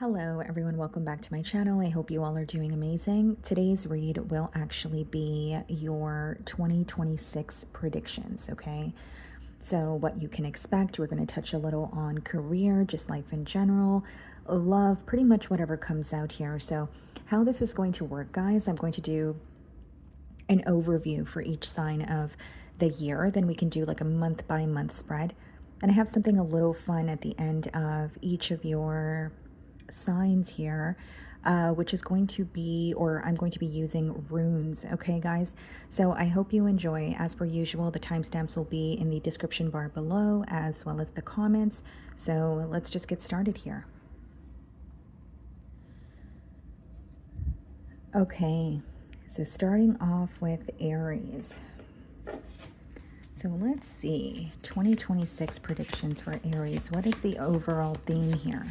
Hello everyone, welcome back to my channel. I hope you all are doing amazing. Today's read will actually be your 2026 predictions, okay? So what you can expect, we're going to touch a little on career, just life in general, love, pretty much whatever comes out here. So how this is going to work, guys, I'm going to do an overview for each sign of the year. Then we can do like a month by month spread. And I have something a little fun at the end of each of your signs here, which is going to be, or I'm going to be using runes. Okay, guys. So I hope you enjoy. As per usual, the timestamps will be in the description bar below, as well as the comments. So let's just get started here. Okay, so starting off with Aries. So let's see, 2026 predictions for Aries. What is the overall theme here?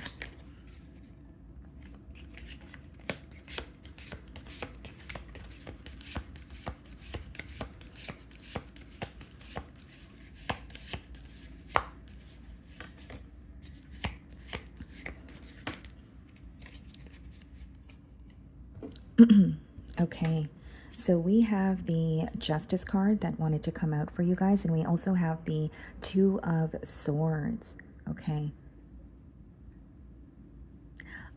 Okay, so we have the Justice card that wanted to come out for you guys, and we also have the Two of Swords. Okay,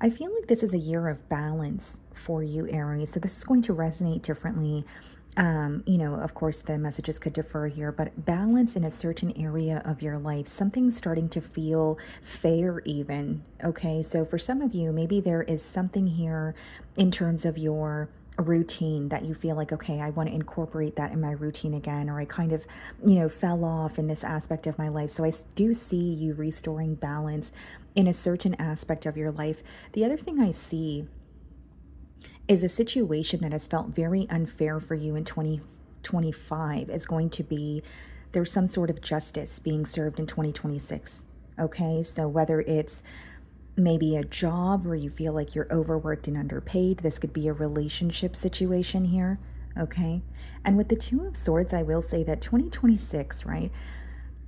I feel like this is a year of balance for you, Aries. So this is going to resonate differently. You know, of course, the messages could differ here, but balance in a certain area of your life, something's starting to feel fair even. Okay, so for some of you, maybe there is something here in terms of your routine that you feel like, okay, I want to incorporate that in my routine again, or I kind of, fell off in this aspect of my life. So I do see you restoring balance in a certain aspect of your life. The other thing I see is a situation that has felt very unfair for you in 2025 is going to be, there's some sort of justice being served in 2026. Okay, so whether it's maybe a job where you feel like you're overworked and underpaid, this could be a relationship situation here. Okay, and with the Two of Swords, I will say that 2026, right?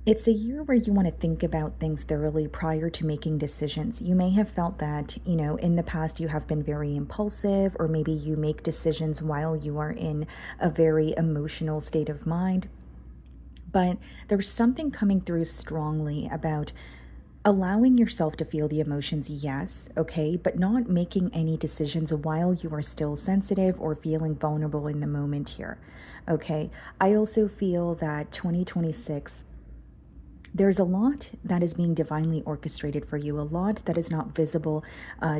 It's a year where you want to think about things thoroughly prior to making decisions. You may have felt that, in the past you have been very impulsive, or maybe you make decisions while you are in a very emotional state of mind. But there's something coming through strongly about allowing yourself to feel the emotions, yes, okay, but not making any decisions while you are still sensitive or feeling vulnerable in the moment here, okay? I also feel that 2026, there's a lot that is being divinely orchestrated for you, a lot that is not visible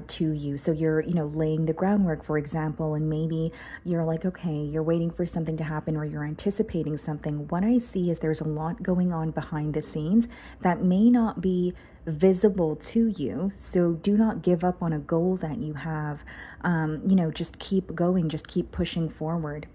to you. So you're, laying the groundwork, for example, and maybe you're like, okay, you're waiting for something to happen, or you're anticipating something. What I see is there's a lot going on behind the scenes that may not be visible to you. So do not give up on a goal that you have. Just keep going, just keep pushing forward.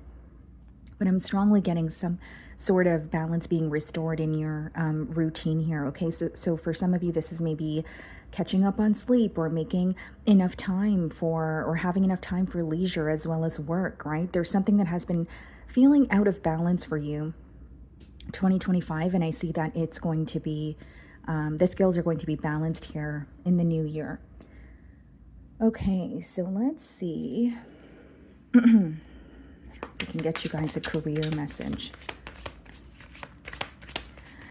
But I'm strongly getting some sort of balance being restored in your routine here. Okay, so for some of you, this is maybe catching up on sleep, or making enough time for, or having enough time for leisure as well as work, right? There's something that has been feeling out of balance for you 2025, and I see that it's going to be, the scales are going to be balanced here in the new year. Okay, so let's see. We can get you guys a career message.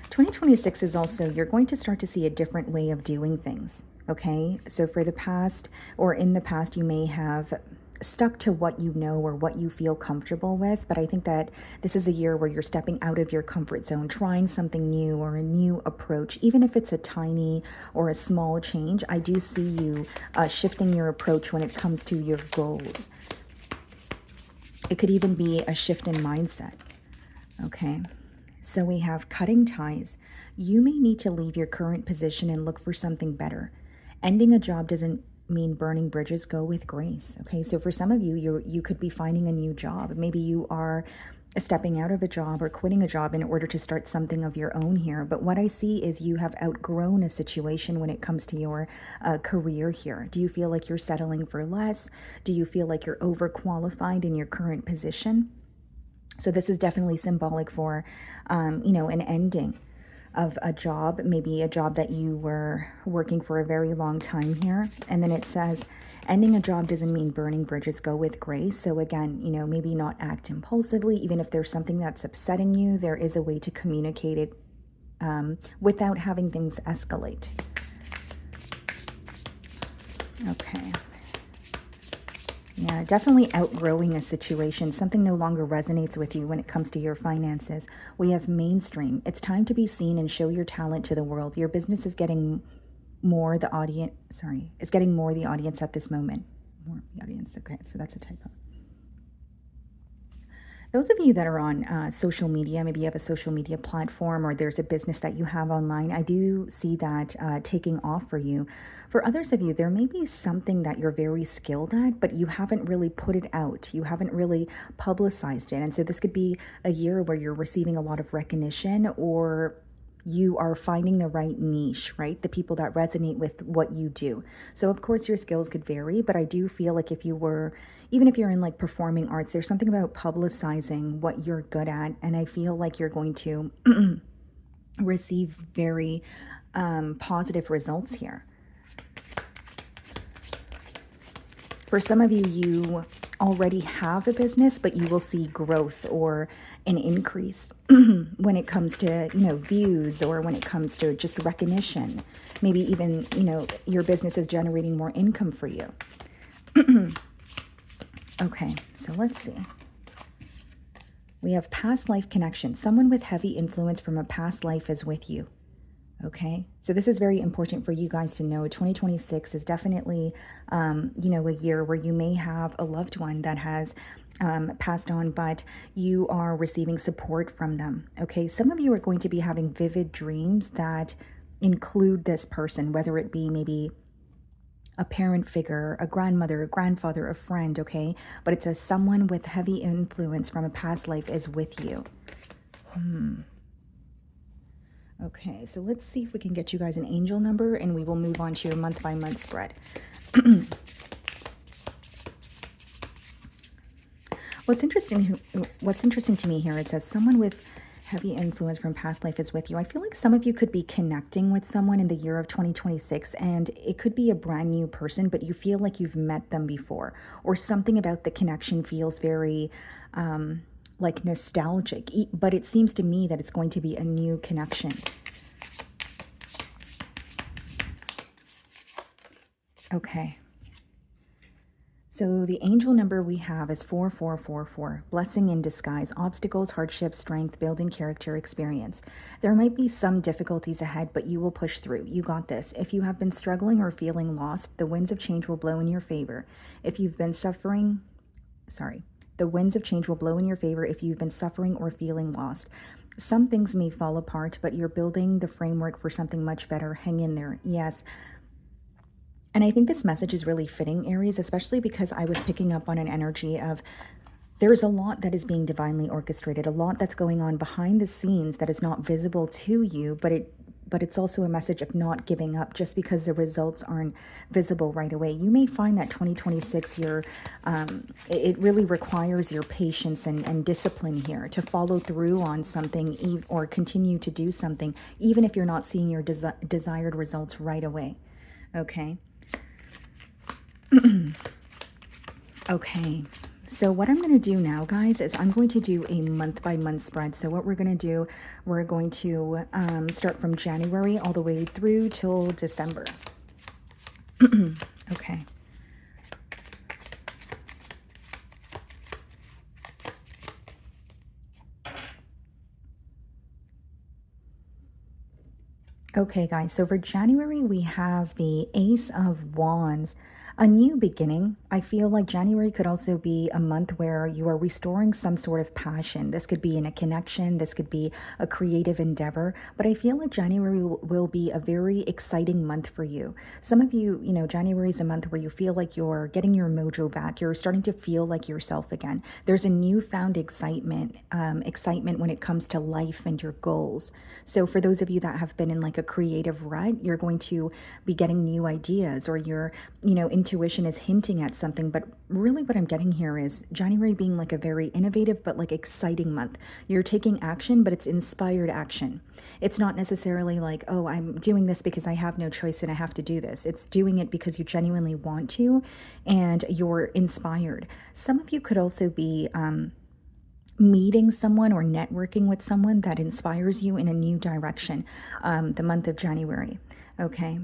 2026 is also, you're going to start to see a different way of doing things, okay? So for the past, or in the past, you may have stuck to what you know or what you feel comfortable with, but I think that this is a year where you're stepping out of your comfort zone, trying something new or a new approach, even if it's a tiny or a small change. I do see you shifting your approach when it comes to your goals. It could even be a shift in mindset, okay? So we have cutting ties. You may need to leave your current position and look for something better. Ending a job doesn't mean burning bridges. Go with grace, okay? So for some of you, you could be finding a new job. Maybe you are stepping out of a job or quitting a job in order to start something of your own here. But what I see is you have outgrown a situation when it comes to your career here. Do you feel like you're settling for less? Do you feel like you're overqualified in your current position? So this is definitely symbolic for, an ending. of a job, maybe a job that you were working for a very long time here. And then it says, ending a job doesn't mean burning bridges, go with grace. So again, you know, maybe not act impulsively. Even if there's something that's upsetting you, there is a way to communicate it without having things escalate. Okay. Yeah, definitely outgrowing a situation. Something no longer resonates with you when it comes to your finances. We have mainstream. It's time to be seen and show your talent to the world. Your business is getting more the audience. Sorry, it's getting more the audience at this moment. More the audience. Okay, so that's a typo. Those of you that are on social media, maybe you have a social media platform or there's a business that you have online, I do see that taking off for you. For others of you, there may be something that you're very skilled at, but you haven't really put it out. You haven't really publicized it. And so this could be a year where you're receiving a lot of recognition, or you are finding the right niche, right? The people that resonate with what you do. So of course your skills could vary, but I do feel like if you were, even if you're in like performing arts, there's something about publicizing what you're good at. And I feel like you're going to receive very positive results here. For some of you, you already have a business, but you will see growth or an increase when it comes to, you know, views, or when it comes to just recognition. Maybe even, you know, your business is generating more income for you. Okay, so let's see. We have past life connection. Someone with heavy influence from a past life is with you. Okay, so this is very important for you guys to know. 2026 is definitely, you know, a year where you may have a loved one that has passed on, but you are receiving support from them. Okay, some of you are going to be having vivid dreams that include this person, whether it be maybe a parent figure, a grandmother, a grandfather, a friend. Okay, but it says someone with heavy influence from a past life is with you. Okay, so let's see if we can get you guys an angel number, and we will move on to your month-by-month spread. What's interesting to me here, it says someone with heavy influence from past life is with you. I feel like some of you could be connecting with someone in the year of 2026, and it could be a brand new person, but you feel like you've met them before, or something about the connection feels very like nostalgic, but it seems to me that it's going to be a new connection. Okay. So the angel number we have is 4444. Blessing in disguise. Obstacles, hardships, strength, building character, experience. There might be some difficulties ahead, but you will push through. You got this. If you have been struggling or feeling lost, the winds of change will blow in your favor. If you've been suffering, the winds of change will blow in your favor if you've been suffering or feeling lost. Some things may fall apart, but you're building the framework for something much better. Hang in there. Yes. And I think this message is really fitting, Aries, especially because I was picking up on an energy of there's a lot that is being divinely orchestrated, a lot that's going on behind the scenes that is not visible to you, but it's also a message of not giving up just because the results aren't visible right away. You may find that 2026 year, it really requires your patience and discipline here to follow through on something or continue to do something, even if you're not seeing your desired results right away. Okay. Okay, so what I'm going to do now, guys, is I'm going to do a month-by-month spread. So what we're going to do, we're going to start from January all the way through till December. Okay. Okay, guys, so for January, we have the Ace of Wands. A new beginning. I feel like January could also be a month where you are restoring some sort of passion. This could be in a connection. This could be a creative endeavor. But I feel like January will be a very exciting month for you. Some of you, you know, January is a month where you feel like you're getting your mojo back. You're starting to feel like yourself again. There's a newfound excitement when it comes to life and your goals. So for those of you that have been in like a creative rut, you're going to be getting new ideas, or you're, you know, intuition is hinting at something, but really what I'm getting here is January being like a very innovative but like exciting month. You're taking action, but it's inspired action. It's not necessarily like, oh, I'm doing this because I have no choice and I have to do this. It's doing it because you genuinely want to and you're inspired. Some of you could also be meeting someone or networking with someone that inspires you in a new direction, the month of January. Okay.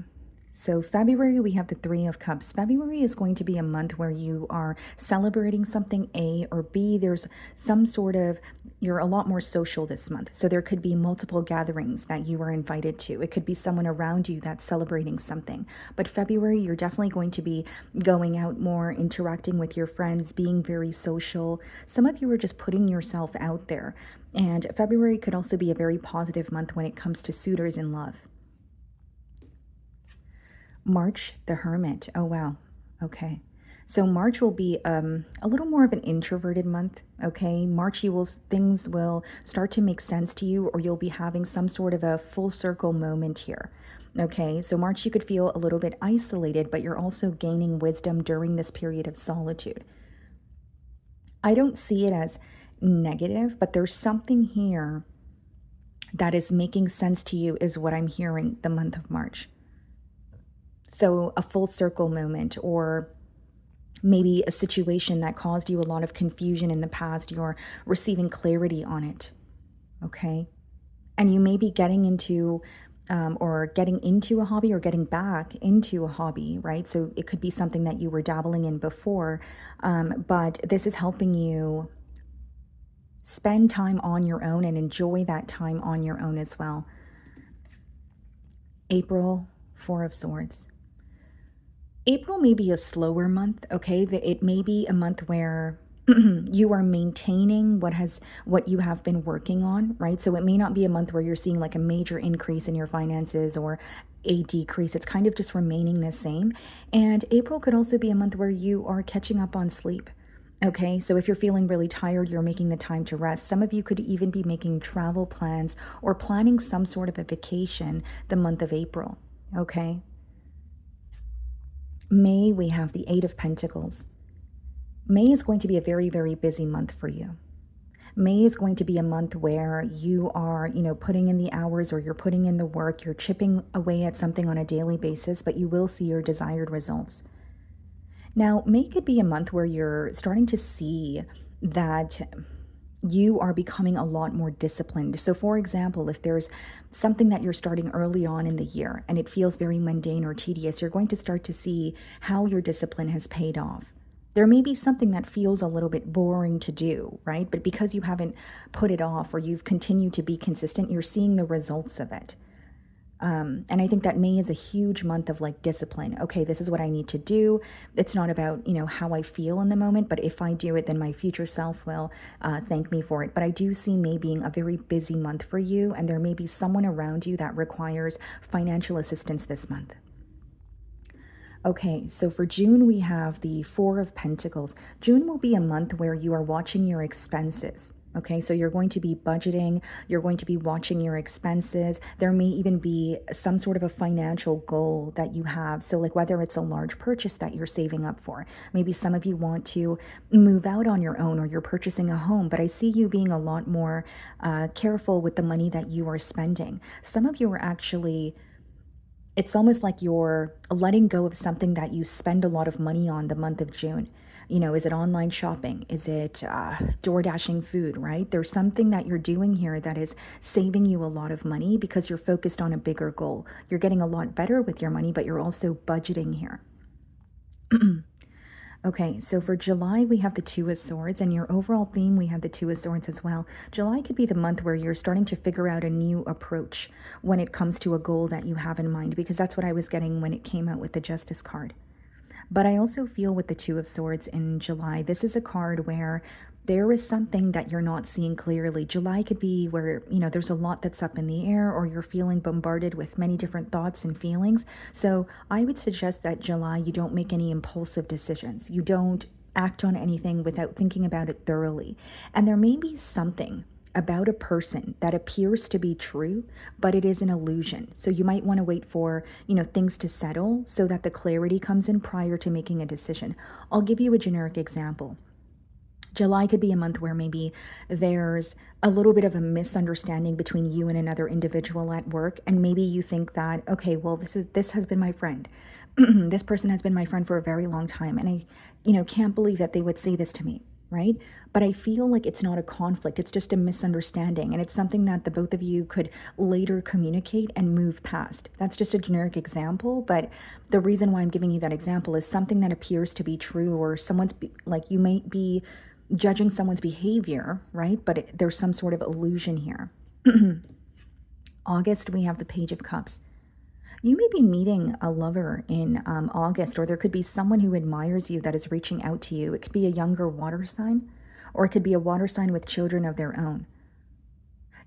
So February, we have the Three of Cups. February is going to be a month where you are celebrating something, A, or B. There's some sort of, you're a lot more social this month. So there could be multiple gatherings that you are invited to. It could be someone around you that's celebrating something. But February, you're definitely going to be going out more, interacting with your friends, being very social. Some of you are just putting yourself out there. And February could also be a very positive month when it comes to suitors in love. March, the Hermit. Oh, wow. Okay. So March will be a little more of an introverted month. Okay. March, things will start to make sense to you, or you'll be having some sort of a full circle moment here. Okay. So March, you could feel a little bit isolated, but you're also gaining wisdom during this period of solitude. I don't see it as negative, but there's something here that is making sense to you, is what I'm hearing the month of March. So a full circle moment, or maybe a situation that caused you a lot of confusion in the past, you're receiving clarity on it. Okay. And you may be getting into a hobby, or getting back into a hobby, right? So it could be something that you were dabbling in before, but this is helping you spend time on your own and enjoy that time on your own as well. April, Four of Swords. April may be a slower month, okay? It may be a month where you are maintaining what you have been working on, right? So it may not be a month where you're seeing like a major increase in your finances or a decrease. It's kind of just remaining the same. And April could also be a month where you are catching up on sleep. Okay, so if you're feeling really tired, you're making the time to rest. Some of you could even be making travel plans or planning some sort of a vacation the month of April. Okay. May, we have the Eight of Pentacles. May is going to be a very, very busy month for you. May is going to be a month where you are, putting in the hours, or you're putting in the work, you're chipping away at something on a daily basis, but you will see your desired results. Now, May could be a month where you're starting to see that you are becoming a lot more disciplined. So for example, if there's something that you're starting early on in the year and it feels very mundane or tedious, you're going to start to see how your discipline has paid off. There may be something that feels a little bit boring to do, right? But because you haven't put it off, or you've continued to be consistent, you're seeing the results of it. And I think that May is a huge month of like discipline. Okay, this is what I need to do. It's not about, how I feel in the moment, but if I do it, then my future self will thank me for it. But I do see May being a very busy month for you, and there may be someone around you that requires financial assistance this month. Okay, so for June, we have the Four of Pentacles. June will be a month where you are watching your expenses. Okay, so you're going to be budgeting, you're going to be watching your expenses. There may even be some sort of a financial goal that you have. So like whether it's a large purchase that you're saving up for. Maybe some of you want to move out on your own, or you're purchasing a home, but I see you being a lot more careful with the money that you are spending. Some of you are actually, it's almost like you're letting go of something that you spend a lot of money on the month of June. Is it online shopping? Is it door dashing food, right? There's something that you're doing here that is saving you a lot of money because you're focused on a bigger goal. You're getting a lot better with your money, but you're also budgeting here. Okay, so for July, we have the Two of Swords, and your overall theme, we have the Two of Swords as well. July could be the month where you're starting to figure out a new approach when it comes to a goal that you have in mind, because that's what I was getting when it came out with the Justice card. But I also feel with the Two of Swords in July, this is a card where there is something that you're not seeing clearly. July could be where, there's a lot that's up in the air, or you're feeling bombarded with many different thoughts and feelings. So I would suggest that July, you don't make any impulsive decisions. You don't act on anything without thinking about it thoroughly. And there may be something about a person that appears to be true, but it is an illusion. So you might want to wait for, things to settle so that the clarity comes in prior to making a decision. I'll give you a generic example. July could be a month where maybe there's a little bit of a misunderstanding between you and another individual at work, and maybe you think that, okay, well, this has been my friend. This person has been my friend for a very long time, and I, can't believe that they would say this to me, right? But I feel like it's not a conflict, it's just a misunderstanding, and it's something that the both of you could later communicate and move past. That's just a generic example, but the reason why I'm giving you that example is something that appears to be true, or like you might be judging someone's behavior, right? But there's some sort of illusion here. August, we have the Page of Cups. You may be meeting a lover in August, or there could be someone who admires you that is reaching out to you. It could be a younger water sign, or it could be a water sign with children of their own.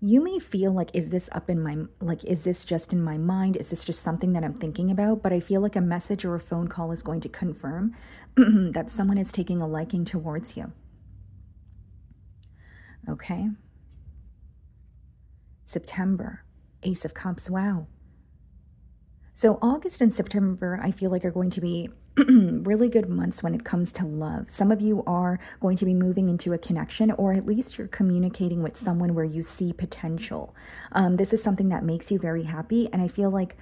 You may feel like, is this just in my mind? Is this just something that I'm thinking about? But I feel like a message or a phone call is going to confirm that someone is taking a liking towards you. Okay. September, Ace of Cups. Wow. So August and September, I feel like, are going to be really good months when it comes to love. Some of you are going to be moving into a connection, or at least you're communicating with someone where you see potential. This is something that makes you very happy. And I feel like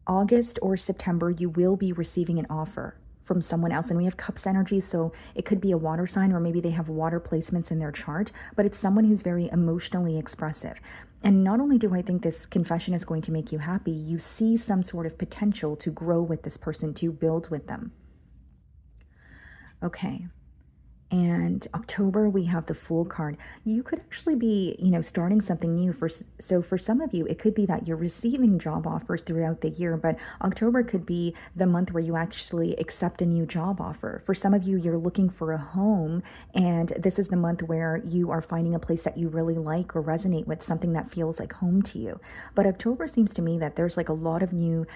August or September, you will be receiving an offer from someone else. And we have Cups energy, so it could be a water sign, or maybe they have water placements in their chart, but it's someone who's very emotionally expressive. And not only do I think this confession is going to make you happy, you see some sort of potential to grow with this person, to build with them. Okay. And October, we have the Fool card. You could actually be, starting something new. So for some of you, it could be that you're receiving job offers throughout the year, but October could be the month where you actually accept a new job offer. For some of you, you're looking for a home, and this is the month where you are finding a place that you really like or resonate with, something that feels like home to you. But October seems to me that there's like a lot of new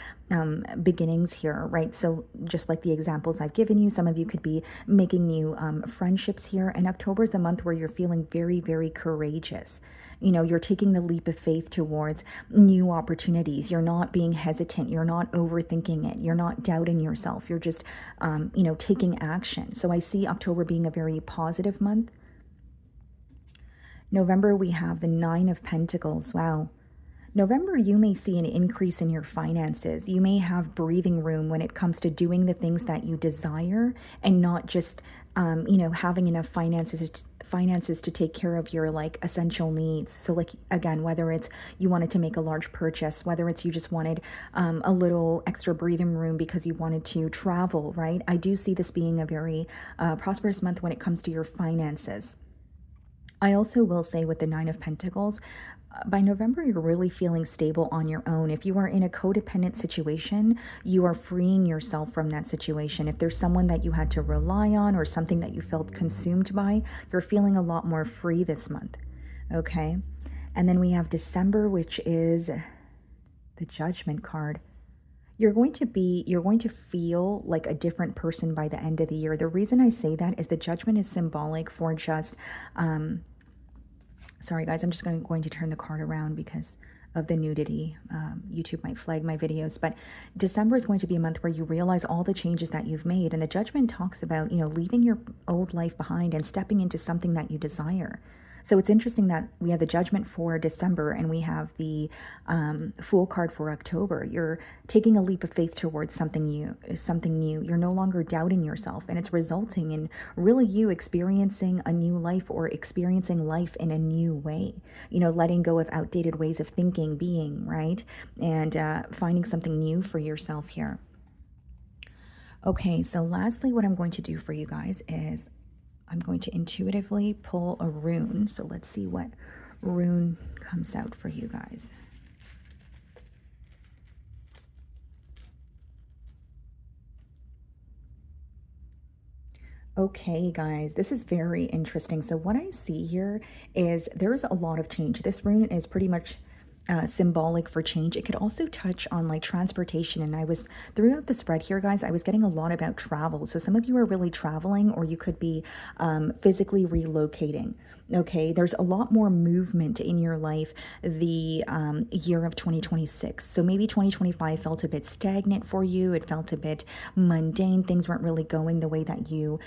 beginnings here, right? So just like the examples I've given you, some of you could be making new friendships here. And October is the month where you're feeling very, very courageous. You're taking the leap of faith towards new opportunities. You're not being hesitant. You're not overthinking it. You're not doubting yourself. You're just, taking action. So I see October being a very positive month. November, we have the Nine of Pentacles. Wow. November, you may see an increase in your finances. You may have breathing room when it comes to doing the things that you desire, and not just, having enough finances to take care of your essential needs. So again, whether it's you wanted to make a large purchase, whether it's you just wanted a little extra breathing room because you wanted to travel, right? I do see this being a very prosperous month when it comes to your finances. I also will say with the Nine of Pentacles, by November, you're really feeling stable on your own. If you are in a codependent situation, you are freeing yourself from that situation. If there's someone that you had to rely on, or something that you felt consumed by, you're feeling a lot more free this month. Okay. And then we have December, which is the Judgment card. You're going to feel like a different person by the end of the year. The reason I say that is the Judgment is symbolic for just, sorry guys, I'm just going to turn the card around because of the nudity. YouTube might flag my videos, but December is going to be a month where you realize all the changes that you've made. And the Judgment talks about, leaving your old life behind and stepping into something that you desire. So it's interesting that we have the Judgment for December, and we have the Fool card for October. You're taking a leap of faith towards something new. You're no longer doubting yourself, and it's resulting in really you experiencing a new life, or experiencing life in a new way. Letting go of outdated ways of thinking, being, right? And finding something new for yourself here. Okay, so lastly, what I'm going to do for you guys is I'm going to intuitively pull a rune. So let's see what rune comes out for you guys. Okay, guys, this is very interesting. So what I see here is there's a lot of change. This rune is pretty much symbolic for change. It could also touch on like transportation. And I was, throughout the spread here, guys, I was getting a lot about travel. So some of you are really traveling, or you could be physically relocating. Okay, there's a lot more movement in your life the year of 2026. So maybe 2025 felt a bit stagnant for you. It felt a bit mundane. Things weren't really going the way that you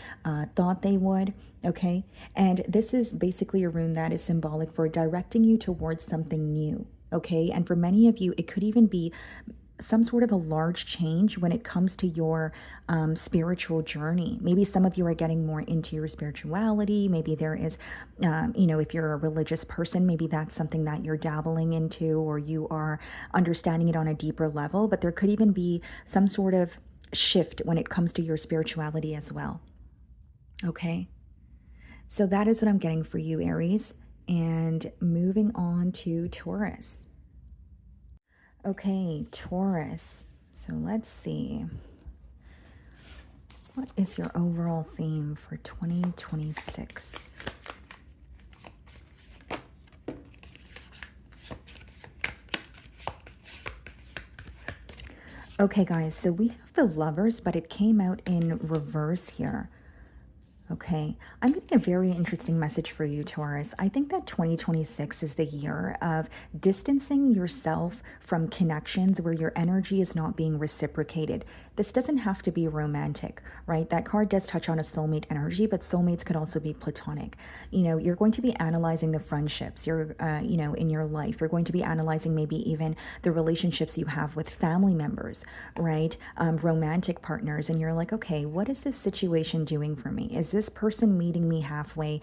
thought they would. Okay, and this is basically a rune that is symbolic for directing you towards something new. Okay, and for many of you, it could even be some sort of a large change when it comes to your spiritual journey. Maybe some of you are getting more into your spirituality. Maybe there is, if you're a religious person, maybe that's something that you're dabbling into, or you are understanding it on a deeper level. But there could even be some sort of shift when it comes to your spirituality as well. Okay, so that is what I'm getting for you, Aries. And moving on to Taurus. Okay, Taurus. So let's see. What is your overall theme for 2026? Okay, guys, so we have the Lovers, but it came out in reverse here. Okay, I'm getting a very interesting message for you, Taurus. I think that 2026 is the year of distancing yourself from connections where your energy is not being reciprocated. This doesn't have to be romantic, right? That card does touch on a soulmate energy, but soulmates could also be platonic. You're going to be analyzing the friendships in your life. You're going to be analyzing maybe even the relationships you have with family members, right? Romantic partners. And you're like, okay, what is this situation doing for me? Is this person meeting me halfway,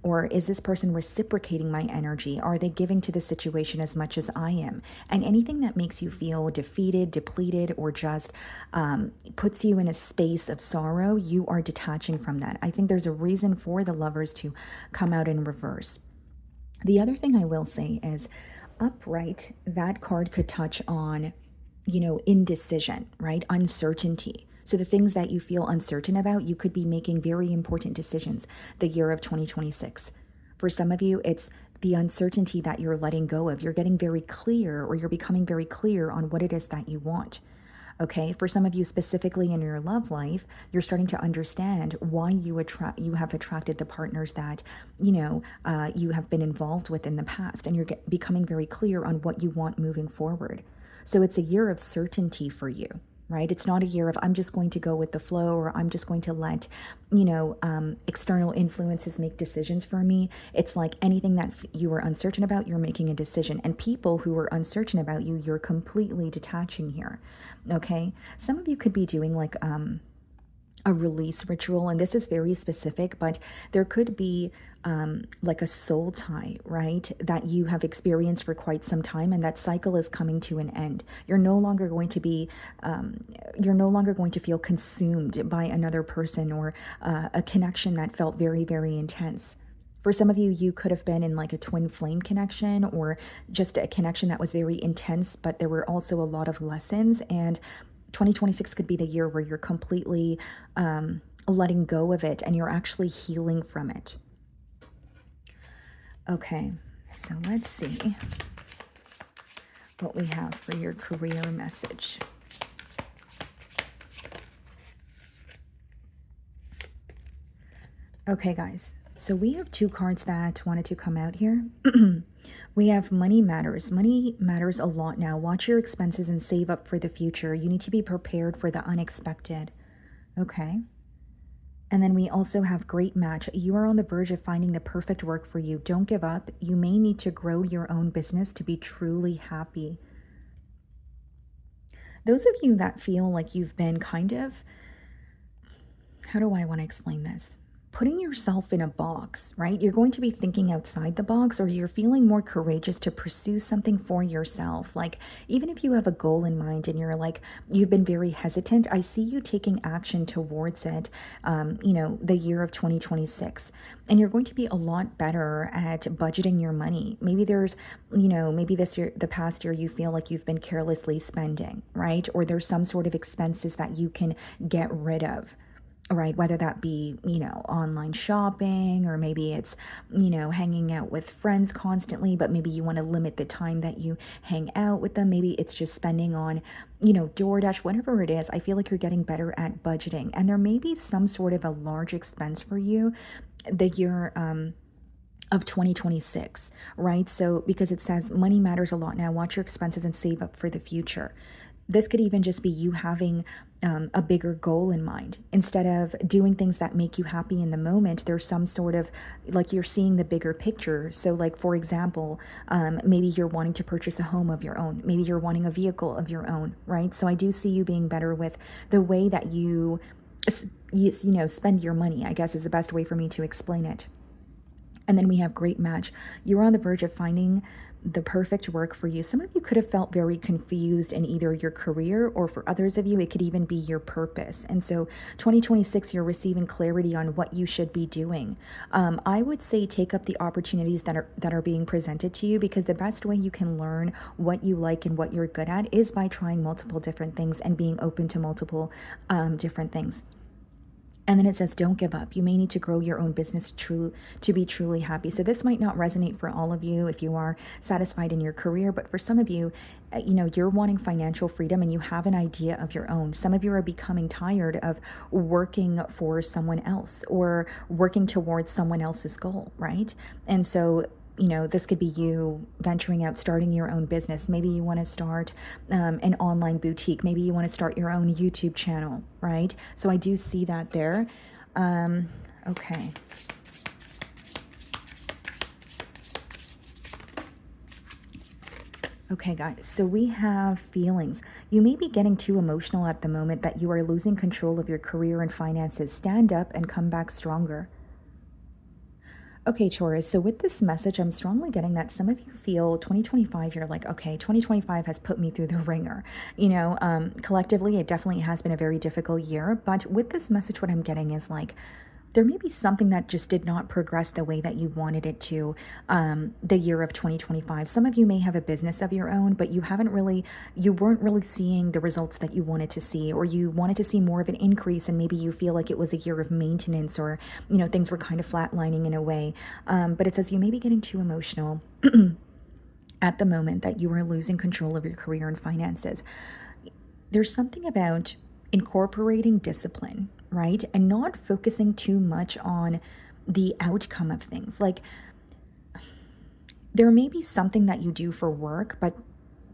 or is this person reciprocating my energy? Are they giving to the situation as much as I am? And anything that makes you feel defeated, depleted, or just puts you in a space of sorrow, you are detaching from that. I think there's a reason for the Lovers to come out in reverse. The other thing I will say is, upright, that card could touch on, indecision, right? Uncertainty. So the things that you feel uncertain about, you could be making very important decisions the year of 2026. For some of you, it's the uncertainty that you're letting go of. You're getting very clear, or you're becoming very clear on what it is that you want. Okay, for some of you specifically in your love life, you're starting to understand why you have attracted the partners that you have been involved with in the past, and you're becoming very clear on what you want moving forward. So it's a year of certainty for you, right? It's not a year of I'm just going to go with the flow, or I'm just going to let external influences make decisions for me. It's like anything that you were uncertain about, you're making a decision, and people who are uncertain about you, you're completely detaching here. Okay, some of you could be doing like a release ritual, and this is very specific, but there could be like a soul tie, right, that you have experienced for quite some time, and that cycle is coming to an end. You're no longer going to be feel consumed by another person, or a connection that felt very, very intense. For some of you, you could have been in like a twin flame connection, or just a connection that was very intense, but there were also a lot of lessons. And 2026 could be the year where you're completely letting go of it, and you're actually healing from it. Okay, so let's see what we have for your career message. Okay, guys. So we have two cards that wanted to come out here. We have money matters. Money matters a lot now. Watch your expenses and save up for the future. You need to be prepared for the unexpected. Okay. And then we also have great match. You are on the verge of finding the perfect work for you. Don't give up. You may need to grow your own business to be truly happy. Those of you that feel like you've been kind of, how do I want to explain this? Putting yourself in a box, right? You're going to be thinking outside the box, or you're feeling more courageous to pursue something for yourself. Like, even if you have a goal in mind and you're like, you've been very hesitant, I see you taking action towards it, the year of 2026. And you're going to be a lot better at budgeting your money. Maybe there's, maybe this year, the past year, you feel like you've been carelessly spending, right? Or there's some sort of expenses that you can get rid of. right? Whether that be, online shopping, or maybe it's, hanging out with friends constantly, but maybe you want to limit the time that you hang out with them. Maybe it's just spending on, DoorDash, whatever it is. I feel like you're getting better at budgeting, and there may be some sort of a large expense for you the year, of 2026, right? So, because it says money matters a lot now, watch your expenses and save up for the future. This could even just be you having a bigger goal in mind. Instead of doing things that make you happy in the moment, there's some sort of, like, you're seeing the bigger picture. So, like, for example, maybe you're wanting to purchase a home of your own. Maybe you're wanting a vehicle of your own, right? So I do see you being better with the way that you spend your money, I guess is the best way for me to explain it. And then we have great match. You're on the verge of finding the perfect work for you. Some of you could have felt very confused in either your career, or for others of you, it could even be your purpose. And so 2026, you're receiving clarity on what you should be doing. I would say take up the opportunities that are being presented to you, because the best way you can learn what you like and what you're good at is by trying multiple different things and being open to multiple different things. And then it says, don't give up. You may need to grow your own business to be truly happy. So this might not resonate for all of you if you are satisfied in your career, but for some of you, you're wanting financial freedom and you have an idea of your own. Some of you are becoming tired of working for someone else or working towards someone else's goal, right? And so this could be you venturing out, starting your own business. Maybe you want to start an online boutique. Maybe you want to start your own YouTube channel, right? So I do see that there. Okay. Okay, guys, so we have feelings. You may be getting too emotional at the moment that you are losing control of your career and finances. Stand up and come back stronger. Okay, Taurus, so with this message, I'm strongly getting that some of you feel 2025, you're like, okay, 2025 has put me through the ringer. Collectively, it definitely has been a very difficult year. But with this message, what I'm getting is like, there may be something that just did not progress the way that you wanted it to the year of 2025. Some of you may have a business of your own, but you weren't really seeing the results that you wanted to see, or you wanted to see more of an increase, and maybe you feel like it was a year of maintenance, or, things were kind of flatlining in a way. But it says you may be getting too emotional at the moment that you are losing control of your career and finances. There's something about incorporating discipline, right? And not focusing too much on the outcome of things. Like, there may be something that you do for work, but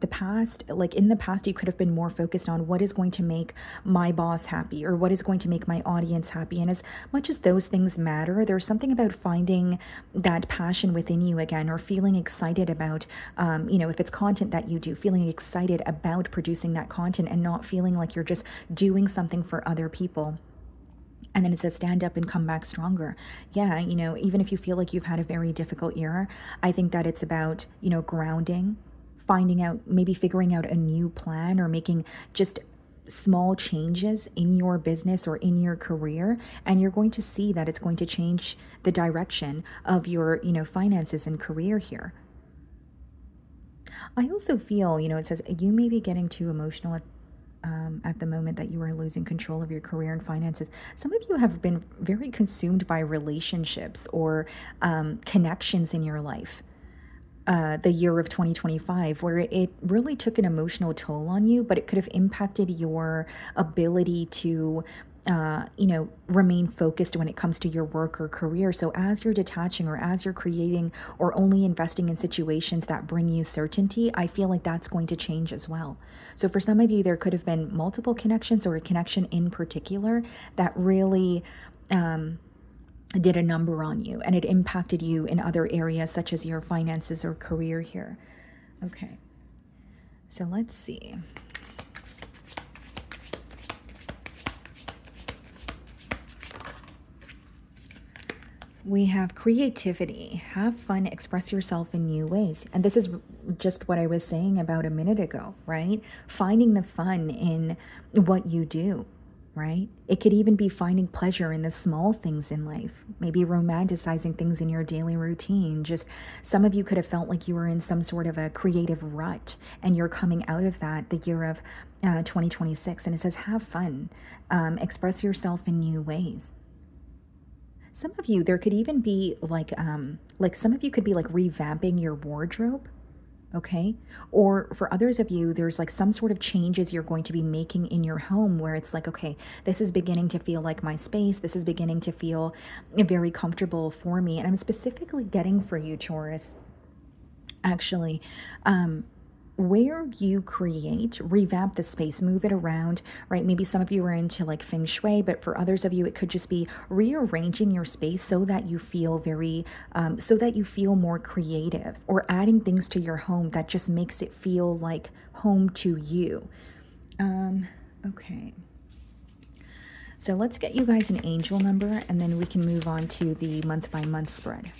in the past, you could have been more focused on what is going to make my boss happy, or what is going to make my audience happy. And as much as those things matter, there's something about finding that passion within you again, or feeling excited about, if it's content that you do, feeling excited about producing that content and not feeling like you're just doing something for other people. And then it says, stand up and come back stronger. Yeah, even if you feel like you've had a very difficult year, I think that it's about, grounding, figuring out a new plan, or making just small changes in your business or in your career. And you're going to see that it's going to change the direction of your, finances and career here. I also feel, it says you may be getting too emotional at the moment that you are losing control of your career and finances. Some of you have been very consumed by relationships or connections in your life. The year of 2025, where it really took an emotional toll on you, but it could have impacted your ability to remain focused when it comes to your work or career. So as you're detaching, or as you're creating or only investing in situations that bring you certainty, I feel like that's going to change as well. So for some of you, there could have been multiple connections, or a connection in particular that really did a number on you, and it impacted you in other areas such as your finances or career here. Okay, so let's see. We have creativity. Have fun, express yourself in new ways. And this is just what I was saying about a minute ago, right? Finding the fun in what you do. right? It could even be finding pleasure in the small things in life, maybe romanticizing things in your daily routine. Just some of you could have felt like you were in some sort of a creative rut and you're coming out of that the year of 2026. And it says, have fun, express yourself in new ways. Some of you, there could even be like some of you could be like revamping your wardrobe. Okay. Or for others of you, there's like some sort of changes you're going to be making in your home where it's like, okay, this is beginning to feel like my space. This is beginning to feel very comfortable for me. And I'm specifically getting for you, Taurus, actually, where you create, revamp the space, move it around, right? Maybe some of you are into like feng shui, but for others of you, it could just be rearranging your space so that you feel so that you feel more creative, or adding things to your home that just makes it feel like home to you. Okay. So let's get you guys an angel number and then we can move on to the month by month spread.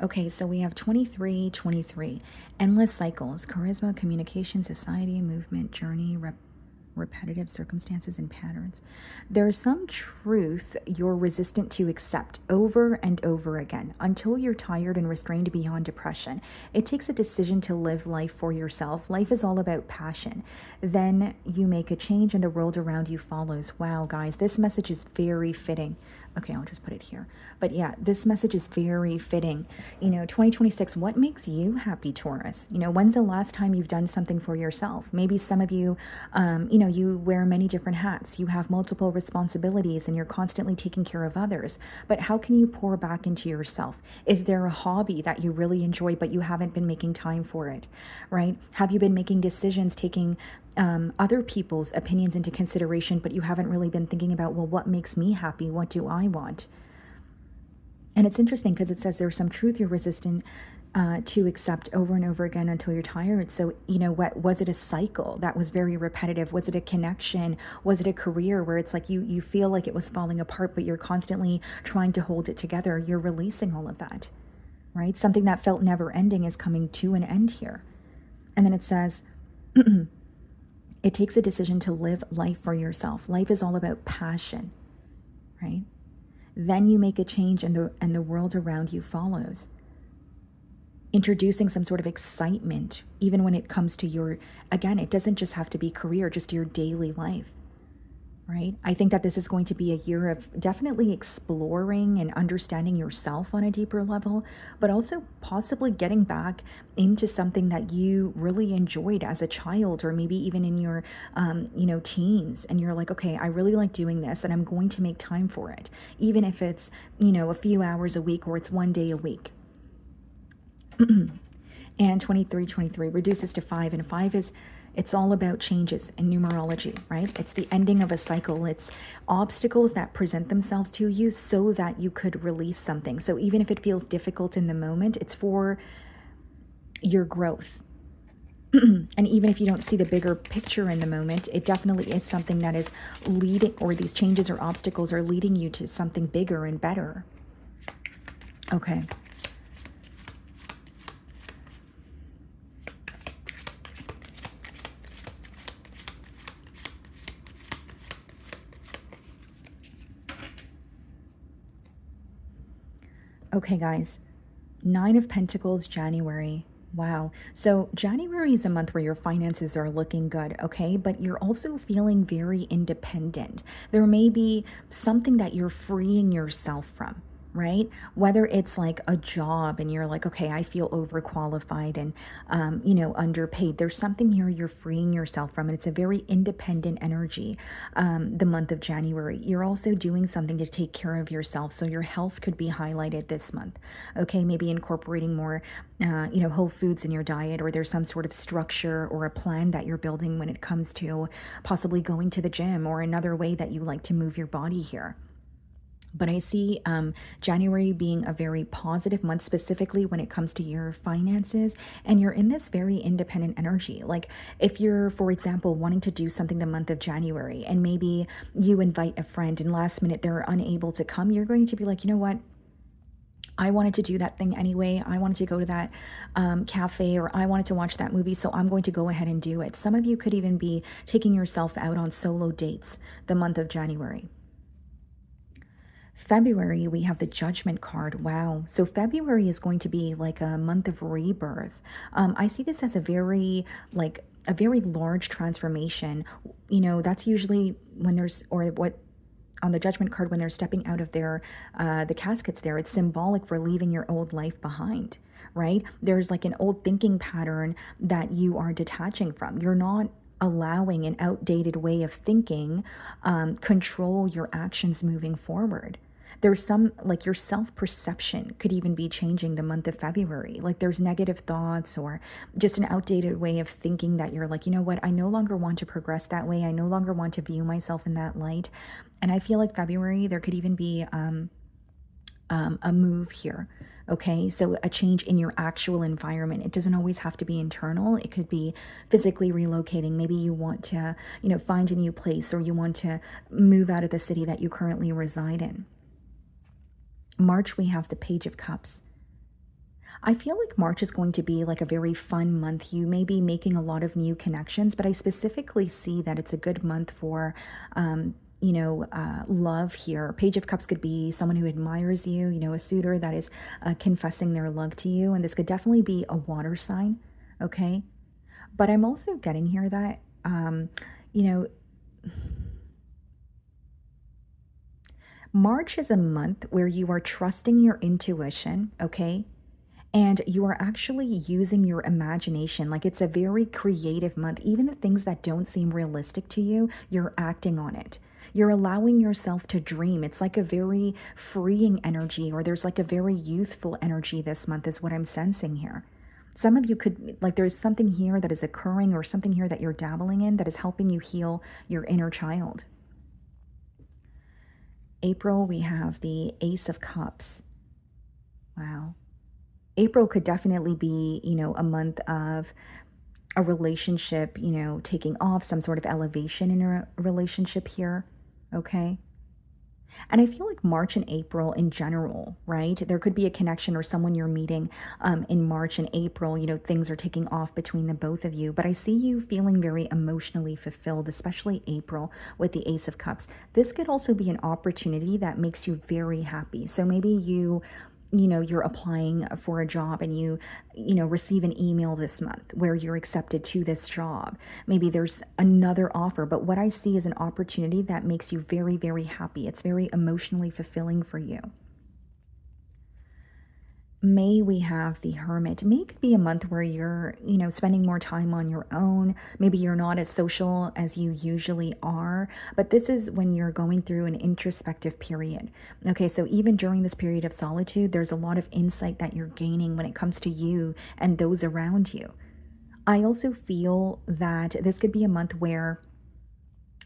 Okay, so we have 23, endless cycles, charisma, communication, society, movement, journey, repetitive circumstances and patterns. There is some truth you're resistant to accept over and over again until you're tired and restrained beyond depression. It takes a decision to live life for yourself. Life is all about passion. Then you make a change and the world around you follows. Wow, guys, this message is very fitting. Okay, I'll just put it here. But yeah, this message is very fitting. 2026, what makes you happy, Taurus? When's the last time you've done something for yourself? Maybe some of you, you wear many different hats. You have multiple responsibilities and you're constantly taking care of others. But how can you pour back into yourself? Is there a hobby that you really enjoy, but you haven't been making time for it, right? Have you been making decisions, taking other people's opinions into consideration, but you haven't really been thinking about, well, what makes me happy? What do I want? And it's interesting because it says there's some truth you're resistant to accept over and over again until you're tired. So, what was it? A cycle that was very repetitive? Was it a connection? Was it a career where it's like you feel like it was falling apart, but you're constantly trying to hold it together? You're releasing all of that, right? Something that felt never ending is coming to an end here. And then it says, it takes a decision to live life for yourself. Life is all about passion, right? Then you make a change and the world around you follows. Introducing some sort of excitement, even when it comes to again, it doesn't just have to be career, just your daily life, right? I think that this is going to be a year of definitely exploring and understanding yourself on a deeper level, but also possibly getting back into something that you really enjoyed as a child, or maybe even in your, teens. And you're like, okay, I really like doing this and I'm going to make time for it. Even if it's, a few hours a week or it's one day a week. And 23 reduces to 5, and 5 it's all about changes in numerology, right? It's the ending of a cycle. It's obstacles that present themselves to you so that you could release something. So even if it feels difficult in the moment, it's for your growth. And even if you don't see the bigger picture in the moment, it definitely is something that is leading, or these changes or obstacles are leading you to something bigger and better. Okay. Okay, guys, 9 of Pentacles, January. Wow. So January is a month where your finances are looking good, okay? But you're also feeling very independent. There may be something that you're freeing yourself from, right? Whether it's like a job and you're like, okay, I feel overqualified and, underpaid. There's something here you're freeing yourself from, and it's a very independent energy, the month of January. You're also doing something to take care of yourself. So your health could be highlighted this month, okay? Maybe incorporating more, whole foods in your diet, or there's some sort of structure or a plan that you're building when it comes to possibly going to the gym or another way that you like to move your body here. But I see January being a very positive month, specifically when it comes to your finances. And you're in this very independent energy. Like if you're, for example, wanting to do something the month of January, and maybe you invite a friend and last minute they're unable to come, you're going to be like, you know what? I wanted to do that thing anyway. I wanted to go to that cafe, or I wanted to watch that movie, so I'm going to go ahead and do it. Some of you could even be taking yourself out on solo dates the month of January. February, we have the Judgment card. Wow. So February is going to be like a month of rebirth. I see this as a very, like, a very large transformation. You know, that's usually when there's, or what, on the Judgment card, when they're stepping out of their, the caskets there, it's symbolic for leaving your old life behind, right? There's like an old thinking pattern that you are detaching from. You're not allowing an outdated way of thinking control your actions moving forward. There's some, like, your self-perception could even be changing the month of February. Like, there's negative thoughts or just an outdated way of thinking that you're like, you know what, I no longer want to progress that way. I no longer want to view myself in that light. And I feel like February, there could even be a move here. Okay, so a change in your actual environment. It doesn't always have to be internal. It could be physically relocating. Maybe you want to, you know, find a new place, or you want to move out of the city that you currently reside in. March, we have the Page of Cups. I feel like March is going to be like a very fun month. You may be making a lot of new connections, but I specifically see that it's a good month for, love here. Page of Cups could be someone who admires you, you know, a suitor that is confessing their love to you. And this could definitely be a water sign, okay? But I'm also getting here that, you know, March is a month where you are trusting your intuition, okay? And you are actually using your imagination. Like, it's a very creative month. Even the things that don't seem realistic to you, you're acting on it. You're allowing yourself to dream. It's like a very freeing energy, or there's like a very youthful energy this month, is what I'm sensing here. Some of you could, like, there's something here that is occurring, or something here that you're dabbling in that is helping you heal your inner child. April, we have the Ace of Cups. Wow. April could definitely be, you know, a month of a relationship, you know, taking off, some sort of elevation in a relationship here, okay? And I feel like March and April in general, right? There could be a connection or someone you're meeting in March and April, you know, things are taking off between the both of you. But I see you feeling very emotionally fulfilled, especially April with the Ace of Cups. This could also be an opportunity that makes you very happy. So maybe you know, you're applying for a job, and you know, receive an email this month where you're accepted to this job. Maybe there's another offer, but what I see is an opportunity that makes you very, very happy. It's very emotionally fulfilling for you. May, we have the Hermit. May could be a month where you're, you know, spending more time on your own. Maybe you're not as social as you usually are, but this is when you're going through an introspective period. Okay, so even during this period of solitude, there's a lot of insight that you're gaining when it comes to you and those around you. I also feel that this could be a month where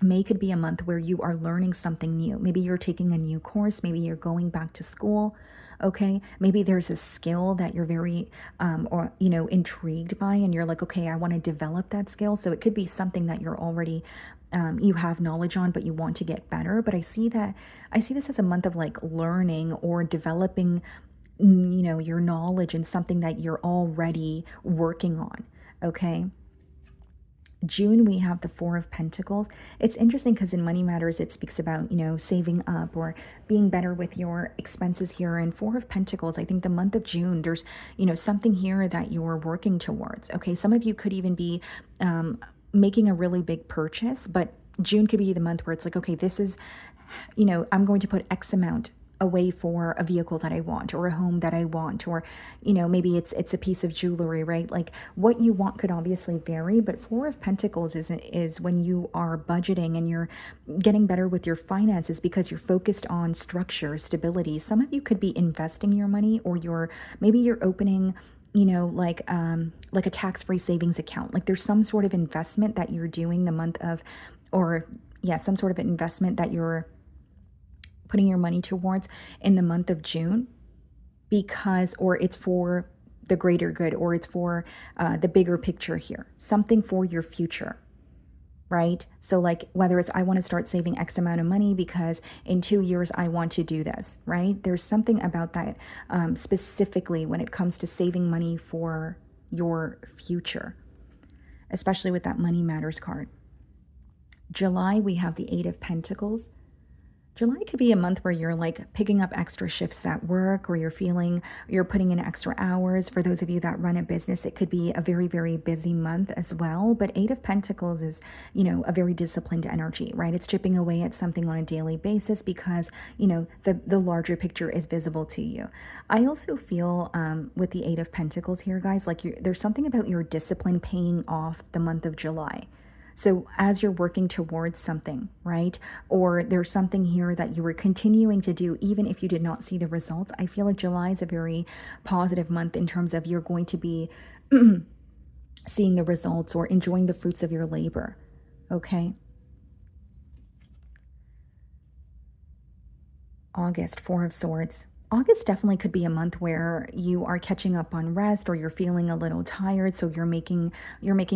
May could be a month where you are learning something new. Maybe you're taking a new course. Maybe you're going back to school. Okay. Maybe there's a skill that you're very, or, you know, intrigued by, and you're like, okay, I want to develop that skill. So it could be something that you're already, you have knowledge on, but you want to get better. But I see this as a month of like learning or developing, you know, your knowledge in something that you're already working on. Okay. June, we have the Four of Pentacles. It's interesting because in Money Matters, it speaks about, you know, saving up or being better with your expenses here. And Four of Pentacles, I think the month of June, there's, you know, something here that you're working towards. Okay, some of you could even be making a really big purchase, but June could be the month where it's like, okay, this is, you know, I'm going to put X amount away for a vehicle that I want, or a home that I want, or, you know, maybe it's a piece of jewelry, right? Like, what you want could obviously vary, but Four of Pentacles is when you are budgeting and you're getting better with your finances because you're focused on structure, stability. Some of you could be investing your money, or maybe you're opening, you know, like a tax-free savings account. Like, there's some sort of investment that you're doing the month of, or yeah, some sort of investment that you're putting your money towards in the month of June, because, or it's for the greater good, or it's for the bigger picture here, something for your future. right? So like whether it's I want to start saving X amount of money because in 2 years I want to do this, right? There's something about that specifically when it comes to saving money for your future, especially with that Money Matters card. July, we have the Eight of Pentacles. July could be a month where you're like picking up extra shifts at work, or you're feeling you're putting in extra hours. For those of you that run a business, it could be a very, very busy month as well. But Eight of Pentacles is, you know, a very disciplined energy, right? It's chipping away at something on a daily basis because, you know, the larger picture is visible to you. I also feel with the Eight of Pentacles here, guys, like there's something about your discipline paying off the month of July. So as you're working towards something, right? Or there's something here that you were continuing to do, even if you did not see the results, I feel like July is a very positive month in terms of you're going to be seeing the results or enjoying the fruits of your labor, okay? August, Four of Swords. August definitely could be a month where you are catching up on rest, or you're feeling a little tired, so you're making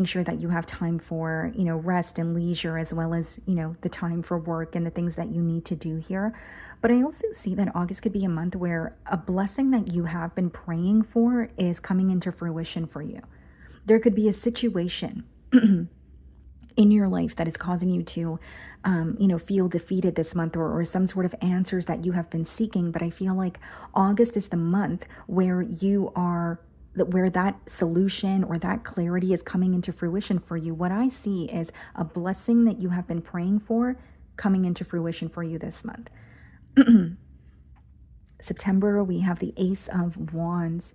sure that you have time for, you know, rest and leisure, as well as, you know, the time for work and the things that you need to do here. But I also see that August could be a month where a blessing that you have been praying for is coming into fruition for you. There could be a situation in your life that is causing you to, you know, feel defeated this month, or some sort of answers that you have been seeking. But I feel like August is the month where where that solution or that clarity is coming into fruition for you. What I see is a blessing that you have been praying for coming into fruition for you this month. September, we have the Ace of Wands.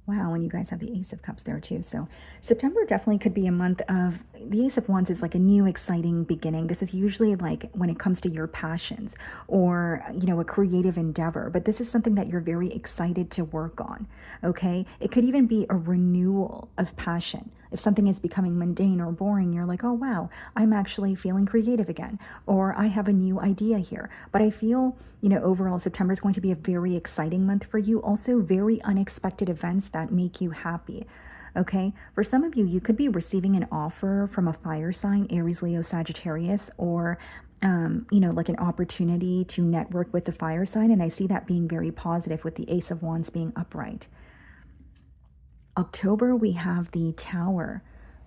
Wow, and you guys have the Ace of Cups there too. So September definitely could be a month of, the Ace of Wands is like a new exciting beginning. This is usually like when it comes to your passions or, you know, a creative endeavor. But this is something that you're very excited to work on, okay? It could even be a renewal of passion. If something is becoming mundane or boring, you're like, oh, wow, I'm actually feeling creative again, or I have a new idea here. But I feel, you know, overall, September is going to be a very exciting month for you. Also, very unexpected events that make you happy. Okay, for some of you, you could be receiving an offer from a fire sign, Aries, Leo, Sagittarius, or you know, like an opportunity to network with the fire sign. And I see that being very positive with the Ace of Wands being upright. October, we have the Tower.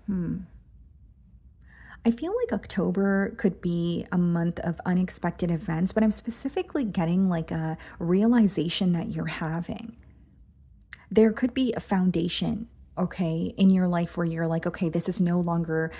I feel like October could be a month of unexpected events, but I'm specifically getting like a realization that you're having. There could be a foundation, okay, in your life where you're like, okay, this is no longer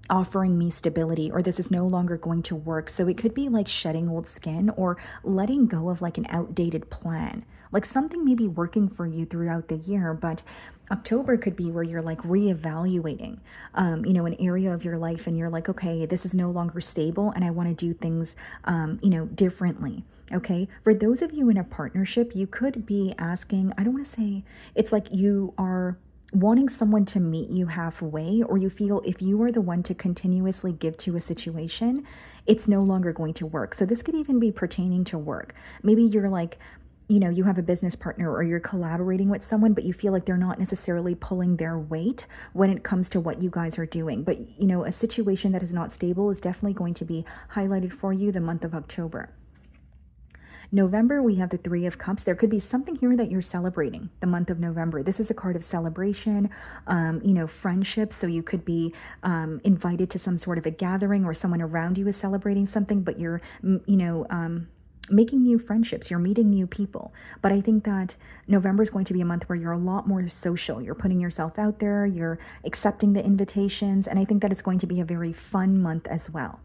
offering me stability, or this is no longer going to work. So it could be like shedding old skin, or letting go of like an outdated plan. Like something may be working for you throughout the year, but October could be where you're like reevaluating, you know, an area of your life, and you're like, okay, this is no longer stable, and I want to do things, you know, differently. Okay. For those of you in a partnership, you could be asking, I don't want to say, it's like you are wanting someone to meet you halfway, or you feel if you are the one to continuously give to a situation, it's no longer going to work. So this could even be pertaining to work. Maybe you're like, you know, you have a business partner, or you're collaborating with someone, but you feel like they're not necessarily pulling their weight when it comes to what you guys are doing. But, you know, a situation that is not stable is definitely going to be highlighted for you the month of October. November, we have the Three of Cups. There could be something here that you're celebrating the month of November. This is a card of celebration, you know, friendships. So you could be invited to some sort of a gathering, or someone around you is celebrating something, but you're, you know, making new friendships, you're meeting new people. But I think that November is going to be a month where you're a lot more social. You're putting yourself out there, you're accepting the invitations, and I think that it's going to be a very fun month as well.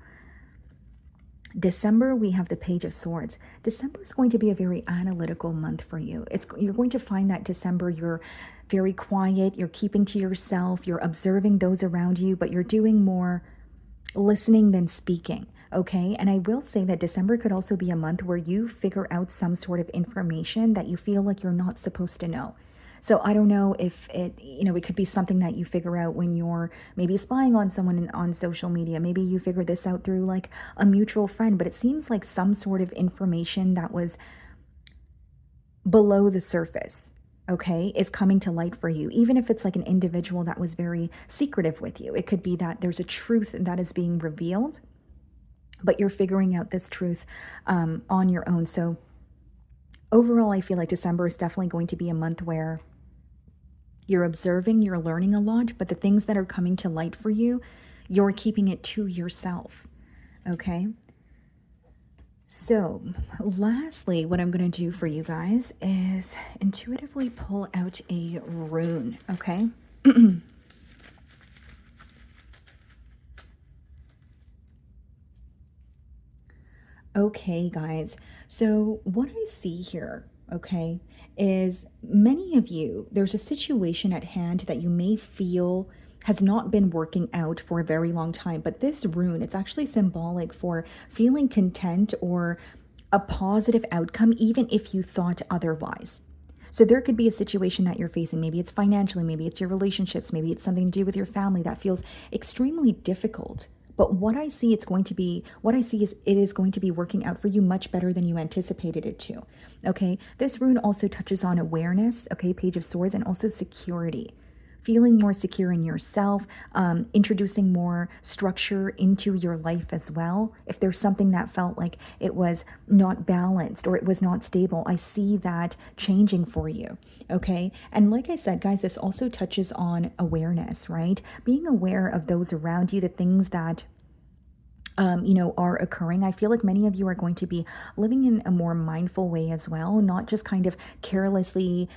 December, we have the Page of Swords. December is going to be a very analytical month for you. You're going to find that December, you're very quiet, you're keeping to yourself, you're observing those around you, but you're doing more listening than speaking. Okay, and I will say that December could also be a month where you figure out some sort of information that you feel like you're not supposed to know. So I don't know if it, you know, it could be something that you figure out when you're maybe spying on someone on social media. Maybe you figure this out through like a mutual friend, but it seems like some sort of information that was below the surface. okay, is coming to light for you. Even if it's like an individual that was very secretive with you, it could be that there's a truth that is being revealed, but you're figuring out this truth on your own. So overall, I feel like December is definitely going to be a month where you're observing, you're learning a lot, but the things that are coming to light for you, you're keeping it to yourself, okay? So, lastly, what I'm going to do for you guys is intuitively pull out a rune, okay? Okay, guys. So, what I see here, okay, is many of you, there's a situation at hand that you may feel has not been working out for a very long time. But this rune, it's actually symbolic for feeling content or a positive outcome, even if you thought otherwise. So there could be a situation that you're facing. Maybe it's financially, maybe it's your relationships, maybe it's something to do with your family that feels extremely difficult. But what I see is it is going to be working out for you much better than you anticipated it to. Okay. This rune also touches on awareness, okay, Page of Swords, and also security. Feeling more secure in yourself, introducing more structure into your life as well. If there's something that felt like it was not balanced or it was not stable, I see that changing for you, okay? And like I said, guys, this also touches on awareness, right? Being aware of those around you, the things that are occurring. I feel like many of you are going to be living in a more mindful way as well, not just kind of carelessly,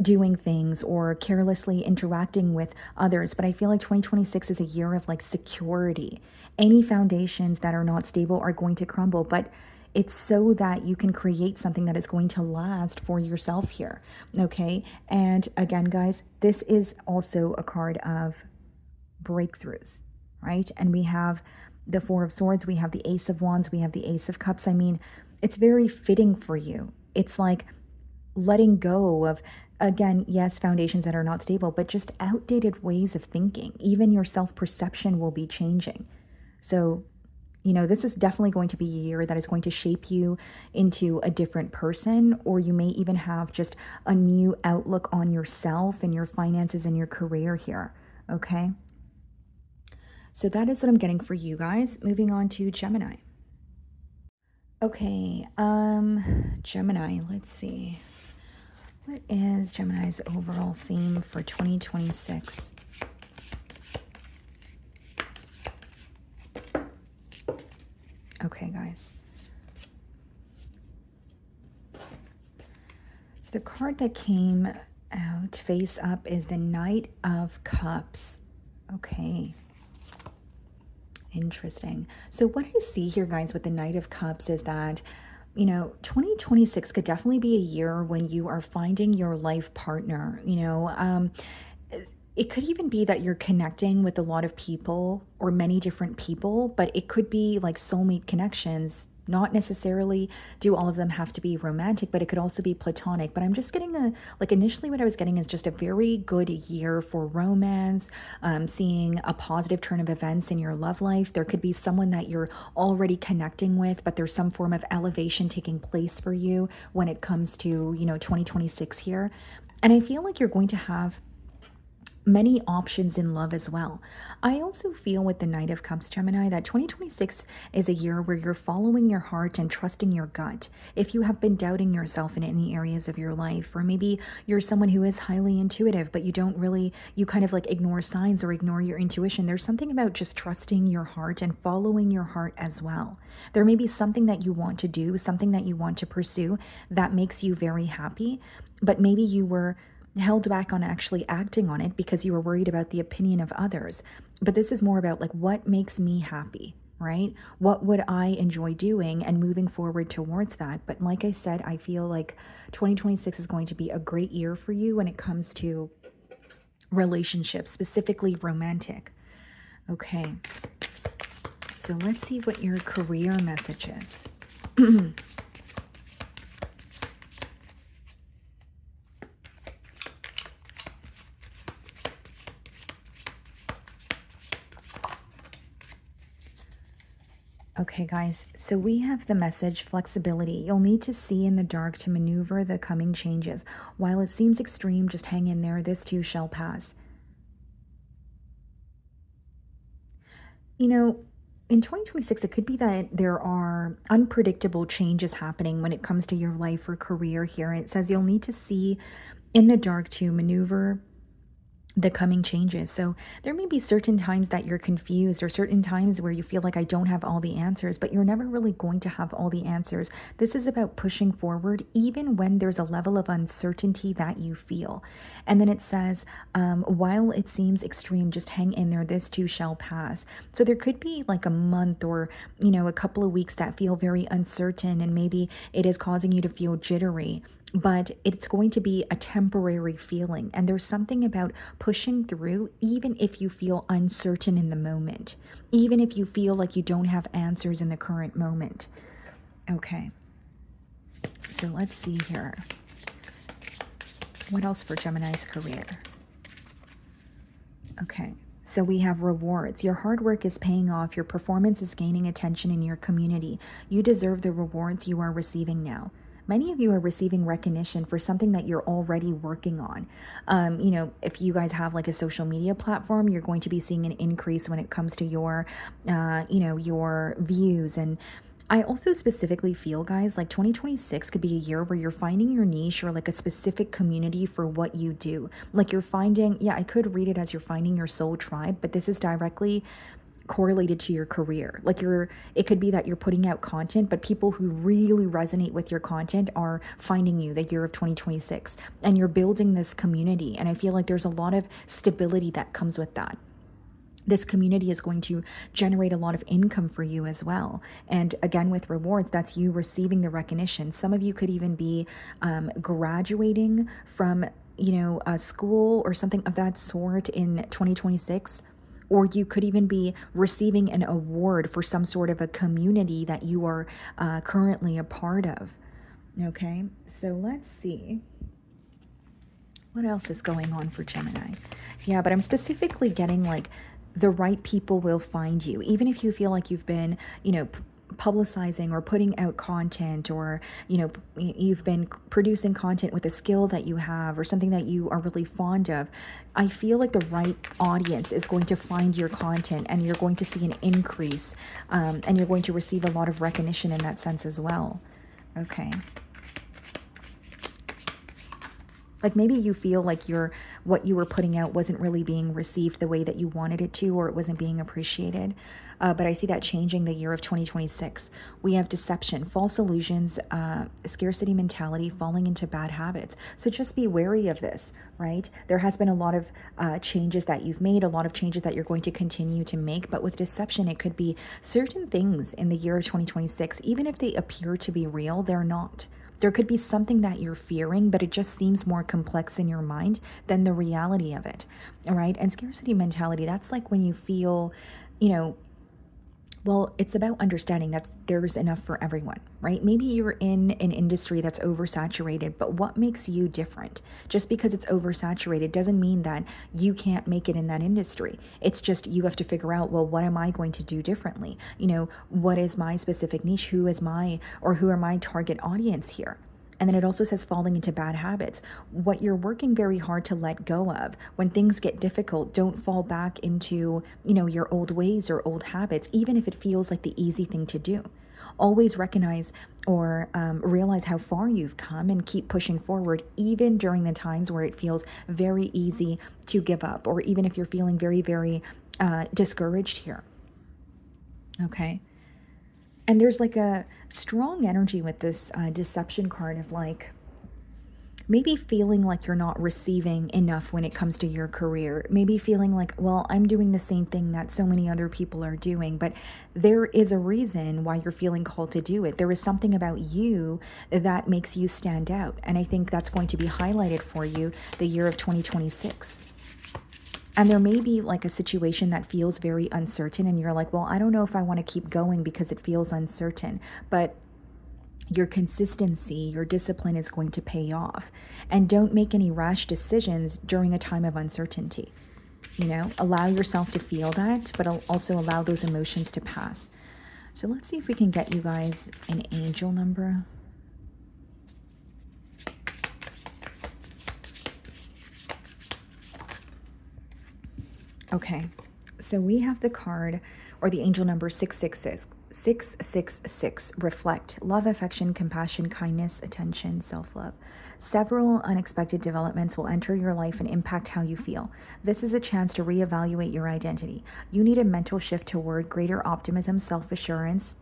doing things or carelessly interacting with others. But I feel like 2026 is a year of like security. Any foundations that are not stable are going to crumble, but it's so that you can create something that is going to last for yourself here. Okay. And again, guys, this is also a card of breakthroughs, right? And we have the Four of Swords, we have the Ace of Wands, we have the Ace of Cups. I mean, it's very fitting for you. It's like letting go of, again, yes, foundations that are not stable, but just outdated ways of thinking. Even your self-perception will be changing. So, this is definitely going to be a year that is going to shape you into a different person, or you may even have just a new outlook on yourself and your finances and your career here, okay? So that is what I'm getting for you guys. Moving on to Gemini. Okay, Gemini, let's see. What is Gemini's overall theme for 2026? Okay, guys. The card that came out face up is the Knight of Cups. Okay. Interesting. So what I see here, guys, with the Knight of Cups is that, 2026 could definitely be a year when you are finding your life partner. It could even be that you're connecting with a lot of people or many different people, but it could be like soulmate connections. Not necessarily do all of them have to be romantic, but it could also be platonic. But I'm just getting initially what I was getting is just a very good year for romance, seeing a positive turn of events in your love life. There could be someone that you're already connecting with, but there's some form of elevation taking place for you when it comes to, 2026 here. And I feel like you're going to have many options in love as well. I also feel with the Knight of Cups, Gemini, that 2026 is a year where you're following your heart and trusting your gut. If you have been doubting yourself in any areas of your life, or maybe you're someone who is highly intuitive, but you kind of like ignore signs or ignore your intuition. There's something about just trusting your heart and following your heart as well. There may be something that you want to do, something that you want to pursue that makes you very happy, but maybe you were held back on actually acting on it because you were worried about the opinion of others. But this is more about like, what makes me happy, right? What would I enjoy doing and moving forward towards that? But like I said, I feel like 2026 is going to be a great year for you when it comes to relationships, specifically romantic. Okay. So let's see what your career message is. Okay, guys, so we have the message flexibility. You'll need to see in the dark to maneuver the coming changes. While it seems extreme, just hang in there. This too shall pass. You know, in 2026, it could be that there are unpredictable changes happening when it comes to your life or career here. It says you'll need to see in the dark to maneuver the coming changes. So there may be certain times that you're confused, or certain times where you feel like I don't have all the answers, but you're never really going to have all the answers. This is about pushing forward even when there's a level of uncertainty that you feel. And then it says, while it seems extreme, just hang in there. This too shall pass. So there could be like a month or, a couple of weeks that feel very uncertain, and maybe it is causing you to feel jittery, but it's going to be a temporary feeling. And there's something about pushing through, even if you feel uncertain in the moment, even if you feel like you don't have answers in the current moment. Okay. So let's see here. What else for Gemini's career? Okay. So we have rewards. Your hard work is paying off. Your performance is gaining attention in your community. You deserve the rewards you are receiving now. Many of you are receiving recognition for something that you're already working on. If you guys have like a social media platform, you're going to be seeing an increase when it comes to your, your views. And I also specifically feel, guys, like 2026 could be a year where you're finding your niche, or like a specific community for what you do. Like you're finding, I could read it as you're finding your soul tribe, but this is directly correlated to your career. Like it could be that you're putting out content, but people who really resonate with your content are finding you the year of 2026, and you're building this community. And I feel like there's a lot of stability that comes with that. This community is going to generate a lot of income for you as well. And again, with rewards, that's you receiving the recognition. Some of you could even be graduating from, a school or something of that sort in 2026. Or you could even be receiving an award for some sort of a community that you are currently a part of. Okay, so let's see. What else is going on for Gemini? Yeah, but I'm specifically getting like the right people will find you. Even if you feel like you've been, publicizing or putting out content, or you've been producing content with a skill that you have or something that you are really fond of, I feel like the right audience is going to find your content, and you're going to see an increase, and you're going to receive a lot of recognition in that sense as well. Okay. Like maybe you feel like what you were putting out wasn't really being received the way that you wanted it to, or it wasn't being appreciated. But I see that changing the year of 2026. We have deception, false illusions, scarcity mentality, falling into bad habits. So just be wary of this, right? There has been a lot of changes that you've made, a lot of changes that you're going to continue to make. But with deception, it could be certain things in the year of 2026, even if they appear to be real, they're not. There could be something that you're fearing, but it just seems more complex in your mind than the reality of it. All right. And scarcity mentality, that's like when you feel, well, it's about understanding that there's enough for everyone, right? Maybe you're in an industry that's oversaturated, but what makes you different? Just because it's oversaturated doesn't mean that you can't make it in that industry. It's just you have to figure out, well, what am I going to do differently? What is my specific niche? Who are my target audience here? And then it also says falling into bad habits. What you're working very hard to let go of. When things get difficult, don't fall back into, your old ways or old habits, even if it feels like the easy thing to do. Always recognize or realize how far you've come, and keep pushing forward, even during the times where it feels very easy to give up, or even if you're feeling very, very discouraged here. Okay. And there's like a strong energy with this deception card of like maybe feeling like you're not receiving enough when it comes to your career. Maybe feeling like, well, I'm doing the same thing that so many other people are doing, but there is a reason why you're feeling called to do it. There is something about you that makes you stand out. And I think that's going to be highlighted for you the year of 2026. And there may be like a situation that feels very uncertain, and you're like, well, I don't know if I want to keep going because it feels uncertain. But your consistency, your discipline is going to pay off. And don't make any rash decisions during a time of uncertainty. Allow yourself to feel that, but also allow those emotions to pass. So let's see if we can get you guys an angel number. Okay, so we have the card or the angel number 666. 666. Reflect. Love, affection, compassion, kindness, attention, self-love. Several unexpected developments will enter your life and impact how you feel. This is a chance to reevaluate your identity. You need a mental shift toward greater optimism, self-assurance,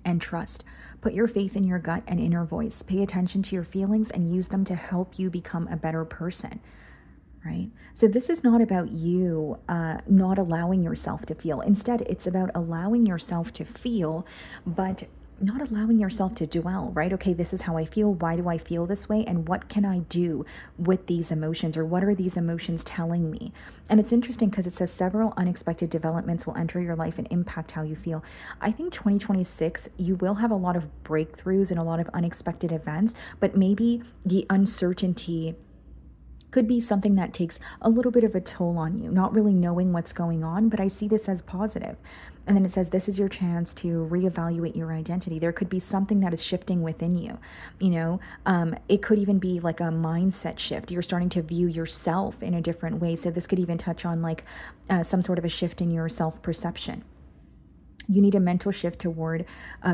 and trust. Put your faith in your gut and inner voice. Pay attention to your feelings and use them to help you become a better person. Right? So this is not about you not allowing yourself to feel. Instead, it's about allowing yourself to feel, but not allowing yourself to dwell, right? Okay, this is how I feel. Why do I feel this way? And what can I do with these emotions, or what are these emotions telling me? And it's interesting because it says several unexpected developments will enter your life and impact how you feel. I think 2026, you will have a lot of breakthroughs and a lot of unexpected events, but maybe the uncertainty could be something that takes a little bit of a toll on you, not really knowing what's going on, but I see this as positive. And then it says, this is your chance to reevaluate your identity. There could be something that is shifting within you. It could even be like a mindset shift. You're starting to view yourself in a different way. So this could even touch on like some sort of a shift in your self-perception. You need a mental shift toward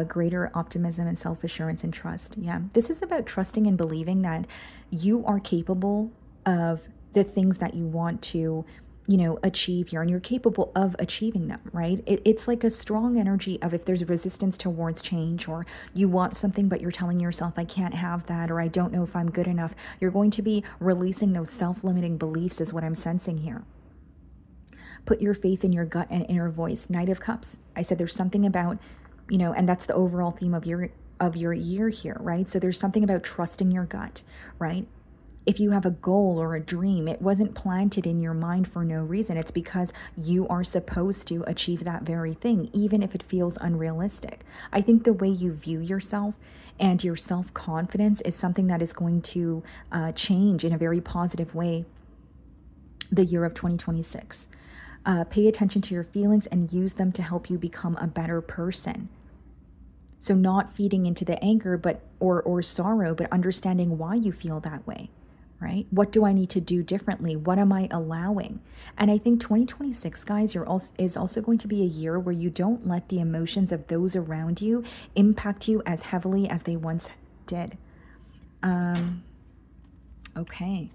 greater optimism and self-assurance and trust. Yeah, this is about trusting and believing that you are capable of the things that you want to, achieve here, and you're capable of achieving them, right? It's like a strong energy of if there's a resistance towards change, or you want something, but you're telling yourself, I can't have that, or I don't know if I'm good enough. You're going to be releasing those self-limiting beliefs is what I'm sensing here. Put your faith in your gut and inner voice. Knight of Cups. I said there's something about, and that's the overall theme of your year here, right? So there's something about trusting your gut, right? If you have a goal or a dream, it wasn't planted in your mind for no reason. It's because you are supposed to achieve that very thing, even if it feels unrealistic. I think the way you view yourself and your self-confidence is something that is going to change in a very positive way the year of 2026. Pay attention to your feelings and use them to help you become a better person. So not feeding into the anger or sorrow, but understanding why you feel that way. Right? What do I need to do differently? What am I allowing? And I think 2026, guys, is also going to be a year where you don't let the emotions of those around you impact you as heavily as they once did. Okay.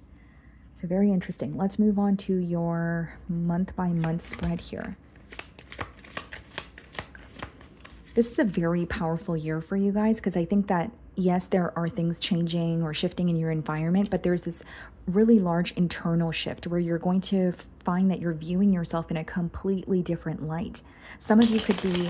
So very interesting. Let's move on to your month-by-month spread here. This is a very powerful year for you guys, because I think that yes, there are things changing or shifting in your environment, but there's this really large internal shift where you're going to find that you're viewing yourself in a completely different light. Some of you could be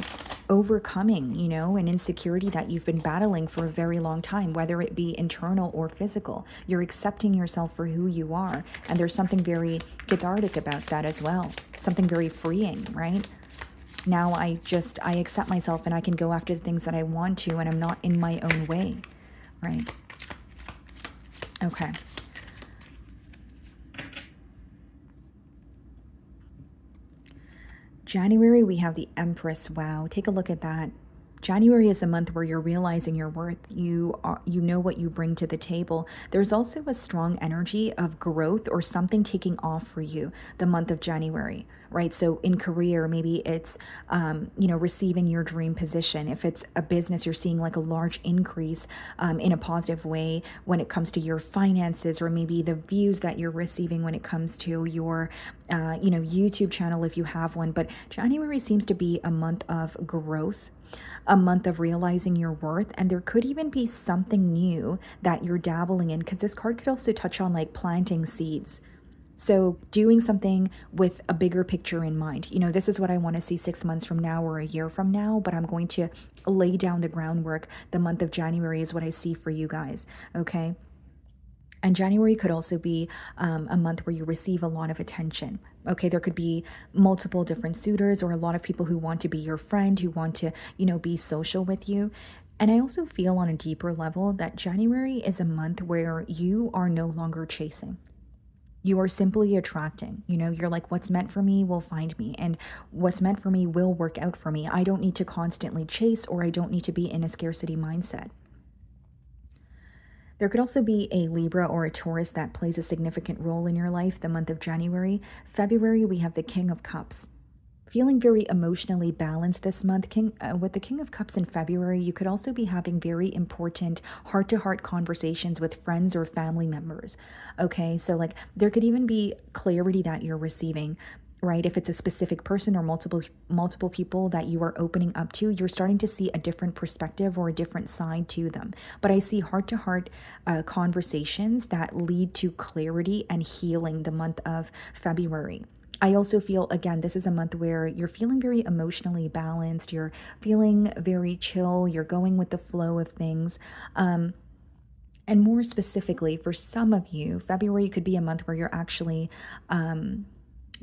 overcoming, an insecurity that you've been battling for a very long time, whether it be internal or physical. You're accepting yourself for who you are, and there's something very cathartic about that as well. Something very freeing, right? Now I accept myself and I can go after the things that I want to, and I'm not in my own way, right? Okay. January, we have the Empress. Wow, take a look at that. January is a month where you're realizing your worth. You know what you bring to the table. There's also a strong energy of growth or something taking off for you the month of January, right? So in career, maybe it's, receiving your dream position. If it's a business, you're seeing like a large increase in a positive way when it comes to your finances, or maybe the views that you're receiving when it comes to your, YouTube channel if you have one. But January seems to be a month of growth, a month of realizing your worth, and there could even be something new that you're dabbling in, because this card could also touch on like planting seeds. So doing something with a bigger picture in mind. This is what I want to see 6 months from now or a year from now, but I'm going to lay down the groundwork. The month of January is what I see for you guys, okay? And January could also be a month where you receive a lot of attention. Okay, there could be multiple different suitors or a lot of people who want to be your friend, who want to, be social with you. And I also feel on a deeper level that January is a month where you are no longer chasing. You are simply attracting. You're like, what's meant for me will find me, and what's meant for me will work out for me. I don't need to constantly chase, or I don't need to be in a scarcity mindset. There could also be a Libra or a Taurus that plays a significant role in your life the month of January. February, we have the King of Cups. Feeling very emotionally balanced this month. With the King of Cups in February, you could also be having very important heart-to-heart conversations with friends or family members. Okay, so like there could even be clarity that you're receiving, right? If it's a specific person or multiple people that you are opening up to, you're starting to see a different perspective or a different side to them. But I see heart-to-heart conversations that lead to clarity and healing the month of February. I also feel, again, this is a month where you're feeling very emotionally balanced, you're feeling very chill, you're going with the flow of things. And more specifically, for some of you, February could be a month where you're actually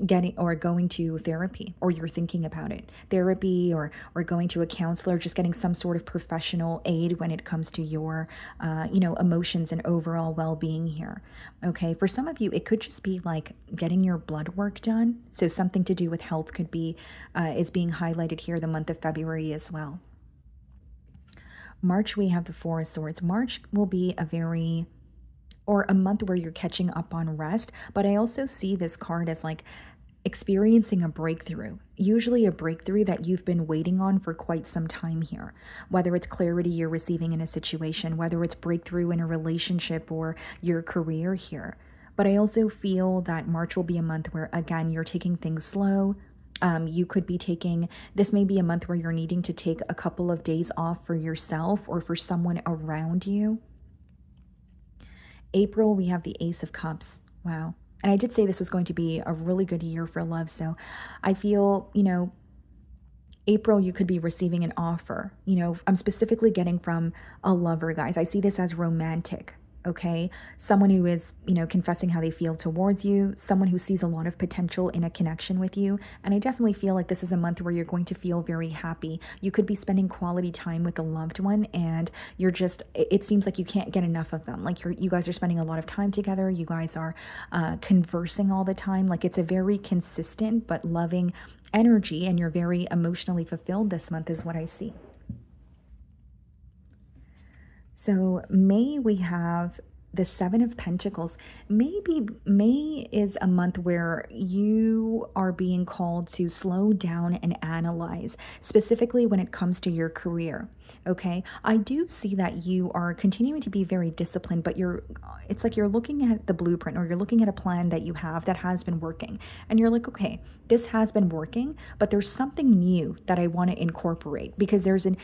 getting or going to therapy, or you're thinking about it, therapy, or going to a counselor, just getting some sort of professional aid when it comes to your emotions and overall well-being here. Okay, for some of you it could just be like getting your blood work done, so something to do with health could be is being highlighted here the month of February as well. March, we have the Four of Swords. March will be a month where you're catching up on rest, but I also see this card as like experiencing a breakthrough, usually a breakthrough that you've been waiting on for quite some time here, whether it's clarity you're receiving in a situation, whether it's breakthrough in a relationship or your career here. But I also feel that March will be a month where, again, you're taking things slow. You could be this may be a month where you're needing to take a couple of days off for yourself or for someone around you. April, we have the Ace of Cups. Wow. And I did say this was going to be a really good year for love. So I feel, April, you could be receiving an offer. I'm specifically getting from a lover, guys. I see this as romantic. Okay, someone who is, confessing how they feel towards you, someone who sees a lot of potential in a connection with you. And I definitely feel like this is a month where you're going to feel very happy. You could be spending quality time with a loved one, and it seems like you can't get enough of them. Like you guys are spending a lot of time together. You guys are conversing all the time. Like it's a very consistent but loving energy, and you're very emotionally fulfilled this month is what I see. So May, we have the Seven of Pentacles. Maybe May is a month where you are being called to slow down and analyze, specifically when it comes to your career. Okay, I do see that you are continuing to be very disciplined, but it's like you're looking at the blueprint, or you're looking at a plan that you have that has been working, and you're like, okay, this has been working, but there's something new that I want to incorporate, because there's an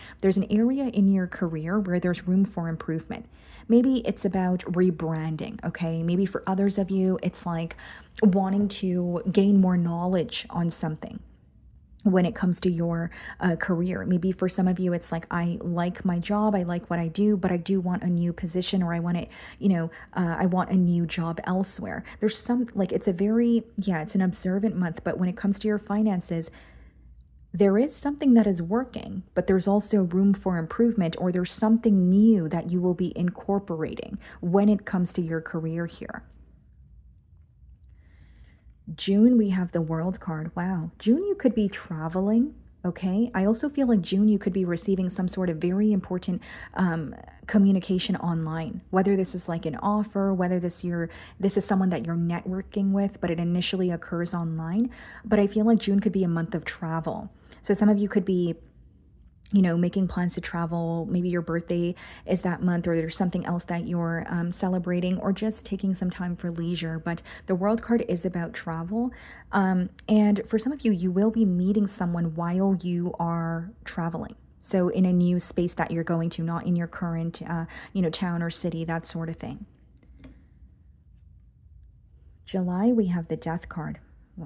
area in your career where there's room for improvement. Maybe it's about rebranding, okay? Maybe for others of you, it's like wanting to gain more knowledge on something when it comes to your career. Maybe for some of you, it's like, I like my job, I like what I do, but I do want a new position, or I want to, I want a new job elsewhere. There's it's it's an observant month, but when it comes to your finances, there is something that is working, but there's also room for improvement, or there's something new that you will be incorporating when it comes to your career here. June, we have the World card. Wow. June, you could be traveling. Okay. I also feel like June, you could be receiving some sort of very important communication online, whether this is like an offer, whether this is someone that you're networking with, but it initially occurs online. But I feel like June could be a month of travel. So some of you could be making plans to travel. Maybe your birthday is that month, or there's something else that you're celebrating, or just taking some time for leisure. But the World card is about travel. And for some of you, you will be meeting someone while you are traveling. So in a new space that you're going to, not in your current, town or city, that sort of thing. July, we have the Death card.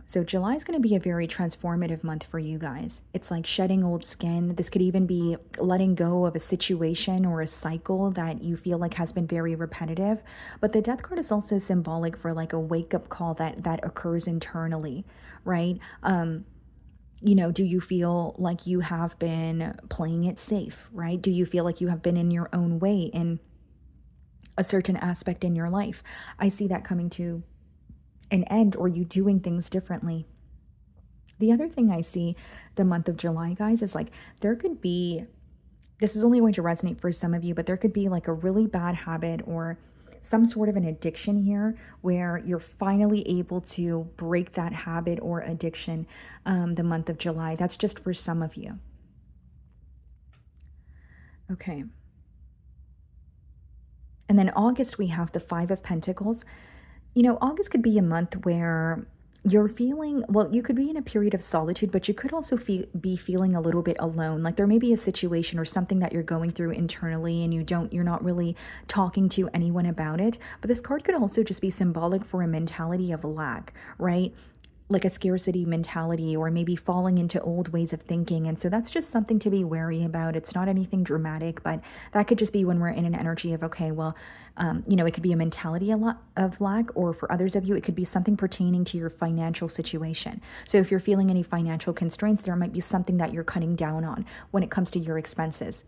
So July is going to be a very transformative month for you guys. It's like shedding old skin. This could even be letting go of a situation or a cycle that you feel like has been very repetitive. But the Death card is also symbolic for like a wake-up call that occurs internally, right? Do you feel like you have been playing it safe, right? Do you feel like you have been in your own way in a certain aspect in your life? I see that coming to an end, or you doing things differently. The other thing I see the month of July, guys, is like there could be This is only going to resonate for some of you, but there could be like a really bad habit or some sort of an addiction here where you're finally able to break that habit or addiction the month of July. That's just for some of you. Okay. And then August, we have the Five of Pentacles. You know, August could be a month where you're feeling, well, you could be in a period of solitude, but you could also be feeling a little bit alone. Like there may be a situation or something that you're going through internally and you're not really talking to anyone about it. But this card could also just be symbolic for a mentality of lack, right? Like a scarcity mentality, or maybe falling into old ways of thinking. And so that's just something to be wary about. It's not anything dramatic, but that could just be when we're in an energy of, okay, well, you know, it could be a mentality of lack, or for others of you, it could be something pertaining to your financial situation. So if you're feeling any financial constraints, there might be something that you're cutting down on when it comes to your expenses.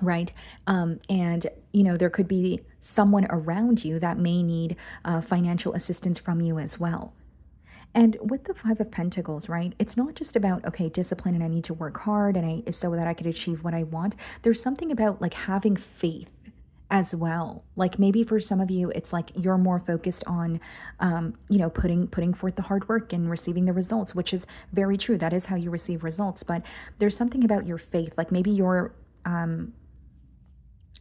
Right. And, you know, there could be someone around you that may need financial assistance from you as well. And with the Five of Pentacles, right, it's not just about, okay, discipline and I need to work hard and so that I could achieve what I want. There's something about like having faith as well. Like maybe for some of you, it's like you're more focused on, you know, putting forth the hard work and receiving the results, which is very true. That is how you receive results. But there's something about your faith. Like maybe you're,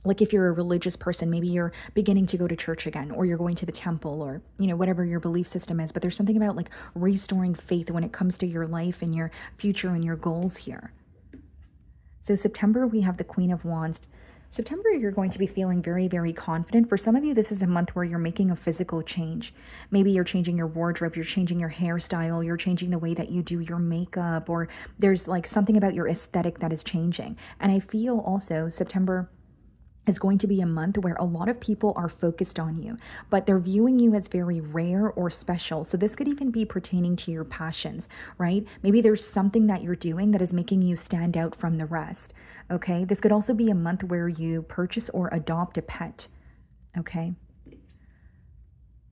like if you're a religious person, maybe you're beginning to go to church again, or you're going to the temple, or, you know, whatever your belief system is. But there's something about like restoring faith when it comes to your life and your future and your goals here. So September, we have the Queen of Wands. September, you're going to be feeling very, very confident. For some of you, this is a month where you're making a physical change. Maybe you're changing your wardrobe, you're changing your hairstyle, you're changing the way that you do your makeup, or there's like something about your aesthetic that is changing. And I feel also September is going to be a month where a lot of people are focused on you, but they're viewing you as very rare or special. So this could even be pertaining to your passions, right? Maybe there's something that you're doing that is making you stand out from the rest, okay? This could also be a month where you purchase or adopt a pet, okay?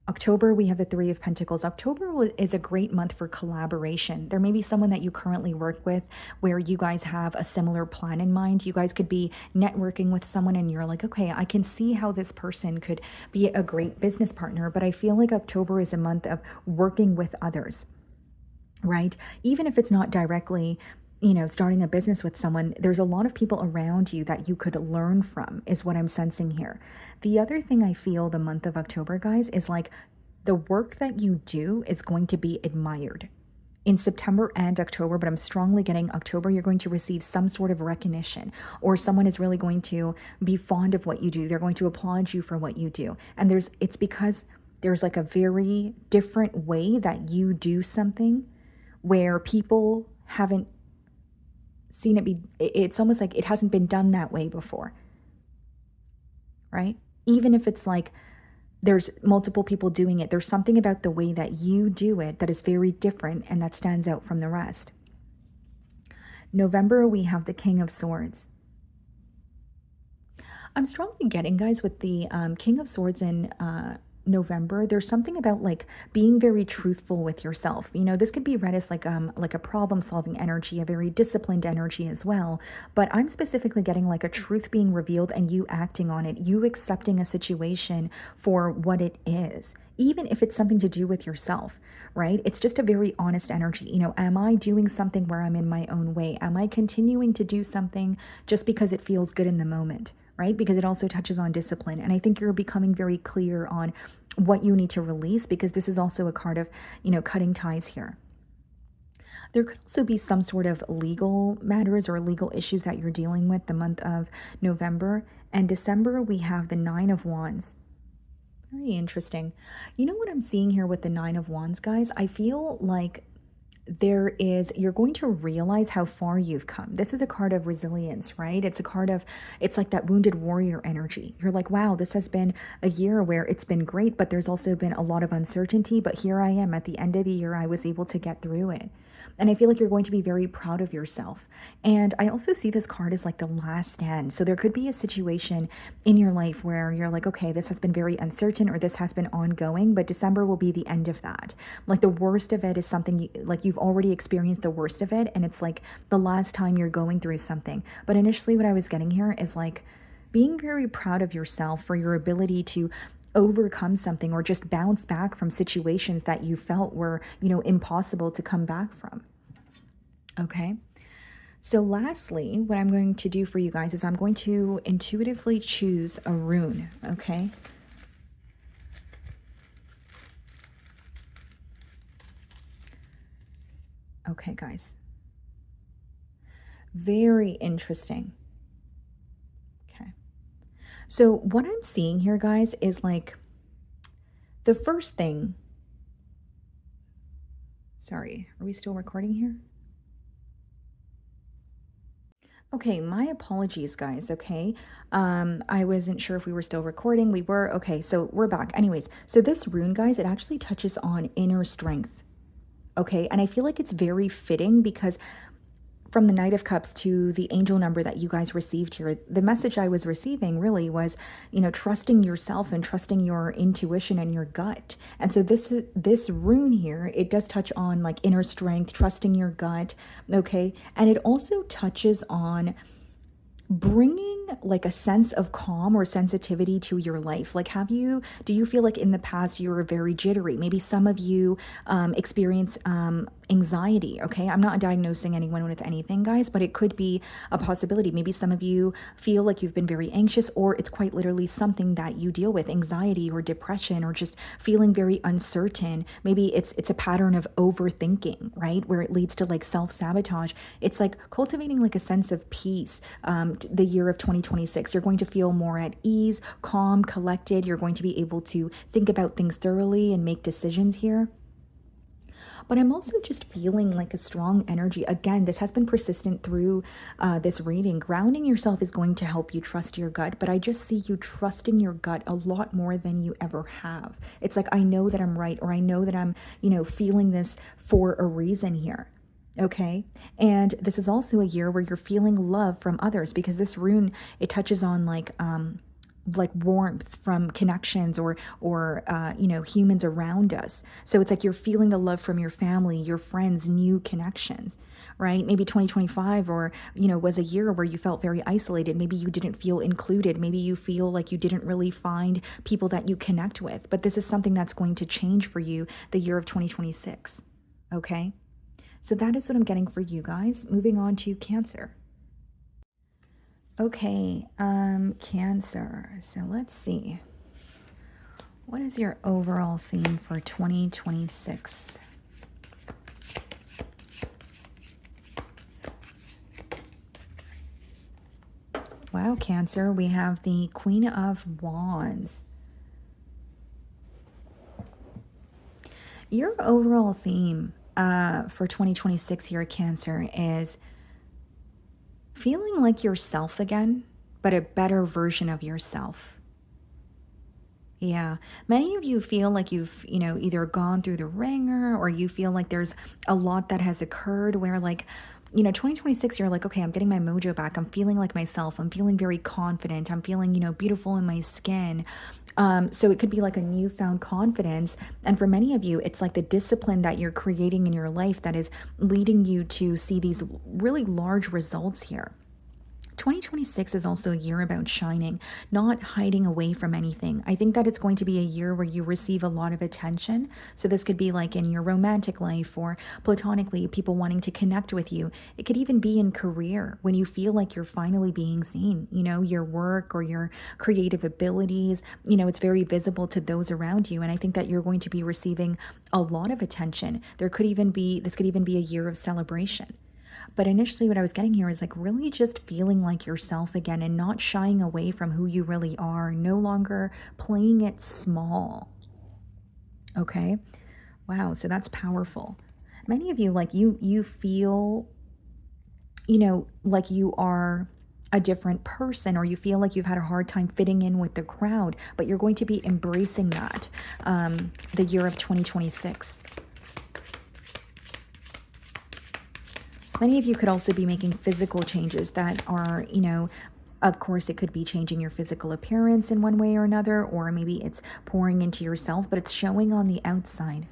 October, we have the Three of Pentacles. October is a great month for collaboration. There may be someone that you currently work with where you guys have a similar plan in mind. You guys could be networking with someone and you're like, okay, I can see how this person could be a great business partner. But I feel like October is a month of working with others, right? Even if it's not directly, you know, starting a business with someone, there's a lot of people around you that you could learn from, is what I'm sensing here. The other thing I feel the month of October, guys, is like the work that you do is going to be admired in September and October, but I'm strongly getting October, you're going to receive some sort of recognition, or someone is really going to be fond of what you do. They're going to applaud you for what you do. And it's because there's like a very different way that you do something where people haven't seen it be, it's almost like it hasn't been done that way before, right? Even if it's like there's multiple people doing it, there's something about the way that you do it that is very different and that stands out from the rest. November, we have the King of Swords. I'm strongly getting, guys, with the King of Swords in November, there's something about like being very truthful with yourself. You know, this could be read as like a problem-solving energy, a very disciplined energy as well. But I'm specifically getting like a truth being revealed and you acting on it, you accepting a situation for what it is, even if it's something to do with yourself, right? It's just a very honest energy. You know, am I doing something where I'm in my own way? Am I continuing to do something just because it feels good in the moment? Right? Because it also touches on discipline. And I think you're becoming very clear on what you need to release, because this is also a card of, you know, cutting ties here. There could also be some sort of legal matters or legal issues that you're dealing with the month of November. And December, we have the Nine of Wands. Very interesting. You know what I'm seeing here with the Nine of Wands, guys? I feel like you're going to realize how far you've come. This is a card of resilience, right? It's a card of, it's like that wounded warrior energy. You're like, wow, this has been a year where it's been great, but there's also been a lot of uncertainty. But here I am at the end of the year, I was able to get through it. And I feel like you're going to be very proud of yourself. And I also see this card as like the last stand. So there could be a situation in your life where you're like, okay, this has been very uncertain, or this has been ongoing, but December will be the end of that. Like the worst of it is something like you've already experienced the worst of it, and it's like the last time you're going through something. But initially what I was getting here is like being very proud of yourself for your ability to overcome something or just bounce back from situations that you felt were, impossible to come back from. Okay. So lastly, what I'm going to do for you guys is I'm going to intuitively choose a rune. Okay. Okay, guys. Very interesting. Okay. So what I'm seeing here, guys, is like the first thing. Sorry, are we still recording here? Okay, my apologies, guys, okay? I wasn't sure if we were still recording. We were. Okay, so we're back. Anyways, so this rune, guys, it actually touches on inner strength, okay? And I feel like it's very fitting because from the Knight of Cups to the angel number that you guys received here, the message I was receiving really was, trusting yourself and trusting your intuition and your gut. And so this rune here, it does touch on like inner strength, trusting your gut, okay? And it also touches on bringing like a sense of calm or sensitivity to your life. Like, do you feel like in the past you were very jittery? Maybe some of you experience anxiety, okay? I'm not diagnosing anyone with anything, guys, but it could be a possibility. Maybe some of you feel like you've been very anxious, or it's quite literally something that you deal with, anxiety or depression, or just feeling very uncertain. Maybe it's a pattern of overthinking, right? Where it leads to like self-sabotage. It's like cultivating like a sense of peace. The year of 2026, you're going to feel more at ease, calm, collected. You're going to be able to think about things thoroughly and make decisions here. But I'm also just feeling like a strong energy. Again, this has been persistent through this reading. Grounding yourself is going to help you trust your gut, but I just see you trusting your gut a lot more than you ever have. It's like, I know that I'm right, or I know that I'm, feeling this for a reason here. Okay. And this is also a year where you're feeling love from others, because this rune, it touches on like warmth from connections or humans around us. So it's like you're feeling the love from your family, your friends, new connections, right? Maybe 2025 or was a year where you felt very isolated. Maybe you didn't feel included. Maybe you feel like you didn't really find people that you connect with. But this is something that's going to change for you the year of 2026. Okay. So that is what I'm getting for you guys. Moving on to Cancer. Okay, Cancer. So let's see. What is your overall theme for 2026? Wow, Cancer, we have the Queen of Wands. Your overall theme for 2026 here, Cancer, is feeling like yourself again, but a better version of yourself. Yeah, many of you feel like you've, either gone through the ringer, or you feel like there's a lot that has occurred where like, 2026, you're like, okay, I'm getting my mojo back. I'm feeling like myself. I'm feeling very confident. I'm feeling, beautiful in my skin. So it could be like a newfound confidence. And for many of you, it's like the discipline that you're creating in your life that is leading you to see these really large results here. 2026 is also a year about shining, not hiding away from anything. I think that it's going to be a year where you receive a lot of attention. So this could be like in your romantic life or platonically, people wanting to connect with you. It could even be in career when you feel like you're finally being seen, your work or your creative abilities, it's very visible to those around you. And I think that you're going to be receiving a lot of attention. This could even be a year of celebration. But initially what I was getting here is like really just feeling like yourself again and not shying away from who you really are, no longer playing it small. Okay. Wow. So that's powerful. Many of you, like you feel, like you are a different person, or you feel like you've had a hard time fitting in with the crowd, but you're going to be embracing that the year of 2026. Many of you could also be making physical changes that are, of course, it could be changing your physical appearance in one way or another, or maybe it's pouring into yourself, but it's showing on the outside.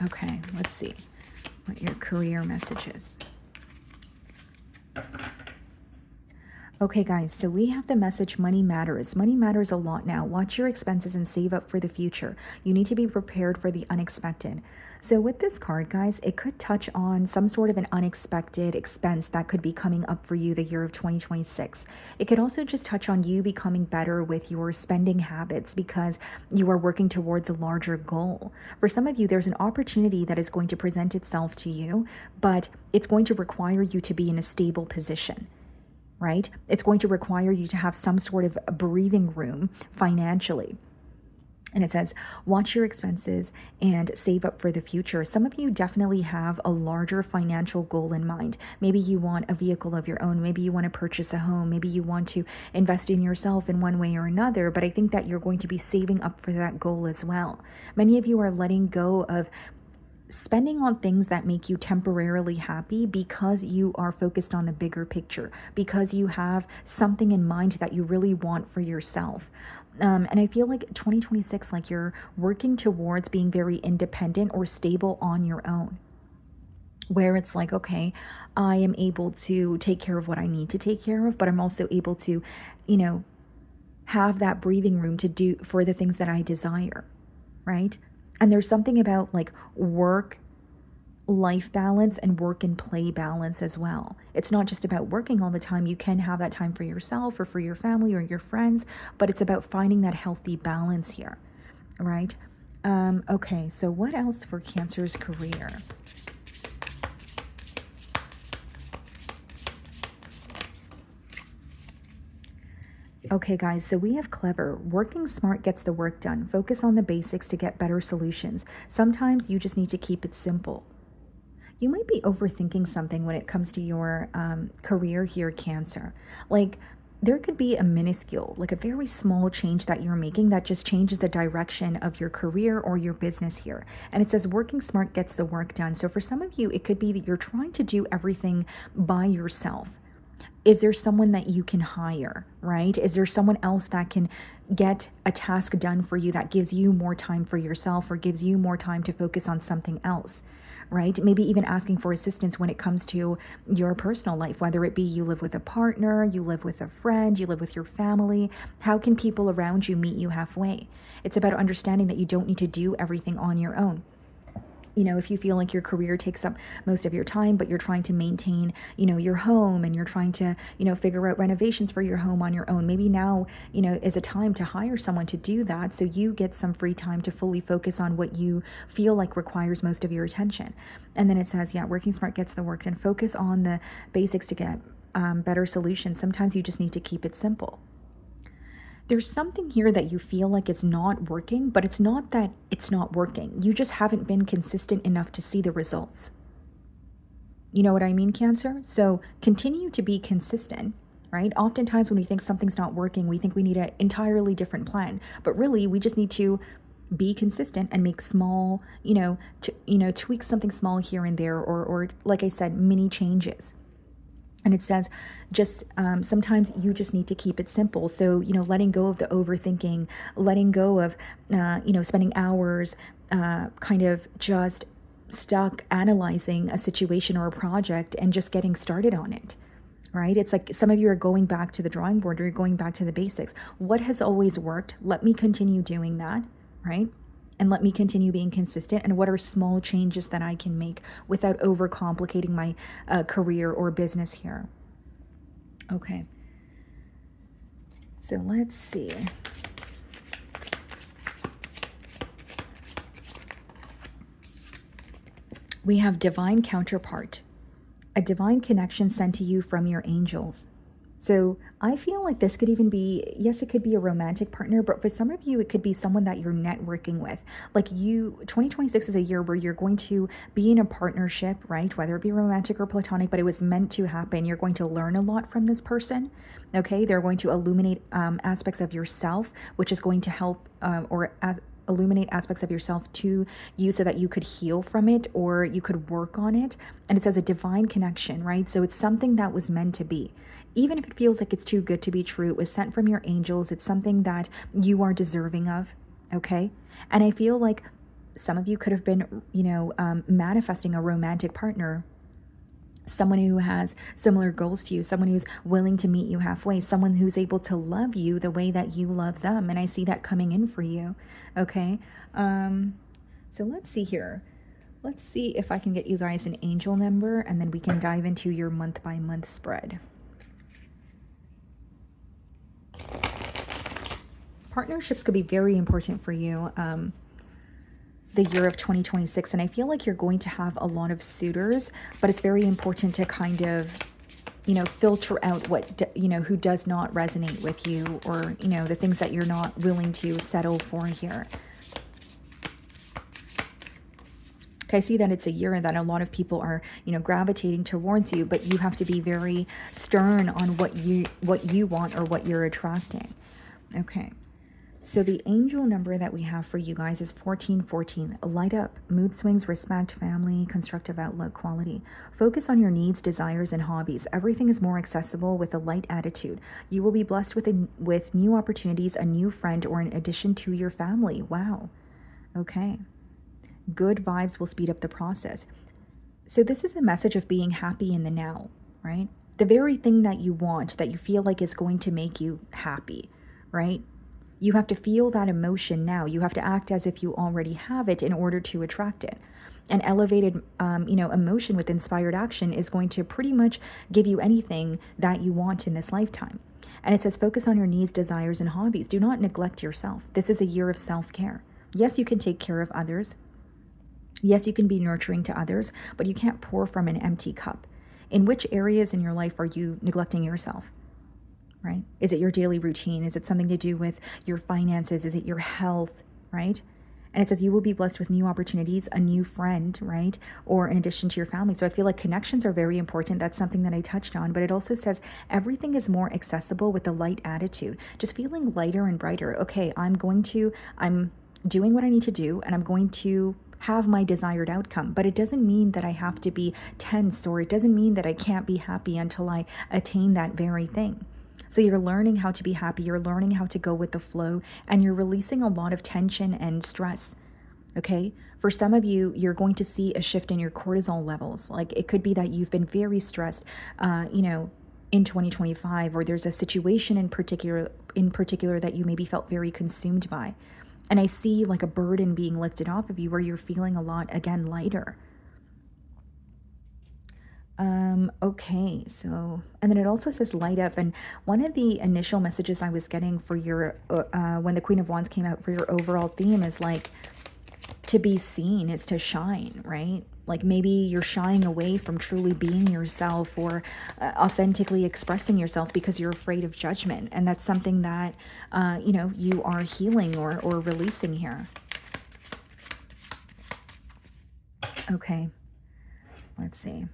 Okay, let's see what your career message is. Okay, guys, so we have the message money matters. Money matters a lot now. Watch your expenses and save up for the future. You need to be prepared for the unexpected. So with this card, guys, it could touch on some sort of an unexpected expense that could be coming up for you the year of 2026. It could also just touch on you becoming better with your spending habits because you are working towards a larger goal. For some of you, there's an opportunity that is going to present itself to you, but it's going to require you to be in a stable position. Right? It's going to require you to have some sort of breathing room financially. And it says, watch your expenses and save up for the future. Some of you definitely have a larger financial goal in mind. Maybe you want a vehicle of your own. Maybe you want to purchase a home. Maybe you want to invest in yourself in one way or another. But I think that you're going to be saving up for that goal as well. Many of you are letting go of spending on things that make you temporarily happy because you are focused on the bigger picture, because you have something in mind that you really want for yourself. And I feel like 2026, like you're working towards being very independent or stable on your own, where it's like, okay, I am able to take care of what I need to take care of, but I'm also able to, have that breathing room to do for the things that I desire, right? And there's something about like work-life balance and work and play balance as well. It's not just about working all the time. You can have that time for yourself or for your family or your friends, but it's about finding that healthy balance here, right? Okay, so what else for Cancer's career? Okay, guys, so we have clever. Working smart gets the work done. Focus on the basics to get better solutions. Sometimes you just need to keep it simple. You might be overthinking something when it comes to your career here, Cancer. Like, there could be a minuscule, like a very small change that you're making that just changes the direction of your career or your business here. And it says working smart gets the work done. So for some of you, it could be that you're trying to do everything by yourself. Is there someone that you can hire, right? Is there someone else that can get a task done for you that gives you more time for yourself or gives you more time to focus on something else, right? Maybe even asking for assistance when it comes to your personal life, whether it be you live with a partner, you live with a friend, you live with your family. How can people around you meet you halfway? It's about understanding that you don't need to do everything on your own. If you feel like your career takes up most of your time, but you're trying to maintain, your home and you're trying to, figure out renovations for your home on your own, maybe now, is a time to hire someone to do that so you get some free time to fully focus on what you feel like requires most of your attention. And then it says, yeah, working smart gets the work done. Focus on the basics to get better solutions. Sometimes you just need to keep it simple. There's something here that you feel like is not working, but it's not that it's not working. You just haven't been consistent enough to see the results. You know what I mean, Cancer? So continue to be consistent, right? Oftentimes when we think something's not working, we think we need an entirely different plan. But really, we just need to be consistent and make small, tweak something small here and there, or like I said, mini changes. And it says just sometimes you just need to keep it simple. So, letting go of the overthinking, letting go of, spending hours kind of just stuck analyzing a situation or a project and just getting started on it, right? It's like some of you are going back to the drawing board or you're going back to the basics. What has always worked? Let me continue doing that, right? And let me continue being consistent. And what are small changes that I can make without overcomplicating my career or business here? Okay. So let's see. We have divine counterpart, a divine connection sent to you from your angels. So I feel like this could even be, yes, it could be a romantic partner, but for some of you, it could be someone that you're networking with. Like 2026 is a year where you're going to be in a partnership, right? Whether it be romantic or platonic, but it was meant to happen. You're going to learn a lot from this person, okay? They're going to illuminate aspects of yourself, which is going to help illuminate aspects of yourself to you so that you could heal from it or you could work on it. And it says a divine connection, right? So it's something that was meant to be. Even if it feels like it's too good to be true, it was sent from your angels. It's something that you are deserving of, okay? And I feel like some of you could have been, manifesting a romantic partner, someone who has similar goals to you, someone who's willing to meet you halfway, someone who's able to love you the way that you love them. And I see that coming in for you, okay? So let's see here. Let's see if I can get you guys an angel number, and then we can dive into your month-by-month spread. Partnerships could be very important for you the year of 2026, and I feel like you're going to have a lot of suitors, but it's very important to kind of, filter out what, who does not resonate with you, or, the things that you're not willing to settle for here. Okay, I see that it's a year that a lot of people are, gravitating towards you, but you have to be very stern on what you want or what you're attracting. Okay. So the angel number that we have for you guys is 1414. Light up, mood swings, respect, family, constructive outlook, quality. Focus on your needs, desires, and hobbies. Everything is more accessible with a light attitude. You will be blessed with new opportunities, a new friend, or an addition to your family. Wow. Okay. Good vibes will speed up the process. So this is a message of being happy in the now, right? The very thing that you want, that you feel like is going to make you happy, right? You have to feel that emotion now. You have to act as if you already have it in order to attract it. An elevated, emotion with inspired action is going to pretty much give you anything that you want in this lifetime. And it says, focus on your needs, desires, and hobbies. Do not neglect yourself. This is a year of self-care. Yes, you can take care of others. Yes, you can be nurturing to others, but you can't pour from an empty cup. In which areas in your life are you neglecting yourself? Right? Is it your daily routine? Is it something to do with your finances? Is it your health? Right? And it says you will be blessed with new opportunities, a new friend, right? Or in addition to your family. So I feel like connections are very important. That's something that I touched on. But it also says everything is more accessible with a light attitude. Just feeling lighter and brighter. Okay, I'm doing what I need to do, and I'm going to have my desired outcome. But it doesn't mean that I have to be tense, or it doesn't mean that I can't be happy until I attain that very thing. So you're learning how to be happy, you're learning how to go with the flow, and you're releasing a lot of tension and stress, okay? For some of you, you're going to see a shift in your cortisol levels. Like it could be that you've been very stressed, in 2025, or there's a situation in particular that you maybe felt very consumed by. And I see like a burden being lifted off of you where you're feeling a lot, again, lighter. Okay, so, and then it also says light up, and one of the initial messages I was getting for your, when the Queen of Wands came out, for your overall theme is like, to be seen is to shine, right? Like maybe you're shying away from truly being yourself, or authentically expressing yourself because you're afraid of judgment. And that's something that, you are healing or releasing here. Okay, let's see.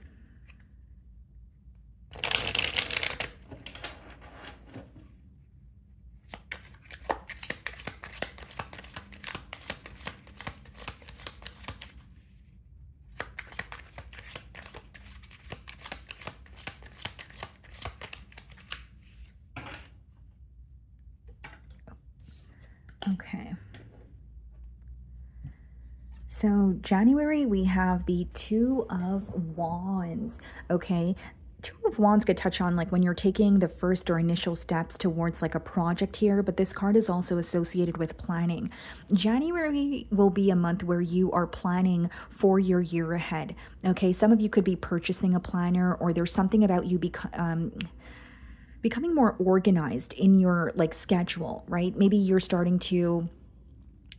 Okay. So January, we have the Two of Wands, okay? Two of Wands could touch on like when you're taking the first or initial steps towards like a project here, but this card is also associated with planning. January will be a month where you are planning for your year ahead, okay? Some of you could be purchasing a planner, or there's something about you becoming more organized in your like schedule, right? Maybe you're starting to,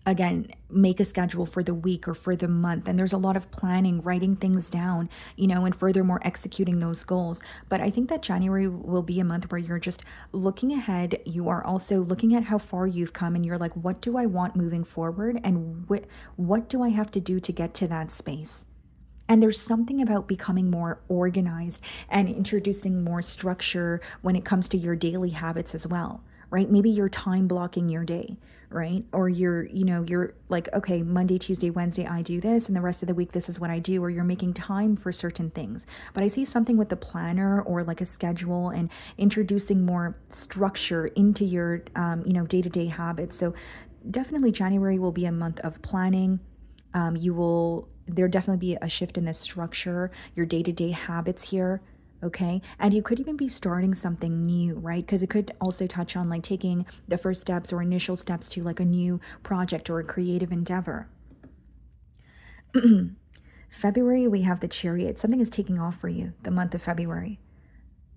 again, make a schedule for the week or for the month, and there's a lot of planning, writing things down, and furthermore executing those goals. But I think that January will be a month where you're just looking ahead. You are also looking at how far you've come, and you're like, what do I want moving forward, and what do I have to do to get to that space? And there's something about becoming more organized and introducing more structure when it comes to your daily habits as well, right? Maybe you're time blocking your day, right? Or you're like, okay, Monday, Tuesday, Wednesday, I do this, and the rest of the week, this is what I do, or you're making time for certain things. But I see something with the planner or like a schedule and introducing more structure into your, day-to-day habits. So definitely January will be a month of planning. There'll definitely be a shift in the structure, your day-to-day habits here. Okay. And you could even be starting something new, right? Because it could also touch on like taking the first steps or initial steps to like a new project or a creative endeavor. February, we have the Chariot. Something is taking off for you the month of February.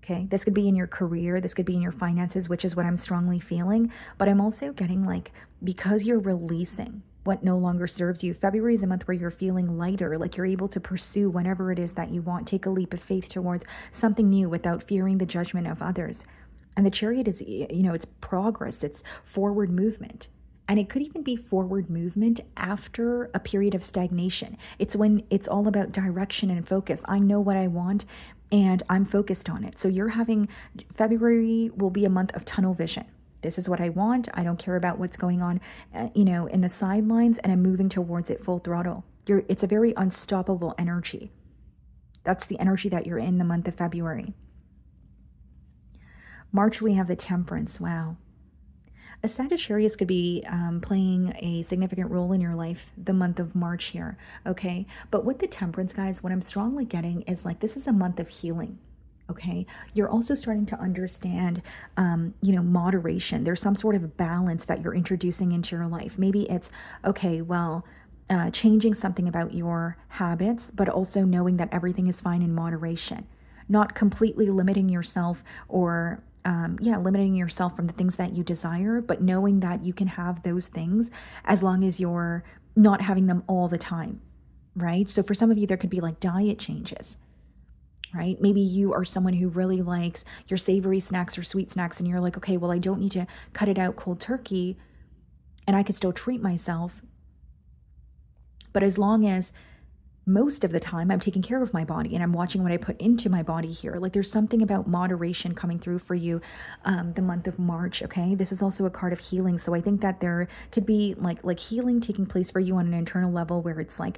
Okay, this could be in your career, this could be in your finances, which is what I'm strongly feeling. But I'm also getting like, because you're releasing what no longer serves you, February is a month where you're feeling lighter, like you're able to pursue whatever it is that you want, take a leap of faith towards something new without fearing the judgment of others. And the Chariot is, it's progress, it's forward movement. And it could even be forward movement after a period of stagnation. It's when it's all about direction and focus. I know what I want and I'm focused on it. So February will be a month of tunnel vision. This is what I want. I don't care about what's going on, in the sidelines, and I'm moving towards it full throttle. It's a very unstoppable energy. That's the energy that you're in the month of February. March, we have the Temperance. Wow. A Sagittarius could be playing a significant role in your life the month of March here, okay? But with the Temperance, guys, what I'm strongly getting is like this is a month of healing, okay? You're also starting to understand, moderation. There's some sort of balance that you're introducing into your life. Maybe it's, okay, well, changing something about your habits, but also knowing that everything is fine in moderation. Not completely limiting yourself or limiting yourself from the things that you desire, but knowing that you can have those things as long as you're not having them all the time, right? So for some of you, there could be like diet changes, right? Maybe you are someone who really likes your savory snacks or sweet snacks, and you're like, okay, well, I don't need to cut it out cold turkey, and I can still treat myself. But as long as most of the time I'm taking care of my body and I'm watching what I put into my body here. Like there's something about moderation coming through for you the month of March, okay? This is also a card of healing. So I think that there could be like healing taking place for you on an internal level where it's like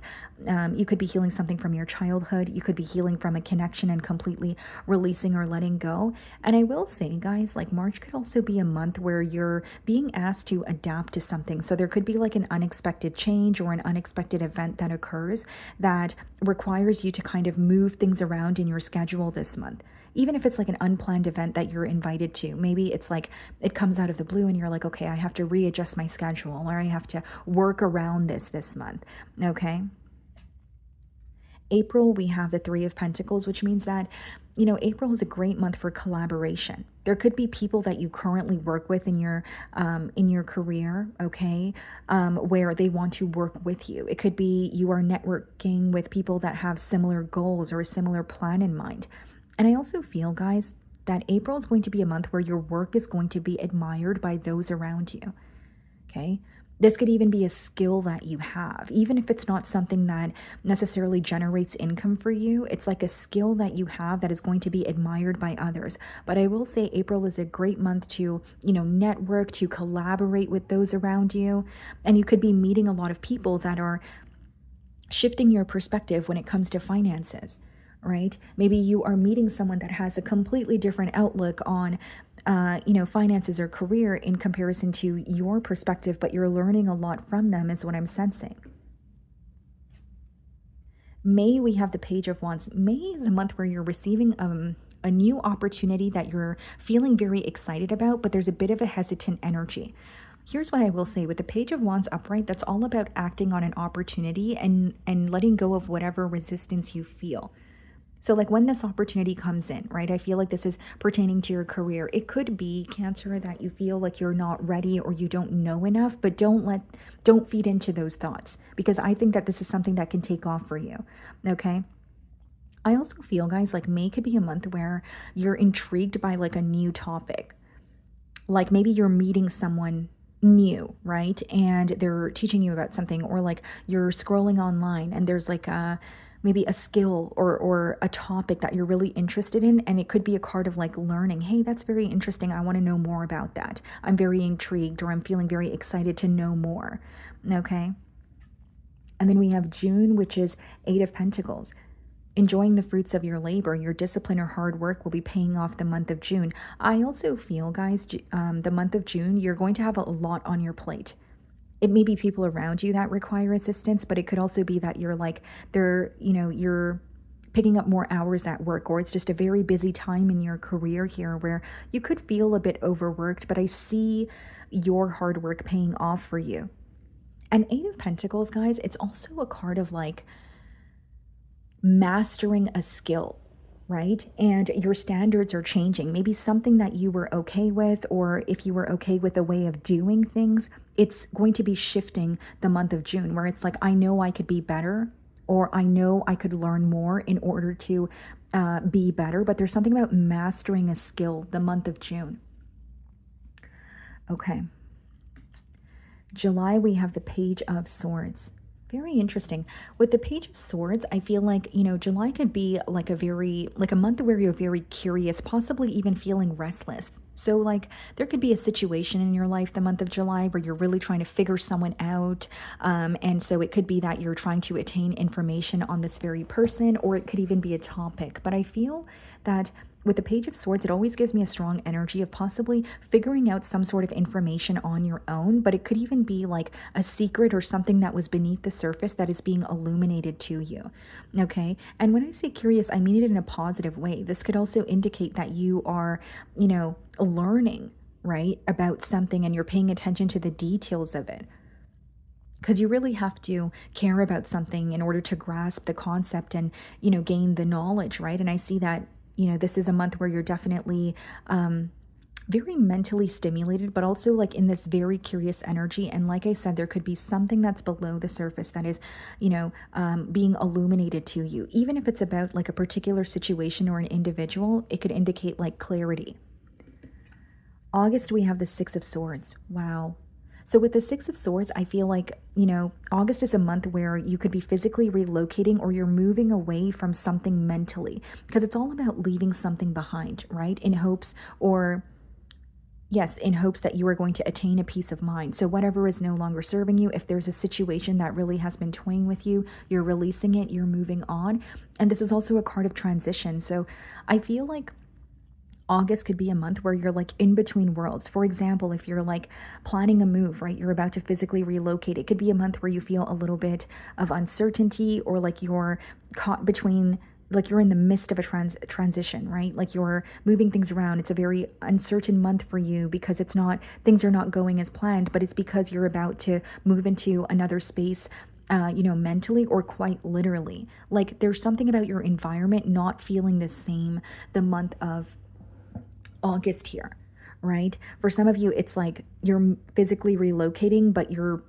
you could be healing something from your childhood. You could be healing from a connection and completely releasing or letting go. And I will say, guys, like March could also be a month where you're being asked to adapt to something. So there could be like an unexpected change or an unexpected event that occurs that requires you to kind of move things around in your schedule this month. Even if it's like an unplanned event that you're invited to, maybe it's like it comes out of the blue and you're like, okay, I have to readjust my schedule, or I have to work around this month, okay? April, we have the Three of Pentacles, which means that, April is a great month for collaboration. There could be people that you currently work with in your career, okay, where they want to work with you. It could be you are networking with people that have similar goals or a similar plan in mind. And I also feel, guys, that April is going to be a month where your work is going to be admired by those around you, okay? This could even be a skill that you have, even if it's not something that necessarily generates income for you. It's like a skill that you have that is going to be admired by others. But I will say April is a great month to, network, to collaborate with those around you. And you could be meeting a lot of people that are shifting your perspective when it comes to finances, right? Maybe you are meeting someone that has a completely different outlook on finances or career in comparison to your perspective, but you're learning a lot from them is what I'm sensing. May, we have the Page of Wands. May is a month where you're receiving a new opportunity that you're feeling very excited about, but there's a bit of a hesitant energy. Here's what I will say with the Page of Wands upright, that's all about acting on an opportunity and letting go of whatever resistance you feel. So like when this opportunity comes in, right, I feel like this is pertaining to your career. It could be, Cancer, that you feel like you're not ready or you don't know enough, but don't feed into those thoughts, because I think that this is something that can take off for you, okay? I also feel, guys, like May could be a month where you're intrigued by like a new topic. Like maybe you're meeting someone new, right? And they're teaching you about something, or like you're scrolling online and there's like maybe a skill or a topic that you're really interested in, and it could be a card of like learning. Hey, that's very interesting. I want to know more about that. I'm very intrigued, or I'm feeling very excited to know more. Okay. And then we have June, which is Eight of Pentacles. Enjoying the fruits of your labor, your discipline or hard work will be paying off the month of June. I also feel, guys, the month of June, you're going to have a lot on your plate. It may be people around you that require assistance, but it could also be that you're like, you're picking up more hours at work, or it's just a very busy time in your career here where you could feel a bit overworked, but I see your hard work paying off for you. And Eight of Pentacles, guys, it's also a card of like mastering a skill, right? And your standards are changing. Maybe something that you were okay with, or if you were okay with a way of doing things, it's going to be shifting the month of June, where it's like, I know I could be better, or I know I could learn more in order to be better. But there's something about mastering a skill the month of June. Okay. July, we have the Page of Swords. Very interesting. With the Page of Swords, I feel like, July could be like a month where you're very curious, possibly even feeling restless. So like there could be a situation in your life the month of July where you're really trying to figure someone out. And so it could be that you're trying to attain information on this very person, or it could even be a topic. But I feel that with the Page of Swords, it always gives me a strong energy of possibly figuring out some sort of information on your own, but it could even be like a secret or something that was beneath the surface that is being illuminated to you. Okay. And when I say curious, I mean it in a positive way. This could also indicate that you are, learning, right, about something, and you're paying attention to the details of it. Because you really have to care about something in order to grasp the concept and, gain the knowledge, right? And I see that this is a month where you're definitely very mentally stimulated, but also like in this very curious energy. And like I said, there could be something that's below the surface that is, being illuminated to you. Even if it's about like a particular situation or an individual, it could indicate like clarity. August, we have the Six of Swords. Wow. So with the Six of Swords, I feel like, August is a month where you could be physically relocating, or you're moving away from something mentally, because it's all about leaving something behind, right? In hopes that you are going to attain a peace of mind. So whatever is no longer serving you, if there's a situation that really has been toying with you, you're releasing it, you're moving on. And this is also a card of transition. So I feel like August could be a month where you're like in between worlds. For example, if you're like planning a move, right, you're about to physically relocate, it could be a month where you feel a little bit of uncertainty, or like you're caught between, like you're in the midst of a transition, right? Like you're moving things around. It's a very uncertain month for you because things are not going as planned, but it's because you're about to move into another space, mentally or quite literally. Like there's something about your environment not feeling the same the month of August here, right? For some of you, it's like you're physically relocating, but you're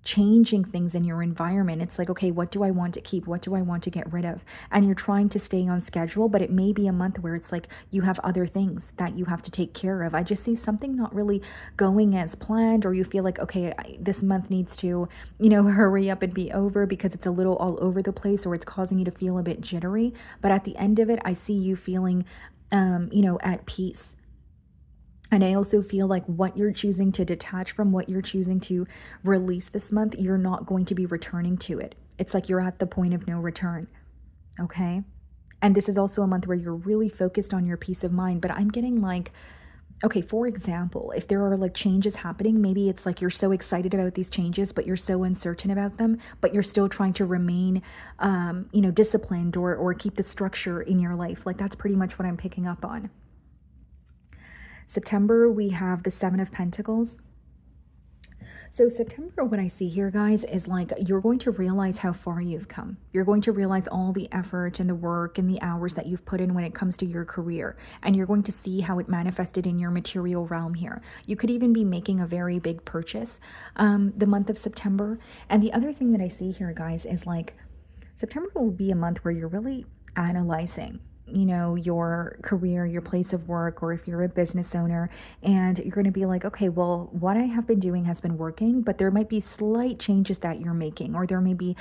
changing things in your environment. It's like, okay, what do I want to keep? What do I want to get rid of? And you're trying to stay on schedule, but it may be a month where it's like you have other things that you have to take care of. I just see something not really going as planned, or you feel like, okay, this month needs to, hurry up and be over because it's a little all over the place, or it's causing you to feel a bit jittery. But at the end of it, I see you feeling at peace. And I also feel like what you're choosing to detach from, what you're choosing to release this month, you're not going to be returning to it. It's like you're at the point of no return. Okay. And this is also a month where you're really focused on your peace of mind. But I'm getting like, okay, for example, if there are like changes happening, maybe it's like you're so excited about these changes, but you're so uncertain about them, but you're still trying to remain, disciplined or keep the structure in your life. Like that's pretty much what I'm picking up on. September, we have the Seven of Pentacles. So September, what I see here, guys, is like you're going to realize how far you've come. You're going to realize all the effort and the work and the hours that you've put in when it comes to your career. And you're going to see how it manifested in your material realm here. You could even be making a very big purchase the month of September. And the other thing that I see here, guys, is like September will be a month where you're really analyzing your career, your place of work, or if you're a business owner, and you're going to be like, okay, well, what I have been doing has been working, but there might be slight changes that you're making, or there may be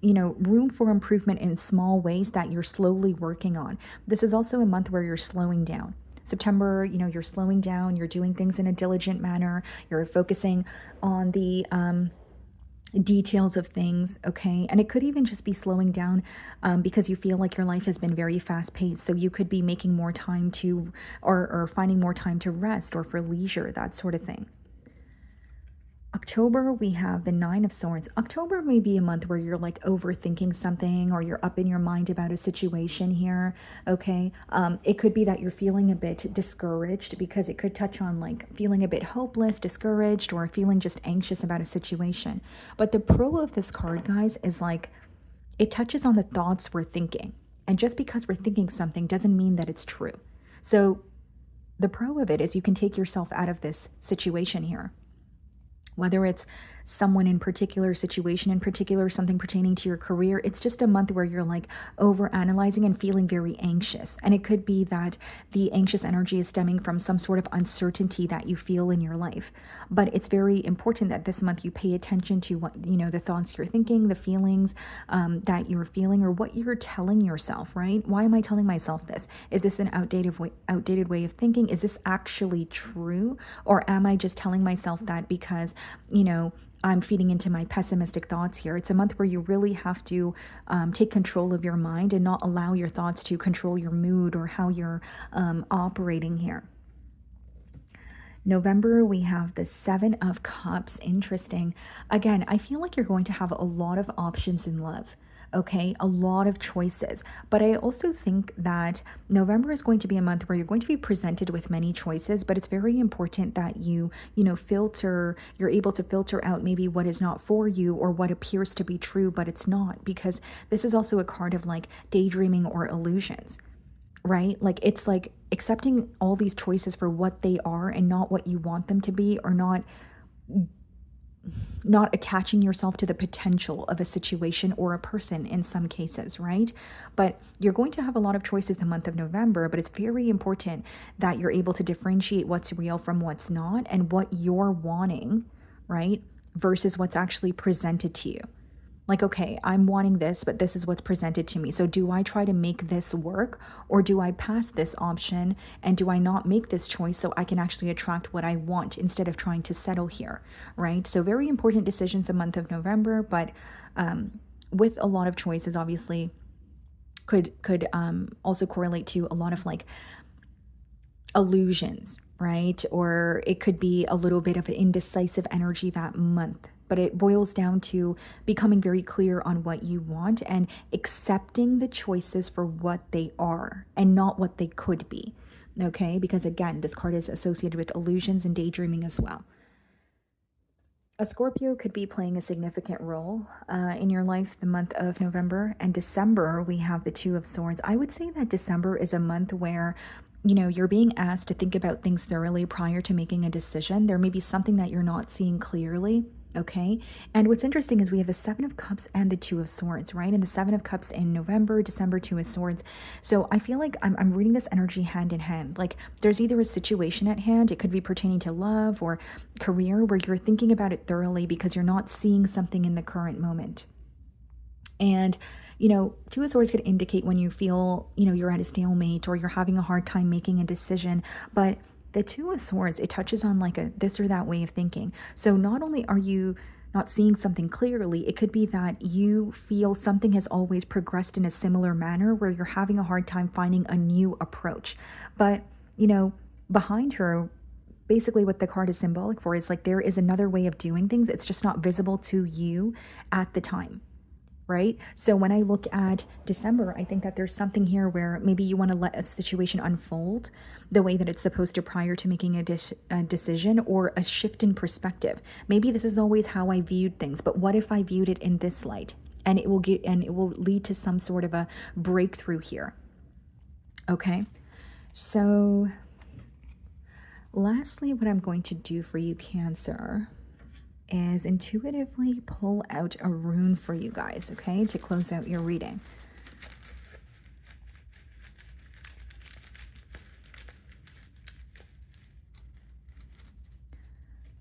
room for improvement in small ways that you're slowly working on. This is also a month where you're slowing down. September, you're slowing down, you're doing things in a diligent manner, you're focusing on the details of things, okay? And it could even just be slowing down because you feel like your life has been very fast paced. So you could be making more time to, or finding more time to rest or for leisure, that sort of thing. October, we have the Nine of Swords. October may be a month where you're like overthinking something or you're up in your mind about a situation here, okay? It could be that you're feeling a bit discouraged because it could touch on like feeling a bit hopeless, discouraged, or feeling just anxious about a situation. But the pro of this card, guys, is like it touches on the thoughts we're thinking. And just because we're thinking something doesn't mean that it's true. So the pro of it is you can take yourself out of this situation here. Whether it's someone in particular, situation in particular, something pertaining to your career, it's just a month where you're like over analyzing and feeling very anxious. And it could be that the anxious energy is stemming from some sort of uncertainty that you feel in your life. But it's very important that this month you pay attention to what, the thoughts you're thinking, the feelings that you're feeling, or what you're telling yourself, right? Why am I telling myself this? Is this an outdated way of thinking? Is this actually true? Or am I just telling myself that because, I'm feeding into my pessimistic thoughts here? It's a month where you really have to take control of your mind and not allow your thoughts to control your mood or how you're operating here. November, we have the Seven of Cups. Interesting. Again, I feel like you're going to have a lot of options in love. Okay, a lot of choices. But I also think that November is going to be a month where you're going to be presented with many choices, but it's very important that you're able to filter out maybe what is not for you or what appears to be true, but it's not, because this is also a card of like daydreaming or illusions, right? Like it's like accepting all these choices for what they are and not what you want them to be, or not attaching yourself to the potential of a situation or a person in some cases, right? But you're going to have a lot of choices the month of November, but it's very important that you're able to differentiate what's real from what's not and what you're wanting, right? Versus what's actually presented to you. Like, okay, I'm wanting this, but this is what's presented to me. So do I try to make this work, or do I pass this option and do I not make this choice so I can actually attract what I want instead of trying to settle here, right? So very important decisions the month of November, but with a lot of choices, obviously, could also correlate to a lot of like illusions, right? Or it could be a little bit of an indecisive energy that month. But it boils down to becoming very clear on what you want and accepting the choices for what they are and not what they could be. Okay? Because again, this card is associated with illusions and daydreaming as well. A Scorpio could be playing a significant role in your life the month of November. And December, we have the Two of Swords. I would say that December is a month where you're being asked to think about things thoroughly prior to making a decision. There may be something that you're not seeing clearly. Okay. And what's interesting is we have the Seven of Cups and the Two of Swords, right? And the Seven of Cups in November, December, Two of Swords. So I feel like I'm reading this energy hand in hand. Like there's either a situation at hand, it could be pertaining to love or career, where you're thinking about it thoroughly because you're not seeing something in the current moment. And Two of Swords could indicate when you feel, you're at a stalemate or you're having a hard time making a decision. But the Two of Swords, it touches on like a this or that way of thinking. So not only are you not seeing something clearly, it could be that you feel something has always progressed in a similar manner where you're having a hard time finding a new approach. But, behind her, basically what the card is symbolic for is like there is another way of doing things. It's just not visible to you at the time. Right? So when I look at December, I think that there's something here where maybe you want to let a situation unfold the way that it's supposed to prior to making a decision, or a shift in perspective. Maybe this is always how I viewed things, but what if I viewed it in this light? And it will lead to some sort of a breakthrough here. Okay. So lastly, what I'm going to do for you, Cancer, is intuitively pull out a rune for you guys, okay, to close out your reading.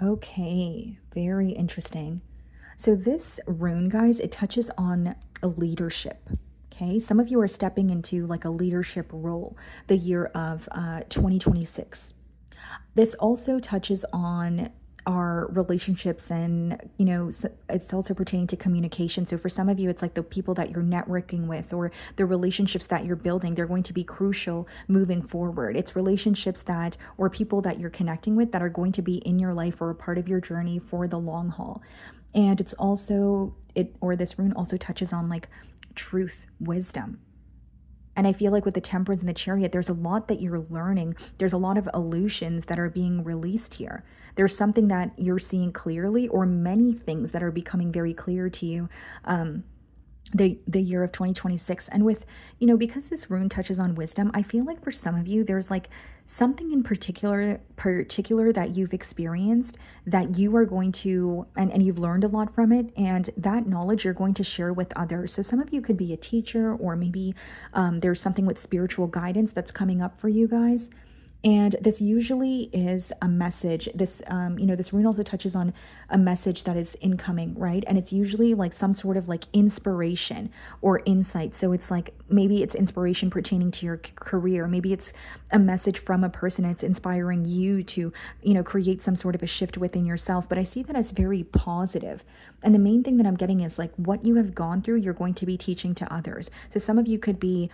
Okay, very interesting. So this rune, guys, it touches on a leadership. Okay, some of you are stepping into like a leadership role the year of 2026. This also touches on our relationships, and it's also pertaining to communication. So for some of you, it's like the people that you're networking with or the relationships that you're building, they're going to be crucial moving forward. It's relationships that, or people that you're connecting with, that are going to be in your life or a part of your journey for the long haul. And it's also this rune also touches on like truth, wisdom. And I feel like with the Temperance and the Chariot, there's a lot that you're learning. There's a lot of illusions that are being released here. There's something that you're seeing clearly, or many things that are becoming very clear to you. The year of 2026. And with, because this rune touches on wisdom, I feel like for some of you, there's like something in particular that you've experienced that you are going to, and you've learned a lot from it, and that knowledge you're going to share with others. So some of you could be a teacher, or maybe there's something with spiritual guidance that's coming up for you guys. And this usually is a message. This, this rune also touches on a message that is incoming, right? And it's usually like some sort of like inspiration or insight. So it's like, maybe it's inspiration pertaining to your career. Maybe it's a message from a person. It's inspiring you to, create some sort of a shift within yourself. But I see that as very positive. And the main thing that I'm getting is like what you have gone through, you're going to be teaching to others. So some of you could be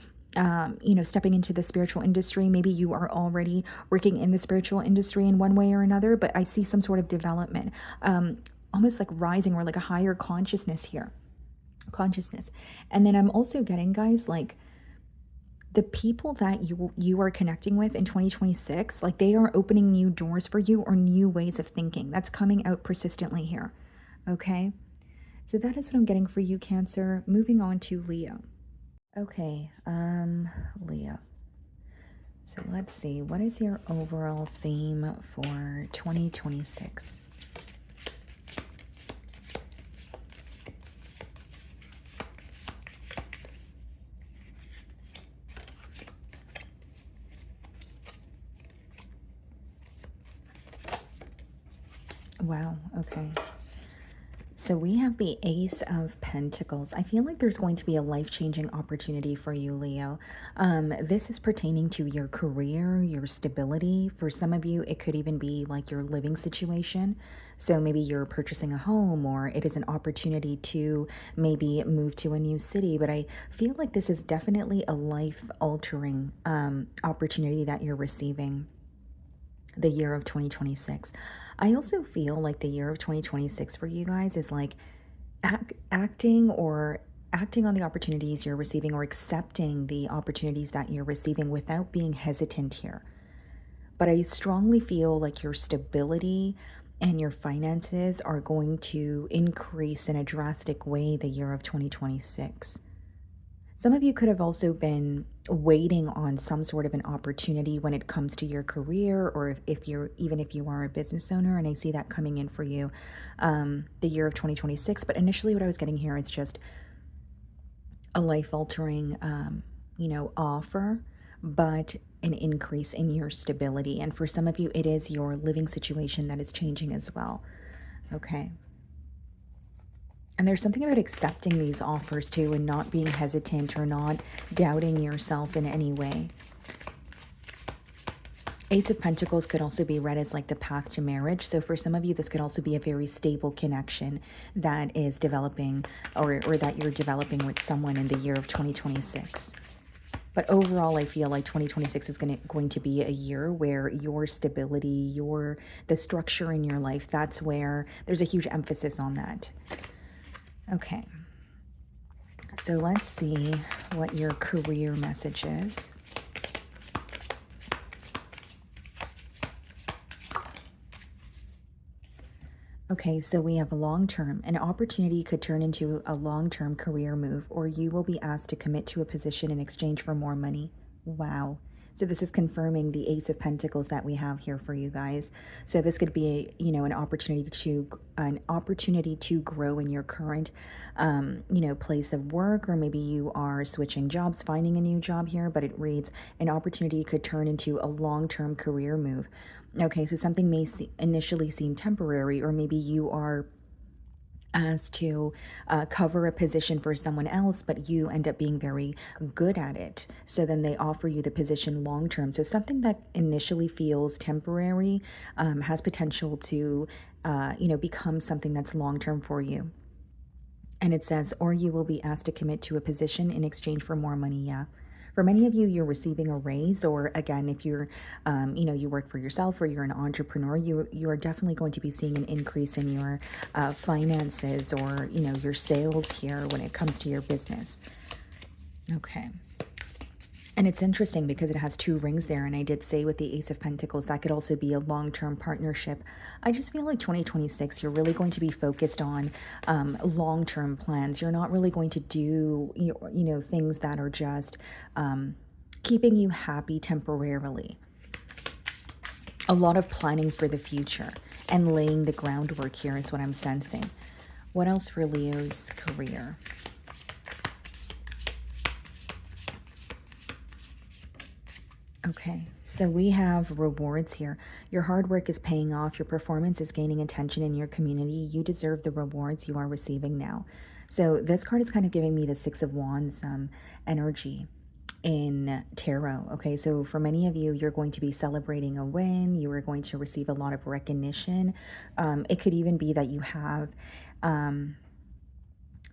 stepping into the spiritual industry. Maybe you are already working in the spiritual industry in one way or another, but I see some sort of development, almost like rising, or like a higher consciousness here. And then I'm also getting, guys, like the people that you are connecting with in 2026, like they are opening new doors for you, or new ways of thinking. That's coming out persistently here. Okay. So that is what I'm getting for you, Cancer. Moving on to Leo. Okay, Leo. So let's see, what is your overall theme for 2026? Wow, okay. So we have the Ace of Pentacles. I feel like there's going to be a life-changing opportunity for you, Leo. This is pertaining to your career, your stability. For some of you, it could even be like your living situation. So maybe you're purchasing a home, or it is an opportunity to maybe move to a new city. But I feel like this is definitely a life-altering opportunity that you're receiving the year of 2026. I also feel like the year of 2026 for you guys is like acting on the opportunities you're receiving, or accepting the opportunities that you're receiving without being hesitant here. But I strongly feel like your stability and your finances are going to increase in a drastic way the year of 2026. Some of you could have also been waiting on some sort of an opportunity when it comes to your career, or if you are a business owner, and I see that coming in for you the year of 2026. But initially what I was getting here is just a life-altering offer, but an increase in your stability. And for some of you, it is your living situation that is changing as well. Okay. And there's something about accepting these offers too, and not being hesitant or not doubting yourself in any way. Ace of Pentacles could also be read as like the path to marriage. So for some of you, this could also be a very stable connection that is developing, or that you're developing with someone in the year of 2026. But overall, I feel like 2026 is going to be a year where your stability, the structure in your life, that's where there's a huge emphasis on that. Okay, so let's see what your career message is. Okay, so we have a long-term. An opportunity could turn into a long-term career move, or you will be asked to commit to a position in exchange for more money. Wow. So this is confirming the Ace of Pentacles that we have here for you guys. So this could be, an opportunity to grow in your current, place of work, or maybe you are switching jobs, finding a new job here. But it reads, an opportunity could turn into a long-term career move. Okay, so something may initially seem temporary, or maybe you are as to cover a position for someone else, but you end up being very good at it. So then they offer you the position long term. So something that initially feels temporary has potential to, become something that's long term for you. And it says, or you will be asked to commit to a position in exchange for more money. Yeah. For many of you, you're receiving a raise, or again, if you're, you work for yourself or you're an entrepreneur, you are definitely going to be seeing an increase in your finances or, your sales here when it comes to your business. Okay. And it's interesting because it has two rings there. And I did say with the Ace of Pentacles, that could also be a long-term partnership. I just feel like 2026, you're really going to be focused on long-term plans. You're not really going to do, things that are just keeping you happy temporarily. A lot of planning for the future and laying the groundwork here is what I'm sensing. What else for Leo's career? Okay, so we have rewards here. Your hard work is paying off. Your performance is gaining attention in your community. You deserve the rewards you are receiving now. So this card is kind of giving me the Six of Wands energy in tarot. Okay, so for many of you, you're going to be celebrating a win. You are going to receive a lot of recognition. It could even be that you have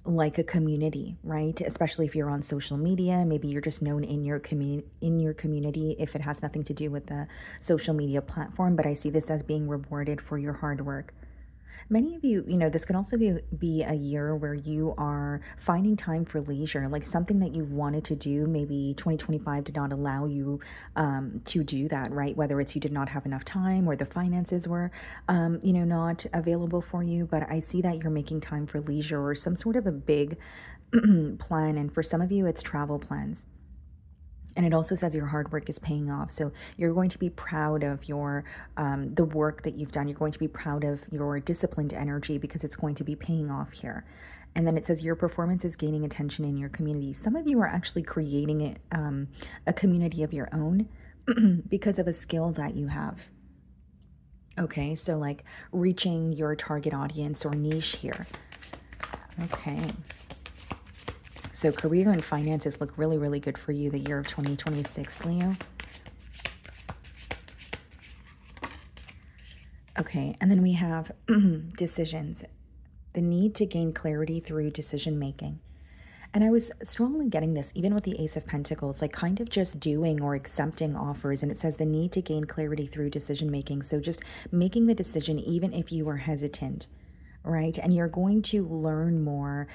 like a community, right? Especially if you're on social media, maybe you're just known in your community if it has nothing to do with the social media platform, but I see this as being rewarded for your hard work. Many of you, this can also be a year where you are finding time for leisure, like something that you've wanted to do. Maybe 2025 did not allow you to do that, right? Whether it's you did not have enough time or the finances were, not available for you. But I see that you're making time for leisure or some sort of a big plan. And for some of you, it's travel plans. And it also says your hard work is paying off. So you're going to be proud of your the work that you've done. You're going to be proud of your disciplined energy because it's going to be paying off here. And then it says your performance is gaining attention in your community. Some of you are actually creating a community of your own because of a skill that you have. Okay, so like reaching your target audience or niche here. Okay. So career and finances look really, really good for you the year of 2026, Leo. Okay, and then we have decisions. The need to gain clarity through decision making. And I was strongly getting this, even with the Ace of Pentacles, like kind of just doing or accepting offers. And it says the need to gain clarity through decision making. So just making the decision, even if you are hesitant, right? And you're going to learn more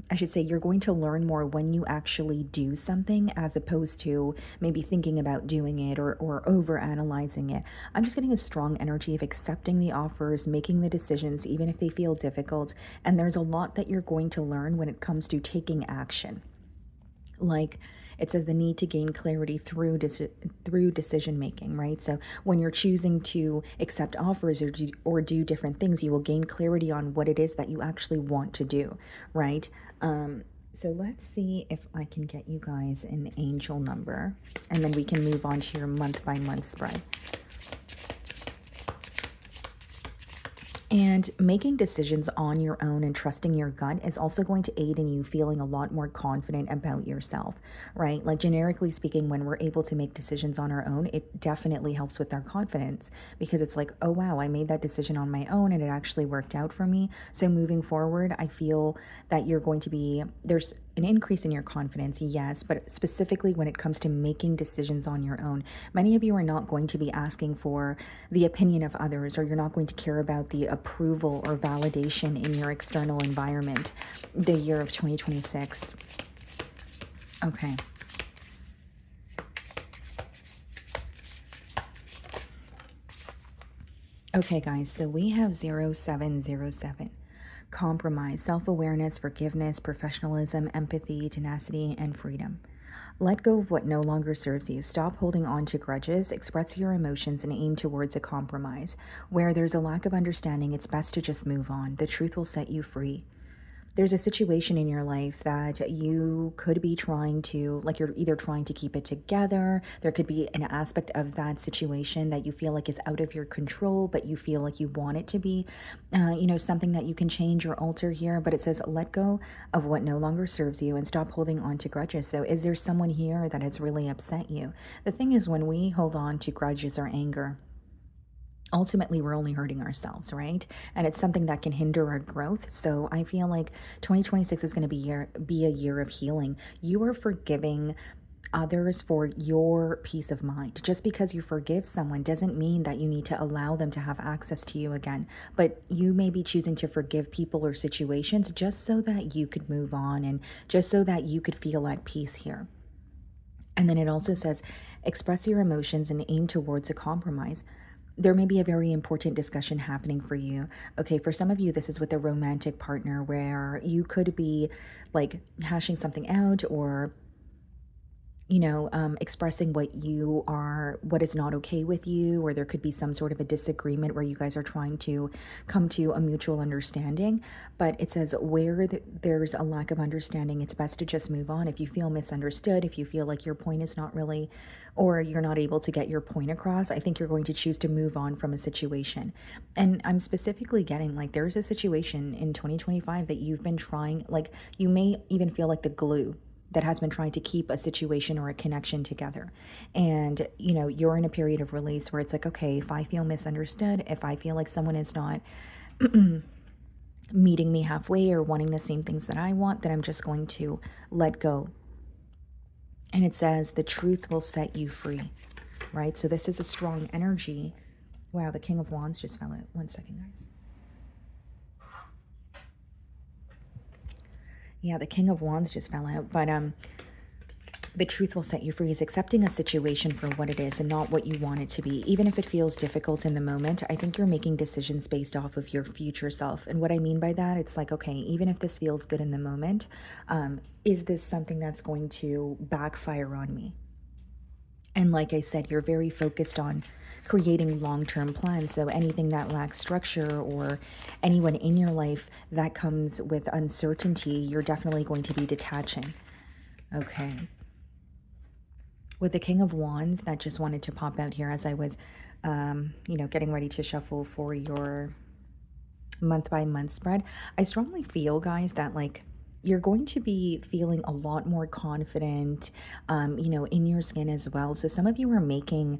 I should say, you're going to learn more when you actually do something as opposed to maybe thinking about doing it or over analyzing it. I'm just getting a strong energy of accepting the offers, making the decisions, even if they feel difficult. And there's a lot that you're going to learn when it comes to taking action. Like it says the need to gain clarity through decision making, right? So when you're choosing to accept offers or do different things, you will gain clarity on what it is that you actually want to do, right? So let's see if I can get you guys an angel number, and then we can move on to your month by month spread. And making decisions on your own and trusting your gut is also going to aid in you feeling a lot more confident about yourself, right? Like generically speaking, when we're able to make decisions on our own, it definitely helps with our confidence because it's like, oh, wow, I made that decision on my own and it actually worked out for me. So moving forward, I feel that there's an increase in your confidence, yes, but specifically when it comes to making decisions on your own. Many of you are not going to be asking for the opinion of others, or you're not going to care about the approval or validation in your external environment the year of 2026. Okay. Okay, guys, so we have 0707. Compromise, self-awareness, forgiveness, professionalism, empathy, tenacity, and freedom. Let go of what no longer serves you. Stop holding on to grudges, express your emotions, and aim towards a compromise. Where there's a lack of understanding, it's best to just move on. The truth will set you free. there's a situation in your life that you could be trying to, like, you're either trying to keep it together. There could be an aspect of that situation that you feel like is out of your control, but you feel like you want it to be, something that you can change or alter here. But it says, let go of what no longer serves you and stop holding on to grudges. So, is there someone here that has really upset you? The thing is, when we hold on to grudges or anger, ultimately we're only hurting ourselves, right? And it's something that can hinder our growth. So I feel like 2026 is going to be a year of healing. You are forgiving others for your peace of mind. Just because you forgive someone doesn't mean that you need to allow them to have access to you again. But you may be choosing to forgive people or situations just so that you could move on and just so that you could feel at peace here. And then it also says, express your emotions and aim towards a compromise. There may be a very important discussion happening for you. Okay, for some of you, this is with a romantic partner where you could be like hashing something out, or expressing what is not okay with you, or there could be some sort of a disagreement where you guys are trying to come to a mutual understanding. But it says where there's a lack of understanding, it's best to just move on. If you feel misunderstood, if you feel like your point is not really, or you're not able to get your point across, I think you're going to choose to move on from a situation. And I'm specifically getting like there's a situation in 2025 that you've been trying, like you may even feel like the glue that has been trying to keep a situation or a connection together. And, you're in a period of release where it's like, okay, if I feel misunderstood, if I feel like someone is not meeting me halfway or wanting the same things that I want, then I'm just going to let go. And it says the truth will set you free, right? So this is a strong energy. Wow, the King of Wands just fell out. 1 second, guys. Yeah, the King of Wands just fell out. But the truth will set you free is accepting a situation for what it is and not what you want it to be. Even if it feels difficult in the moment, I think you're making decisions based off of your future self. And what I mean by that, it's like, okay, even if this feels good in the moment, is this something that's going to backfire on me? And like I said, you're very focused on creating long-term plans. So anything that lacks structure or anyone in your life that comes with uncertainty, you're definitely going to be detaching. Okay. With the King of Wands, that just wanted to pop out here as I was, getting ready to shuffle for your month by month spread. I strongly feel, guys, that like you're going to be feeling a lot more confident, in your skin as well. So some of you are making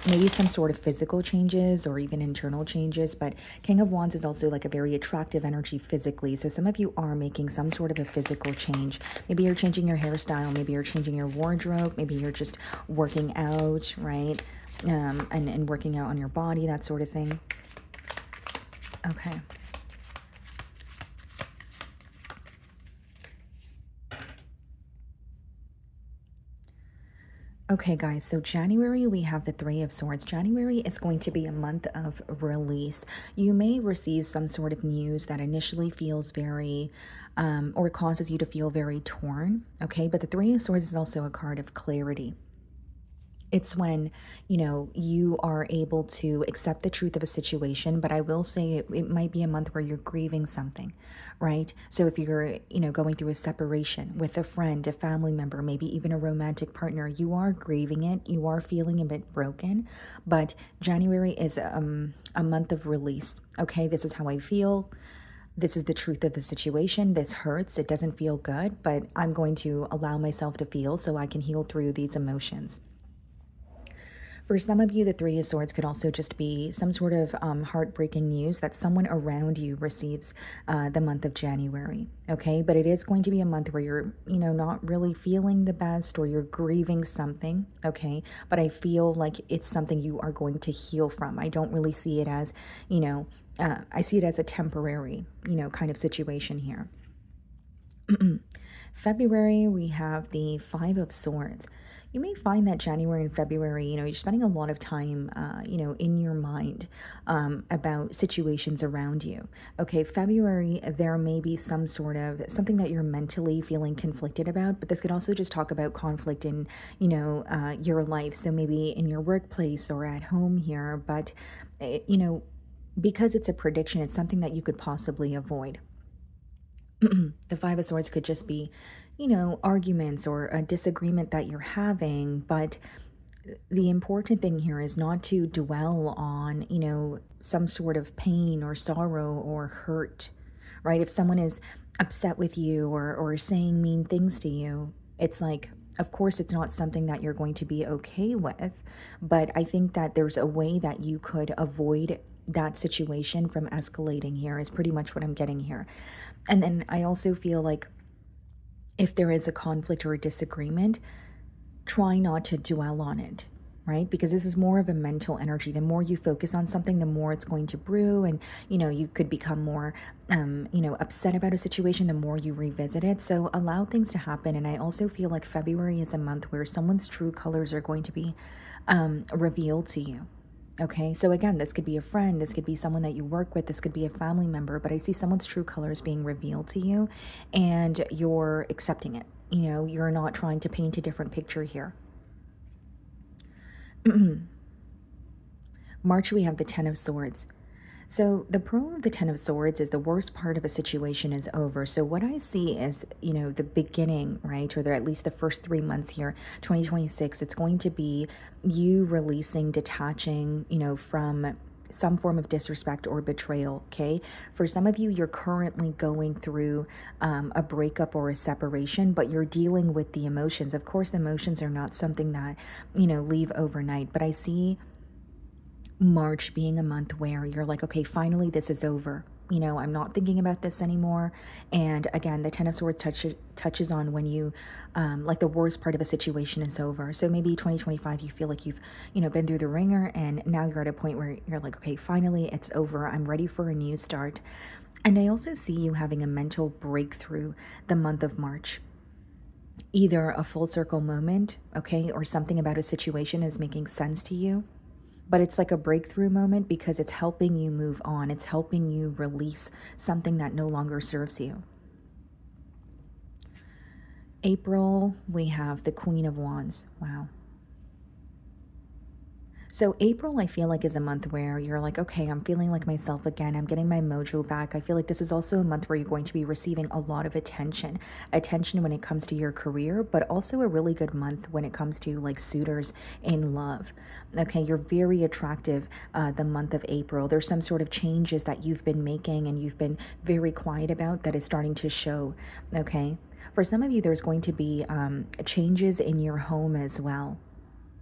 maybe some sort of physical changes or even internal changes, but King of Wands is also like a very attractive energy physically. So some of you are making some sort of a physical change. Maybe you're changing your hairstyle, maybe you're changing your wardrobe, maybe you're just working out, right? And working out on your body, that sort of thing. Okay. Okay, guys, so January, we have the Three of Swords. January is going to be a month of release. You may receive some sort of news that initially feels very, or causes you to feel very torn, okay? But the Three of Swords is also a card of clarity. It's when, you are able to accept the truth of a situation, but I will say it might be a month where you're grieving something, right? So if you're, going through a separation with a friend, a family member, maybe even a romantic partner, you are grieving it, you are feeling a bit broken, but January is a month of release, okay? This is how I feel. This is the truth of the situation. This hurts. It doesn't feel good, but I'm going to allow myself to feel so I can heal through these emotions. For some of you, the Three of Swords could also just be some sort of heartbreaking news that someone around you receives the month of January, okay? But it is going to be a month where you're, not really feeling the best or you're grieving something, okay? But I feel like it's something you are going to heal from. I don't really see it as, I see it as a temporary, kind of situation here. February, we have the Five of Swords. You may find that January and February, you're spending a lot of time, in your mind about situations around you. Okay, February, there may be some sort of something that you're mentally feeling conflicted about, but this could also just talk about conflict in, your life. So maybe in your workplace or at home here, but, because it's a prediction, it's something that you could possibly avoid. The Five of Swords could just be, arguments or a disagreement that you're having, but the important thing here is not to dwell on, some sort of pain or sorrow or hurt, right? If someone is upset with you or saying mean things to you, it's like, of course, it's not something that you're going to be okay with, but I think that there's a way that you could avoid that situation from escalating here, is pretty much what I'm getting here. And then I also feel like if there is a conflict or a disagreement, try not to dwell on it, right? Because this is more of a mental energy. The more you focus on something, the more it's going to brew, and you could become more upset about a situation the more you revisit it. So allow things to happen. And I also feel like February is a month where someone's true colors are going to be revealed to you. Okay, so again, this could be a friend, this could be someone that you work with, this could be a family member, but I see someone's true colors being revealed to you and you're accepting it. You're not trying to paint a different picture here. March, we have the Ten of Swords. So the pro of the Ten of Swords is the worst part of a situation is over. So what I see is, the beginning, right? Or at least the first 3 months here, 2026, it's going to be you releasing, detaching, from some form of disrespect or betrayal, okay? For some of you, you're currently going through a breakup or a separation, but you're dealing with the emotions. Of course, emotions are not something that, leave overnight, but I see March being a month where you're like, okay, finally this is over. I'm not thinking about this anymore. And again, the Ten of Swords touches on when you, like the worst part of a situation is over. So maybe 2025, you feel like you've, been through the ringer, and now you're at a point where you're like, okay, finally it's over. I'm ready for a new start. And I also see you having a mental breakthrough the month of March. Either a full circle moment, okay, or something about a situation is making sense to you, but it's like a breakthrough moment because it's helping you move on. It's helping you release something that no longer serves you. April, we have the Queen of Wands. Wow. So April, I feel like, is a month where you're like, okay, I'm feeling like myself again. I'm getting my mojo back. I feel like this is also a month where you're going to be receiving a lot of attention when it comes to your career, but also a really good month when it comes to like suitors in love. Okay, you're very attractive the month of April. There's some sort of changes that you've been making and you've been very quiet about that is starting to show. Okay, for some of you, there's going to be changes in your home as well.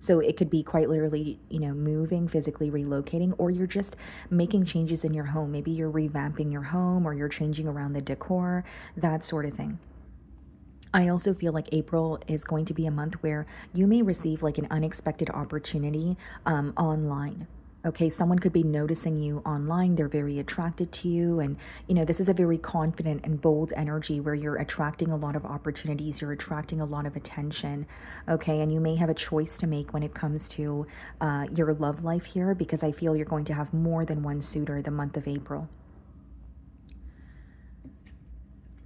So it could be quite literally, moving, physically relocating, or you're just making changes in your home. Maybe you're revamping your home or you're changing around the decor, that sort of thing. I also feel like April is going to be a month where you may receive like an unexpected opportunity online. Okay, someone could be noticing you online. They're very attracted to you. And, this is a very confident and bold energy where you're attracting a lot of opportunities. You're attracting a lot of attention. Okay, and you may have a choice to make when it comes to your love life here, because I feel you're going to have more than one suitor the month of April.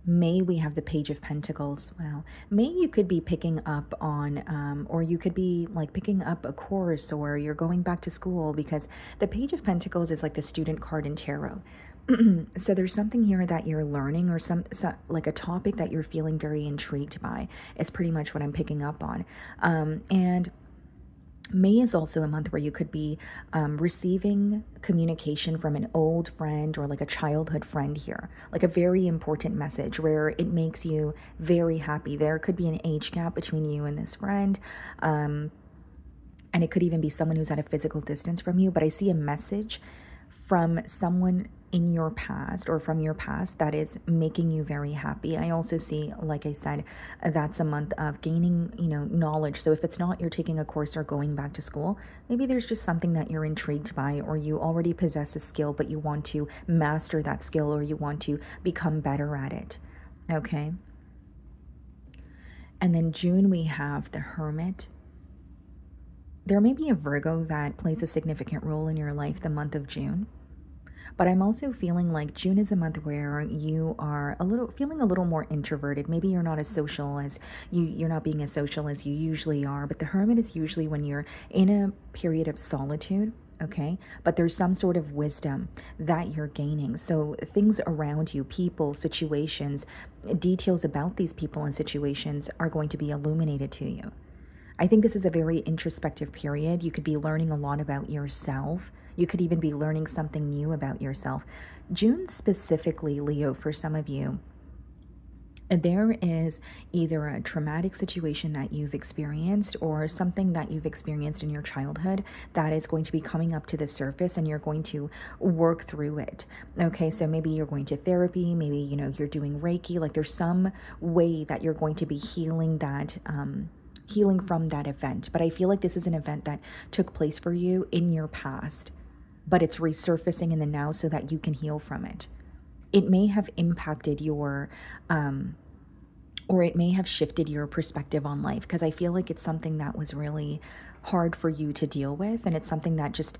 May, we have the Page of Pentacles. Wow. May, you could be picking up on, or you could be like picking up a course, or you're going back to school, because the Page of Pentacles is like the student card in tarot. So there's something here that you're learning, or some like a topic that you're feeling very intrigued by is pretty much what I'm picking up on. And May is also a month where you could be receiving communication from an old friend or like a childhood friend here, like a very important message where it makes you very happy. There could be an age gap between you and this friend. And it could even be someone who's at a physical distance from you. But I see a message from someone in your past or from your past that is making you very happy. I also see, like I said, that's a month of gaining, knowledge. So if it's not you're taking a course or going back to school, maybe there's just something that you're intrigued by, or you already possess a skill, but you want to master that skill, or you want to become better at it. Okay. And then June, we have the Hermit. There may be a Virgo that plays a significant role in your life the month of June. But I'm also feeling like June is a month where you are feeling a little more introverted. Maybe you're not as social as you're not being as social as you usually are. But the Hermit is usually when you're in a period of solitude. okay? But there's some sort of wisdom that you're gaining. So things around you, people, situations, details about these people and situations are going to be illuminated to you. I think this is a very introspective period. You could be learning a lot about yourself. You could even be learning something new about yourself. June specifically, Leo, for some of you, there is either a traumatic situation that you've experienced or something that you've experienced in your childhood that is going to be coming up to the surface, and you're going to work through it. Okay, so maybe you're going to therapy, maybe, you're doing Reiki. Like there's some way that you're going to be healing that, healing from that event. But I feel like this is an event that took place for you in your past, but it's resurfacing in the now so that you can heal from it. It may have impacted your, or it may have shifted your perspective on life, because I feel like it's something that was really hard for you to deal with, and it's something that just,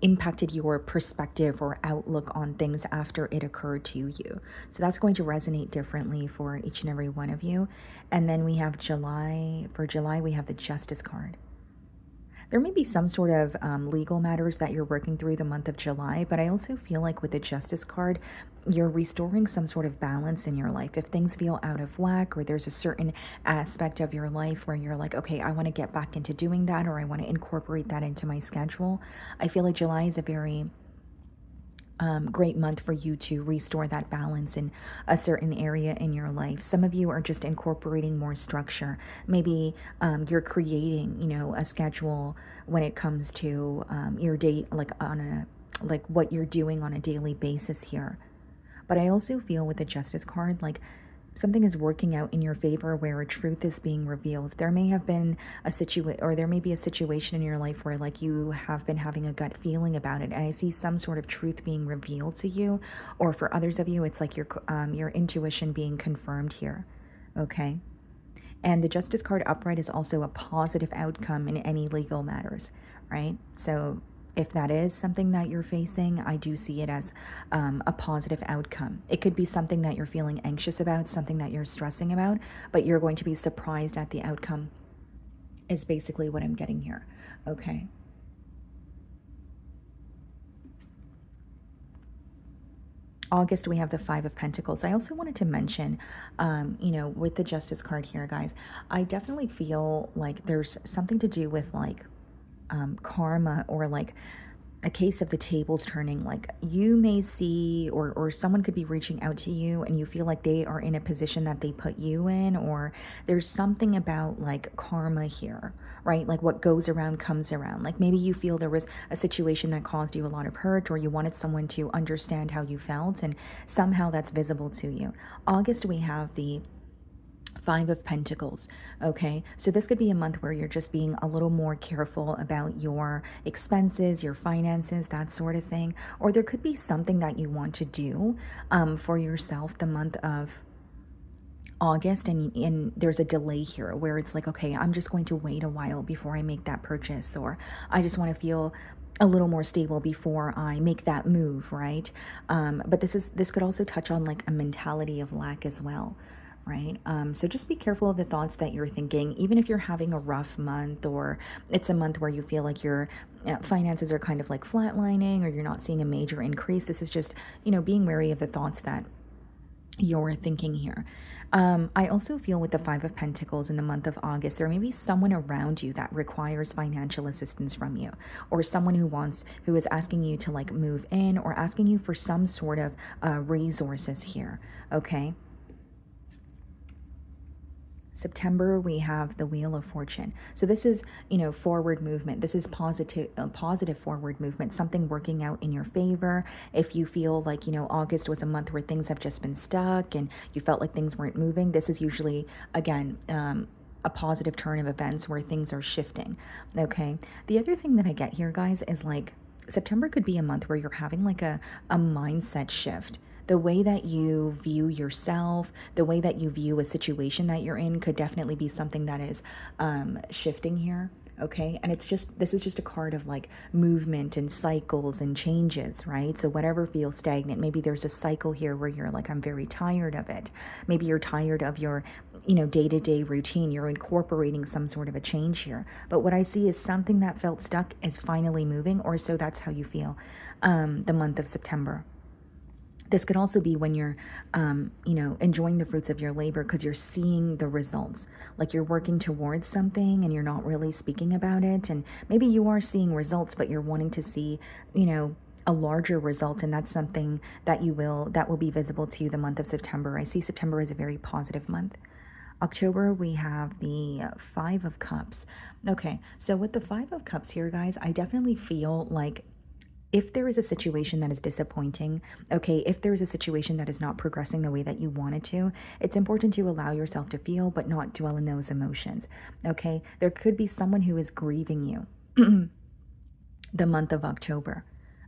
impacted your perspective or outlook on things after it occurred to you. So that's going to resonate differently for each and every one of you. And then we have July. For July, we have the Justice card. There may be some sort of legal matters that you're working through the month of July, but I also feel like with the Justice card, you're restoring some sort of balance in your life. If things feel out of whack, or there's a certain aspect of your life where you're like, okay, I want to get back into doing that, or I want to incorporate that into my schedule, I feel like July is a very great month for you to restore that balance in a certain area in your life. Some of you are just incorporating more structure. Maybe you're creating, a schedule when it comes to your day, like what you're doing on a daily basis here. But I also feel with the Justice card, like something is working out in your favor where a truth is being revealed. There may have been a there may be a situation in your life where like you have been having a gut feeling about it, and I see some sort of truth being revealed to you, or for others of you, it's like your intuition being confirmed here, okay? And the Justice card upright is also a positive outcome in any legal matters, right? So if that is something that you're facing, I do see it as a positive outcome. It could be something that you're feeling anxious about, something that you're stressing about, but you're going to be surprised at the outcome, is basically what I'm getting here, okay? August, we have the Five of Pentacles. I also wanted to mention, with the Justice card here, guys, I definitely feel like there's something to do with like karma, or like a case of the tables turning. Like you may see, or someone could be reaching out to you and you feel like they are in a position that they put you in, or there's something about like karma here, right? Like what goes around comes around. Like maybe you feel there was a situation that caused you a lot of hurt, or you wanted someone to understand how you felt, and somehow that's visible to you. August, we have the Five of Pentacles, okay? So this could be a month where you're just being a little more careful about your expenses, your finances, that sort of thing. Or there could be something that you want to do for yourself the month of August, and there's a delay here where it's like, okay, I'm just going to wait a while before I make that purchase, or I just want to feel a little more stable before I make that move, right? But this could also touch on like a mentality of lack as well, right? So just be careful of the thoughts that you're thinking, even if you're having a rough month, or it's a month where you feel like your finances are kind of like flatlining, or you're not seeing a major increase. This is just, being wary of the thoughts that you're thinking here. I also feel with the Five of Pentacles in the month of August, there may be someone around you that requires financial assistance from you, or someone who is asking you to like move in, or asking you for some sort of resources here, okay? September, we have the Wheel of Fortune. So this is, forward movement. This is positive forward movement, something working out in your favor. If you feel like, August was a month where things have just been stuck and you felt like things weren't moving, this is usually, again, a positive turn of events where things are shifting, okay? The other thing that I get here, guys, is like September could be a month where you're having like a mindset shift. The way that you view yourself, the way that you view a situation that you're in could definitely be something that is shifting here. Okay, and this is just a card of like movement and cycles and changes, right? So whatever feels stagnant, maybe there's a cycle here where you're like, I'm very tired of it. Maybe you're tired of your, day-to-day routine. You're incorporating some sort of a change here. But what I see is something that felt stuck is finally moving, or so that's how you feel the month of September. This could also be when you're, enjoying the fruits of your labor because you're seeing the results. Like you're working towards something and you're not really speaking about it. And maybe you are seeing results, but you're wanting to see, a larger result. And that's something that will be visible to you the month of September. I see September as a very positive month. October, we have the Five of Cups. Okay, so with the Five of Cups here, guys, I definitely feel like if there is a situation that is disappointing, okay, if there is a situation that is not progressing the way that you want it to, it's important to allow yourself to feel, but not dwell in those emotions, okay? There could be someone who is grieving you the month of October.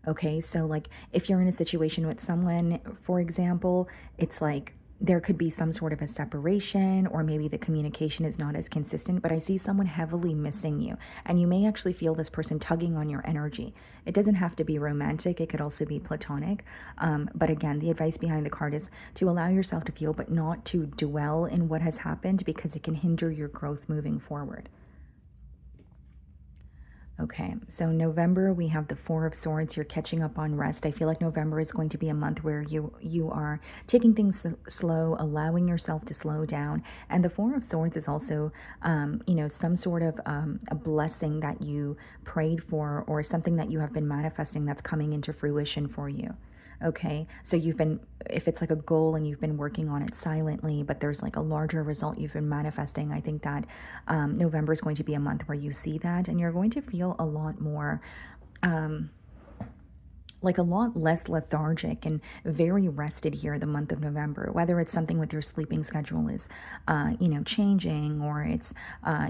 Okay, so like if you're in a situation with someone, for example, it's like there could be some sort of a separation, or maybe the communication is not as consistent, but I see someone heavily missing you, and you may actually feel this person tugging on your energy. It doesn't have to be romantic, it could also be platonic. But again, the advice behind the card is to allow yourself to feel, but not to dwell in what has happened because it can hinder your growth moving forward. Okay, so November, we have the Four of Swords. You're catching up on rest. I feel like November is going to be a month where you are taking things slow, allowing yourself to slow down. And the Four of Swords is also, some sort of a blessing that you prayed for, or something that you have been manifesting that's coming into fruition for you. Okay, so if it's like a goal and you've been working on it silently, but there's like a larger result you've been manifesting, I think that November is going to be a month where you see that, and you're going to feel a lot more um, like a lot less lethargic and very rested here the month of November, whether it's something with your sleeping schedule is, changing, or it's,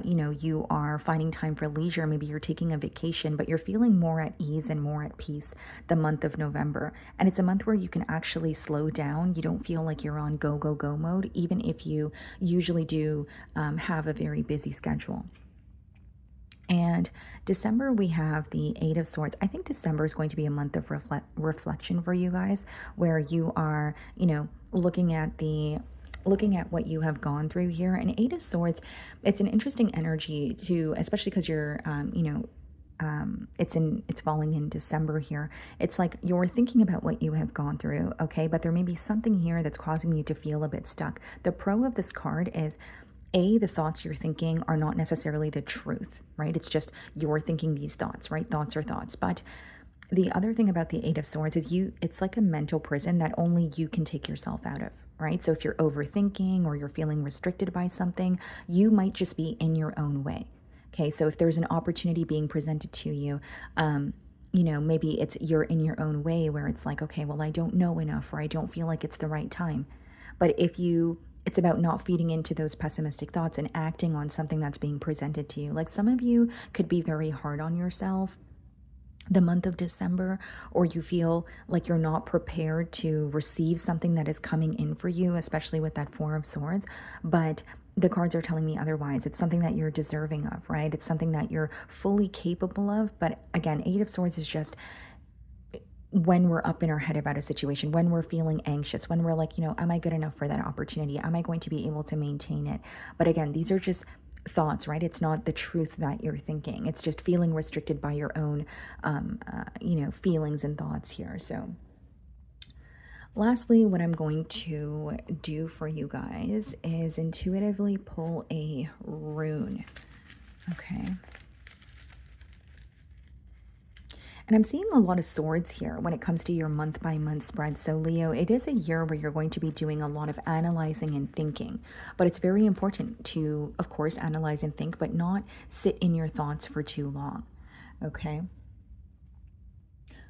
you are finding time for leisure. Maybe you're taking a vacation, but you're feeling more at ease and more at peace the month of November. And it's a month where you can actually slow down. You don't feel like you're on go, go, go mode, even if you usually do have a very busy schedule. And December, we have the Eight of Swords. I think December is going to be a month of reflection for you guys, where you are, looking at what you have gone through here. And Eight of Swords, it's an interesting energy to, especially because you're, it's falling in December here. It's like you're thinking about what you have gone through, okay? But there may be something here that's causing you to feel a bit stuck. The pro of this card is the thoughts you're thinking are not necessarily the truth, right? It's just you're thinking these thoughts, right? Thoughts are thoughts. But the other thing about the Eight of Swords is it's like a mental prison that only you can take yourself out of, right? So if you're overthinking or you're feeling restricted by something, you might just be in your own way. Okay, so if there's an opportunity being presented to you, maybe you're in your own way where it's like, okay, well, I don't know enough, or I don't feel like it's the right time. But it's about not feeding into those pessimistic thoughts and acting on something that's being presented to you. Like some of you could be very hard on yourself the month of December, or you feel like you're not prepared to receive something that is coming in for you, especially with that Four of Swords. But the cards are telling me otherwise. It's something that you're deserving of, right? It's something that you're fully capable of. But again, Eight of Swords is just when we're up in our head about a situation, when we're feeling anxious, when we're like, am I good enough for that opportunity? Am I going to be able to maintain it? But again, these are just thoughts, right? It's not the truth that you're thinking. It's just feeling restricted by your own, feelings and thoughts here. So lastly, what I'm going to do for you guys is intuitively pull a rune. Okay. And I'm seeing a lot of swords here when it comes to your month by month spread. So Leo, it is a year where you're going to be doing a lot of analyzing and thinking, but it's very important to, of course, analyze and think, but not sit in your thoughts for too long. Okay.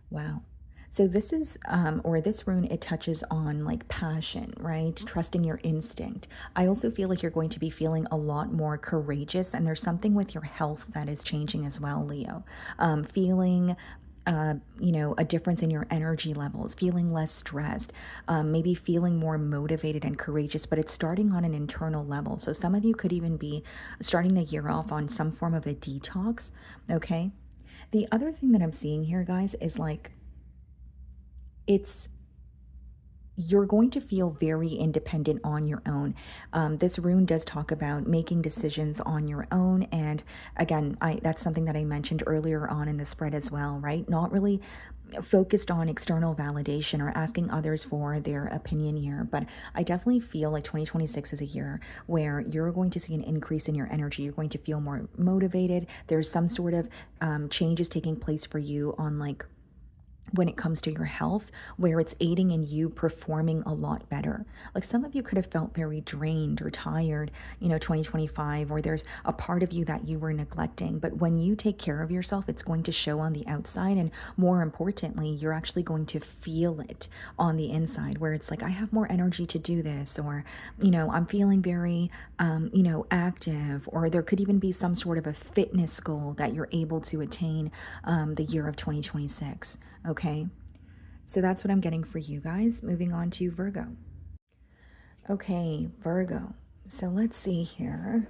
Wow. So this is, or this rune, it touches on like passion, right? Trusting your instinct. I also feel like you're going to be feeling a lot more courageous, and there's something with your health that is changing as well, Leo. Feeling you know, a difference in your energy levels, feeling less stressed, maybe feeling more motivated and courageous, but it's starting on an internal level. So some of you could even be starting the year off on some form of a detox, okay? The other thing that I'm seeing here, guys, is like it's you're going to feel very independent on your own. This rune does talk about making decisions on your own. And again, that's something that I mentioned earlier on in the spread as well, right? Not really focused on external validation or asking others for their opinion here. But I definitely feel like 2026 is a year where you're going to see an increase in your energy. You're going to feel more motivated. There's some sort of changes taking place for you on like when it comes to your health, where it's aiding in you performing a lot better. Like some of you could have felt very drained or tired, you know, 2025, or there's a part of you that you were neglecting. But when you take care of yourself, it's going to show on the outside. And more importantly, you're actually going to feel it on the inside, where it's like, I have more energy to do this, or, you know, I'm feeling very, you know, active, or there could even be some sort of a fitness goal that you're able to attain the year of 2026. Okay, so that's what I'm getting for you guys. Moving on to Virgo. Okay, Virgo. So let's see here.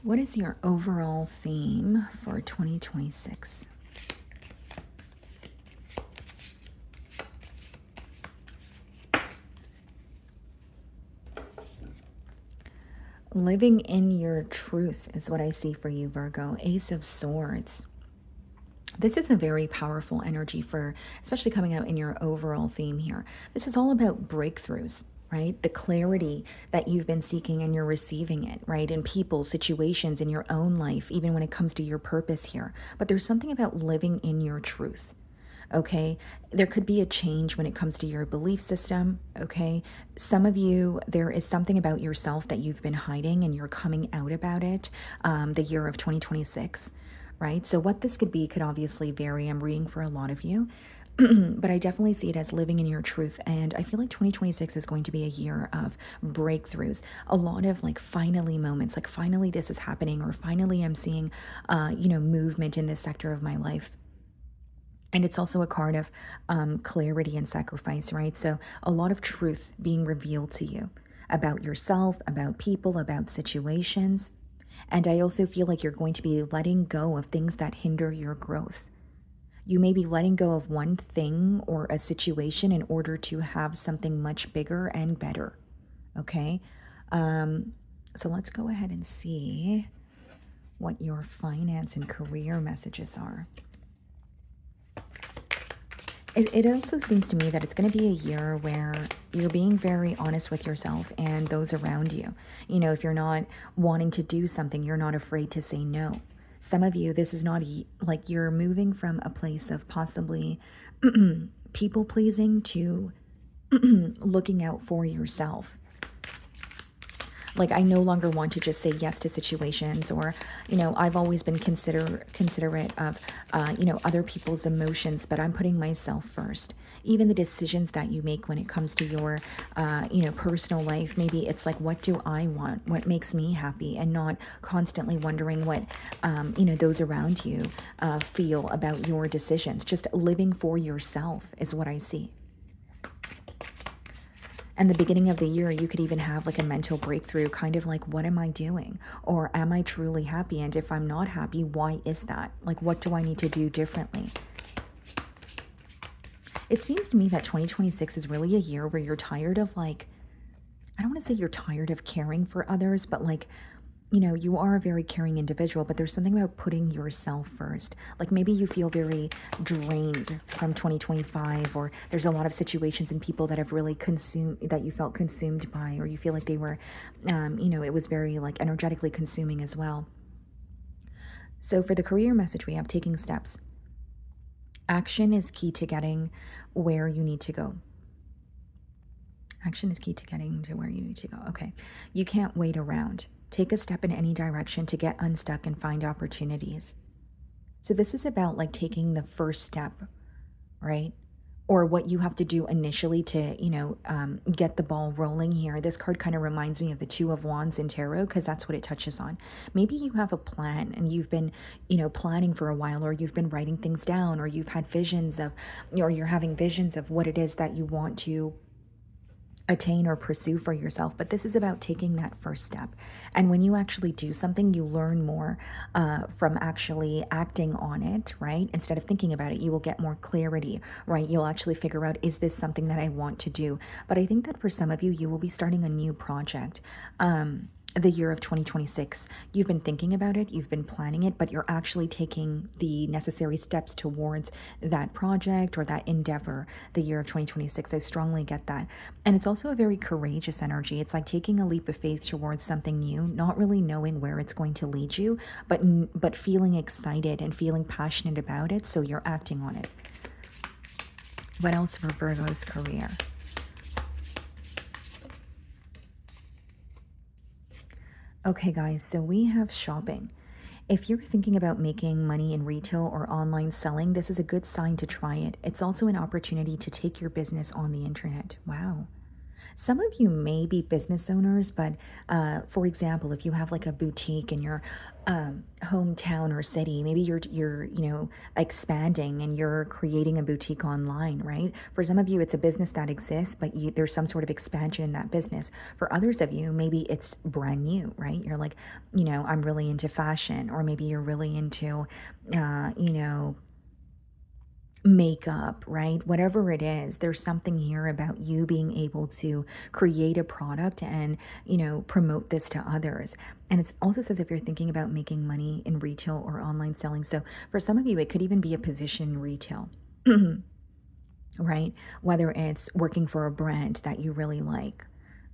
What is your overall theme for 2026? Living in your truth is what I see for you, Virgo. Ace of Swords. This is a very powerful energy for, especially coming out in your overall theme here. This is all about breakthroughs, right? The clarity that you've been seeking and you're receiving it, right? In people, situations, in your own life, even when it comes to your purpose here. But there's something about living in your truth, okay? There could be a change when it comes to your belief system, okay? Some of you, there is something about yourself that you've been hiding and you're coming out about it the year of 2026. Right? So what this could be could obviously vary. I'm reading for a lot of you, but I definitely see it as living in your truth. And I feel like 2026 is going to be a year of breakthroughs, a lot of like finally moments, like finally this is happening, or finally I'm seeing, you know, movement in this sector of my life. And it's also a card of clarity and sacrifice, right? So a lot of truth being revealed to you about yourself, about people, about situations. And I also feel like you're going to be letting go of things that hinder your growth. You may be letting go of one thing or a situation in order to have something much bigger and better. Okay? So let's go ahead and see what your finance and career messages are. It also seems to me that it's going to be a year where you're being very honest with yourself and those around you. You know, if you're not wanting to do something, you're not afraid to say no. Some of you, this is not like you're moving from a place of possibly people pleasing to looking out for yourself. Like, I no longer want to just say yes to situations, or, you know, I've always been considerate of, you know, other people's emotions, but I'm putting myself first. Even the decisions that you make when it comes to your, you know, personal life, maybe it's like, what do I want? What makes me happy? And not constantly wondering what, you know, those around you feel about your decisions. Just living for yourself is what I see. And the beginning of the year, you could even have like a mental breakthrough, kind of like, what am I doing? Or am I truly happy? And if I'm not happy, why is that? Like, what do I need to do differently? It seems to me that 2026 is really a year where you're tired of, like, I don't want to say you're tired of caring for others, but like, you know, you are a very caring individual, but there's something about putting yourself first. Like, maybe you feel very drained from 2025, or there's a lot of situations and people that have really that you felt consumed by, or you feel like they were, you know, it was very like energetically consuming as well. So for the career message, we have taking steps. Action is key to getting where you need to go. Action is key to getting to where you need to go. Okay. You can't wait around. Take a step in any direction to get unstuck and find opportunities. So this is about like taking the first step, right? or what you have to do initially to, get the ball rolling here. This card kind of reminds me of the Two of Wands in tarot because that's what it touches on. Maybe you have a plan and you've been, planning for a while, or you've been writing things down, or you've had visions of, or you're having visions of what it is that you want to attain or pursue for yourself. But this is about taking that first step. And when you actually do something, you learn more from actually acting on it, right? Instead of thinking about it, you will get more clarity, right? You'll actually figure out, is this something that I want to do? But I think that for some of you, you will be starting a new project. The year of 2026. You've been thinking about it, you've been planning it, but you're actually taking the necessary steps towards that project or that endeavor the year of 2026. I strongly get that. And it's also a very courageous energy. It's like taking a leap of faith towards something new, not really knowing where it's going to lead you, but feeling excited and feeling passionate about it, so you're acting on it. What else for Virgo's career? Okay, guys, so we have shopping. If you're thinking about making money in retail or online selling, this is a good sign to try it. It's also an opportunity to take your business on the internet. Wow. Some of you may be business owners, but for example, if you have like a boutique in your hometown or city, maybe you're expanding and you're creating a boutique online, right? For some of you, it's a business that exists, but there's some sort of expansion in that business. For others of you, maybe it's brand new, right? You're like, I'm really into fashion, or maybe you're really into, makeup, right? Whatever it is, there's something here about you being able to create a product and, promote this to others. And it also says if you're thinking about making money in retail or online selling. So for some of you, it could even be a position in retail. Right? Whether it's working for a brand that you really like.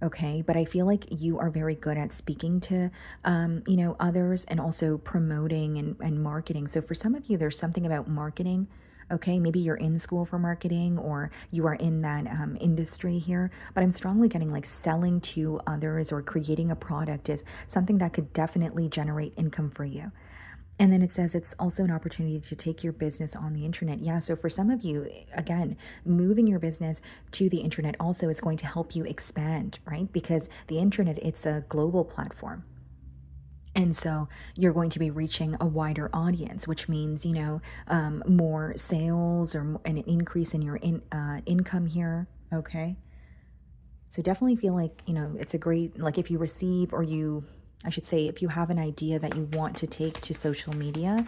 Okay, but I feel like you are very good at speaking to, others, and also promoting and marketing. So for some of you, there's something about marketing. Okay, maybe you're in school for marketing, or you are in that industry here. But I'm strongly getting like selling to others or creating a product is something that could definitely generate income for you. And then it says it's also an opportunity to take your business on the internet. Yeah, so for some of you, again, moving your business to the internet also is going to help you expand, right? Because the internet, it's a global platform. And so you're going to be reaching a wider audience, which means, more sales or an increase in your income here. Okay. So definitely feel like, it's a great, like if you receive, or I should say, if you have an idea that you want to take to social media,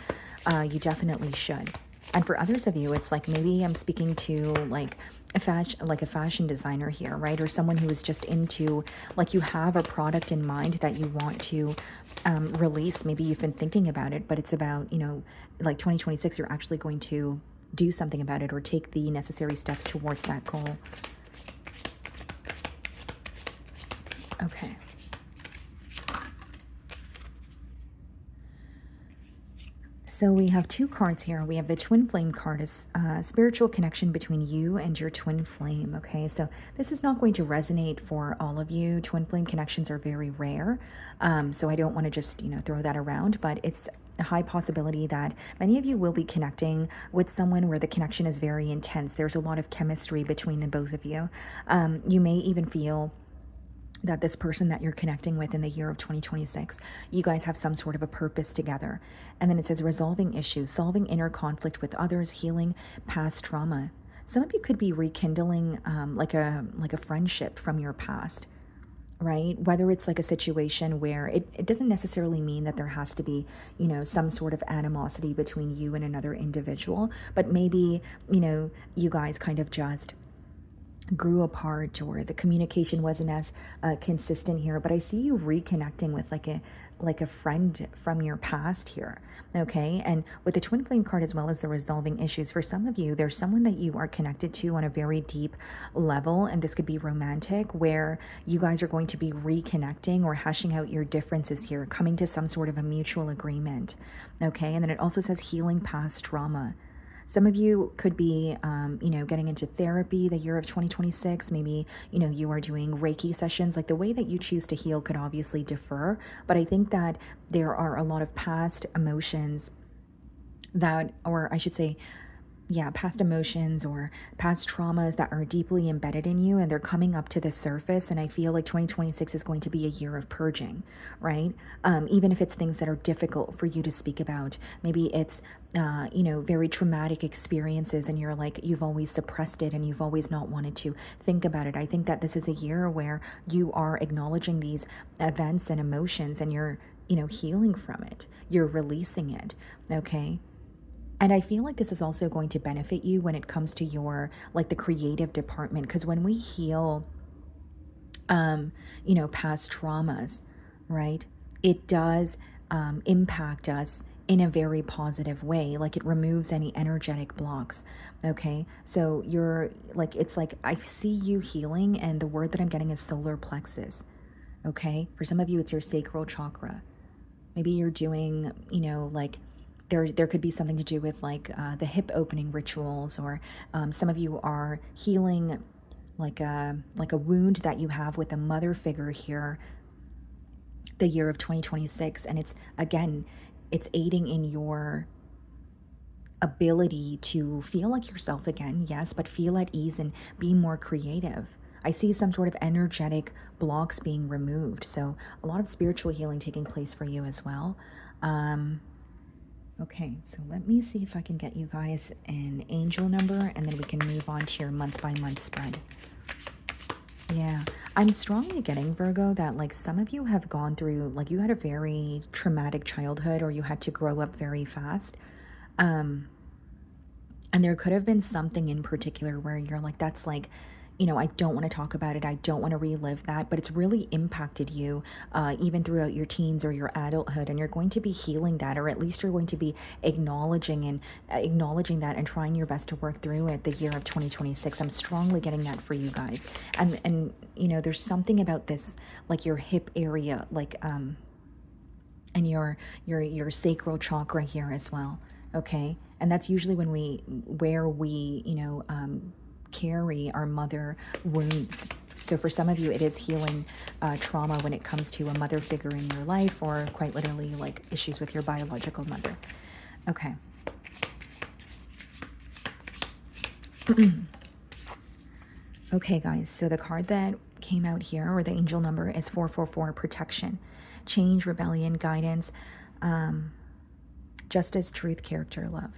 you definitely should. And for others of you, it's like maybe I'm speaking to like a fashion designer here, right? Or someone who is just into, like, you have a product in mind that you want to release. Maybe you've been thinking about it, but it's about, like 2026, you're actually going to do something about it or take the necessary steps towards that goal. Okay. So we have two cards here. We have the twin flame card, is spiritual connection between you and your twin flame. Okay, so this is not going to resonate for all of you. Twin flame connections are very rare. So I don't want to just, throw that around, but it's a high possibility that many of you will be connecting with someone where the connection is very intense. There's a lot of chemistry between the both of you. You may even feel that this person that you're connecting with in the year of 2026, you guys have some sort of a purpose together. And then it says resolving issues, solving inner conflict with others, healing past trauma. Some of you could be rekindling like a friendship from your past, right? Whether it's like a situation where it doesn't necessarily mean that there has to be, some sort of animosity between you and another individual, but maybe, you guys kind of just grew apart, or the communication wasn't as consistent here. But I see you reconnecting with like a friend from your past here. Okay, and with the twin flame card, as well as the resolving issues, for some of you, there's someone that you are connected to on a very deep level, and this could be romantic, where you guys are going to be reconnecting or hashing out your differences here, coming to some sort of a mutual agreement. Okay, and then it also says healing past trauma. Some of you could be, getting into therapy the year of 2026. Maybe, you are doing Reiki sessions. Like, the way that you choose to heal could obviously differ. But I think that there are a lot of past emotions that, or I should say, yeah, past emotions or past traumas that are deeply embedded in you, and they're coming up to the surface. And I feel like 2026 is going to be a year of purging, right? Even if it's things that are difficult for you to speak about. Maybe it's, very traumatic experiences, and you're like, you've always suppressed it and you've always not wanted to think about it. I think that this is a year where you are acknowledging these events and emotions, and you're, healing from it. You're releasing it, okay? And I feel like this is also going to benefit you when it comes to your, like, the creative department. Because when we heal, past traumas, right, it does impact us in a very positive way. Like, it removes any energetic blocks. Okay. So you're like, it's like, I see you healing, and the word that I'm getting is solar plexus. Okay. For some of you, it's your sacral chakra. Maybe you're doing, like, there could be something to do with, like, the hip opening rituals, or some of you are healing like a wound that you have with a mother figure here, the year of 2026, and it's, again, it's aiding in your ability to feel like yourself again, yes, but feel at ease and be more creative. I see some sort of energetic blocks being removed. So a lot of spiritual healing taking place for you as well. Okay, so let me see if I can get you guys an angel number, and then we can move on to your month by month spread. Yeah, I'm strongly getting, Virgo, that, like, some of you have gone through, like, you had a very traumatic childhood, or you had to grow up very fast. And there could have been something in particular where you're like, that's like, I don't want to talk about it. I don't want to relive that, but it's really impacted you, even throughout your teens or your adulthood. And you're going to be healing that, or at least you're going to be acknowledging that and trying your best to work through it the year of 2026. I'm strongly getting that for you guys. And there's something about this, like your hip area, like, and your sacral chakra here as well. Okay. And that's usually where we carry our mother wounds. So for some of you, it is healing trauma when it comes to a mother figure in your life, or quite literally, like, issues with your biological mother. Okay. Okay, guys, so the card that came out here, or the angel number, is 444, protection, change, rebellion, guidance, justice, truth, character, love.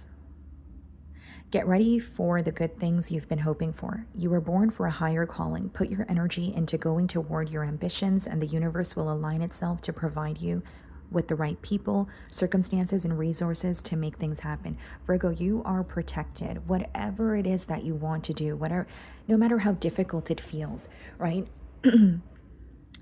Get ready for the good things you've been hoping for. You were born for a higher calling. Put your energy into going toward your ambitions, and the universe will align itself to provide you with the right people, circumstances, and resources to make things happen. Virgo, you are protected. Whatever it is that you want to do, no matter how difficult it feels, right?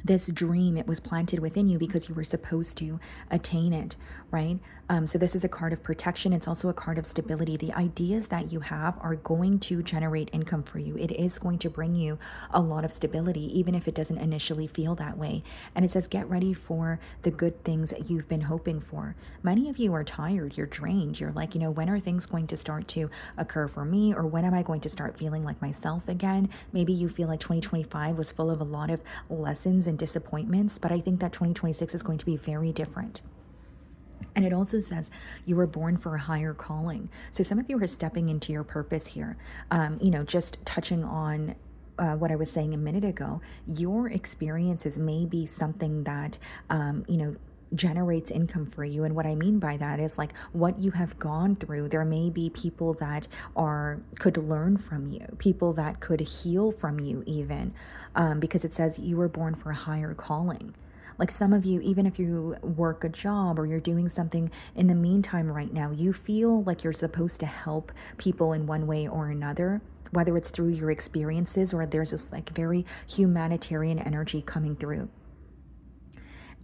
This dream, it was planted within you because you were supposed to attain it, right? So this is a card of protection. It's also a card of stability. The ideas that you have are going to generate income for you. It is going to bring you a lot of stability, even if it doesn't initially feel that way. And it says, get ready for the good things that you've been hoping for. Many of you are tired. You're drained. You're like, when are things going to start to occur for me? Or when am I going to start feeling like myself again? Maybe you feel like 2025 was full of a lot of lessons and disappointments, but I think that 2026 is going to be very different. And it also says you were born for a higher calling. So some of you are stepping into your purpose here. Just touching on what I was saying a minute ago, your experiences may be something that, generates income for you. And what I mean by that is, like, what you have gone through, there may be people that could learn from you, people that could heal from you even, because it says you were born for a higher calling. Like, some of you, even if you work a job or you're doing something in the meantime right now, you feel like you're supposed to help people in one way or another, whether it's through your experiences or there's this, like, very humanitarian energy coming through.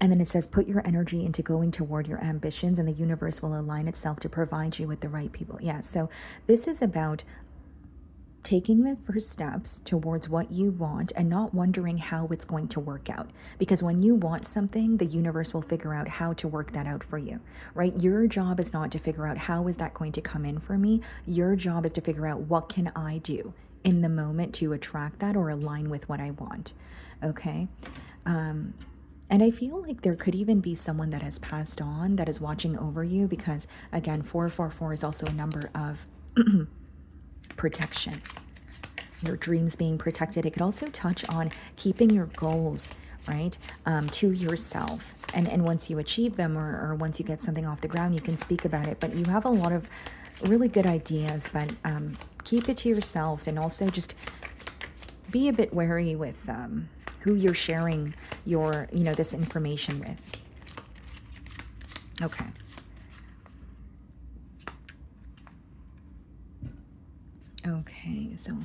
And then it says, put your energy into going toward your ambitions, and the universe will align itself to provide you with the right people. Yeah, so this is about taking the first steps towards what you want and not wondering how it's going to work out. Because when you want something, the universe will figure out how to work that out for you, right? Your job is not to figure out how is that going to come in for me. Your job is to figure out what can I do in the moment to attract that or align with what I want, okay? And I feel like there could even be someone that has passed on that is watching over you, because, again, 444 is also a number of protection, your dreams being protected. It could also touch on keeping your goals, right, to yourself. And once you achieve them, or once you get something off the ground, you can speak about it. But you have a lot of really good ideas, but keep it to yourself, and also just be a bit wary with who you're sharing your, this information with. Okay. Okay, so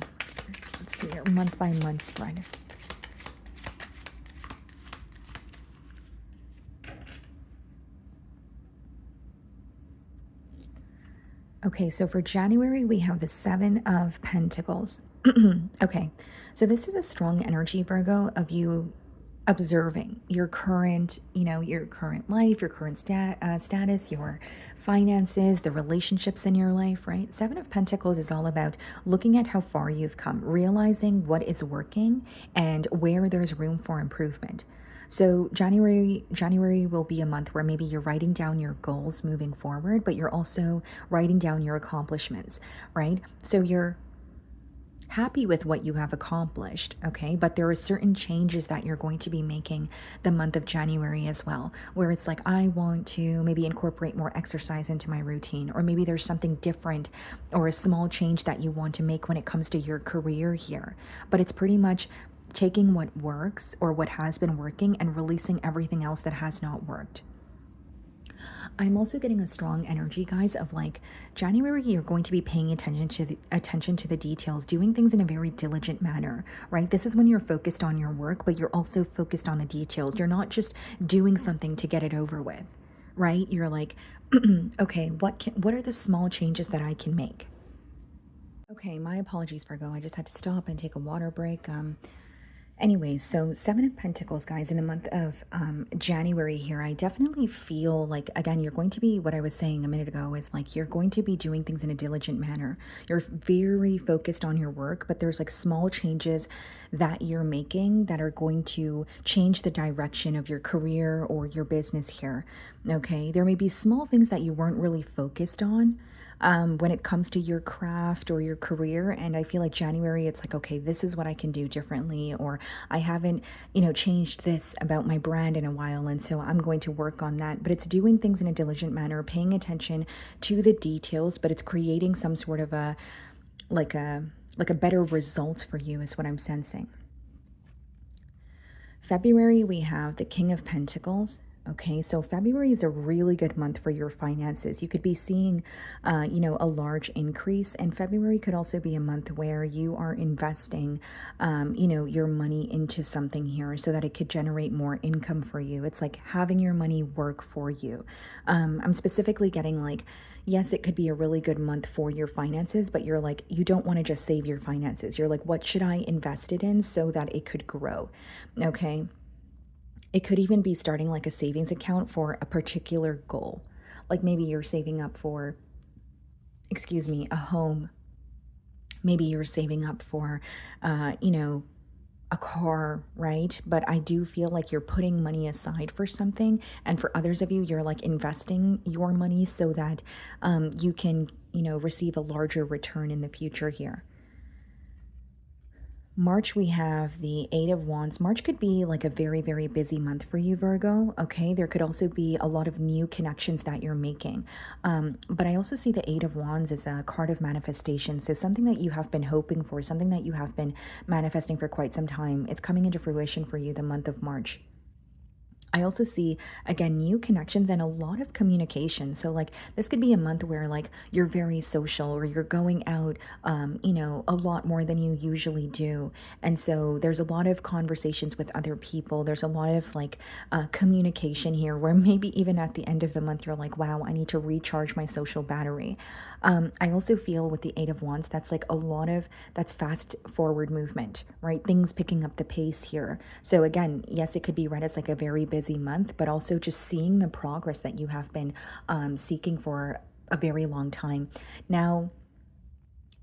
let's see your month by month spread. Okay, so for January, we have the Seven of Pentacles. Okay, so this is a strong energy, Virgo, of you observing your current, your current life, your current status, your finances, the relationships in your life, right? Seven of Pentacles is all about looking at how far you've come, realizing what is working and where there's room for improvement. So January will be a month where maybe you're writing down your goals moving forward, but you're also writing down your accomplishments, right? So you're happy with what you have accomplished, okay? But there are certain changes that you're going to be making the month of January as well, where it's like, I want to maybe incorporate more exercise into my routine, or maybe there's something different or a small change that you want to make when it comes to your career here. But it's pretty much taking what works or what has been working and releasing everything else that has not worked. I'm also getting a strong energy, guys, of like January, you're going to be paying attention to the details, doing things in a very diligent manner, right? This is when you're focused on your work, but you're also focused on the details. You're not just doing something to get it over with, right? You're like, okay, what are the small changes that I can make? Okay, my apologies, Virgo. I just had to stop and take a water break. Anyways, so Seven of Pentacles, guys, in the month of January here, I definitely feel like, again, you're going to be, what I was saying a minute ago is like, you're going to be doing things in a diligent manner. You're very focused on your work, but there's like small changes that you're making that are going to change the direction of your career or your business here. Okay, there may be small things that you weren't really focused on when it comes to your craft or your career. And I feel like January, it's like, okay, this is what I can do differently, or I haven't, changed this about my brand in a while. And so I'm going to work on that. But it's doing things in a diligent manner, paying attention to the details, but it's creating some sort of like a better result for you is what I'm sensing. February, we have the King of Pentacles. Okay, so February is a really good month for your finances. You could be seeing, a large increase. And February could also be a month where you are investing, your money into something here so that it could generate more income for you. It's like having your money work for you. I'm specifically getting like, yes, it could be a really good month for your finances, but you're like, you don't want to just save your finances. You're like, what should I invest it in so that it could grow? Okay. It could even be starting like a savings account for a particular goal. Like maybe you're saving up for, a home. Maybe you're saving up for, a car, right? But I do feel like you're putting money aside for something. And for others of you, you're like investing your money so that you can, receive a larger return in the future here. March, we have the Eight of Wands. March could be like a very, very busy month for you, Virgo. Okay, there could also be a lot of new connections that you're making. But I also see the Eight of Wands as a card of manifestation. So something that you have been hoping for, something that you have been manifesting for quite some time, it's coming into fruition for you the month of March. I also see, again, new connections and a lot of communication. So like this could be a month where like you're very social, or you're going out, a lot more than you usually do. And so there's a lot of conversations with other people. There's a lot of like communication here where maybe even at the end of the month, you're like, wow, I need to recharge my social battery. I also feel with the Eight of Wands, that's like that's fast forward movement, right? Things picking up the pace here. So again, yes, it could be read as like a very busy month, but also just seeing the progress that you have been seeking for a very long time. Now,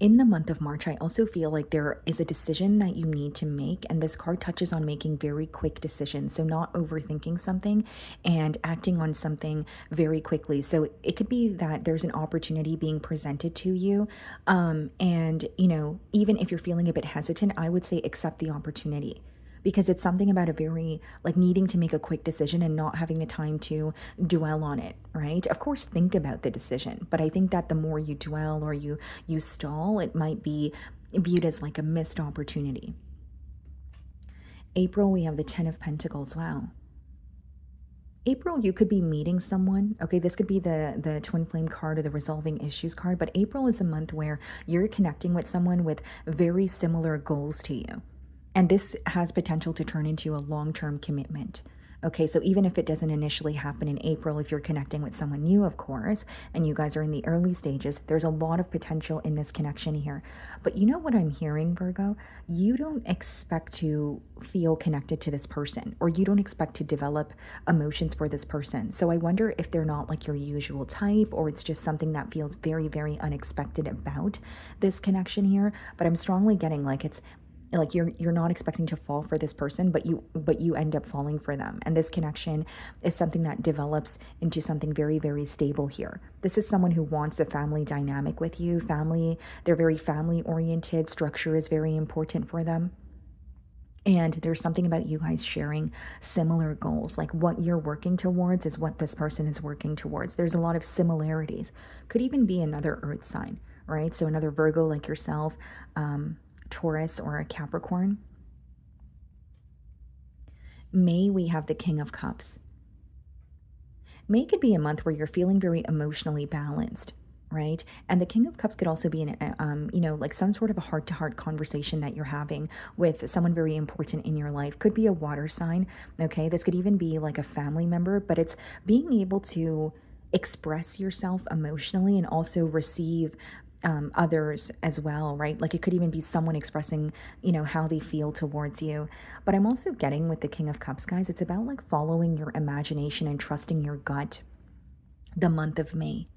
In the month of March, I also feel like there is a decision that you need to make, and this card touches on making very quick decisions. So, not overthinking something and acting on something very quickly. So, it could be that there's an opportunity being presented to you. And, even if you're feeling a bit hesitant, I would say accept the opportunity, because it's something about a very like needing to make a quick decision and not having the time to dwell on it, right? Of course, think about the decision, but I think that the more you dwell or you stall, it might be viewed as like a missed opportunity. April, we have the 10 of Pentacles. Wow. April, you could be meeting someone. Okay, this could be the twin flame card or the resolving issues card, but April is a month where you're connecting with someone with very similar goals to you. And this has potential to turn into a long-term commitment. Okay, so even if it doesn't initially happen in April, if you're connecting with someone new, of course, and you guys are in the early stages, there's a lot of potential in this connection here. But you know what I'm hearing, Virgo? You don't expect to feel connected to this person, or you don't expect to develop emotions for this person. So I wonder if they're not like your usual type, or it's just something that feels very, very unexpected about this connection here. But I'm strongly getting like it's like you're not expecting to fall for this person, but you end up falling for them, and this connection is something that develops into something very, very stable here. This is someone who wants a family dynamic with you. They're very family oriented. Structure is very important for them. And there's something about you guys sharing similar goals. Like what you're working towards is what this person is working towards. There's a lot of similarities. Could even be another earth sign, right? So another Virgo like yourself, Taurus, or a Capricorn. May, we have the King of Cups. May could be a month where you're feeling very emotionally balanced, right? And the King of Cups could also be like some sort of a heart-to-heart conversation that you're having with someone very important in your life. Could be a water sign, okay? This could even be like a family member, but it's being able to express yourself emotionally and also receive others as well, right? Like it could even be someone expressing, how they feel towards you. But I'm also getting with the King of Cups, guys, it's about like following your imagination and trusting your gut the month of May.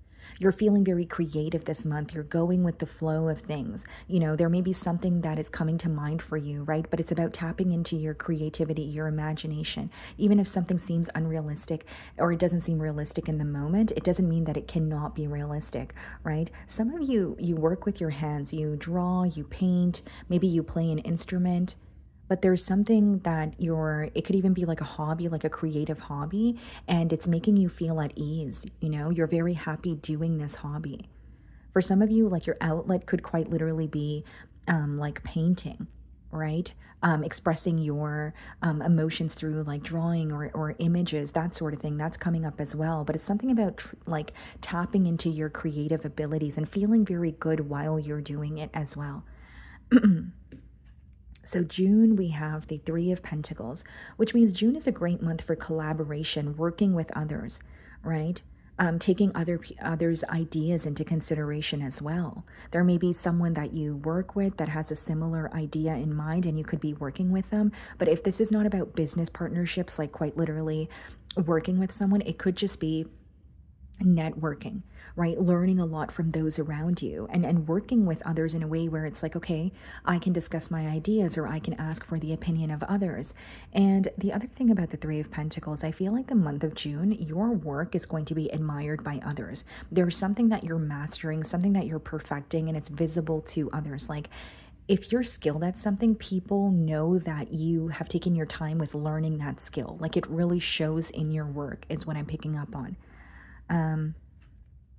You're feeling very creative this month. You're going with the flow of things. There may be something that is coming to mind for you, right? But it's about tapping into your creativity, your imagination. Even if something seems unrealistic or it doesn't seem realistic in the moment, it doesn't mean that it cannot be realistic, right? Some of you work with your hands. You draw, you paint, maybe you play an instrument. But there's something that it could even be like a hobby, like a creative hobby, and it's making you feel at ease. You're very happy doing this hobby. For some of you, like your outlet could quite literally be like painting, right? Expressing your emotions through like drawing or images, that sort of thing. That's coming up as well. But it's something about like tapping into your creative abilities and feeling very good while you're doing it as well. So June, we have the Three of Pentacles, which means June is a great month for collaboration, working with others, right? Taking others' ideas into consideration as well. There may be someone that you work with that has a similar idea in mind, and you could be working with them. But if this is not about business partnerships, like quite literally working with someone, it could just be networking, right? Learning a lot from those around you and working with others in a way where it's like, okay, I can discuss my ideas or I can ask for the opinion of others. And the other thing about the Three of Pentacles, I feel like the month of June, your work is going to be admired by others. There's something that you're mastering, something that you're perfecting, and it's visible to others. Like, if you're skilled at something, people know that you have taken your time with learning that skill. Like, it really shows in your work, is what I'm picking up on.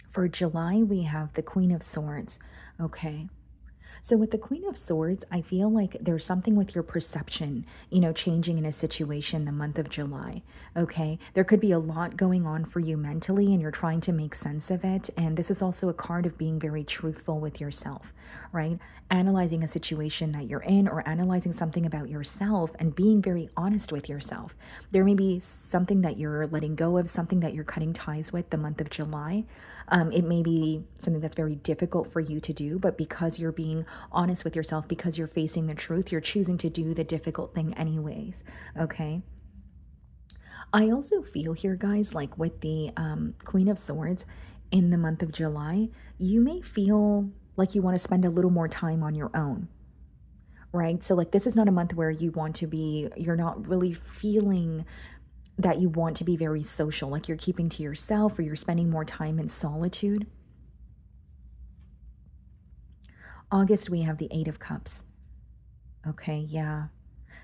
For July, we have the Queen of Swords. Okay. So with the Queen of Swords, I feel like there's something with your perception, changing in a situation the month of July. Okay. There could be a lot going on for you mentally and you're trying to make sense of it. And this is also a card of being very truthful with yourself, right? Analyzing a situation that you're in or analyzing something about yourself and being very honest with yourself. There may be something that you're letting go of, something that you're cutting ties with the month of July. It may be something that's very difficult for you to do, but because you're being honest with yourself, because you're facing the truth, you're choosing to do the difficult thing anyways, okay? I also feel here, guys, like with the Queen of Swords in the month of July, you may feel like you want to spend a little more time on your own, right? So like this is not a month where you want to be, you're not really feeling that you want to be very social, like you're keeping to yourself or you're spending more time in solitude. August, we have the Eight of Cups. Okay, yeah.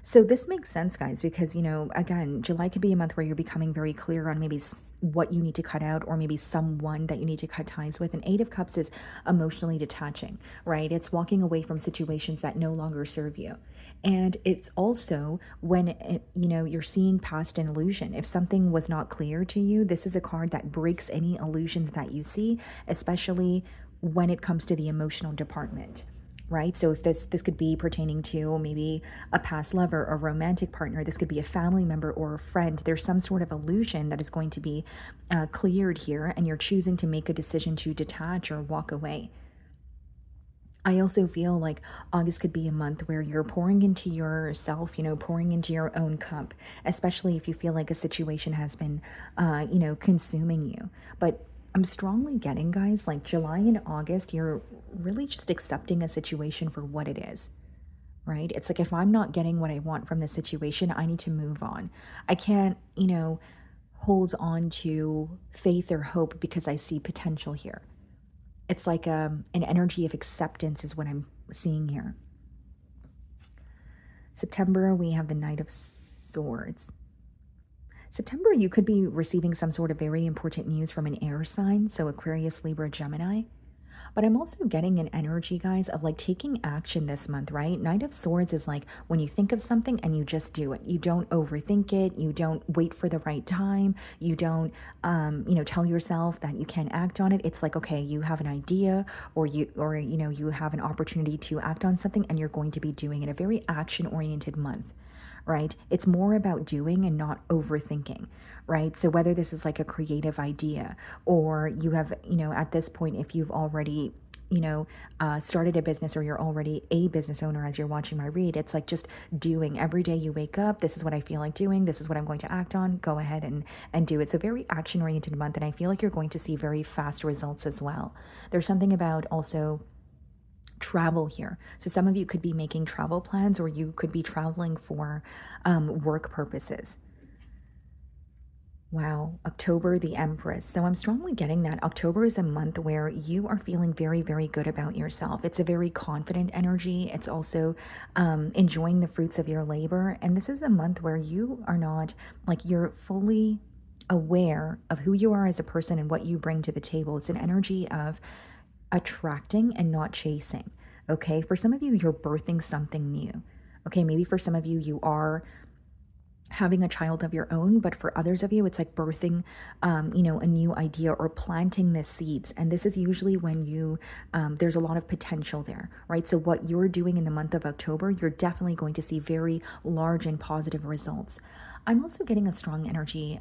So this makes sense, guys, because, again, July could be a month where you're becoming very clear on maybe what you need to cut out or maybe someone that you need to cut ties with. And Eight of Cups is emotionally detaching, right? It's walking away from situations that no longer serve you. And it's also when, you're seeing past an illusion. If something was not clear to you, this is a card that breaks any illusions that you see, especially when it comes to the emotional department, right? So if this could be pertaining to maybe a past lover or romantic partner, this could be a family member or a friend. There's some sort of illusion that is going to be cleared here, and you're choosing to make a decision to detach or walk away. I also feel like August could be a month where you're pouring into yourself, pouring into your own cup, especially if you feel like a situation has been, consuming you. But I'm strongly getting, guys, like July and August, you're really just accepting a situation for what it is, right? It's like if I'm not getting what I want from this situation, I need to move on. I can't, hold on to faith or hope because I see potential here. It's like an energy of acceptance is what I'm seeing here. September, we have the Knight of Swords. September, you could be receiving some sort of very important news from an air sign, so Aquarius, Libra, Gemini. But I'm also getting an energy, guys, of like taking action this month, right? Knight of Swords is like when you think of something and you just do it. You don't overthink it. You don't wait for the right time. You don't, tell yourself that you can't act on it. It's like, okay, you have an idea or you have an opportunity to act on something and you're going to be doing it. A very action-oriented month, right? It's more about doing and not overthinking, right? So whether this is like a creative idea or you have, at this point, if you've already, started a business or you're already a business owner as you're watching my read, it's like just doing. Every day you wake up, this is what I feel like doing. This is what I'm going to act on. Go ahead and do it. So very action oriented month. And I feel like you're going to see very fast results as well. There's something about also travel here. So some of you could be making travel plans or you could be traveling for work purposes. Wow, October, the Empress. So I'm strongly getting that October is a month where you are feeling very, very good about yourself. It's a very confident energy. It's also enjoying the fruits of your labor. And this is a month where you are not like you're fully aware of who you are as a person and what you bring to the table. It's an energy of attracting and not chasing. Okay, for some of you, you're birthing something new. Okay, maybe for some of you, you are having a child of your own, but for others of you, it's like birthing, a new idea or planting the seeds. And this is usually when you, there's a lot of potential there, right? So what you're doing in the month of October, you're definitely going to see very large and positive results. I'm also getting a strong energy,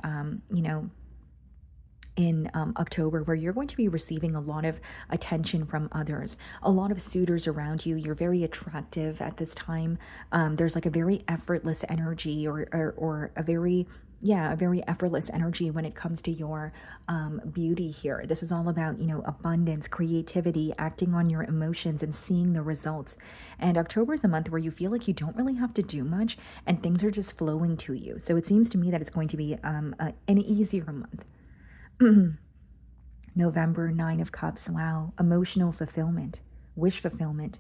in October where you're going to be receiving a lot of attention from others, a lot of suitors around you. You're very attractive at this time. There's like a very effortless energy or a very effortless energy when it comes to your beauty here. This is all about, abundance, creativity, acting on your emotions and seeing the results. And October is a month where you feel like you don't really have to do much and things are just flowing to you. So it seems to me that it's going to be an easier month. November, Nine of Cups. Wow. Emotional fulfillment, wish fulfillment.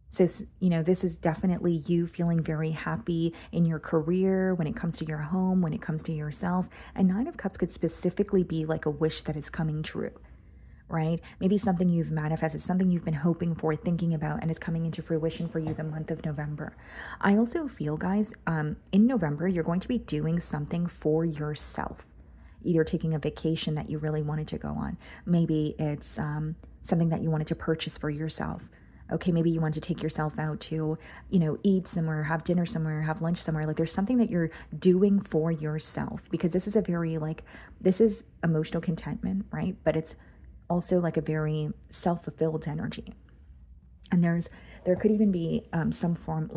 So, this is definitely you feeling very happy in your career, when it comes to your home, when it comes to yourself. And Nine of Cups could specifically be like a wish that is coming true, right? Maybe something you've manifested, something you've been hoping for, thinking about, and is coming into fruition for you the month of November. I also feel, guys, in November, you're going to be doing something for yourself. Either taking a vacation that you really wanted to go on. Maybe it's something that you wanted to purchase for yourself. Okay, maybe you want to take yourself out to, eat somewhere, have dinner somewhere, have lunch somewhere. Like there's something that you're doing for yourself, because this is a very this is emotional contentment, right? But it's also like a very self-fulfilled energy. And there could even be some form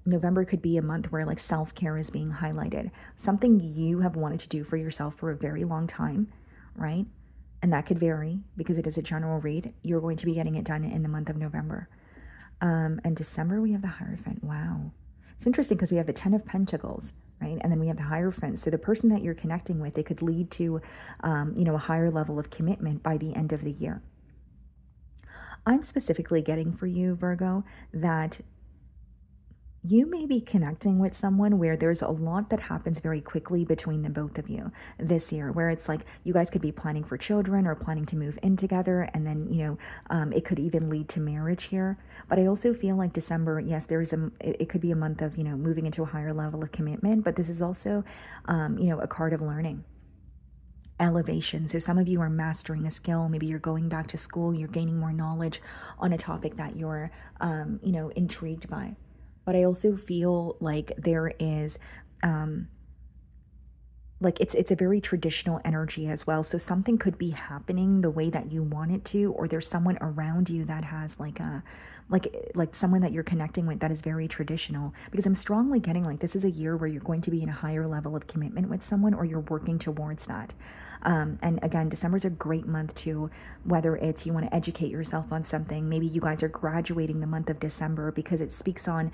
November could be a month where like self-care is being highlighted. Something you have wanted to do for yourself for a very long time, right? And that could vary because it is a general read. You're going to be getting it done in the month of November. And December, we have the Hierophant. Wow. It's interesting because we have the Ten of Pentacles, right? And then we have the Hierophant. So the person that you're connecting with, they could lead to, a higher level of commitment by the end of the year. I'm specifically getting for you, Virgo, that you may be connecting with someone where there's a lot that happens very quickly between the both of you this year, where it's like you guys could be planning for children or planning to move in together, and then it could even lead to marriage here. But I also feel like December, yes, it could be a month of moving into a higher level of commitment, but this is also a card of learning, elevation. So some of you are mastering a skill. Maybe you're going back to school, you're gaining more knowledge on a topic that you're intrigued by. But I also feel like there is like it's a very traditional energy as well. So something could be happening the way that you want it to, or there's someone around you that has like someone that you're connecting with that is very traditional, because I'm strongly getting like this is a year where you're going to be in a higher level of commitment with someone, or you're working towards that. And again, December is a great month too, whether it's you want to educate yourself on something. Maybe you guys are graduating the month of December because it speaks on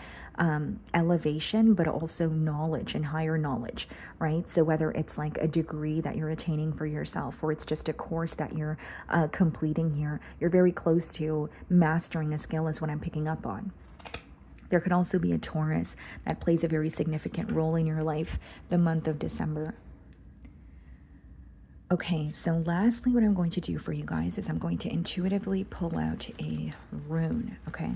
elevation, but also knowledge and higher knowledge, right? So whether it's like a degree that you're attaining for yourself, or it's just a course that you're completing here, you're very close to mastering a skill is what I'm picking up on. There could also be a Taurus that plays a very significant role in your life the month of December. Okay, so lastly, what I'm going to do for you guys is I'm going to intuitively pull out a rune, okay?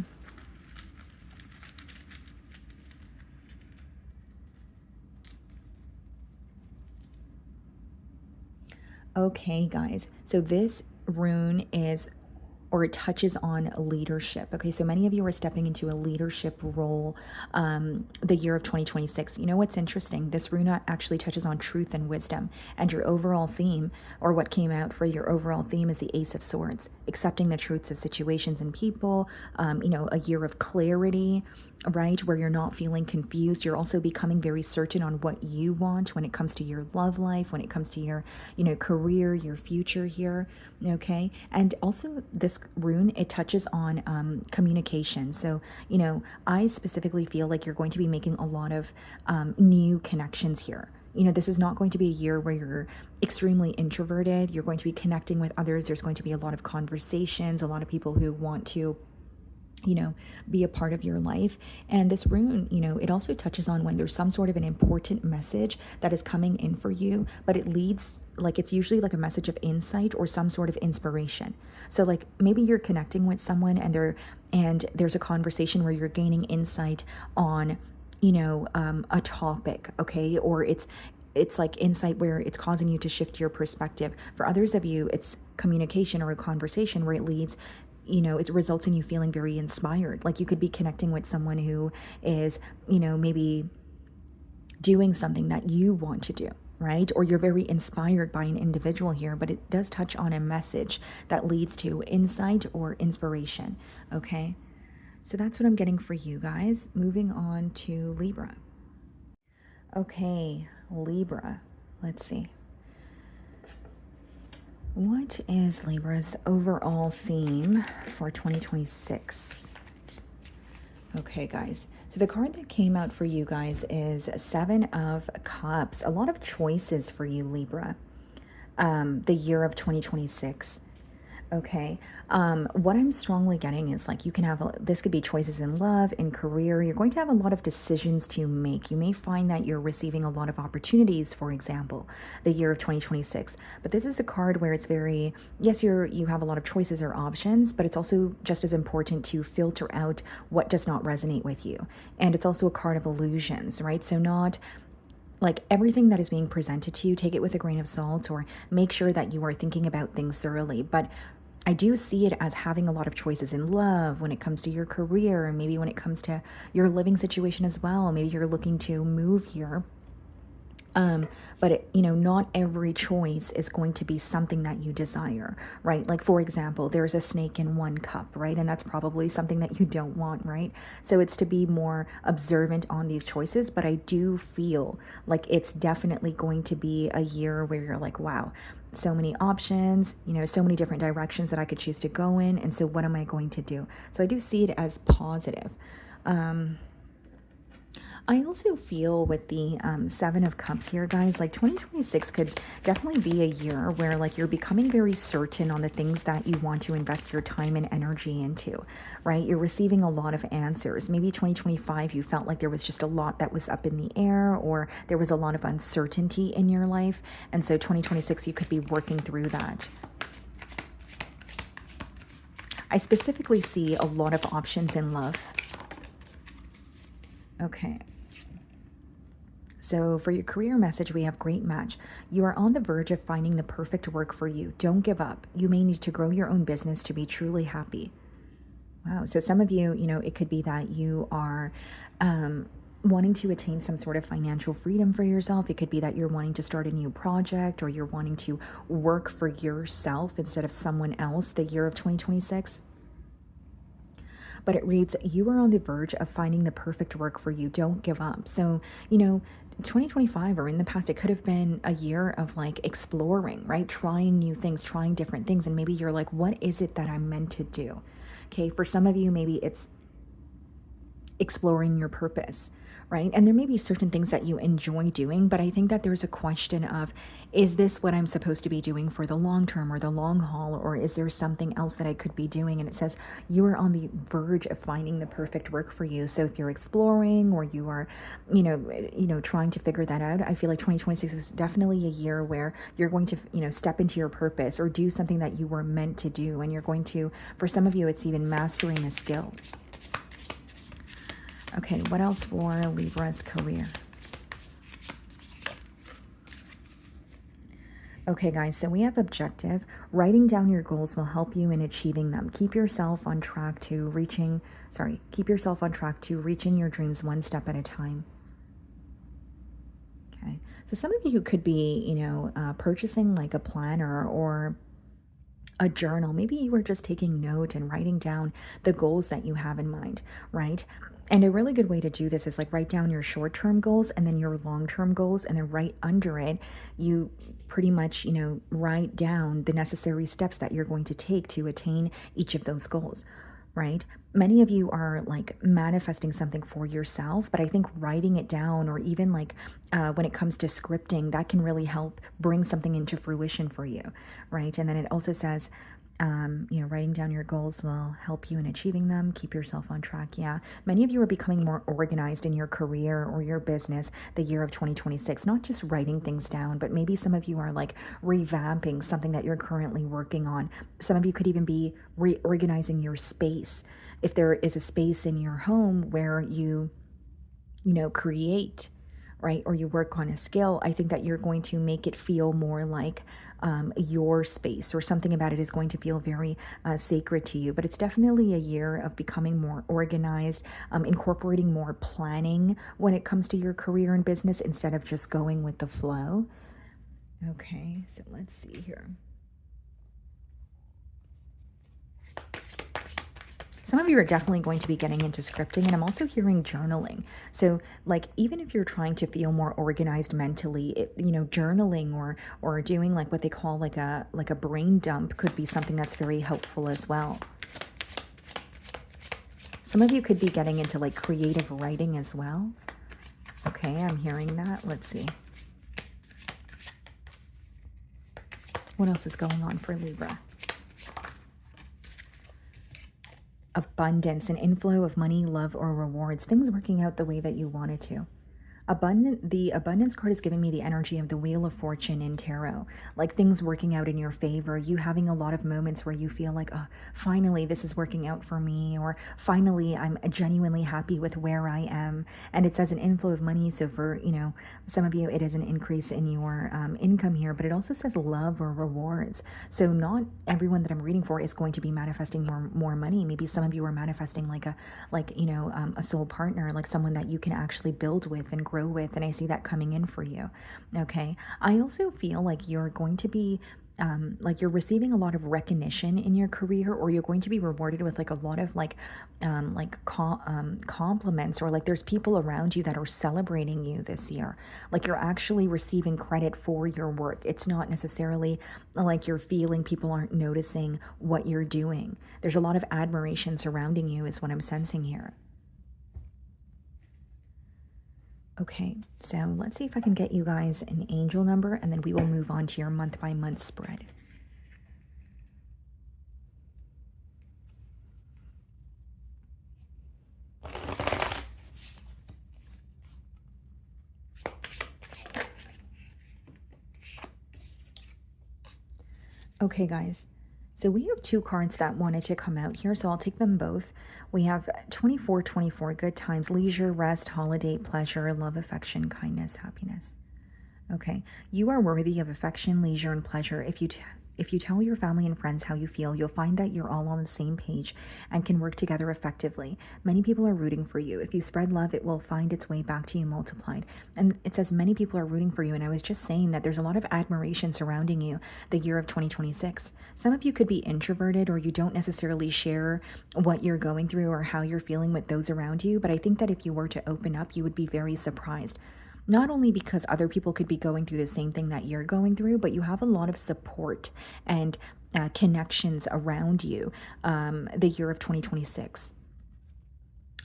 Okay, guys, so this rune is, or it touches on leadership. Okay, so many of you are stepping into a leadership role the year of 2026. You know what's interesting? This rune actually touches on truth and wisdom, and your overall theme, or what came out for your overall theme, is the Ace of Swords, accepting the truths of situations and people, a year of clarity, right, where you're not feeling confused. You're also becoming very certain on what you want when it comes to your love life, when it comes to your, career, your future here, okay? And also this rune, it touches on communication. So, I specifically feel like you're going to be making a lot of new connections here. This is not going to be a year where you're extremely introverted. You're going to be connecting with others. There's going to be a lot of conversations, a lot of people who want to be a part of your life. And this rune, it also touches on when there's some sort of an important message that is coming in for you, but it leads, like, it's usually like a message of insight or some sort of inspiration. So like maybe you're connecting with someone and there's a conversation where you're gaining insight on, a topic, okay? Or it's like insight where it's causing you to shift your perspective. For others of you, it's communication or a conversation where it leads, it results in you feeling very inspired. Like you could be connecting with someone who is, maybe doing something that you want to do, right? Or you're very inspired by an individual here, but it does touch on a message that leads to insight or inspiration, okay? So that's what I'm getting for you guys. Moving on to Libra. Okay, Libra. Let's see. What is Libra's overall theme for 2026? Okay, guys. So the card that came out for you guys is Seven of Cups. A lot of choices for you, Libra. The year of 2026. Okay. What I'm strongly getting is like you can have, this could be choices in love, in career. You're going to have a lot of decisions to make. You may find that you're receiving a lot of opportunities, for example, the year of 2026. But this is a card where it's very, yes, you have a lot of choices or options, but it's also just as important to filter out what does not resonate with you. And it's also a card of illusions, right? So not like everything that is being presented to you, take it with a grain of salt, or make sure that you are thinking about things thoroughly. But I do see it as having a lot of choices in love when it comes to your career, and maybe when it comes to your living situation as well. Maybe you're looking to move here. But not every choice is going to be something that you desire, right? Like, for example, there's a snake in one cup, right? And that's probably something that you don't want, right? So it's to be more observant on these choices. But I do feel like it's definitely going to be a year where you're like, wow, so many options, you know, so many different directions that I could choose to go in. And so what am I going to do? So I do see it as positive. I also feel with the Seven of Cups here, guys, like 2026 could definitely be a year where like you're becoming very certain on the things that you want to invest your time and energy into, right? You're receiving a lot of answers. Maybe 2025, you felt like there was just a lot that was up in the air, or there was a lot of uncertainty in your life. And so 2026, you could be working through that. I specifically see a lot of options in love. Okay. So for your career message, we have great match. You are on the verge of finding the perfect work for you. Don't give up. You may need to grow your own business to be truly happy. Wow. So some of you, you know, it could be that you are wanting to attain some sort of financial freedom for yourself. It could be that you're wanting to start a new project, or you're wanting to work for yourself instead of someone else the year of 2026. But it reads, you are on the verge of finding the perfect work for you. Don't give up. So, you know, 2025 or in the past, it could have been a year of like exploring, right? Trying new things, trying different things. And maybe you're like, what is it that I'm meant to do? Okay. For some of you, maybe it's exploring your purpose, right? And there may be certain things that you enjoy doing, but I think that there's a question of, is this what I'm supposed to be doing for the long term or the long haul, or is there something else that I could be doing? And it says you are on the verge of finding the perfect work for you. So if you're exploring, or you are, trying to figure that out, I feel like 2026 is definitely a year where you're going to, step into your purpose or do something that you were meant to do. And you're going to, for some of you, it's even mastering a skill. Okay, what else for Libra's career? Okay, guys, so we have objective. Writing down your goals will help you in achieving them. Keep yourself on track to reaching your dreams one step at a time. Okay, so some of you could be, purchasing like a planner or a journal. Maybe you were just taking note and writing down the goals that you have in mind, right? And a really good way to do this is like write down your short-term goals and then your long-term goals, and then right under it, you pretty much, write down the necessary steps that you're going to take to attain each of those goals, right? Many of you are like manifesting something for yourself, but I think writing it down, or even like when it comes to scripting, that can really help bring something into fruition for you, right? And then it also says, writing down your goals will help you in achieving them. Keep yourself on track. Yeah. Many of you are becoming more organized in your career or your business the year of 2026, not just writing things down, but maybe some of you are like revamping something that you're currently working on. Some of you could even be reorganizing your space. If there is a space in your home where you create, right, or you work on a skill, I think that you're going to make it feel more like your space, or something about it is going to feel very sacred to you. But it's definitely a year of becoming more organized, incorporating more planning when it comes to your career and business instead of just going with the flow. Okay, so let's see here. Some of you are definitely going to be getting into scripting, and I'm also hearing journaling. So like, even if you're trying to feel more organized mentally, journaling or doing like what they call like a brain dump could be something that's very helpful as well. Some of you could be getting into like creative writing as well. Okay, I'm hearing that. Let's see. What else is going on for Libra? Abundance, an inflow of money, love, or rewards. Things working out the way that you wanted to. The abundance card is giving me the energy of the Wheel of Fortune in tarot, like things working out in your favor, you having a lot of moments where you feel like, oh, finally this is working out for me, or finally I'm genuinely happy with where I am. And it says an inflow of money, so for some of you it is an increase in your income here, but it also says love or rewards. So not everyone that I'm reading for is going to be manifesting more money. Maybe some of you are manifesting like a soul partner, like someone that you can actually build with and grow with, and I see that coming in for you. Okay, I also feel like you're going to be like you're receiving a lot of recognition in your career, or you're going to be rewarded with like a lot of compliments, or like there's people around you that are celebrating you this year. Like you're actually receiving credit for your work. It's not necessarily like you're feeling people aren't noticing what you're doing. There's a lot of admiration surrounding you is what I'm sensing here. Okay, so let's see if I can get you guys an angel number, and then we will move on to your month by month spread. Okay, guys, so we have two cards that wanted to come out here, so I'll take them both. We have 2424, good times, leisure, rest, holiday, pleasure, love, affection, kindness, happiness. Okay, you are worthy of affection, leisure, and pleasure. If you tell your family and friends how you feel, you'll find that you're all on the same page and can work together effectively. Many people are rooting for you. If you spread love, it will find its way back to you multiplied. And it says many people are rooting for you. And I was just saying that there's a lot of admiration surrounding you the year of 2026. Some of you could be introverted, or you don't necessarily share what you're going through or how you're feeling with those around you. But I think that if you were to open up, you would be very surprised. Not only because other people could be going through the same thing that you're going through, but you have a lot of support and connections around you the year of 2026.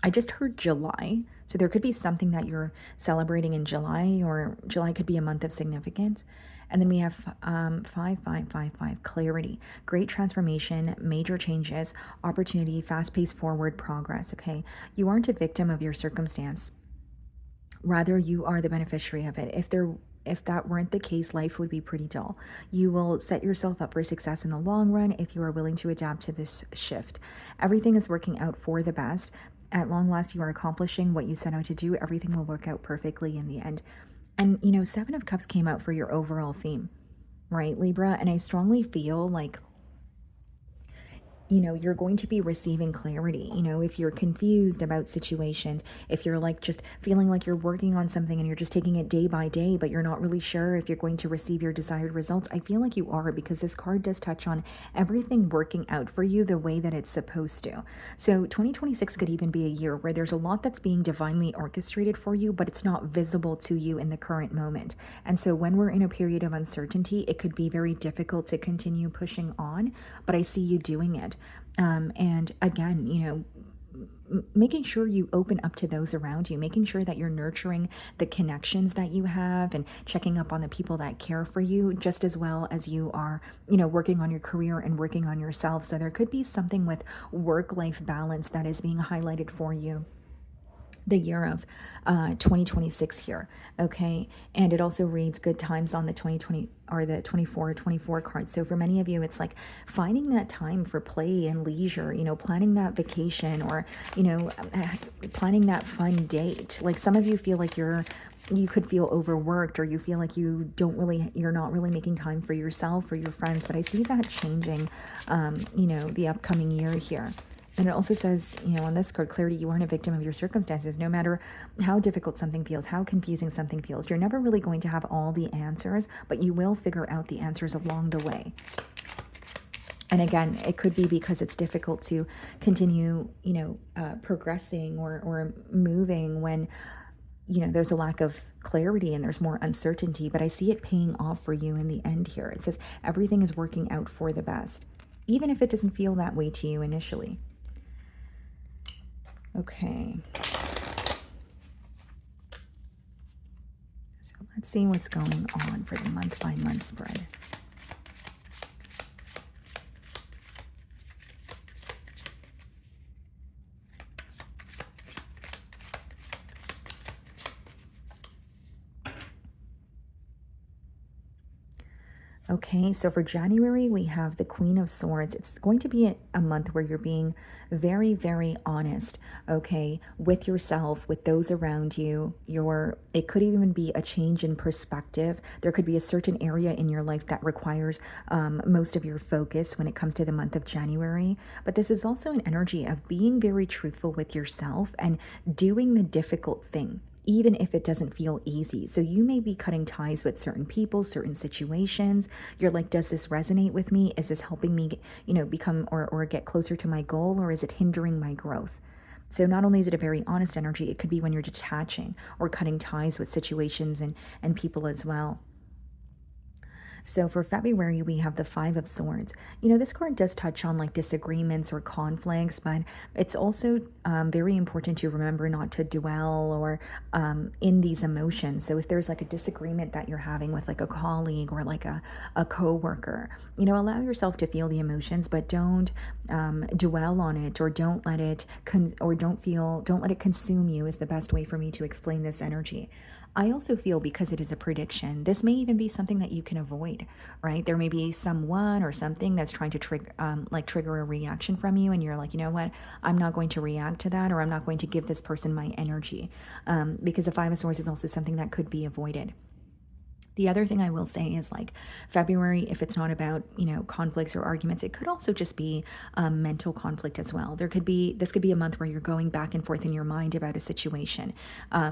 I just heard July, so there could be something that you're celebrating in July, or July could be a month of significance. And then we have 5555, clarity, great transformation, major changes, opportunity, fast-paced forward progress, okay? You aren't a victim of your circumstance. Rather, you are the beneficiary of it. If that weren't the case, life would be pretty dull. You will set yourself up for success in the long run if you are willing to adapt to this shift. Everything is working out for the best. At long last, you are accomplishing what you set out to do. Everything will work out perfectly in the end. And, you know, Seven of Cups came out for your overall theme, right, Libra? And I strongly feel like, you know, you're going to be receiving clarity. You know, if you're confused about situations, if you're like just feeling like you're working on something and you're just taking it day by day, but you're not really sure if you're going to receive your desired results, I feel like you are, because this card does touch on everything working out for you the way that it's supposed to. So 2026 could even be a year where there's a lot that's being divinely orchestrated for you, but it's not visible to you in the current moment. And so when we're in a period of uncertainty, it could be very difficult to continue pushing on, but I see you doing it. And again, you know, making sure you open up to those around you, making sure that you're nurturing the connections that you have and checking up on the people that care for you, just as well as you are, you know, working on your career and working on yourself. So there could be something with work-life balance that is being highlighted for you the year of 2026 here, okay? And it also reads good times on the 2020 or the 24 card. So for many of you, it's like finding that time for play and leisure, you know, planning that vacation, or, you know, planning that fun date. Like some of you feel like you could feel overworked, or you feel like you're not really making time for yourself or your friends. But I see that changing, you know, the upcoming year here. And it also says, you know, on this card, clarity, you aren't a victim of your circumstances. No matter how difficult something feels, how confusing something feels, you're never really going to have all the answers, but you will figure out the answers along the way. And again, it could be because it's difficult to continue, you know, progressing or moving when, you know, there's a lack of clarity and there's more uncertainty. But I see it paying off for you in the end here. It says everything is working out for the best, even if it doesn't feel that way to you initially. Okay. So let's see what's going on for the month by month spread. Okay, so for January, we have the Queen of Swords. It's going to be a month where you're being very, very honest, okay, with yourself, with those around you. It could even be a change in perspective. There could be a certain area in your life that requires most of your focus when it comes to the month of January. But this is also an energy of being very truthful with yourself and doing the difficult thing. even if it doesn't feel easy. So you may be cutting ties with certain people, certain situations. You're like, does this resonate with me? Is this helping me, become or get closer to my goal, or is it hindering my growth? So not only is it a very honest energy, it could be when you're detaching or cutting ties with situations and people as well. So for February, we have the Five of Swords. This card does touch on like disagreements or conflicts, but it's also very important to remember not to dwell or in these emotions. So if there's like a disagreement that you're having with like a colleague or like a coworker, allow yourself to feel the emotions, but don't dwell on it, or don't let it don't let it consume you, is the best way for me to explain this energy. I also feel, because it is a prediction, this may even be something that you can avoid, right? There may be someone or something that's trying to trigger a reaction from you, and you're like, you know what? I'm not going to react to that, or I'm not going to give this person my energy, because the Five of Swords is also something that could be avoided. The other thing I will say is, like, February, if it's not about, conflicts or arguments, it could also just be mental conflict as well. This could be a month where you're going back and forth in your mind about a situation.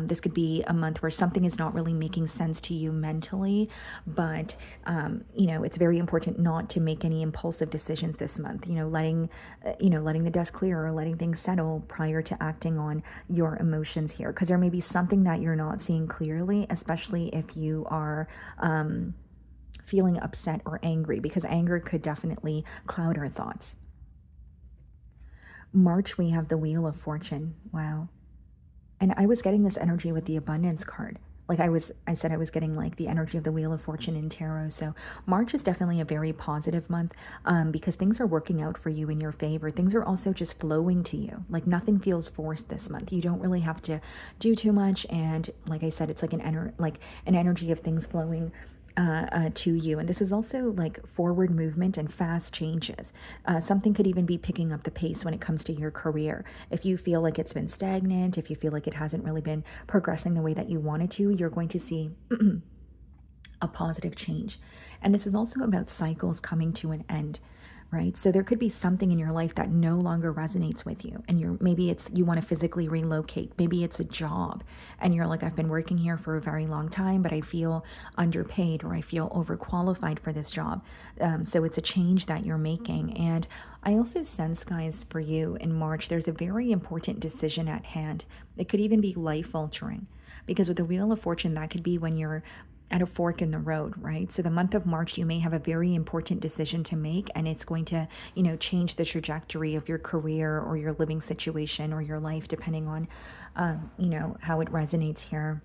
This could be a month where something is not really making sense to you mentally, but, it's very important not to make any impulsive decisions this month, letting the dust clear or letting things settle prior to acting on your emotions here, because there may be something that you're not seeing clearly, especially if you are feeling upset or angry, because anger could definitely cloud our thoughts. March, we have the Wheel of Fortune. Wow. And I was getting this energy with the Abundance card. Like I said I was getting like the energy of the Wheel of Fortune in tarot. So March is definitely a very positive month, because things are working out for you in your favor. Things are also just flowing to you. Like nothing feels forced this month. You don't really have to do too much. And like I said, it's like an energy of things flowing to you. And this is also like forward movement and fast changes. Something could even be picking up the pace when it comes to your career. If you feel like it's been stagnant, if you feel like it hasn't really been progressing the way that you wanted to, you're going to see a positive change. And this is also about cycles coming to an end, right? So there could be something in your life that no longer resonates with you, and maybe you want to physically relocate. Maybe it's a job, and you're like, I've been working here for a very long time, but I feel underpaid, or I feel overqualified for this job. So it's a change that you're making. And I also sense, guys, for you in March, there's a very important decision at hand. It could even be life altering, because with the Wheel of Fortune, that could be when you're at a fork in the road, right? So the month of March, you may have a very important decision to make, and it's going to, change the trajectory of your career or your living situation or your life, depending on, how it resonates here.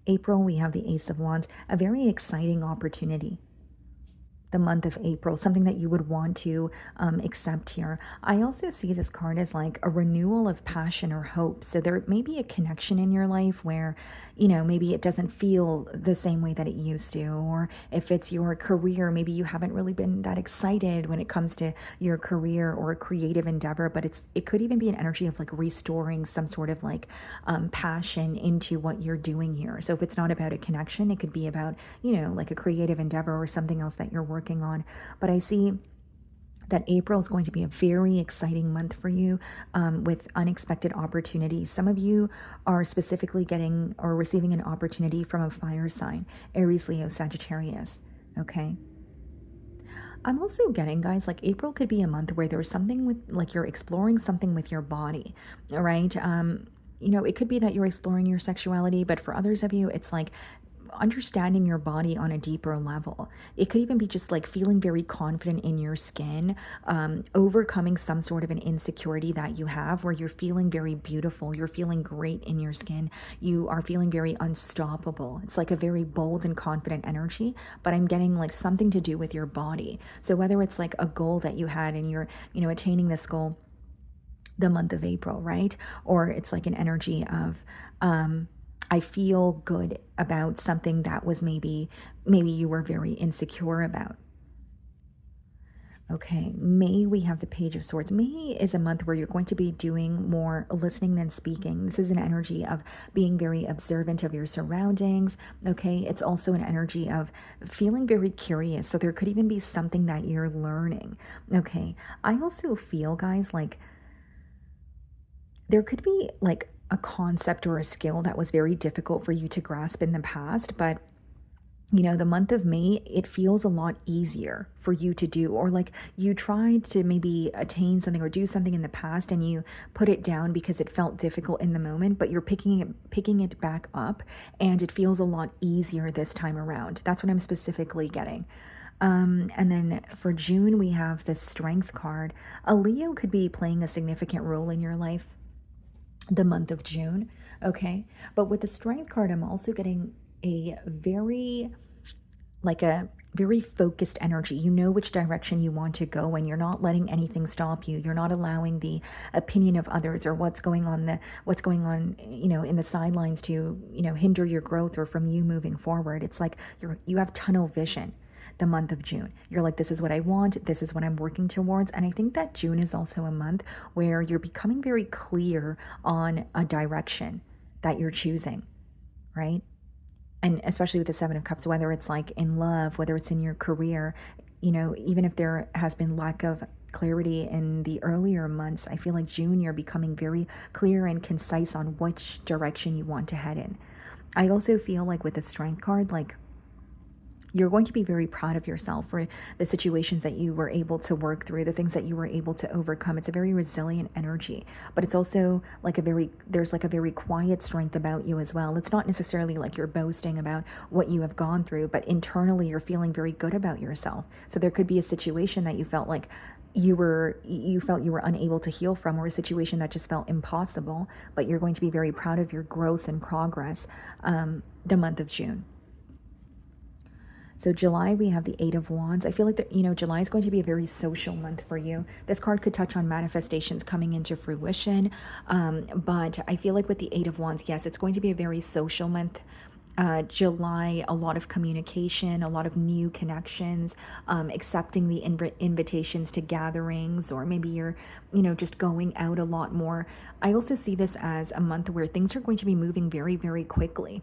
April, we have the Ace of Wands, a very exciting opportunity. The month of April, something that you would want to accept here. I also see this card as like a renewal of passion or hope. So there may be a connection in your life where, maybe it doesn't feel the same way that it used to. Or if it's your career, maybe you haven't really been that excited when it comes to your career or a creative endeavor, but it could even be an energy of like restoring some sort of like passion into what you're doing here. So if it's not about a connection, it could be about, like a creative endeavor or something else that you're working on. But I see that April is going to be a very exciting month for you, with unexpected opportunities. Some of you are specifically getting or receiving an opportunity from a fire sign, Aries, Leo, Sagittarius, okay? I'm also getting, guys, like April could be a month where there's something with, like, you're exploring something with your body, all right? It could be that you're exploring your sexuality, but for others of you, it's like understanding your body on a deeper level. It could even be just like feeling very confident in your skin, overcoming some sort of an insecurity that you have, where you're feeling very beautiful, you're feeling great in your skin, you are feeling very unstoppable. It's like a very bold and confident energy, but I'm getting like something to do with your body. So whether it's like a goal that you had and you're, attaining this goal the month of April, right? Or it's like an energy of, I feel good about something that was maybe you were very insecure about. Okay, May, we have the Page of Swords. May is a month where you're going to be doing more listening than speaking. This is an energy of being very observant of your surroundings, okay? It's also an energy of feeling very curious. So there could even be something that you're learning, okay? I also feel, guys, like there could be like a concept or a skill that was very difficult for you to grasp in the past, but the month of May, it feels a lot easier for you to do, or like you tried to maybe attain something or do something in the past and you put it down because it felt difficult in the moment, but you're picking it back up and it feels a lot easier this time around. That's what I'm specifically getting. And then for June, we have the Strength card. A Leo could be playing a significant role in your life the month of June, okay? But with the Strength card, I'm also getting a very focused energy. You know which direction you want to go, and you're not letting anything stop you. You're not allowing the opinion of others or what's going on in the sidelines to, hinder your growth or from you moving forward. It's like you have tunnel vision the month of June. You're like, this is what I want, this is what I'm working towards. And I think that June is also a month where you're becoming very clear on a direction that you're choosing, right? And especially with the Seven of Cups, whether it's like in love, whether it's in your career, even if there has been lack of clarity in the earlier months, I feel like June, you're becoming very clear and concise on which direction you want to head in. I also feel like with the Strength card, like you're going to be very proud of yourself for the situations that you were able to work through, the things that you were able to overcome. It's a very resilient energy, but it's also like there's like a very quiet strength about you as well. It's not necessarily like you're boasting about what you have gone through, but internally you're feeling very good about yourself. So there could be a situation that you felt like you felt you were unable to heal from, or a situation that just felt impossible, but you're going to be very proud of your growth and progress the month of June. So July, we have the Eight of Wands. I feel like that, July is going to be a very social month for you. This card could touch on manifestations coming into fruition. But I feel like with the Eight of Wands, yes, it's going to be a very social month. July, a lot of communication, a lot of new connections, accepting the invitations to gatherings, or maybe you're, just going out a lot more. I also see this as a month where things are going to be moving very, very quickly.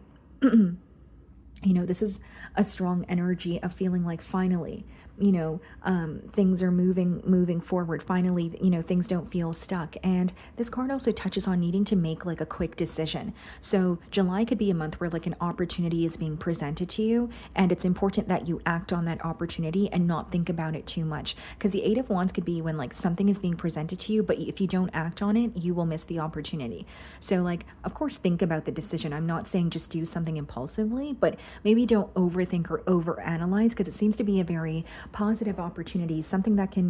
This is a strong energy of feeling like finally, things are moving forward. Finally, things don't feel stuck. And this card also touches on needing to make like a quick decision. So July could be a month where like an opportunity is being presented to you, and it's important that you act on that opportunity and not think about it too much. Because the Eight of Wands could be when like something is being presented to you, but if you don't act on it, you will miss the opportunity. So like, of course, think about the decision. I'm not saying just do something impulsively, but maybe don't overthink or overanalyze, because it seems to be a very positive opportunity, something that can,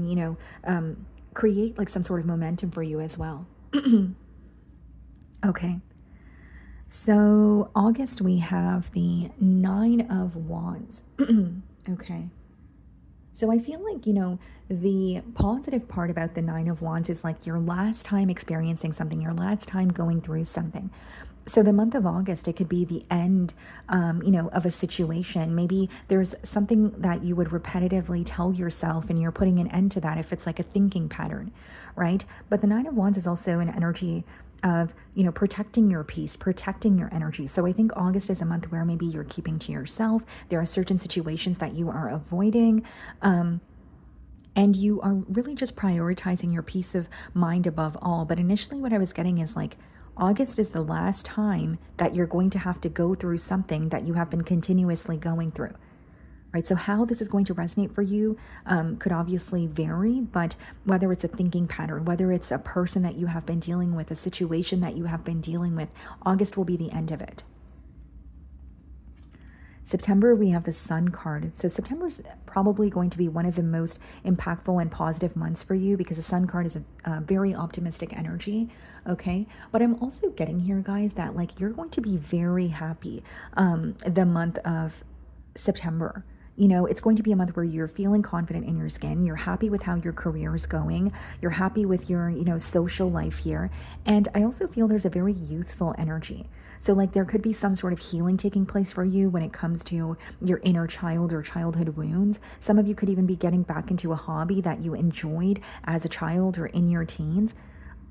create like some sort of momentum for you as well. Okay. So August, we have the Nine of Wands. Okay. So I feel like, the positive part about the Nine of Wands is like your last time experiencing something, your last time going through something. So the month of August, it could be the end, of a situation. Maybe there's something that you would repetitively tell yourself and you're putting an end to that if it's like a thinking pattern, right? But the Nine of Wands is also an energy of, protecting your peace, protecting your energy. So I think August is a month where maybe you're keeping to yourself. There are certain situations that you are avoiding. And you are really just prioritizing your peace of mind above all. But initially what I was getting is like, August is the last time that you're going to have to go through something that you have been continuously going through, right? So how this is going to resonate for you could obviously vary, but whether it's a thinking pattern, whether it's a person that you have been dealing with, a situation that you have been dealing with, August will be the end of it. September, we have the Sun card. So September is probably going to be one of the most impactful and positive months for you, because the Sun card is a very optimistic energy, okay? But I'm also getting here, guys, that like you're going to be very happy the month of September. It's going to be a month where you're feeling confident in your skin. You're happy with how your career is going. You're happy with your, social life here. And I also feel there's a very youthful energy. So like there could be some sort of healing taking place for you when it comes to your inner child or childhood wounds. Some of you could even be getting back into a hobby that you enjoyed as a child or in your teens.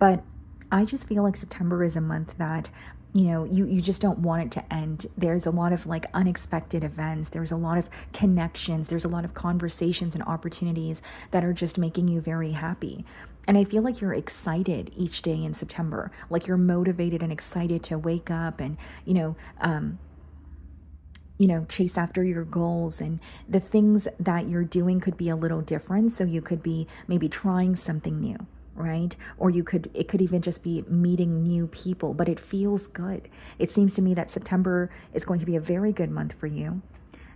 But I just feel like September is a month that, you just don't want it to end. There's a lot of like unexpected events. There's a lot of connections. There's a lot of conversations and opportunities that are just making you very happy. And I feel like you're excited each day in September, like you're motivated and excited to wake up and, chase after your goals, and the things that you're doing could be a little different. So you could be maybe trying something new, right? Or it could even just be meeting new people, but it feels good. It seems to me that September is going to be a very good month for you.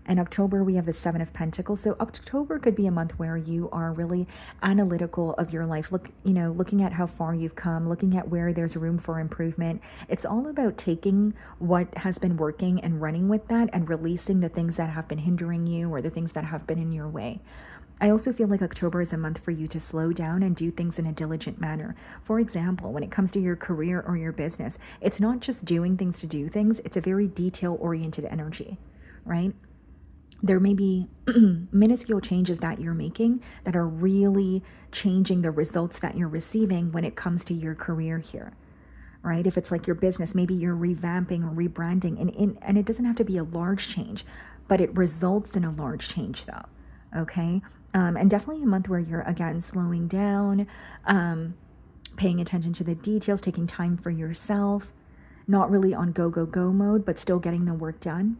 In October, we have the Seven of Pentacles. So October could be a month where you are really analytical of your life. Looking at how far you've come, looking at where there's room for improvement. It's all about taking what has been working and running with that and releasing the things that have been hindering you or the things that have been in your way. I also feel like October is a month for you to slow down and do things in a diligent manner. For example, when it comes to your career or your business, it's not just doing things to do things, it's a very detail-oriented energy, right? There may be minuscule changes that you're making that are really changing the results that you're receiving when it comes to your career here, right? If it's like your business, maybe you're revamping or rebranding, and it doesn't have to be a large change, but it results in a large change though, okay? And definitely a month where you're, again, slowing down, paying attention to the details, taking time for yourself, not really on go, go, go mode, but still getting the work done.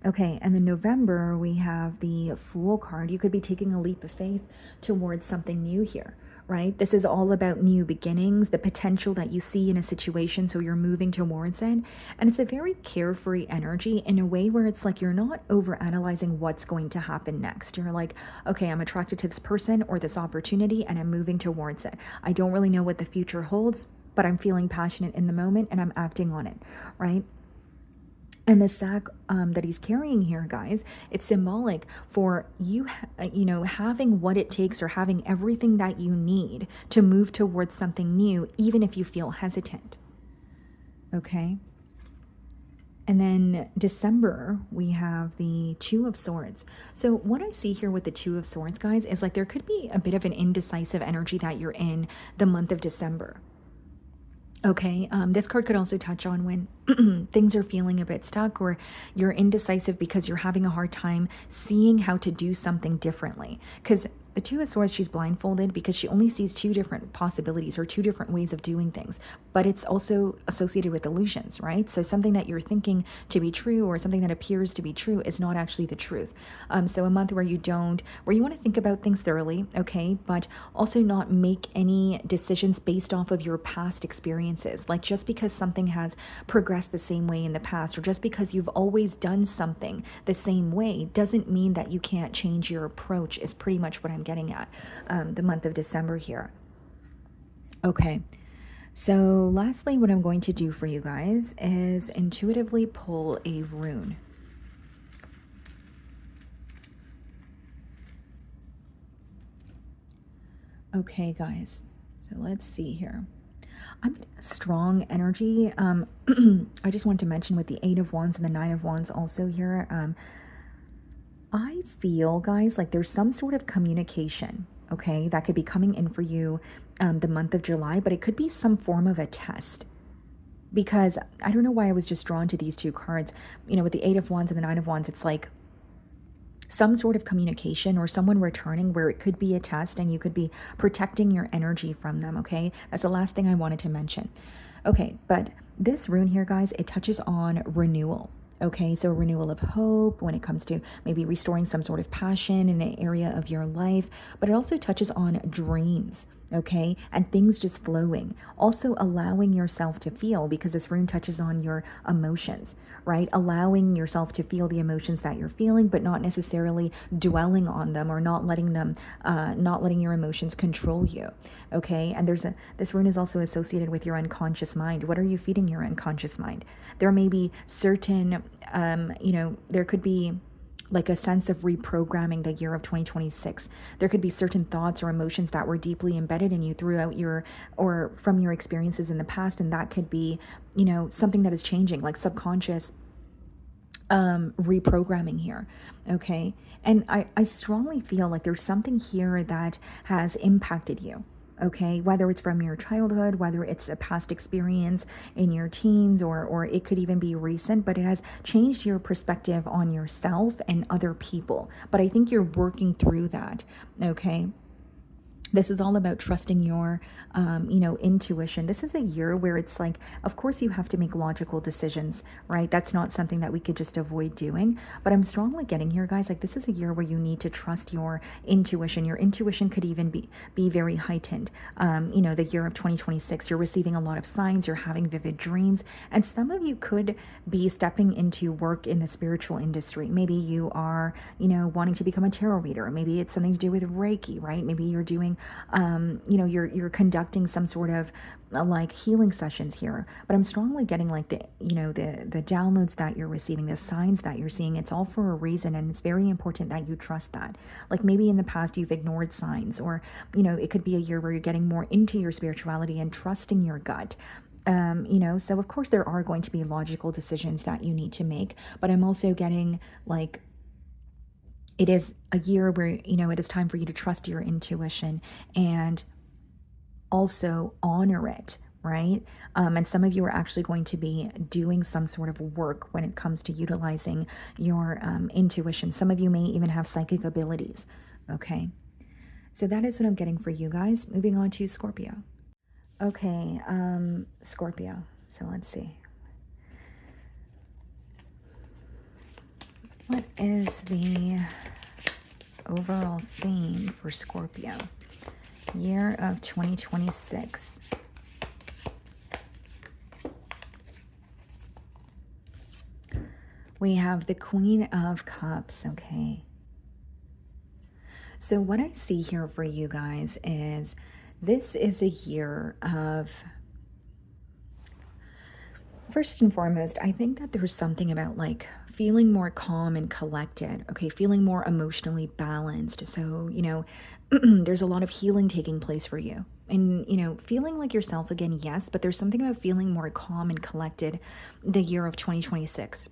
Okay, and then November, we have the Fool card. You could be taking a leap of faith towards something new here, right? This is all about new beginnings, the potential that you see in a situation, so you're moving towards it. And it's a very carefree energy in a way where it's like you're not overanalyzing what's going to happen next. You're like, okay, I'm attracted to this person or this opportunity, and I'm moving towards it. I don't really know what the future holds, but I'm feeling passionate in the moment, and I'm acting on it, right? And the sack that he's carrying here, guys, it's symbolic for you, having what it takes or having everything that you need to move towards something new, even if you feel hesitant. Okay. And then December, we have the Two of Swords. So what I see here with the Two of Swords, guys, is like there could be a bit of an indecisive energy that you're in the month of December. Okay, this card could also touch on when things are feeling a bit stuck or you're indecisive because you're having a hard time seeing how to do something differently. Because the Two of Swords, she's blindfolded because she only sees two different possibilities or two different ways of doing things. But it's also associated with illusions, right? So something that you're thinking to be true or something that appears to be true is not actually the truth. So a month where you want to think about things thoroughly, okay, but also not make any decisions based off of your past experiences. Like just because something has progressed the same way in the past, or just because you've always done something the same way, doesn't mean that you can't change your approach, is pretty much what I'm getting at the month of December here. Okay, so lastly, what I'm going to do for you guys is intuitively pull a rune. Okay, guys, so let's see here. I'm getting a strong energy. I just want to mention with the Eight of Wands and the Nine of Wands also here, I feel, guys, like there's some sort of communication, okay, that could be coming in for you the month of July, but it could be some form of a test. Because I don't know why I was just drawn to these two cards. With the Eight of Wands and the Nine of Wands, it's like some sort of communication or someone returning where it could be a test and you could be protecting your energy from them, okay? That's the last thing I wanted to mention. Okay, but this rune here, guys, it touches on renewal. Okay, so renewal of hope when it comes to maybe restoring some sort of passion in an area of your life, but it also touches on dreams, okay, and things just flowing. Also allowing yourself to feel, because this rune touches on your emotions, right? Allowing yourself to feel the emotions that you're feeling, but not necessarily dwelling on them or not letting your emotions control you, okay? And this rune is also associated with your unconscious mind. What are you feeding your unconscious mind? There may be certain, there could be like a sense of reprogramming the year of 2026. There could be certain thoughts or emotions that were deeply embedded in you throughout or from your experiences in the past. And that could be, something that is changing, like subconscious reprogramming here. Okay. And I strongly feel like there's something here that has impacted you. Okay, whether it's from your childhood, whether it's a past experience in your teens, or it could even be recent, but it has changed your perspective on yourself and other people. But I think you're working through that, okay? This is all about trusting your, intuition. This is a year where it's like, of course, you have to make logical decisions, right? That's not something that we could just avoid doing. But I'm strongly getting here, guys. Like, this is a year where you need to trust your intuition. Your intuition could even be very heightened. The year of 2026, you're receiving a lot of signs. You're having vivid dreams, and some of you could be stepping into work in the spiritual industry. Maybe you are, wanting to become a tarot reader. Maybe it's something to do with Reiki, right? Maybe you're doing you're conducting some sort of like healing sessions here. But I'm strongly getting like the downloads that you're receiving, the signs that you're seeing. It's all for a reason, and it's very important that you trust that. Like, maybe in the past you've ignored signs, or it could be a year where you're getting more into your spirituality and trusting your gut. So of course there are going to be logical decisions that you need to make, but I'm also getting like, it is a year where, it is time for you to trust your intuition and also honor it, right? And some of you are actually going to be doing some sort of work when it comes to utilizing your intuition. Some of you may even have psychic abilities, okay? So that is what I'm getting for you guys. Moving on to Scorpio. Okay, Scorpio. So let's see. What is the overall theme for Scorpio? Year of 2026. We have the Queen of Cups, okay. So what I see here for you guys is this is a year of, first and foremost, I think that there's something about like feeling more calm and collected, okay, feeling more emotionally balanced. So, there's a lot of healing taking place for you. And, feeling like yourself again, yes, but there's something about feeling more calm and collected the year of 2026.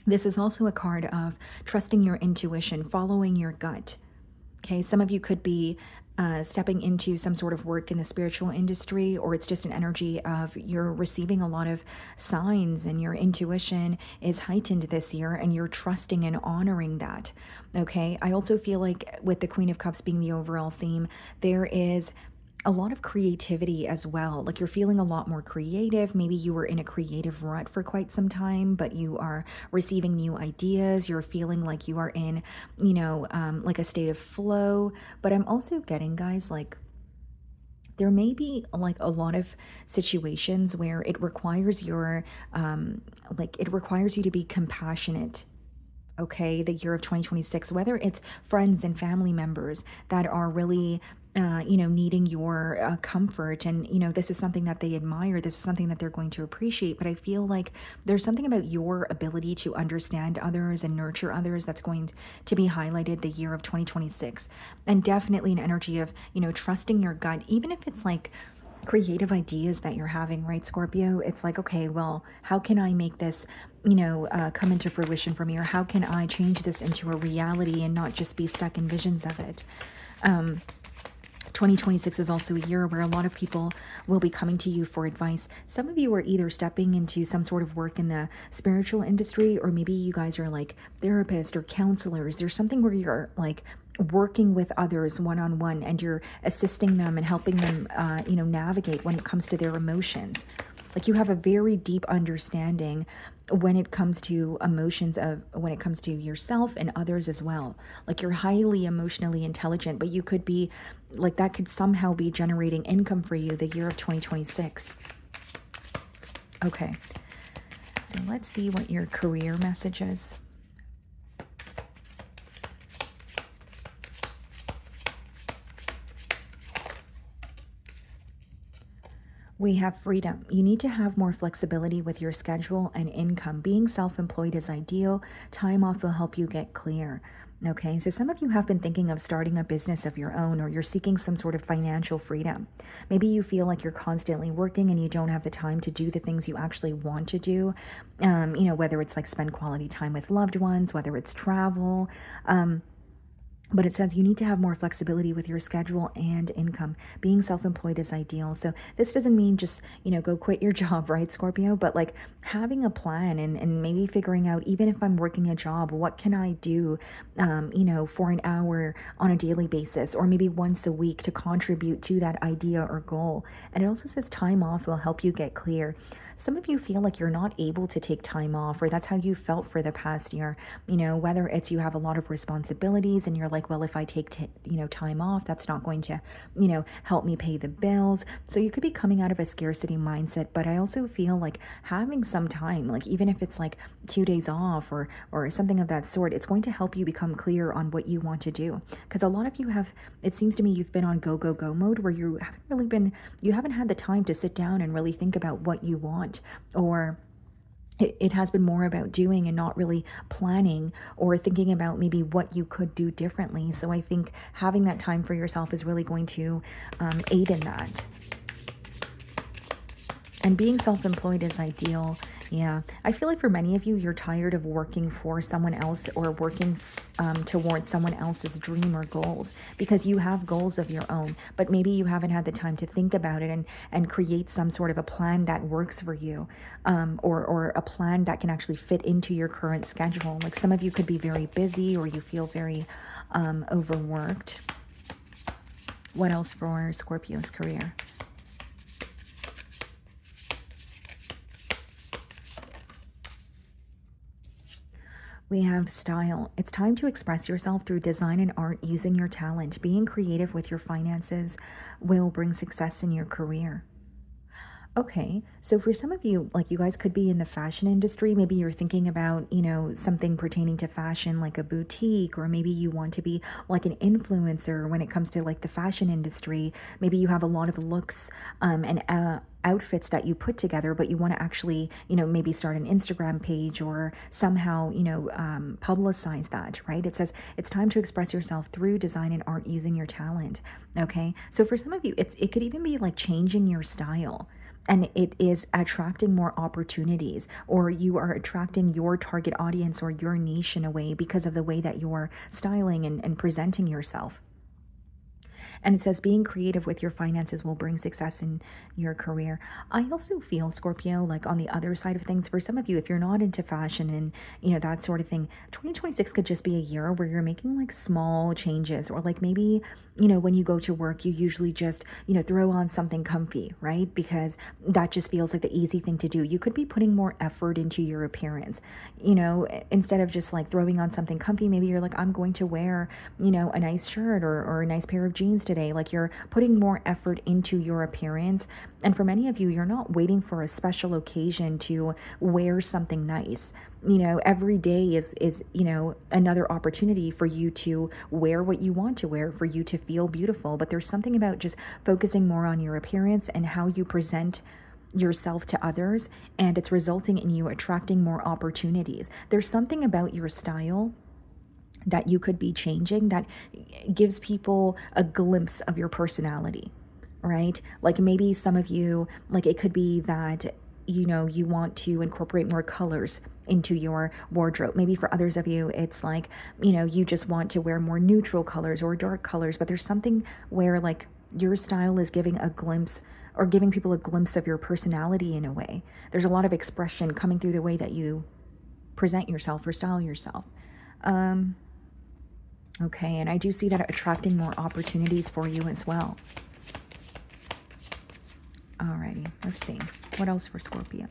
This is also a card of trusting your intuition, following your gut. Okay, some of you could be stepping into some sort of work in the spiritual industry, or it's just an energy of you're receiving a lot of signs and your intuition is heightened this year and you're trusting and honoring that. Okay, I also feel like with the Queen of Cups being the overall theme, there is a lot of creativity as well. Like, you're feeling a lot more creative. Maybe you were in a creative rut for quite some time, but you are receiving new ideas. You're feeling like you are in, like a state of flow. But I'm also getting, guys, like, there may be like a lot of situations where it requires your, it requires you to be compassionate. Okay, the year of 2026, whether it's friends and family members that are really needing your comfort, and this is something that they admire, this is something that they're going to appreciate. But I feel like there's something about your ability to understand others and nurture others that's going to be highlighted the year of 2026. And definitely an energy of trusting your gut, even if it's like creative ideas that you're having, right, Scorpio? It's like, okay, well, how can I make this come into fruition for me, or how can I change this into a reality and not just be stuck in visions of it? 2026 is also a year where a lot of people will be coming to you for advice. Some of you are either stepping into some sort of work in the spiritual industry, or maybe you guys are like therapists or counselors. There's something where you're like working with others one-on-one, and you're assisting them and helping them, navigate when it comes to their emotions. Like, you have a very deep understanding when it comes to emotions, when it comes to yourself and others as well. Like, you're highly emotionally intelligent, but you could be like, that could somehow be generating income for you the year of 2026. Okay, so let's see what your career message is. We have freedom. You need to have more flexibility with your schedule and income. Being self-employed is ideal. Time off will help you get clear. Okay, so some of you have been thinking of starting a business of your own, or you're seeking some sort of financial freedom. Maybe you feel like you're constantly working and you don't have the time to do the things you actually want to do. Whether it's like spend quality time with loved ones, whether it's travel. But it says you need to have more flexibility with your schedule and income. Being self-employed is ideal. So this doesn't mean just, go quit your job, right, Scorpio? But like having a plan and maybe figuring out, even if I'm working a job, what can I do, for an hour on a daily basis, or maybe once a week to contribute to that idea or goal. And it also says time off will help you get clear. Some of you feel like you're not able to take time off, or that's how you felt for the past year. Whether it's you have a lot of responsibilities and you're like, well, if I take, time off, that's not going to, help me pay the bills. So you could be coming out of a scarcity mindset, but I also feel like having some time, like even if it's like 2 days off or something of that sort, it's going to help you become clear on what you want to do. Because a lot of you have, it seems to me, you've been on go, go, go mode where you haven't had the time to sit down and really think about what you want, or it has been more about doing and not really planning or thinking about maybe what you could do differently. So I think having that time for yourself is really going to aid in that. And being self-employed is ideal. Yeah, I feel like for many of you, you're tired of working for someone else or working towards someone else's dream or goals, because you have goals of your own, but maybe you haven't had the time to think about it and create some sort of a plan that works for you, or a plan that can actually fit into your current schedule. Like some of you could be very busy, or you feel very overworked. What else for Scorpio's career? We have style. It's time to express yourself through design and art using your talent. Being creative with your finances will bring success in your career. Okay, so for some of you, like you guys could be in the fashion industry. Maybe you're thinking about, something pertaining to fashion, like a boutique, or maybe you want to be like an influencer when it comes to like the fashion industry. Maybe you have a lot of looks and outfits that you put together, but you want to actually, maybe start an Instagram page or somehow, publicize that, right? It says it's time to express yourself through design and art using your talent. Okay, so for some of you, it could even be like changing your style, and it is attracting more opportunities, or you are attracting your target audience or your niche in a way because of the way that you're styling and presenting yourself. And it says being creative with your finances will bring success in your career. I also feel, Scorpio, like on the other side of things, for some of you, if you're not into fashion and, that sort of thing, 2026 could just be a year where you're making like small changes, or like maybe, when you go to work, you usually just, throw on something comfy, right? Because that just feels like the easy thing to do. You could be putting more effort into your appearance, instead of just like throwing on something comfy. Maybe you're like, I'm going to wear, a nice shirt or a nice pair of jeans today. Like you're putting more effort into your appearance. And for many of you, you're not waiting for a special occasion to wear something nice. Every day is another opportunity for you to wear what you want to wear, for you to feel beautiful. But there's something about just focusing more on your appearance and how you present yourself to others, and it's resulting in you attracting more opportunities. There's something about your style that you could be changing that gives people a glimpse of your personality, right? Like maybe some of you, like it could be that, you want to incorporate more colors into your wardrobe. Maybe for others of you, it's like, you just want to wear more neutral colors or dark colors, but there's something where like your style is giving a glimpse, or giving people a glimpse of your personality in a way. There's a lot of expression coming through the way that you present yourself or style yourself. Okay, and I do see that attracting more opportunities for you as well. Alrighty, let's see. What else for Scorpio?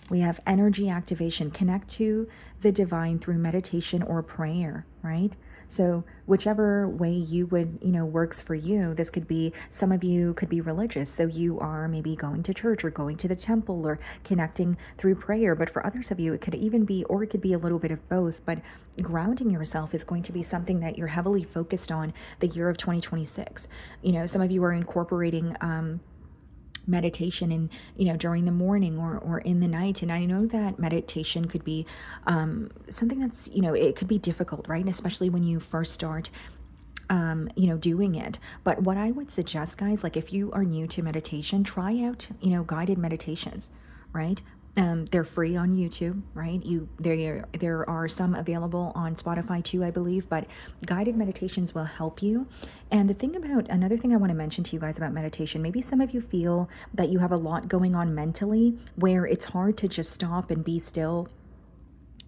We have energy activation. Connect to the divine through meditation or prayer, right? So whichever way you would, works for you. This could be, some of you could be religious. So you are maybe going to church or going to the temple or connecting through prayer. But for others of you, it could even be, or it could be a little bit of both. But grounding yourself is going to be something that you're heavily focused on the year of 2026. Some of you are incorporating, meditation in during the morning or in the night, and I know that meditation could be something that's it could be difficult, right? And especially when you first start doing it. But what I would suggest, guys, like if you are new to meditation, try out guided meditations, right? They're free on YouTube, right? There are some available on Spotify too, I believe, but guided meditations will help you. And another thing I want to mention to you guys about meditation, maybe some of you feel that you have a lot going on mentally where it's hard to just stop and be still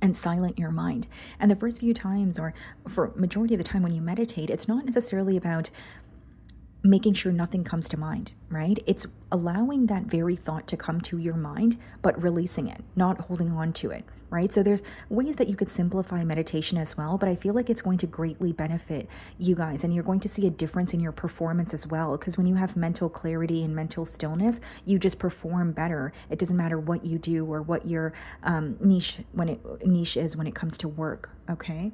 and silent your mind. And the first few times, or for majority of the time when you meditate, it's not necessarily about making sure nothing comes to mind, right? It's allowing that very thought to come to your mind, but releasing it, not holding on to it, right? So there's ways that you could simplify meditation as well, but I feel like it's going to greatly benefit you guys, and you're going to see a difference in your performance as well, because when you have mental clarity and mental stillness, you just perform better. It doesn't matter what you do or what your niche is when it comes to work, okay?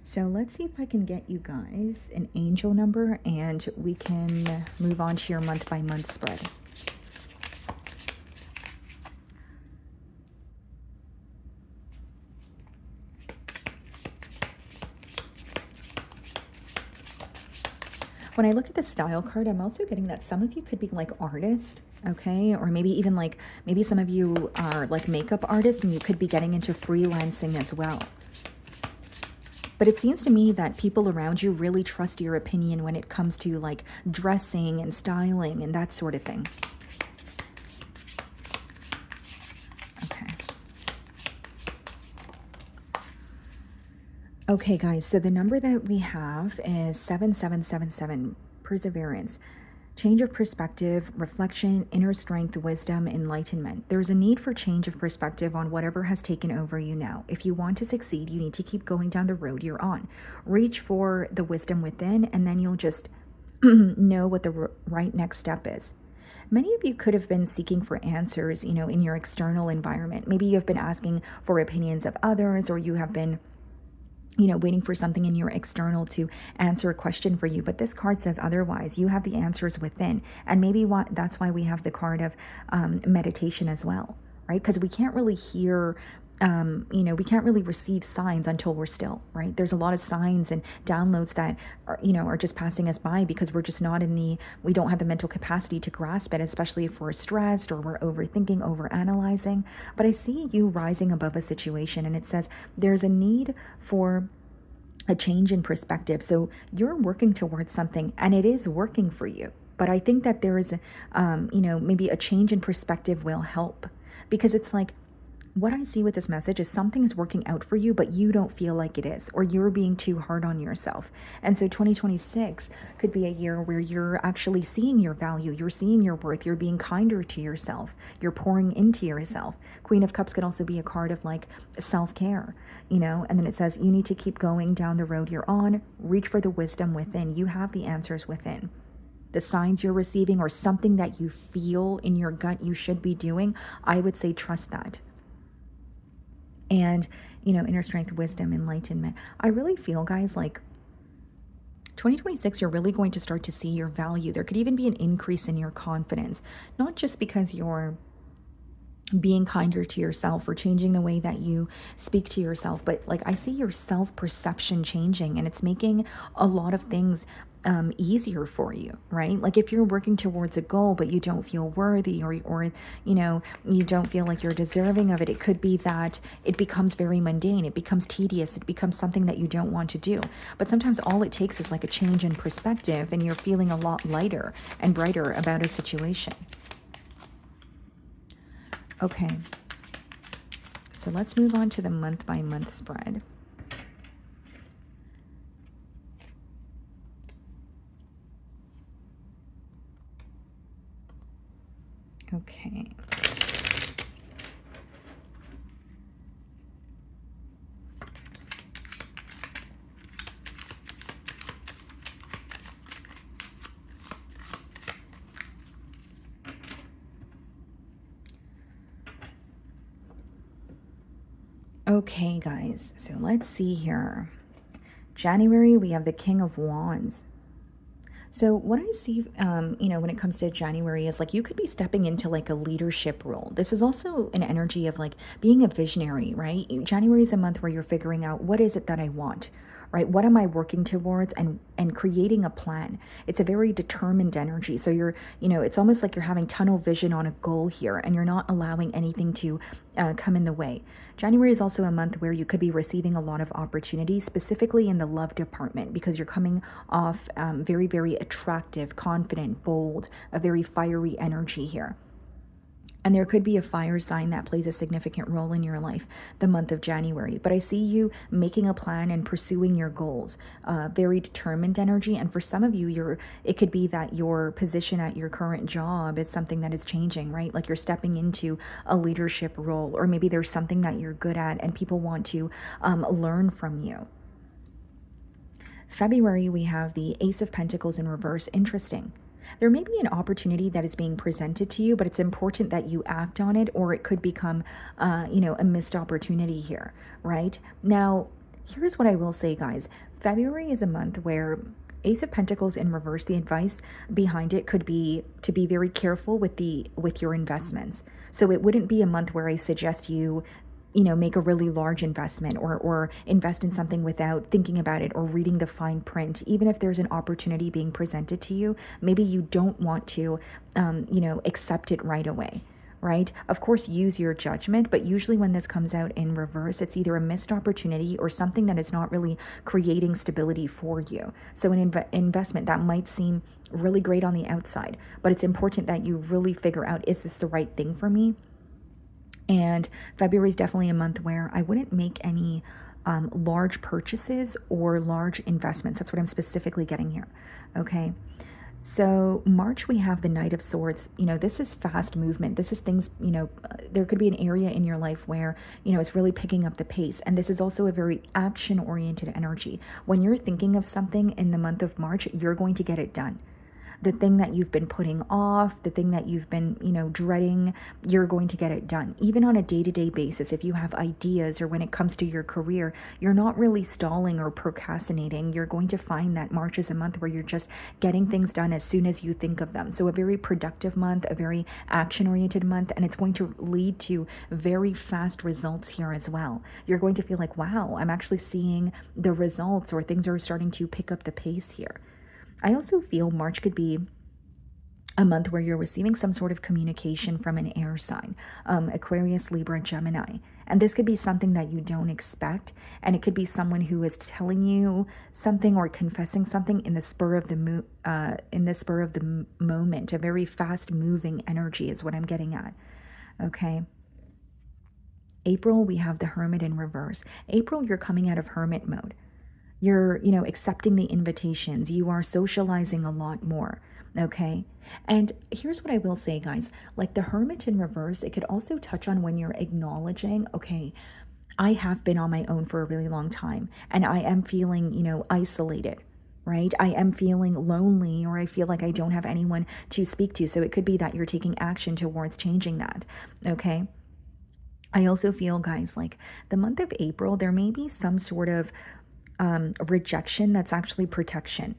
So let's see if I can get you guys an angel number and we can move on to your month by month spread. When I look at the style card, I'm also getting that some of you could be like artists, okay? Or maybe even like, maybe some of you are like makeup artists and you could be getting into freelancing as well. But it seems to me that people around you really trust your opinion when it comes to like dressing and styling and that sort of thing. Okay. Okay, guys, so the number that we have is 7777, perseverance. Change of perspective, reflection, inner strength, wisdom, enlightenment. There's a need for change of perspective on whatever has taken over you now. If you want to succeed, you need to keep going down the road you're on. Reach for the wisdom within, and then you'll just know what the right next step is. Many of you could have been seeking for answers, in your external environment. Maybe you have been asking for opinions of others, or you have been waiting for something in your external to answer a question for you. But this card says otherwise. You have the answers within. And maybe that's why we have the card of meditation as well, right? Because we can't really hear, we can't really receive signs until we're still, right? There's a lot of signs and downloads that are just passing us by because we're just we don't have the mental capacity to grasp it, especially if we're stressed or we're overthinking, overanalyzing. But I see you rising above a situation, and it says there's a need for a change in perspective. So you're working towards something and it is working for you. But I think that there is, maybe a change in perspective will help, because it's like, what I see with this message is something is working out for you, but you don't feel like it is, or you're being too hard on yourself. And so 2026 could be a year where you're actually seeing your value, you're seeing your worth, you're being kinder to yourself, you're pouring into yourself. Queen of Cups could also be a card of like self-care, and then it says you need to keep going down the road you're on, reach for the wisdom within. You have the answers within. The signs you're receiving or something that you feel in your gut you should be doing, I would say trust that. And, inner strength, wisdom, enlightenment. I really feel, guys, like 2026, you're really going to start to see your value. There could even be an increase in your confidence, not just because you're being kinder to yourself or changing the way that you speak to yourself, but like I see your self-perception changing, and it's making a lot of things easier for you, right? Like if you're working towards a goal but you don't feel worthy, or you don't feel like you're deserving of it, it could be that it becomes very mundane, it becomes tedious, it becomes something that you don't want to do. But sometimes all it takes is like a change in perspective, and you're feeling a lot lighter and brighter about a situation. Okay, so let's move on to the month by month spread. Okay. Okay, guys, so let's see here. January, we have the King of Wands. So what I see, when it comes to January is like you could be stepping into like a leadership role. This is also an energy of like being a visionary, right? January is a month where you're figuring out what is it that I want, right? What am I working towards, and creating a plan. It's a very determined energy. So you're, it's almost like you're having tunnel vision on a goal here, and you're not allowing anything to come in the way. January is also a month where you could be receiving a lot of opportunities, specifically in the love department, because you're coming off very, very attractive, confident, bold, a very fiery energy here. And there could be a fire sign that plays a significant role in your life the month of January. But I see you making a plan and pursuing your goals. Very determined energy. And for some of you, it could be that your position at your current job is something that is changing, right? Like you're stepping into a leadership role, or maybe there's something that you're good at and people want to learn from you. February, we have the Ace of Pentacles in reverse. Interesting. There may be an opportunity that is being presented to you, but it's important that you act on it, or it could become, a missed opportunity here, right? Now, here's what I will say, guys. February is a month where Ace of Pentacles in reverse, the advice behind it could be to be very careful with your investments. So it wouldn't be a month where I suggest you make a really large investment, or invest in something without thinking about it or reading the fine print. Even if there's an opportunity being presented to you, maybe you don't want to, accept it right away, right? Of course, use your judgment, but usually when this comes out in reverse, it's either a missed opportunity or something that is not really creating stability for you. So an investment that might seem really great on the outside, but it's important that you really figure out, is this the right thing for me? And February is definitely a month where I wouldn't make any large purchases or large investments. That's what I'm specifically getting here. Okay. So March, we have the Knight of Swords. This is fast movement. This is things, there could be an area in your life where, it's really picking up the pace. And this is also a very action-oriented energy. When you're thinking of something in the month of March, you're going to get it done. The thing that you've been putting off, the thing that you've been, dreading, you're going to get it done. Even on a day-to-day basis, if you have ideas, or when it comes to your career, you're not really stalling or procrastinating. You're going to find that March is a month where you're just getting things done as soon as you think of them. So a very productive month, a very action-oriented month, and it's going to lead to very fast results here as well. You're going to feel like, wow, I'm actually seeing the results, or things are starting to pick up the pace here. I also feel March could be a month where you're receiving some sort of communication from an air sign, Aquarius, Libra, Gemini. And this could be something that you don't expect. And it could be someone who is telling you something or confessing something in the spur of the moment. A very fast moving energy is what I'm getting at. Okay. April, we have the Hermit in reverse. April, you're coming out of hermit mode. You're, accepting the invitations. You are socializing a lot more. Okay. And here's what I will say, guys, like the Hermit in reverse, it could also touch on when you're acknowledging, okay, I have been on my own for a really long time, and I am feeling, isolated, right? I am feeling lonely, or I feel like I don't have anyone to speak to. So it could be that you're taking action towards changing that. Okay. I also feel, guys, like the month of April, there may be some sort of rejection that's actually protection.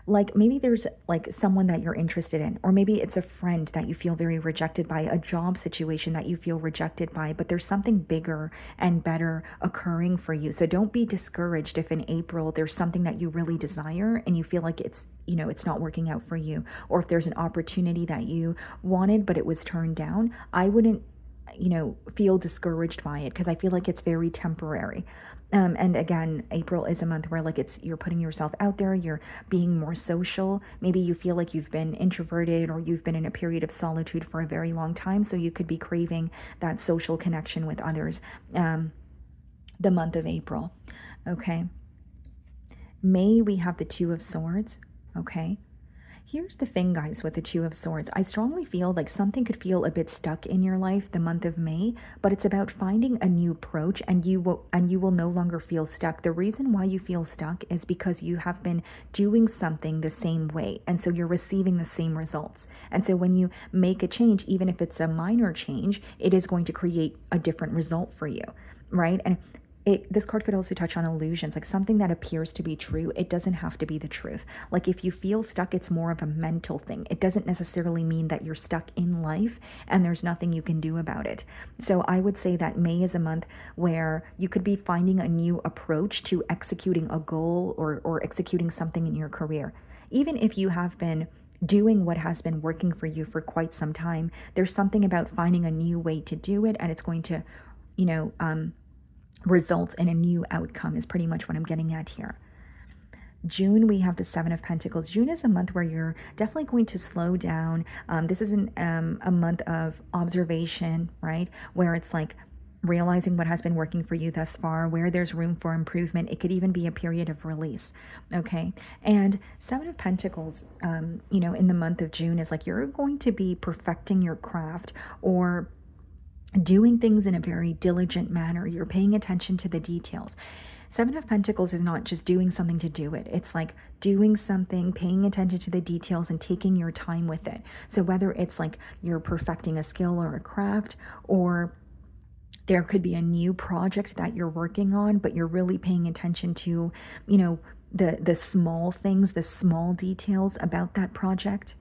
Like maybe there's like someone that you're interested in, or maybe it's a friend that you feel very rejected by, a job situation that you feel rejected by, but there's something bigger and better occurring for you. So don't be discouraged if in April there's something that you really desire and you feel like it's, it's not working out for you, or if there's an opportunity that you wanted but it was turned down. I wouldn't, feel discouraged by it, because I feel like it's very temporary. And again, April is a month where like you're putting yourself out there, you're being more social. Maybe you feel like you've been introverted, or you've been in a period of solitude for a very long time. So you could be craving that social connection with others. The month of April. Okay. May, we have the Two of Swords. Okay. Here's the thing, guys, with the Two of Swords. I strongly feel like something could feel a bit stuck in your life the month of May, but it's about finding a new approach, and you will no longer feel stuck. The reason why you feel stuck is because you have been doing something the same way, and so you're receiving the same results. And so when you make a change, even if it's a minor change, it is going to create a different result for you, right? And This card could also touch on illusions, like something that appears to be true. It doesn't have to be the truth. Like if you feel stuck, it's more of a mental thing. It doesn't necessarily mean that you're stuck in life and there's nothing you can do about it. So I would say that May is a month where you could be finding a new approach to executing a goal or executing something in your career. Even if you have been doing what has been working for you for quite some time, there's something about finding a new way to do it, and it's going to, you know, results in a new outcome is pretty much what I'm getting at here. June, we have the Seven of Pentacles. June is a month where you're definitely going to slow down. This is a month of observation, right? Where it's like realizing what has been working for you thus far, where there's room for improvement. It could even be a period of release, okay? And Seven of Pentacles, you know, in the month of June is like you're going to be perfecting your craft or doing things in a very diligent manner. You're paying attention to the details. Seven of Pentacles is not just doing something to do it. It's like doing something, paying attention to the details and taking your time with it. So whether it's like you're perfecting a skill or a craft, or there could be a new project that you're working on, but you're really paying attention to, you know, the small things, the small details about that project.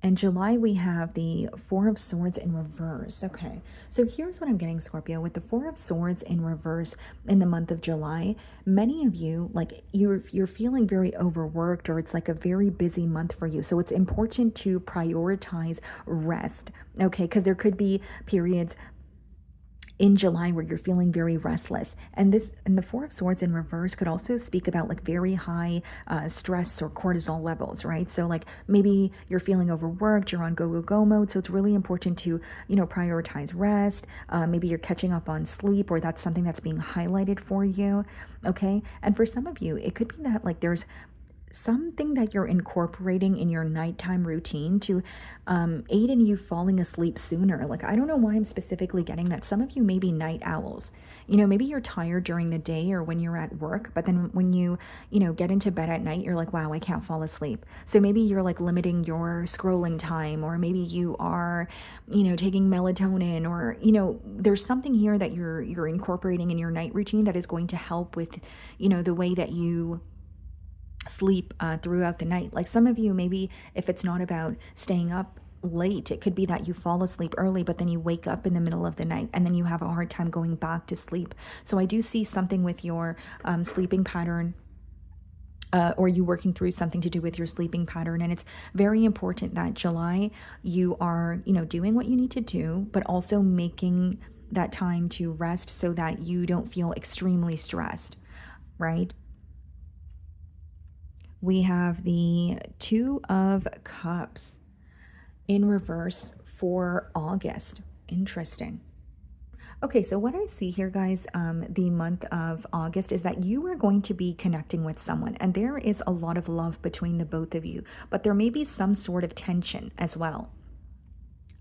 In July, we have the Four of Swords in reverse. Okay, so here's what I'm getting, Scorpio. With the Four of Swords in reverse in the month of July, many of you, like you're feeling very overworked, or it's like a very busy month for you. So it's important to prioritize rest, okay? Because there could be periods in July where you're feeling very restless, and the Four of Swords in reverse could also speak about like very high stress or cortisol levels, right? So like maybe you're feeling overworked, you're on go mode, so it's really important to, you know, prioritize rest. Maybe you're catching up on sleep, or that's something that's being highlighted for you, okay? And for some of you, it could be that like there's something that you're incorporating in your nighttime routine to aid in you falling asleep sooner. Like, I don't know why I'm specifically getting that. Some of you may be night owls. You know, maybe you're tired during the day or when you're at work, but then when you know, get into bed at night, you're like, wow, I can't fall asleep. So maybe you're like limiting your scrolling time, or maybe you are, you know, taking melatonin, or, you know, there's something here that you're incorporating in your night routine that is going to help with, you know, the way that you sleep throughout the night. Like some of you, maybe if it's not about staying up late, it could be that you fall asleep early, but then you wake up in the middle of the night and then you have a hard time going back to sleep. So I do see something with your sleeping pattern, or you working through something to do with your sleeping pattern. And it's very important that July you are, you know, doing what you need to do, but also making that time to rest so that you don't feel extremely stressed, right? We have the Two of Cups in reverse for August. Interesting. Okay, so what I see here, guys, the month of August is that you are going to be connecting with someone, and there is a lot of love between the both of you, but there may be some sort of tension as well.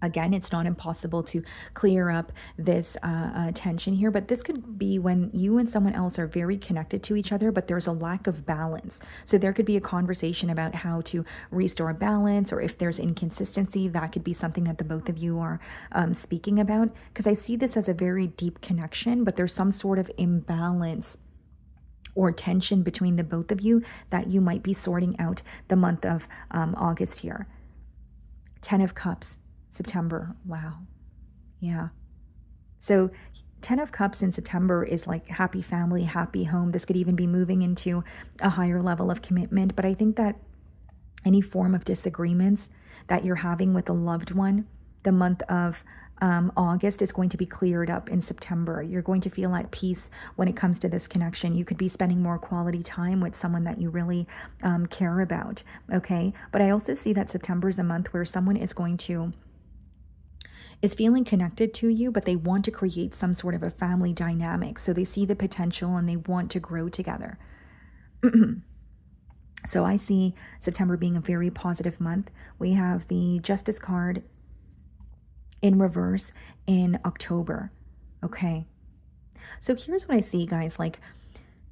Again, it's not impossible to clear up this tension here, but this could be when you and someone else are very connected to each other, but there's a lack of balance. So there could be a conversation about how to restore balance, or if there's inconsistency, that could be something that the both of you are speaking about. Because I see this as a very deep connection, but there's some sort of imbalance or tension between the both of you that you might be sorting out the month of August here. 10 of Cups. September. Wow. Yeah. So 10 of Cups in September is like happy family, happy home. This could even be moving into a higher level of commitment. But I think that any form of disagreements that you're having with a loved one, the month of August is going to be cleared up in September. You're going to feel at peace when it comes to this connection. You could be spending more quality time with someone that you really care about. Okay. But I also see that September is a month where someone is feeling connected to you, but they want to create some sort of a family dynamic. So they see the potential and they want to grow together. So I see September being a very positive month. We have the Justice card in reverse in October. Okay. So here's what I see, guys. Like,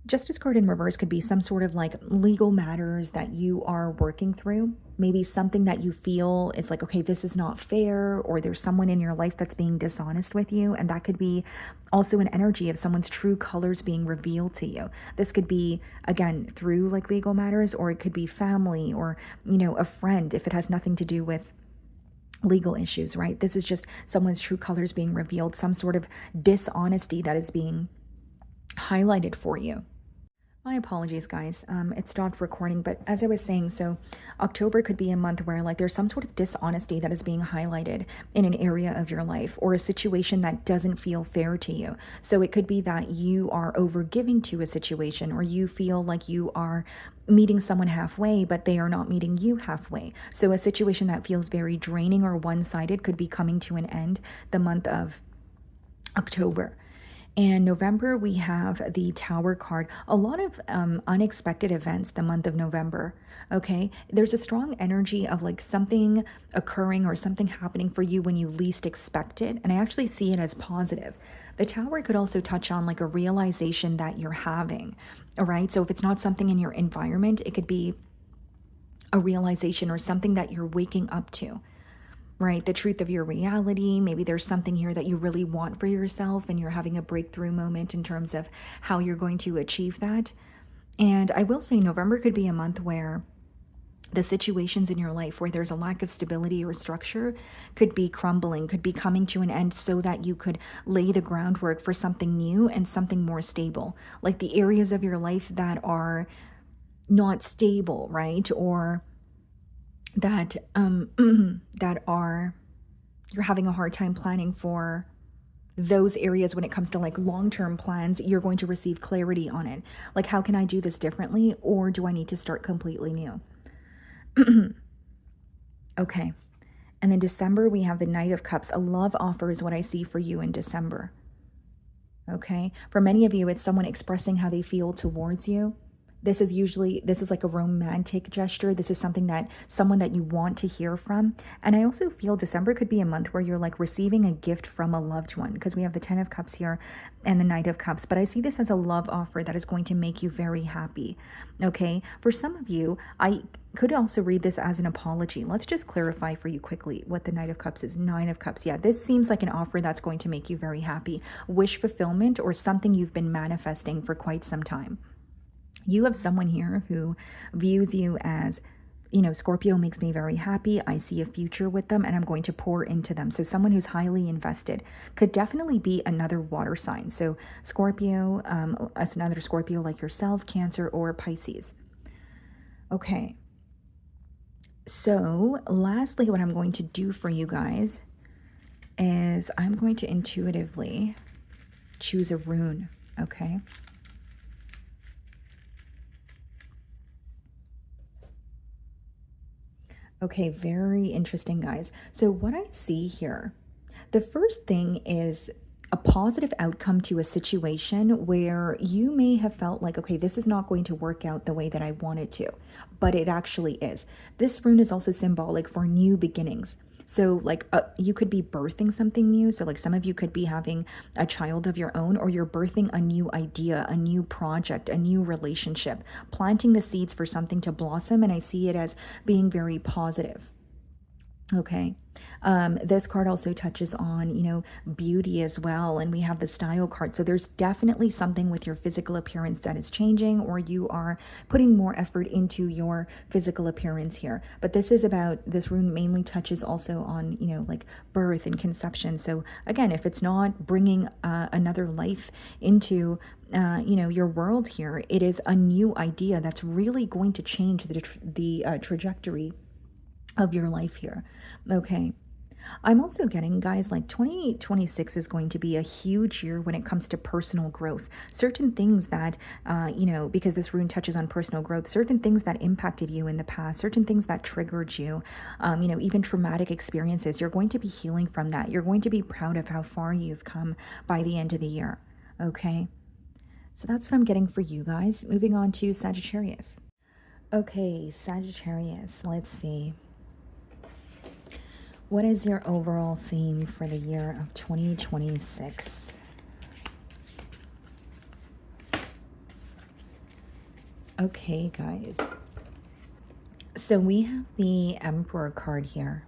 Justice card in reverse could be some sort of like legal matters that you are working through. Maybe something that you feel is like, okay, this is not fair, or there's someone in your life that's being dishonest with you. And that could be also an energy of someone's true colors being revealed to you. This could be, again, through like legal matters, or it could be family or, a friend if it has nothing to do with legal issues, right? This is just someone's true colors being revealed, some sort of dishonesty that is being highlighted for you. My apologies, guys. It stopped recording, but as I was saying, so October could be a month where like there's some sort of dishonesty that is being highlighted in an area of your life, or a situation that doesn't feel fair to you. So it could be that you are overgiving to a situation, or you feel like you are meeting someone halfway, but they are not meeting you halfway. So a situation that feels very draining or one-sided could be coming to an end the month of October. And November, we have the Tower card. A lot of unexpected events the month of November, okay? There's a strong energy of like something occurring or something happening for you when you least expect it. And I actually see it as positive. The Tower could also touch on like a realization that you're having, all right? So if it's not something in your environment, it could be a realization or something that you're waking up to, right? The truth of your reality. Maybe there's something here that you really want for yourself and you're having a breakthrough moment in terms of how you're going to achieve that. And I will say November could be a month where the situations in your life where there's a lack of stability or structure could be crumbling, could be coming to an end, so that you could lay the groundwork for something new and something more stable. Like the areas of your life that are not stable, right? Or that that are, you're having a hard time planning for those areas when it comes to like long-term plans. You're going to receive clarity on it. Like, how can I do this differently, or do I need to start completely new? Okay. And then December, we have the Knight of Cups. A love offer is what I see for you in December. Okay. For many of you, it's someone expressing how they feel towards you. This is like a romantic gesture. This is something that someone that you want to hear from. And I also feel December could be a month where you're like receiving a gift from a loved one, because we have the 10 of Cups here and the Knight of Cups. But I see this as a love offer that is going to make you very happy. Okay. For some of you, I could also read this as an apology. Let's just clarify for you quickly what the Knight of Cups is. 9 of Cups. Yeah, this seems like an offer that's going to make you very happy. Wish fulfillment, or something you've been manifesting for quite some time. You have someone here who views you as, Scorpio makes me very happy. I see a future with them and I'm going to pour into them. So someone who's highly invested could definitely be another water sign. So Scorpio, as another Scorpio like yourself, Cancer, or Pisces. Okay. So lastly, what I'm going to do for you guys is I'm going to intuitively choose a rune. Okay. Okay, very interesting, guys. So what I see here, the first thing is a positive outcome to a situation where you may have felt like, okay, this is not going to work out the way that I want it to, but it actually is. This rune is also symbolic for new beginnings. So like you could be birthing something new. So like some of you could be having a child of your own, or you're birthing a new idea, a new project, a new relationship, planting the seeds for something to blossom. And I see it as being very positive. Okay. This card also touches on, beauty as well. And we have the style card. So there's definitely something with your physical appearance that is changing, or you are putting more effort into your physical appearance here. But this rune mainly touches also on, like birth and conception. So again, if it's not bringing another life into your world here, it is a new idea that's really going to change the trajectory of your life here. Okay. I'm also getting, guys, like 2026 is going to be a huge year when it comes to personal growth. Certain things that, because this rune touches on personal growth, certain things that impacted you in the past, certain things that triggered you, even traumatic experiences, you're going to be healing from that. You're going to be proud of how far you've come by the end of the year. Okay. So that's what I'm getting for you guys. Moving on to Sagittarius. Okay, Sagittarius, let's see. What is your overall theme for the year of 2026? Okay, guys. So we have the Emperor card here.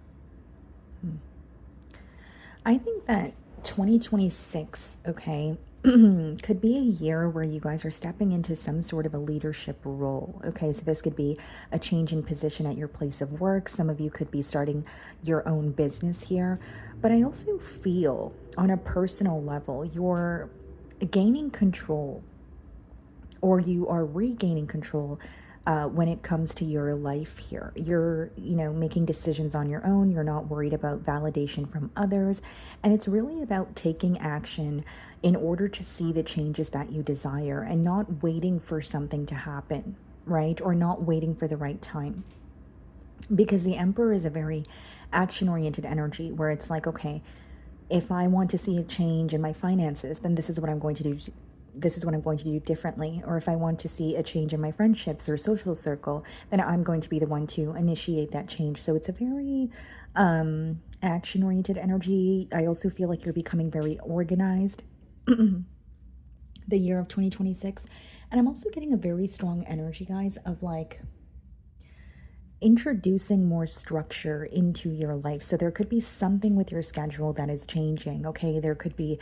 I think that 2026, okay, could be a year where you guys are stepping into some sort of a leadership role. Okay, so this could be a change in position at your place of work. Some of you could be starting your own business here. But I also feel on a personal level, you're gaining control, or you are regaining control when it comes to your life here. You're, making decisions on your own. You're not worried about validation from others. And it's really about taking action in order to see the changes that you desire and not waiting for something to happen, right? Or not waiting for the right time. Because the Emperor is a very action oriented energy where it's like, okay, if I want to see a change in my finances, then this is what I'm going to do. This is what I'm going to do differently. Or if I want to see a change in my friendships or social circle, then I'm going to be the one to initiate that change. So it's a very action oriented energy. I also feel like you're becoming very organized the year of 2026. And I'm also getting a very strong energy, guys, of like introducing more structure into your life. So there could be something with your schedule that is changing. Okay, there could be,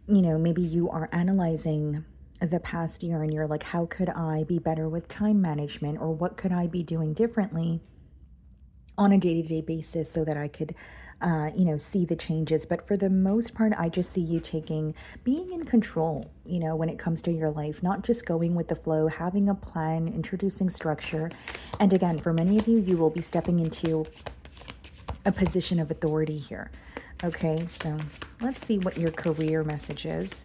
maybe you are analyzing the past year and you're like, how could I be better with time management, or what could I be doing differently on a day-to-day basis so that I could see the changes. But for the most part, I just see you being in control, when it comes to your life, not just going with the flow, having a plan, introducing structure. And again, for many of you, you will be stepping into a position of authority here. Okay, so let's see what your career message is.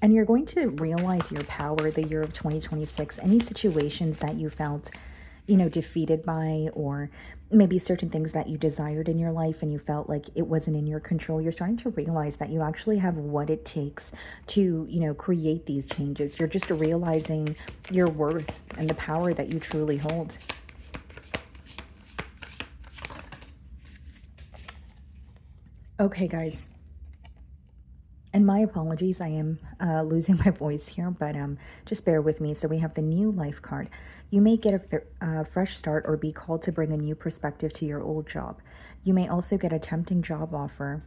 And you're going to realize your power the year of 2026. Any situations that you felt, defeated by, or maybe certain things that you desired in your life and you felt like it wasn't in your control, you're starting to realize that you actually have what it takes to, create these changes. You're just realizing your worth and the power that you truly hold. Okay, guys. And my apologies, I am losing my voice here, but just bear with me. So we have the new life card. You may get a fresh start or be called to bring a new perspective to your old job. You may also get a tempting job offer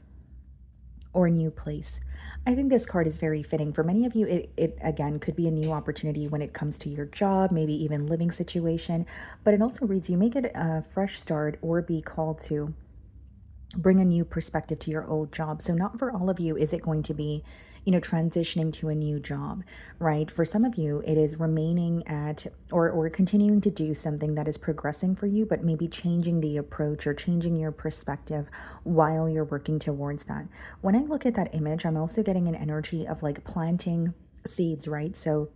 or a new place. I think this card is very fitting. For many of you, it again could be a new opportunity when it comes to your job, maybe even living situation. But it also reads, you may get a fresh start or be called to bring a new perspective to your old job. So not for all of you is it going to be, transitioning to a new job, right? For some of you, it is remaining at or continuing to do something that is progressing for you, but maybe changing the approach or changing your perspective while you're working towards that. When I look at that image, I'm also getting an energy of like planting seeds, right? So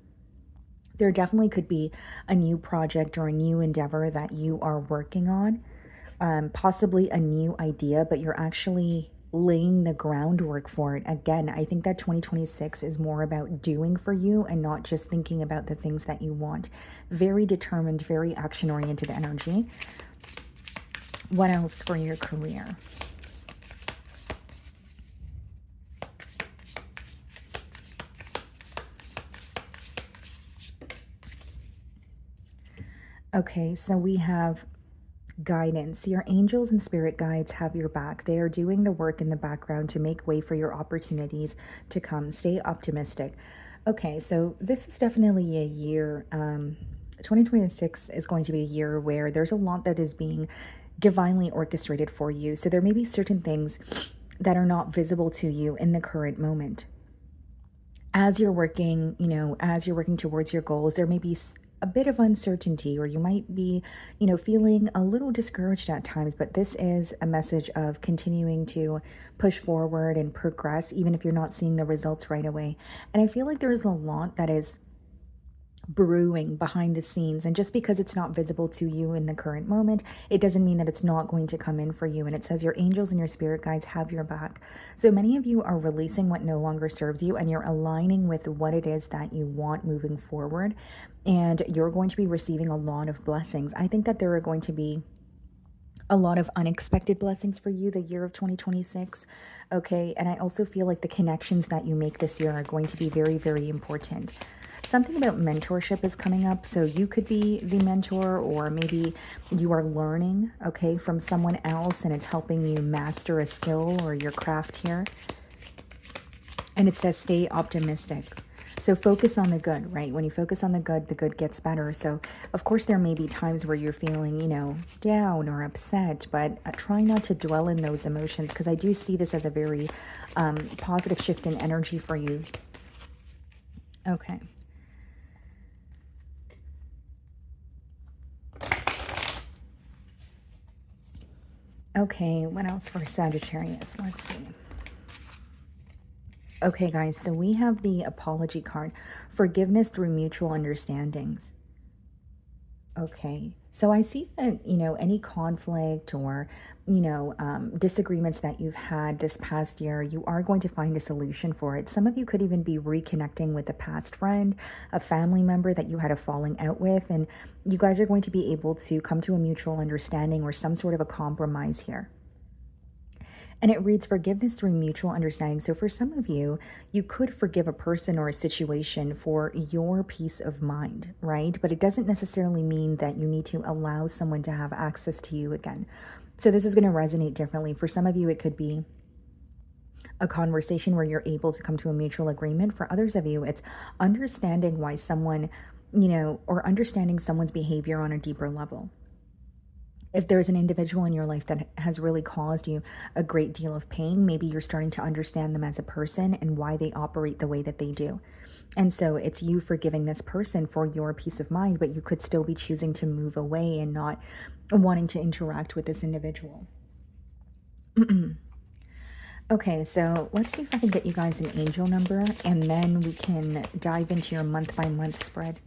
there definitely could be a new project or a new endeavor that you are working on. Possibly a new idea, but you're actually laying the groundwork for it. Again, I think that 2026 is more about doing for you and not just thinking about the things that you want. Very determined, very action-oriented energy. What else for your career? Okay, so we have guidance. Your angels and spirit guides have your back. They are doing the work in the background to make way for your opportunities to come. Stay optimistic. Okay, so this is definitely a year. 2026 is going to be a year where there's a lot that is being divinely orchestrated for you. So there may be certain things that are not visible to you in the current moment. As you're working, towards your goals, there may be a bit of uncertainty, or you might be, feeling a little discouraged at times, but this is a message of continuing to push forward and progress, even if you're not seeing the results right away. And I feel like there's a lot that is brewing behind the scenes, and just because it's not visible to you in the current moment, it doesn't mean that it's not going to come in for you. And it says your angels and your spirit guides have your back. So many of you are releasing what no longer serves you, and you're aligning with what it is that you want moving forward, and you're going to be receiving a lot of blessings. I think that there are going to be A lot of unexpected blessings for you the year of 2026. Okay, and I also feel like the connections that you make this year are going to be very, very important. Something about mentorship is coming up, so you could be the mentor, or maybe you are learning, okay, from someone else and it's helping you master a skill or your craft here. And it says stay optimistic. So focus on the good, right? When you focus on the good gets better. So of course there may be times where you're feeling, down or upset, but try not to dwell in those emotions, because I do see this as a very positive shift in energy for you. Okay. Okay, what else for Sagittarius? Let's see. Okay, guys, so we have the apology card. Forgiveness through mutual understandings. Okay, so I see that, any conflict or, disagreements that you've had this past year, you are going to find a solution for it. Some of you could even be reconnecting with a past friend, a family member that you had a falling out with, and you guys are going to be able to come to a mutual understanding or some sort of a compromise here. And it reads forgiveness through mutual understanding. So for some of you, you could forgive a person or a situation for your peace of mind, right? But it doesn't necessarily mean that you need to allow someone to have access to you again. So this is going to resonate differently. For some of you, it could be a conversation where you're able to come to a mutual agreement. For others of you, it's understanding why someone, or understanding someone's behavior on a deeper level. If there's an individual in your life that has really caused you a great deal of pain, maybe you're starting to understand them as a person and why they operate the way that they do. And so it's you forgiving this person for your peace of mind, but you could still be choosing to move away and not wanting to interact with this individual. Okay, so let's see if I can get you guys an angel number, and then we can dive into your month-by-month spread.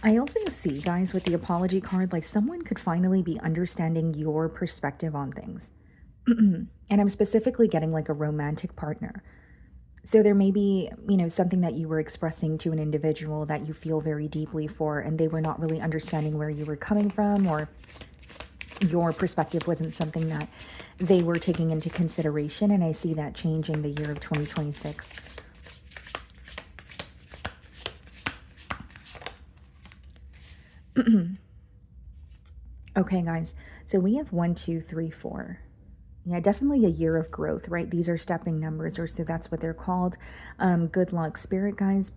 I also see, guys, with the apology card, like someone could finally be understanding your perspective on things. And I'm specifically getting like a romantic partner. So there may be, something that you were expressing to an individual that you feel very deeply for, and they were not really understanding where you were coming from, or your perspective wasn't something that they were taking into consideration. And I see that changing the year of 2026. Okay, guys, so we have 1, 2, 3, 4. Yeah, definitely a year of growth, right? These are stepping numbers, or so that's what they're called. Good luck, spirit guides,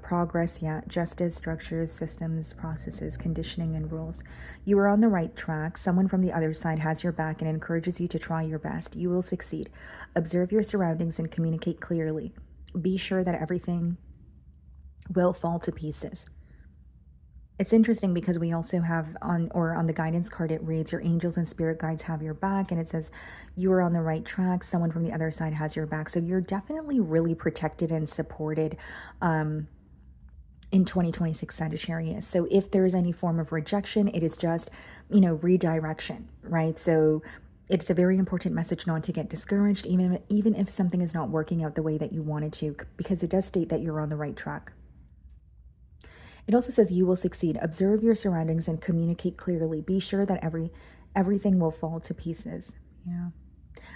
progress, yeah, justice, structures, systems, processes, conditioning, and rules. You are on the right track. Someone from the other side has your back and encourages you to try your best. You will succeed. Observe your surroundings and communicate clearly. Be sure that everything will fall to pieces. It's interesting because we also have on the guidance card, it reads your angels and spirit guides have your back, and it says you are on the right track. Someone from the other side has your back. So you're definitely really protected and supported in 2026 Sagittarius. So if there is any form of rejection, it is just, redirection, right? So it's a very important message not to get discouraged, even if something is not working out the way that you wanted to, because it does state that you're on the right track. It also says you will succeed. Observe your surroundings and communicate clearly. Be sure that everything will fall to pieces. Yeah.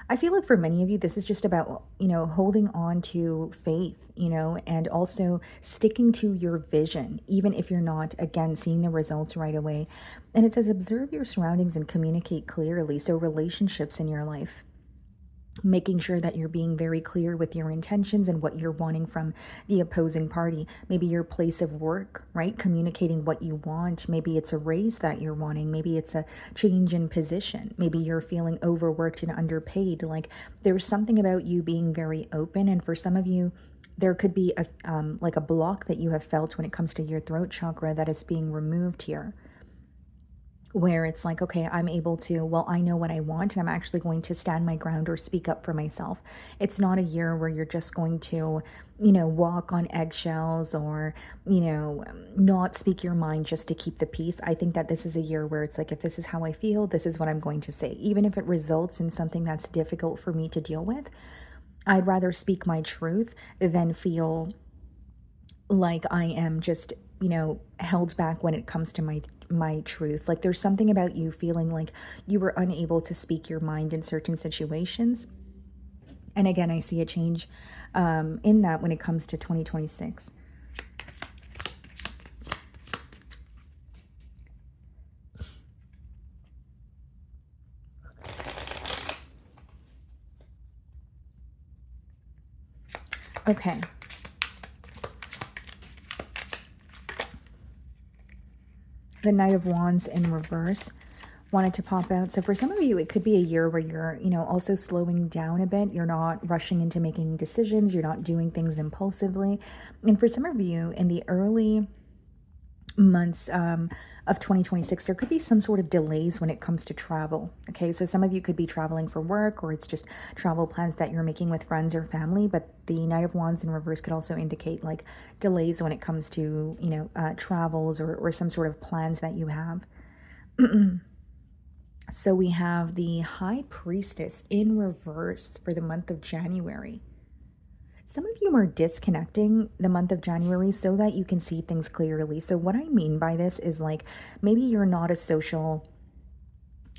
I feel like for many of you, this is just about, holding on to faith, and also sticking to your vision, even if you're not, again, seeing the results right away. And it says observe your surroundings and communicate clearly. So relationships in your life, making sure that you're being very clear with your intentions and what you're wanting from the opposing party. Maybe your place of work, right? Communicating what you want. Maybe it's a raise that you're wanting. Maybe it's a change in position. Maybe you're feeling overworked and underpaid. Like there's something about you being very open. And for some of you, there could be like a block that you have felt when it comes to your throat chakra that is being removed here, where it's like, okay, I'm able to, well, I know what I want, and I'm actually going to stand my ground or speak up for myself. It's not a year where you're just going to, walk on eggshells or, not speak your mind just to keep the peace. I think that this is a year where it's like, if this is how I feel, this is what I'm going to say. Even if it results in something that's difficult for me to deal with, I'd rather speak my truth than feel like I am just held back when it comes to my truth. Like there's something about you feeling like you were unable to speak your mind in certain situations. And again, I see a change in that when it comes to 2026. Okay. The Knight of Wands in reverse wanted to pop out. So for some of you, it could be a year where you're, also slowing down a bit. You're not rushing into making decisions. You're not doing things impulsively. And for some of you, in the early months of 2026, there could be some sort of delays when it comes to travel. Okay, so some of you could be traveling for work, or it's just travel plans that you're making with friends or family. But the Knight of Wands in reverse could also indicate like delays when it comes to travels or some sort of plans that you have. So we have the High Priestess in reverse for the month of January. Some of you are disconnecting the month of January so that you can see things clearly. So what I mean by this is like maybe you're not as social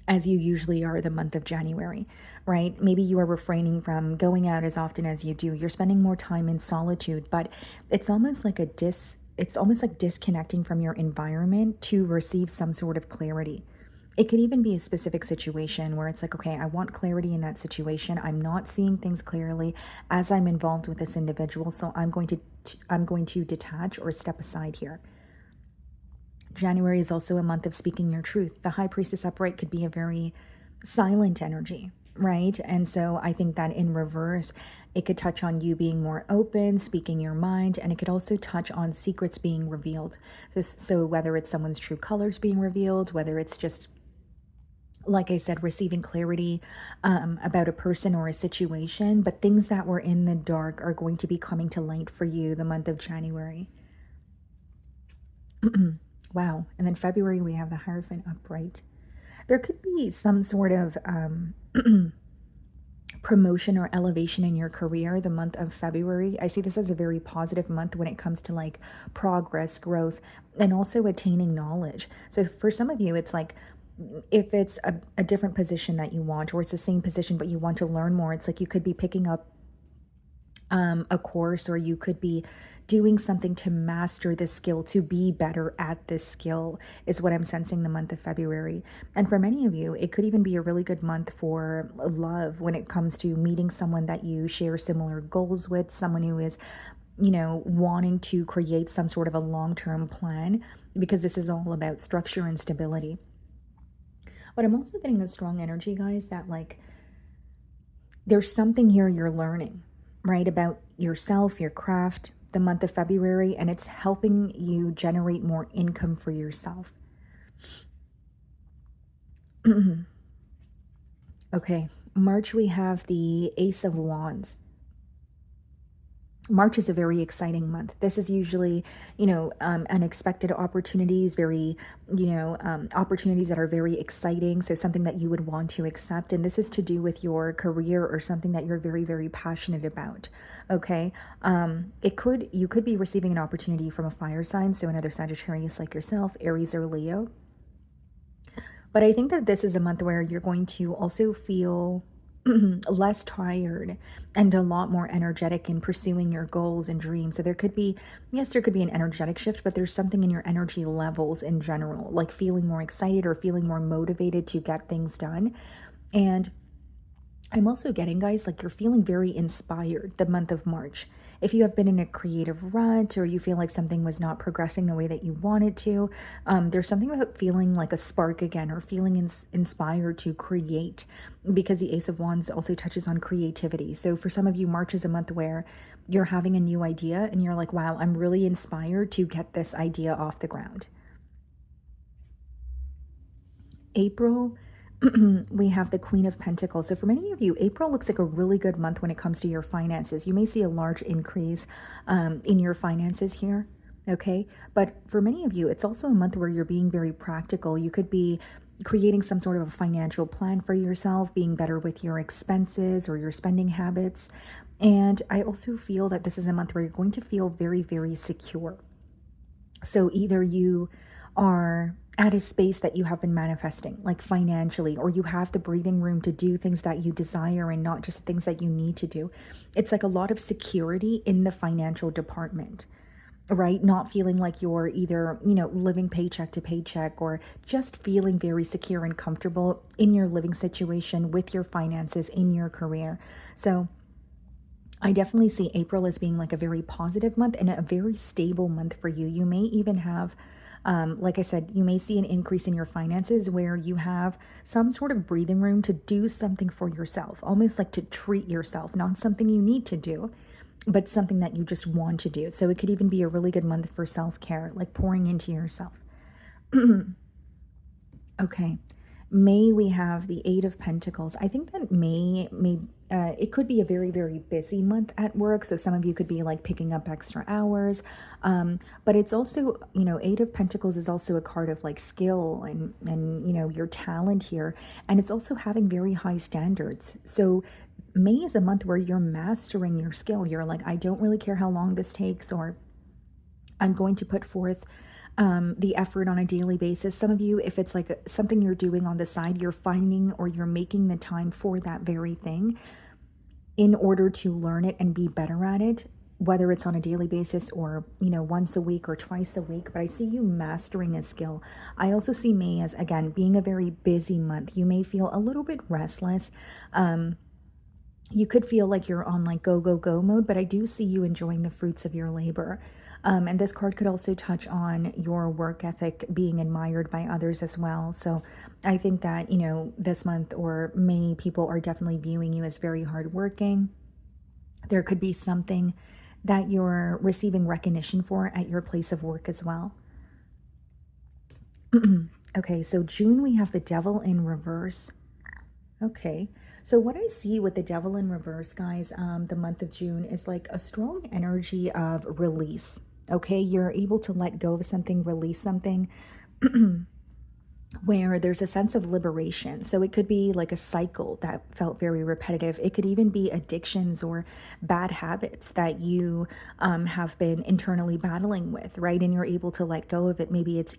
as you usually are the month of January, right? Maybe you are refraining from going out as often as you do. You're spending more time in solitude, but it's almost like it's almost like disconnecting from your environment to receive some sort of clarity. It could even be a specific situation where it's like, okay, I want clarity in that situation. I'm not seeing things clearly as I'm involved with this individual, so I'm going to detach or step aside here. January is also a month of speaking your truth. The High Priestess upright could be a very silent energy, right? And so I think that in reverse, it could touch on you being more open, speaking your mind, and it could also touch on secrets being revealed. So whether it's someone's true colors being revealed, whether it's just, like I said, receiving clarity about a person or a situation, but things that were in the dark are going to be coming to light for you the month of January. Wow. And then February, we have the Hierophant upright. There could be some sort of promotion or elevation in your career the month of February. I see this as a very positive month when it comes to like progress, growth, and also attaining knowledge. So for some of you, it's like, if it's a different position that you want, or it's the same position but you want to learn more, it's like you could be picking up a course, or you could be doing something to master this skill, to be better at this skill, is what I'm sensing the month of February. And for many of you, it could even be a really good month for love when it comes to meeting someone that you share similar goals with, someone who is wanting to create some sort of a long-term plan, because this is all about structure and stability. But I'm also getting a strong energy, guys, that like there's something here you're learning, right, about yourself, your craft, the month of February, and it's helping you generate more income for yourself. Okay, March, we have the Ace of Wands. March is a very exciting month. This is usually, unexpected opportunities, very, opportunities that are very exciting. So something that you would want to accept. And this is to do with your career or something that you're very, very passionate about. Okay. You could be receiving an opportunity from a fire sign. So another Sagittarius like yourself, Aries or Leo. But I think that this is a month where you're going to also feel less tired and a lot more energetic in pursuing your goals and dreams. So there could be an energetic shift, but there's something in your energy levels in general, like feeling more excited or feeling more motivated to get things done. And I'm also getting, guys, like you're feeling very inspired the month of March. If you have been in a creative rut, or you feel like something was not progressing the way that you wanted to, there's something about feeling like a spark again, or feeling inspired to create, because the Ace of Wands also touches on creativity. So for some of you, March is a month where you're having a new idea and you're like, wow, I'm really inspired to get this idea off the ground. April, we have the Queen of Pentacles. So for many of you, April looks like a really good month when it comes to your finances. You may see a large increase in your finances here. Okay. But for many of you, it's also a month where you're being very practical. You could be creating some sort of a financial plan for yourself, being better with your expenses or your spending habits. And I also feel that this is a month where you're going to feel very, very secure. So either you are at a space that you have been manifesting, like financially, or you have the breathing room to do things that you desire and not just things that you need to do. It's like a lot of security in the financial department, right? Not feeling like you're either, living paycheck to paycheck, or just feeling very secure and comfortable in your living situation, with your finances, in your career. So I definitely see April as being like a very positive month and a very stable month for you. You may even have, like I said, you may see an increase in your finances where you have some sort of breathing room to do something for yourself, almost like to treat yourself, not something you need to do, but something that you just want to do. So it could even be a really good month for self care, like pouring into yourself. Okay. May, we have the Eight of Pentacles. I think that May, it could be a very, very busy month at work. So some of you could be like picking up extra hours. But it's also, Eight of Pentacles is also a card of like skill and your talent here. And it's also having very high standards. So May is a month where you're mastering your skill. You're like, I don't really care how long this takes, or I'm going to put forth the effort on a daily basis. Some of you, if it's like something you're doing on the side, you're finding or you're making the time for that very thing in order to learn it and be better at it, whether it's on a daily basis or, once a week or twice a week. But I see you mastering a skill. I also see May as, again, being a very busy month. You may feel a little bit restless. You could feel like you're on like go, go, go mode, but I do see you enjoying the fruits of your labor. And this card could also touch on your work ethic being admired by others as well. So I think that, this month or May, people are definitely viewing you as very hardworking. There could be something that you're receiving recognition for at your place of work as well. Okay, so June, we have the Devil in reverse. Okay, so what I see with the Devil in reverse, guys, the month of June is like a strong energy of release. Okay, you're able to let go of something, release something. Where there's a sense of liberation. So it could be like a cycle that felt very repetitive. It could even be addictions or bad habits that you have been internally battling with, right? And you're able to let go of it. Maybe it's,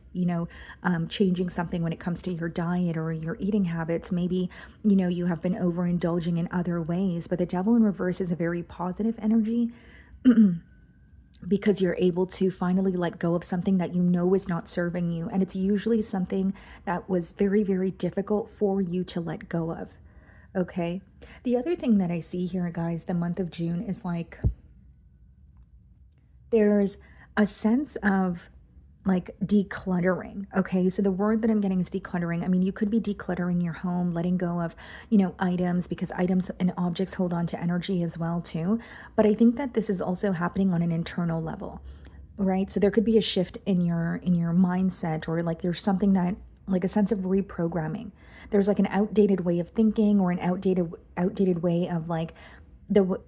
changing something when it comes to your diet or your eating habits. Maybe, you have been overindulging in other ways. But the Devil in reverse is a very positive energy. Because you're able to finally let go of something that you know is not serving you. And it's usually something that was very, very difficult for you to let go of. Okay. The other thing that I see here, guys, the month of June is like there's a sense of like decluttering. Okay, so the word that I'm getting is decluttering. I mean, you could be decluttering your home, letting go of, items, because items and objects hold on to energy as well too. But I think that this is also happening on an internal level, right? So there could be a shift in your mindset, or like there's something that, like a sense of reprogramming. There's like an outdated way of thinking, or an outdated way of like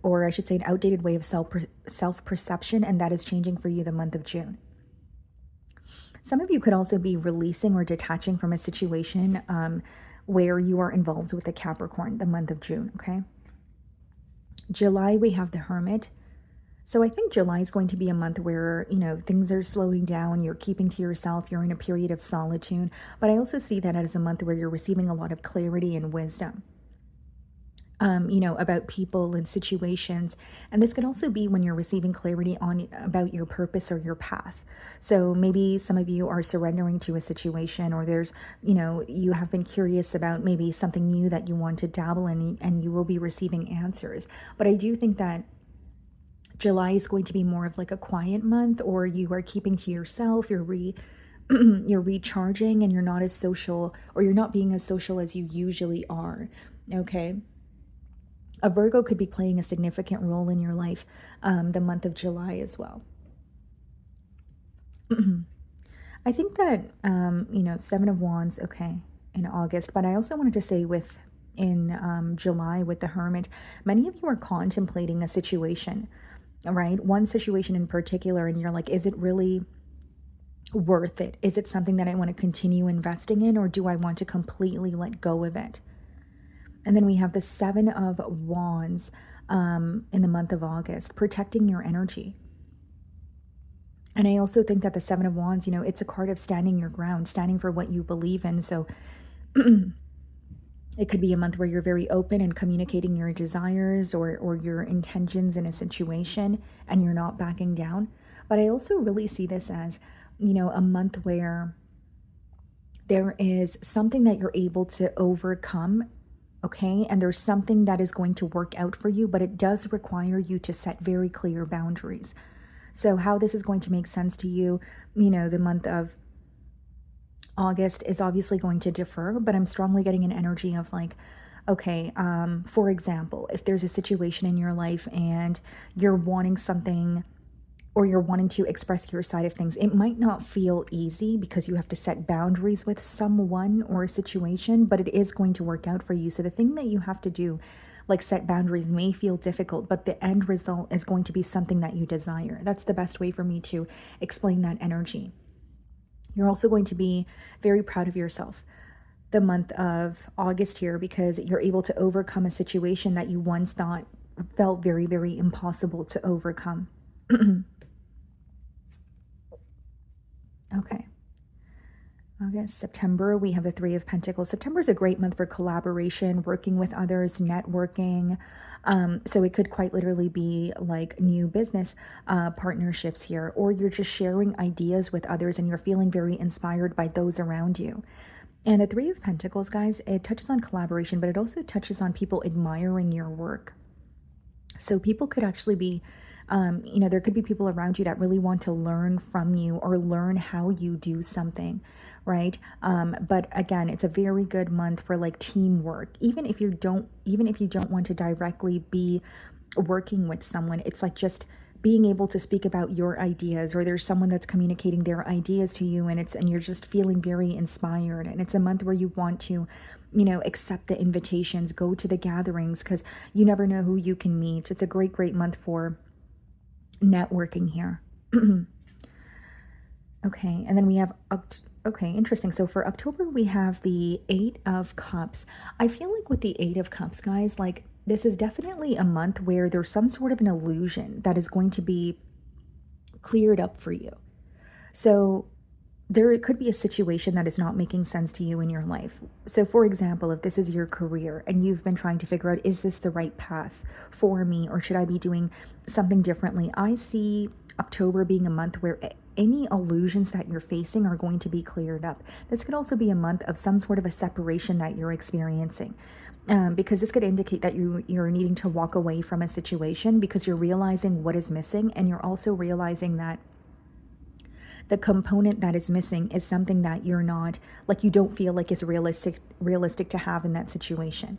or I should say an outdated way of self perception, and that is changing for you the month of June. Some of you could also be releasing or detaching from a situation where you are involved with a Capricorn the month of June, okay? July, we have the Hermit. So I think July is going to be a month where, things are slowing down, you're keeping to yourself, you're in a period of solitude. But I also see that as a month where you're receiving a lot of clarity and wisdom. About people and situations. And this could also be when you're receiving clarity about your purpose or your path. So maybe some of you are surrendering to a situation, or there's, you have been curious about maybe something new that you want to dabble in, and you will be receiving answers. But I do think that July is going to be more of like a quiet month, or you are keeping to yourself, you're recharging, and you're not as social, or you're not being as social as you usually are. Okay. A Virgo could be playing a significant role in your life the month of July as well. I think that, Seven of Wands, okay, in August. But I also wanted to say in July with the Hermit, many of you are contemplating a situation, right? One situation in particular, and you're like, is it really worth it? Is it something that I want to continue investing in, or do I want to completely let go of it? And then we have the Seven of Wands in the month of August, protecting your energy. And I also think that the Seven of Wands, you know, it's a card of standing your ground, standing for what you believe in. So it could be a month where you're very open and communicating your desires or your intentions in a situation, and you're not backing down. But I also really see this as, you know, a month where there is something that you're able to overcome, okay? And there's something that is going to work out for you, but it does require you to set very clear boundaries. So how this is going to make sense to you, you know, the month of August is obviously going to differ, but I'm strongly getting an energy of like, okay, for example, if there's a situation in your life and you're wanting something or you're wanting to express your side of things, it might not feel easy because you have to set boundaries with someone or a situation, but it is going to work out for you. So the thing that you have to do, like set boundaries, may feel difficult, but the end result is going to be something that you desire. That's the best way for me to explain that energy. You're also going to be very proud of yourself the month of August here, because you're able to overcome a situation that you once thought felt very, very impossible to overcome. Okay. August, September, we have the Three of Pentacles. September is a great month for collaboration, working with others, networking. So it could quite literally be like new business partnerships here, or you're just sharing ideas with others and you're feeling very inspired by those around you. And the Three of Pentacles, guys, it touches on collaboration, but it also touches on people admiring your work. So people could actually be, you know, there could be people around you that really want to learn from you or learn how you do something, right? But again, it's a very good month for like teamwork. Even if you don't want to directly be working with someone, it's like just being able to speak about your ideas, or there's someone that's communicating their ideas to you, and you're just feeling very inspired. And it's a month where you want to, you know, accept the invitations, go to the gatherings, because you never know who you can meet. It's a great, great month for networking here. Okay, and then we have, okay, interesting. So for October, we have the Eight of Cups. I feel like with the Eight of Cups, guys, like this is definitely a month where there's some sort of an illusion that is going to be cleared up for you. So there could be a situation that is not making sense to you in your life. So for example, if this is your career and you've been trying to figure out, is this the right path for me, or should I be doing something differently? I see October being a month where any illusions that you're facing are going to be cleared up. This could also be a month of some sort of a separation that you're experiencing. Because this could indicate that you're needing to walk away from a situation because you're realizing what is missing, and you're also realizing that the component that is missing is something that you're not, like, you don't feel like is realistic to have in that situation.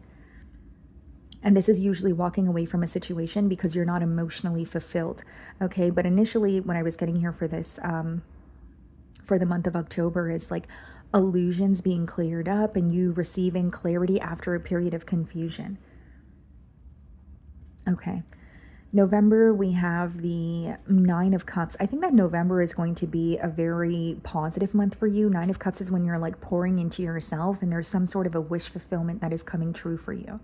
And this is usually walking away from a situation because you're not emotionally fulfilled. Okay, but initially when I was getting here for this, for the month of October, is like illusions being cleared up and you receiving clarity after a period of confusion. Okay. November, we have the Nine of Cups. I think that November is going to be a very positive month for you. Nine of Cups is when you're like pouring into yourself and there's some sort of a wish fulfillment that is coming true for you.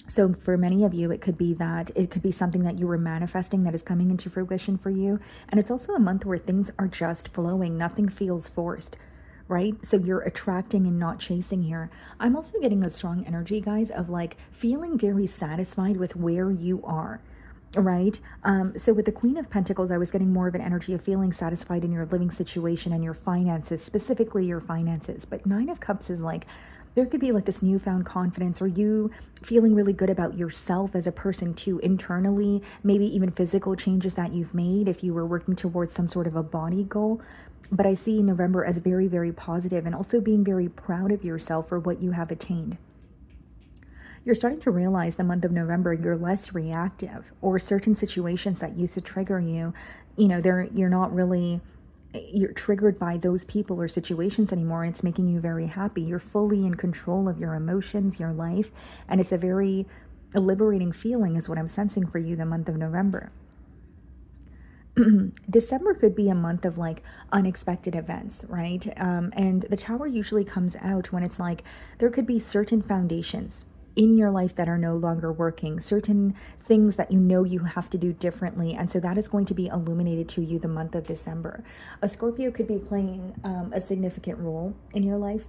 So for many of you, it could be something that you were manifesting that is coming into fruition for you. And it's also a month where things are just flowing. Nothing feels forced, right? So you're attracting and not chasing here. I'm also getting a strong energy, guys, of like feeling very satisfied with where you are, right? So with the Queen of Pentacles, I was getting more of an energy of feeling satisfied in your living situation and your finances, specifically your finances. But Nine of Cups is like, there could be like this newfound confidence, or you feeling really good about yourself as a person too, internally, maybe even physical changes that you've made if you were working towards some sort of a body goal. But I see November as very, very positive, and also being very proud of yourself for what you have attained. You're starting to realize the month of November, you're less reactive, or certain situations that used to trigger you, you know, you're triggered by those people or situations anymore, and it's making you very happy. You're fully in control of your emotions, your life, and it's a very liberating feeling is what I'm sensing for you the month of November. December could be a month of like unexpected events, right? And the Tower usually comes out when it's like there could be certain foundations, in your life that are no longer working, certain things that you know you have to do differently. And so that is going to be illuminated to you the month of December. A Scorpio could be playing a significant role in your life.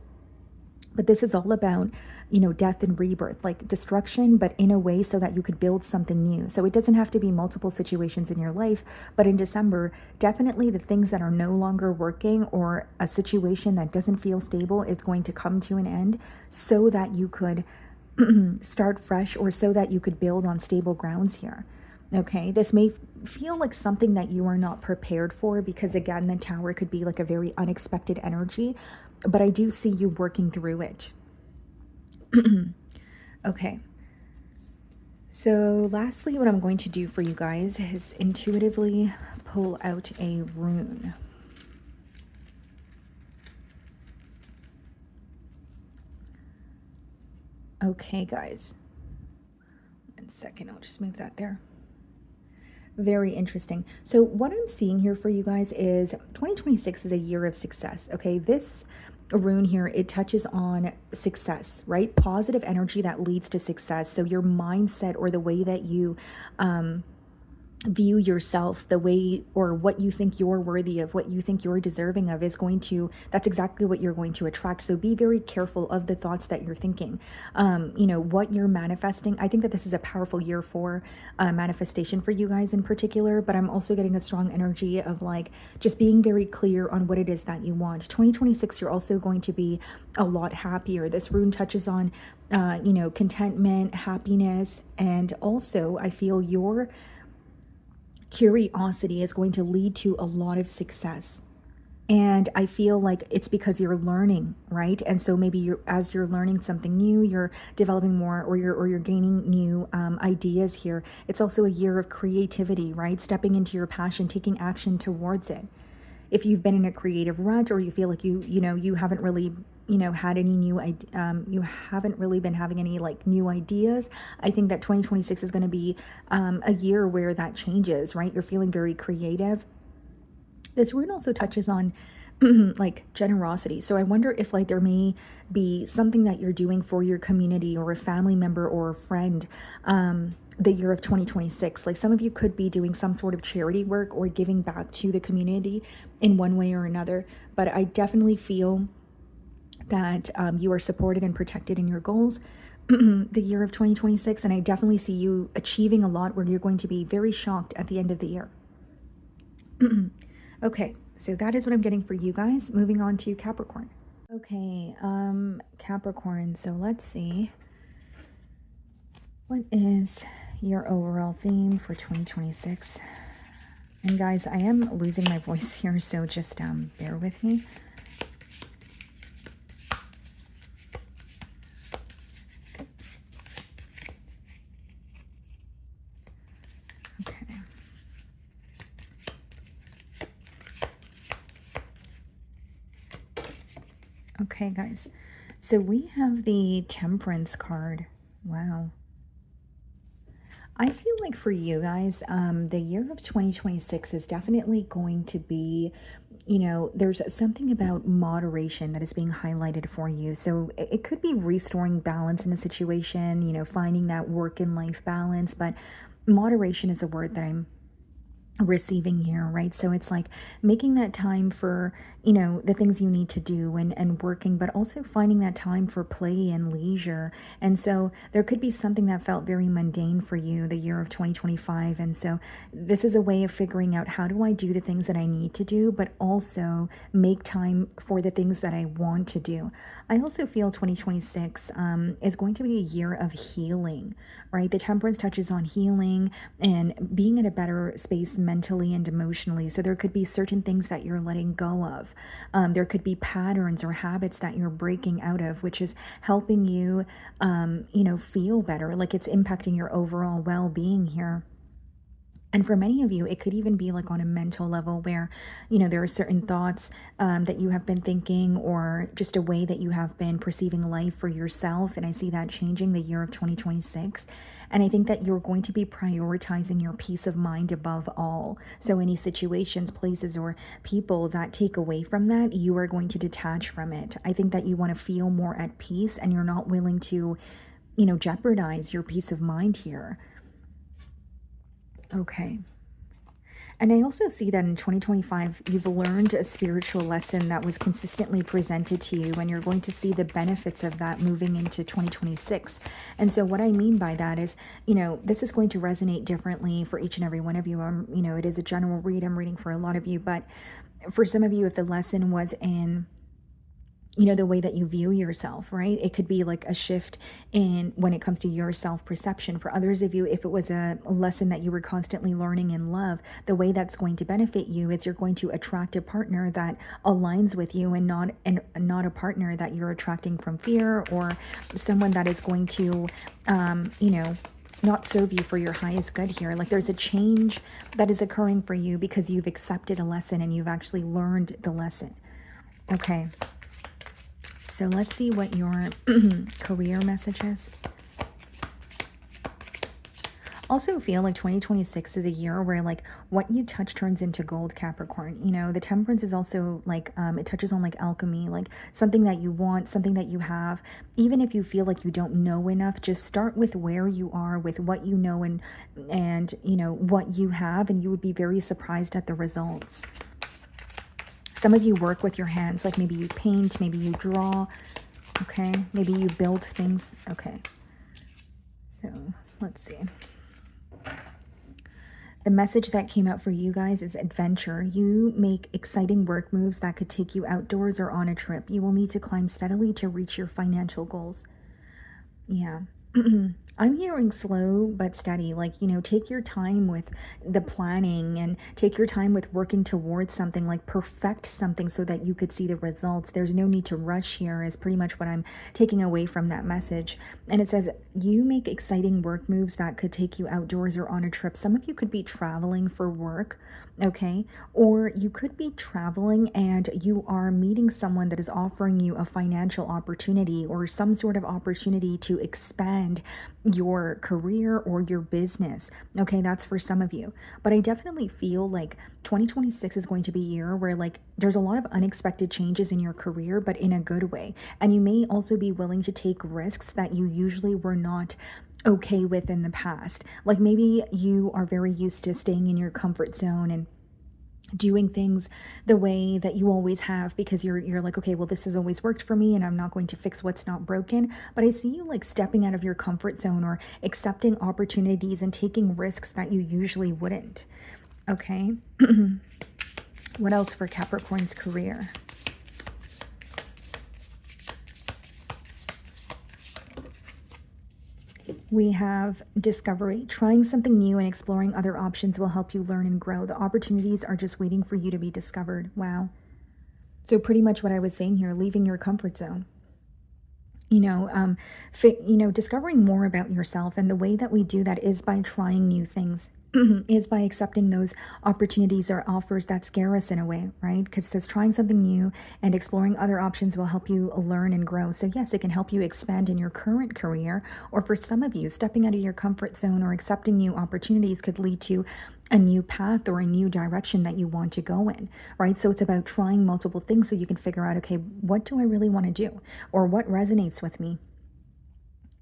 But this is all about, death and rebirth, like destruction, but in a way so that you could build something new. So it doesn't have to be multiple situations in your life, but in December, definitely the things that are no longer working or a situation that doesn't feel stable is going to come to an end so that you could start fresh, or so that you could build on stable grounds here. Okay, this may feel like something that you are not prepared for, because again, the Tower could be like a very unexpected energy, but I do see you working through it. Okay, so lastly, what I'm going to do for you guys is intuitively pull out a rune. Okay, guys, 1 second, I'll just move that there. Very interesting. So what I'm seeing here for you guys is 2026 is a year of success. Okay, this rune here, it touches on success, right? Positive energy that leads to success. So your mindset, or the way that you view yourself, the way, or what you think you're worthy of, what you think you're deserving of, is going to, that's exactly what you're going to attract. So be very careful of the thoughts that you're thinking, what you're manifesting. I think that this is a powerful year for manifestation for you guys in particular, but I'm also getting a strong energy of like just being very clear on what it is that you want. 2026, you're also going to be a lot happier. This rune touches on contentment, happiness, and also I feel your curiosity is going to lead to a lot of success. And I feel like it's because you're learning, right? And so maybe as you're learning something new, you're developing more, or you're gaining new ideas here. It's also a year of creativity, right? Stepping into your passion, taking action towards it. If you've been in a creative rut, or you feel like you haven't really had any new you haven't really been having any like new ideas, I think that 2026 is going to be a year where that changes, right? You're feeling very creative. This rune also touches on like generosity. So I wonder if like there may be something that you're doing for your community, or a family member, or a friend, the year of 2026. Like some of you could be doing some sort of charity work or giving back to the community in one way or another. But I definitely feel that you are supported and protected in your goals the year of 2026. And I definitely see you achieving a lot where you're going to be very shocked at the end of the year. Okay, so that is what I'm getting for you guys. Moving on to Capricorn. Okay, Capricorn, so let's see. What is your overall theme for 2026? And guys, I am losing my voice here, so just bear with me. Okay, guys, so we have the Temperance card. Wow. I feel like for you guys, the year of 2026 is definitely going to be, there's something about moderation that is being highlighted for you. So it could be restoring balance in a situation, finding that work and life balance, but moderation is the word that I'm receiving here, right? So it's like making that time for the things you need to do, and working, but also finding that time for play and leisure. And so there could be something that felt very mundane for you the year of 2025, and so this is a way of figuring out, how do I do the things that I need to do, but also make time for the things that I want to do. I also feel 2026 is going to be a year of healing, right? The Temperance touches on healing and being in a better space mentally and emotionally. So there could be certain things that you're letting go of. There could be patterns or habits that you're breaking out of, which is helping you, feel better, like it's impacting your overall well-being here. And for many of you, it could even be like on a mental level where, there are certain thoughts that you have been thinking, or just a way that you have been perceiving life for yourself. And I see that changing the year of 2026. And I think that you're going to be prioritizing your peace of mind above all. So any situations, places, or people that take away from that, you are going to detach from it. I think that you want to feel more at peace, and you're not willing to jeopardize your peace of mind here. Okay. And I also see that in 2025, you've learned a spiritual lesson that was consistently presented to you, and you're going to see the benefits of that moving into 2026. And so what I mean by that is, this is going to resonate differently for each and every one of you. It is a general read. I'm reading for a lot of you, but for some of you, if the lesson was in the way that you view yourself, right? It could be like a shift in when it comes to your self-perception. For others of you, if it was a lesson that you were constantly learning in love, the way that's going to benefit you is you're going to attract a partner that aligns with you, and not a partner that you're attracting from fear, or someone that is going to, not serve you for your highest good here. Like there's a change that is occurring for you because you've accepted a lesson and you've actually learned the lesson. Okay. So let's see what your career message is. Also feel like 2026 is a year where like what you touch turns into gold, Capricorn. The temperance is also like, it touches on like alchemy, like something that you want, something that you have. Even if you feel like you don't know enough, just start with where you are, with what you know, and what you have, and you would be very surprised at the results. Some of you work with your hands, like maybe you paint, maybe you draw, okay? Maybe you build things, okay? So let's see. The message that came out for you guys is adventure. You make exciting work moves that could take you outdoors or on a trip. You will need to climb steadily to reach your financial goals. Yeah. I'm hearing slow but steady, like, take your time with the planning and take your time with working towards something, like perfect something so that you could see the results. There's no need to rush here is pretty much what I'm taking away from that message. And it says you make exciting work moves that could take you outdoors or on a trip. Some of you could be traveling for work, okay? Or you could be traveling and you are meeting someone that is offering you a financial opportunity or some sort of opportunity to expand your career or your business. Okay, that's for some of you. But I definitely feel like 2026 is going to be a year where like there's a lot of unexpected changes in your career, but in a good way. And you may also be willing to take risks that you usually were not okay with in the past. Like maybe you are very used to staying in your comfort zone and doing things the way that you always have because you're like, okay, well, this has always worked for me and I'm not going to fix what's not broken. But I see you like stepping out of your comfort zone or accepting opportunities and taking risks that you usually wouldn't. Okay. What else for Capricorn's career? We have discovery. Trying something new and exploring other options will help you learn and grow. The opportunities are just waiting for you to be discovered. Wow. So pretty much what I was saying here, leaving your comfort zone. Discovering more about yourself. And the way that we do that is by trying new things. Is by accepting those opportunities or offers that scare us in a way, right? Because it says trying something new and exploring other options will help you learn and grow. So yes, it can help you expand in your current career, or for some of you, stepping out of your comfort zone or accepting new opportunities could lead to a new path or a new direction that you want to go in, right? So it's about trying multiple things so you can figure out, okay, what do I really want to do? Or what resonates with me?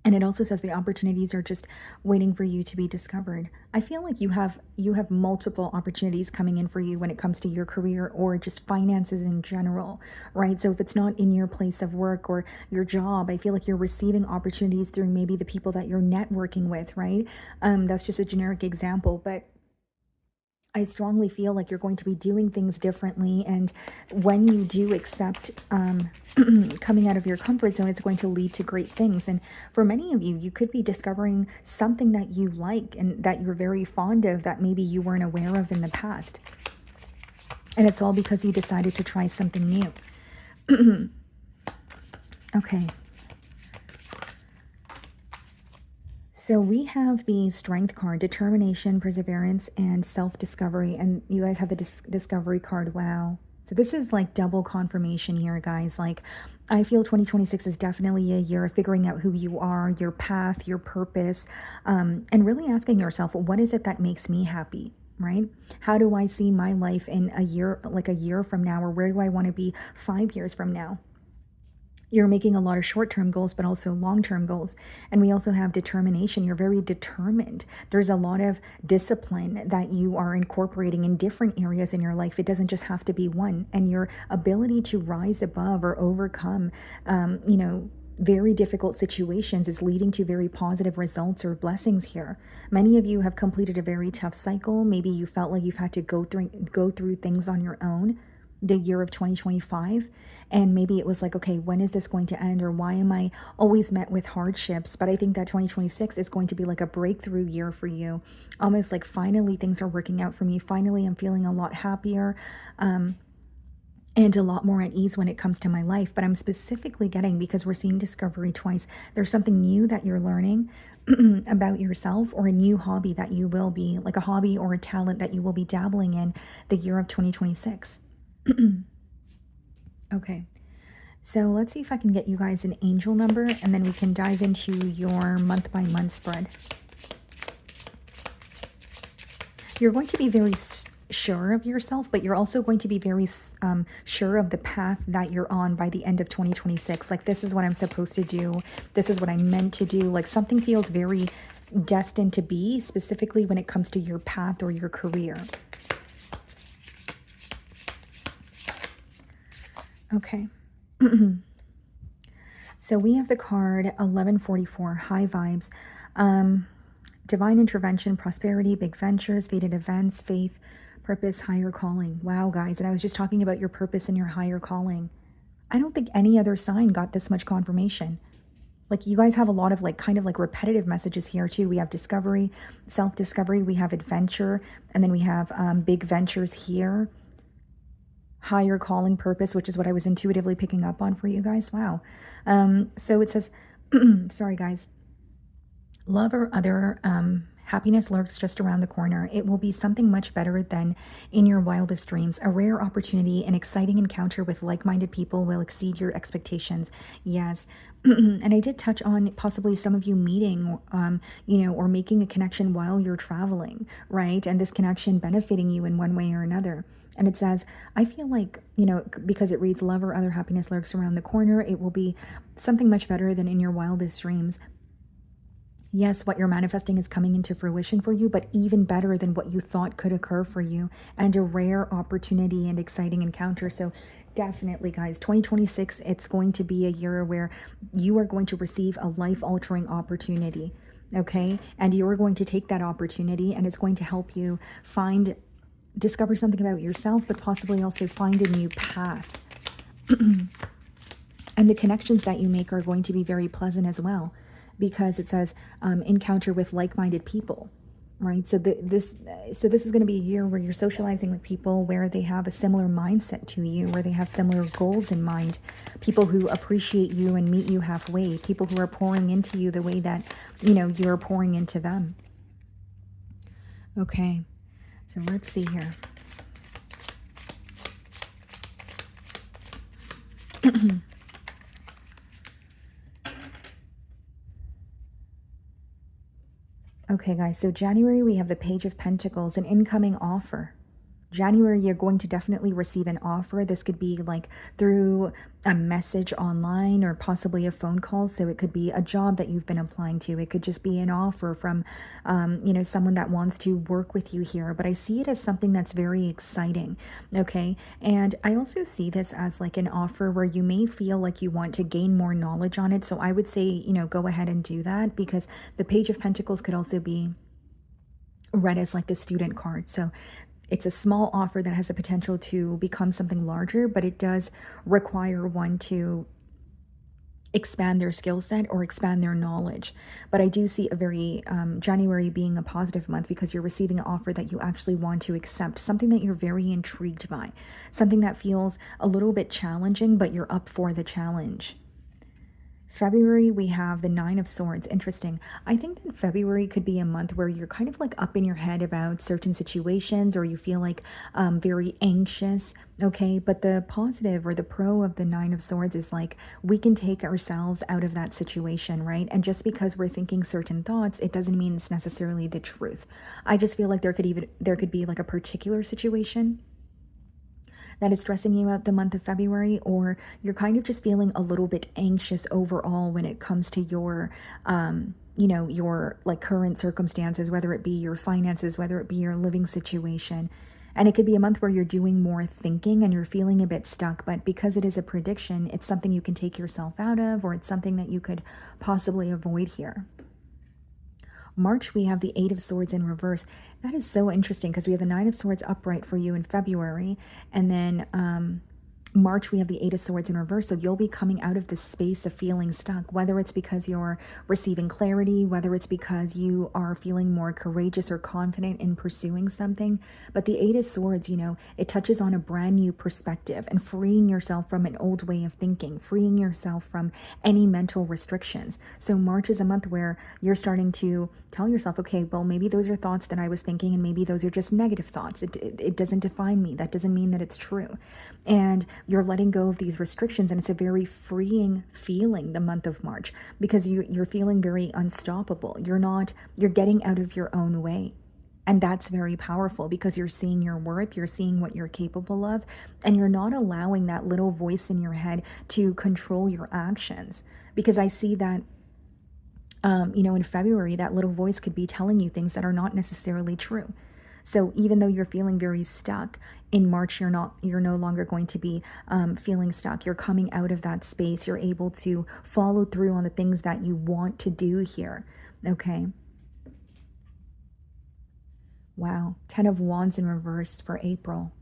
And it also says the opportunities are just waiting for you to be discovered. I feel like you have multiple opportunities coming in for you when it comes to your career or just finances in general, right? So if it's not in your place of work or your job, I feel like you're receiving opportunities through maybe the people that you're networking with, right? That's just a generic example, but I strongly feel like you're going to be doing things differently. And when you do accept coming out of your comfort zone, it's going to lead to great things. And for many of you, you could be discovering something that you like and that you're very fond of that maybe you weren't aware of in the past. And it's all because you decided to try something new. Okay. So we have the Strength card, determination, perseverance, and self-discovery. And you guys have the discovery card. Wow. So this is like double confirmation here, guys. Like I feel 2026 is definitely a year of figuring out who you are, your path, your purpose, and really asking yourself, what is it that makes me happy? Right? How do I see my life in a year, like a year from now, or where do I want to be 5 years from now? You're making a lot of short-term goals, but also long-term goals. And we also have determination. You're very determined. There's a lot of discipline that you are incorporating in different areas in your life. It doesn't just have to be one. And your ability to rise above or overcome, very difficult situations is leading to very positive results or blessings here. Many of you have completed a very tough cycle. Maybe you felt like you've had to go through things on your own the year of 2025, and maybe it was like, okay, when is this going to end, or why am I always met with hardships? But I think that 2026 is going to be like a breakthrough year for you, almost like finally things are working out for me. Finally I'm feeling a lot happier, and a lot more at ease when it comes to my life. But I'm specifically getting, because we're seeing discovery twice, there's something new that you're learning about yourself, or a new hobby that you will be, like a hobby or a talent that you will be dabbling in the year of 2026. Okay, so let's see if I can get you guys an angel number, and then we can dive into your month by month spread. You're going to be very sure of yourself, but you're also going to be very sure of the path that you're on by the end of 2026. Like, this is what I'm supposed to do. This is what I'm meant to do. Like, something feels very destined to be, specifically when it comes to your path or your career. Okay. So we have the card 1144, high vibes, divine intervention, prosperity, big ventures, fated events, faith, purpose, higher calling. Wow, guys. And I was just talking about your purpose and your higher calling. I don't think any other sign got this much confirmation. Like, you guys have a lot of like kind of like repetitive messages here too. We have discovery, self-discovery, we have adventure, and then we have big ventures here. Higher calling, purpose, which is what I was intuitively picking up on for you guys. Wow. So it says, sorry guys, love or other happiness lurks just around the corner. It will be something much better than in your wildest dreams. A rare opportunity, an exciting encounter with like-minded people will exceed your expectations. Yes. And I did touch on possibly some of you meeting, or making a connection while you're traveling, right? And this connection benefiting you in one way or another. And it says, I feel like, because it reads, love or other happiness lurks around the corner, it will be something much better than in your wildest dreams. Yes, what you're manifesting is coming into fruition for you, but even better than what you thought could occur for you, and a rare opportunity and exciting encounter. So definitely, guys, 2026, it's going to be a year where you are going to receive a life-altering opportunity, okay? And you are going to take that opportunity, and it's going to help you discover something about yourself, but possibly also find a new path. And the connections that you make are going to be very pleasant as well, because it says encounter with like-minded people, right? So this is going to be a year where you're socializing with people where they have a similar mindset to you, where they have similar goals in mind, people who appreciate you and meet you halfway, people who are pouring into you the way that, you're pouring into them. Okay. So let's see here. Okay, guys, so January, we have the Page of Pentacles, an incoming offer. January, you're going to definitely receive an offer. This could be like through a message online or possibly a phone call. So it could be a job that you've been applying to. It could just be an offer from, someone that wants to work with you here. But I see it as something that's very exciting. Okay. And I also see this as like an offer where you may feel like you want to gain more knowledge on it. So I would say, go ahead and do that, because the Page of Pentacles could also be read as like the student card. So it's a small offer that has the potential to become something larger, but it does require one to expand their skill set or expand their knowledge. But I do see a very January being a positive month, because you're receiving an offer that you actually want to accept, something that you're very intrigued by, something that feels a little bit challenging, but you're up for the challenge. February, we have the Nine of Swords. Interesting. I think that February could be a month where you're kind of like up in your head about certain situations, or you feel like very anxious, okay? But the positive or the pro of the Nine of Swords is like, we can take ourselves out of that situation, right? And just because we're thinking certain thoughts, it doesn't mean it's necessarily the truth. I just feel like there could be like a particular situation that is stressing you out the month of February, or you're kind of just feeling a little bit anxious overall when it comes to your, you know, your like current circumstances, whether it be your finances, whether it be your living situation. And it could be a month where you're doing more thinking and you're feeling a bit stuck, but because it is a prediction, it's something you can take yourself out of, or it's something that you could possibly avoid here. March, we have the Eight of Swords in reverse. That is so interesting because we have the Nine of Swords upright for you in February, and then March, we have the Eight of Swords in reverse. So you'll be coming out of this space of feeling stuck, whether it's because you're receiving clarity, whether it's because you are feeling more courageous or confident in pursuing something. But the Eight of Swords, you know, it touches on a brand new perspective and freeing yourself from an old way of thinking, freeing yourself from any mental restrictions. So March is a month where you're starting to tell yourself, okay, well, maybe those are thoughts that I was thinking, and maybe those are just negative thoughts. It doesn't define me. That doesn't mean that it's true. And you're letting go of these restrictions, and it's a very freeing feeling the month of March, because you're feeling very unstoppable. You're getting out of your own way. And that's very powerful because you're seeing your worth, you're seeing what you're capable of, and you're not allowing that little voice in your head to control your actions. Because I see that you know, in February, that little voice could be telling you things that are not necessarily true. So even though you're feeling very stuck, in March, you're no longer going to be feeling stuck. You're coming out of that space. You're able to follow through on the things that you want to do here. Okay. Wow. 10 of Wands in reverse for April.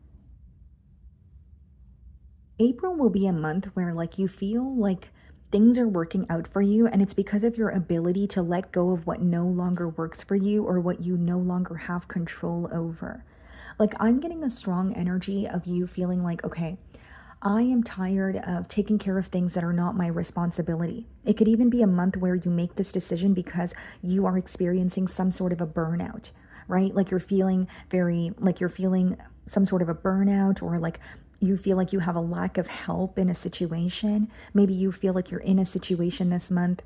April will be a month where like you feel like things are working out for you, and it's because of your ability to let go of what no longer works for you or what you no longer have control over. Like, I'm getting a strong energy of you feeling like, okay, I am tired of taking care of things that are not my responsibility. It could even be a month where you make this decision because you are experiencing some sort of a burnout, right? Like you're feeling some sort of a burnout, or like you feel like you have a lack of help in a situation. Maybe you feel like you're in a situation this month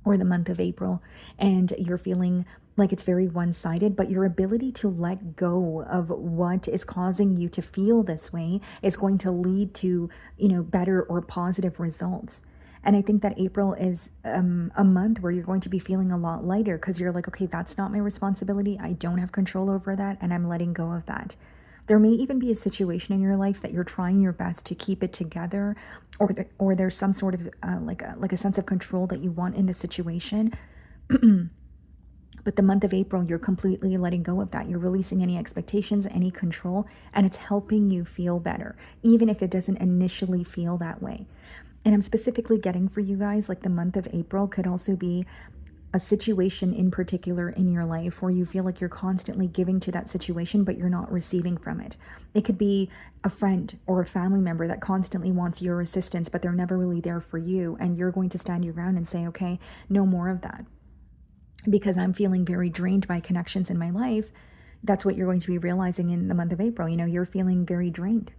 or the month of April, and you're feeling like it's very one-sided, but your ability to let go of what is causing you to feel this way is going to lead to, you know, better or positive results. And I think that April is a month where you're going to be feeling a lot lighter because you're like, okay, that's not my responsibility. I don't have control over that, and I'm letting go of that. There may even be a situation in your life that you're trying your best to keep it together, or there's some sort of like a sense of control that you want in the situation. But the month of April, you're completely letting go of that. You're releasing any expectations, any control, and it's helping you feel better, even if it doesn't initially feel that way. And I'm specifically getting for you guys, like the month of April could also be a situation in particular in your life where you feel like you're constantly giving to that situation, but you're not receiving from it. It could be a friend or a family member that constantly wants your assistance, but they're never really there for you. And you're going to stand your ground and say, okay, no more of that, because I'm feeling very drained by connections in my life. That's what you're going to be realizing in the month of April. You know, you're feeling very drained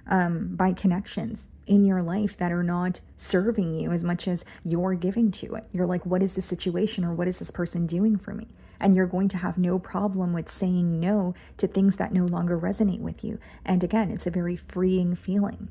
by connections in your life that are not serving you as much as you're giving to it. You're like, what is this situation, or what is this person doing for me? And you're going to have no problem with saying no to things that no longer resonate with you. And again, it's a very freeing feeling.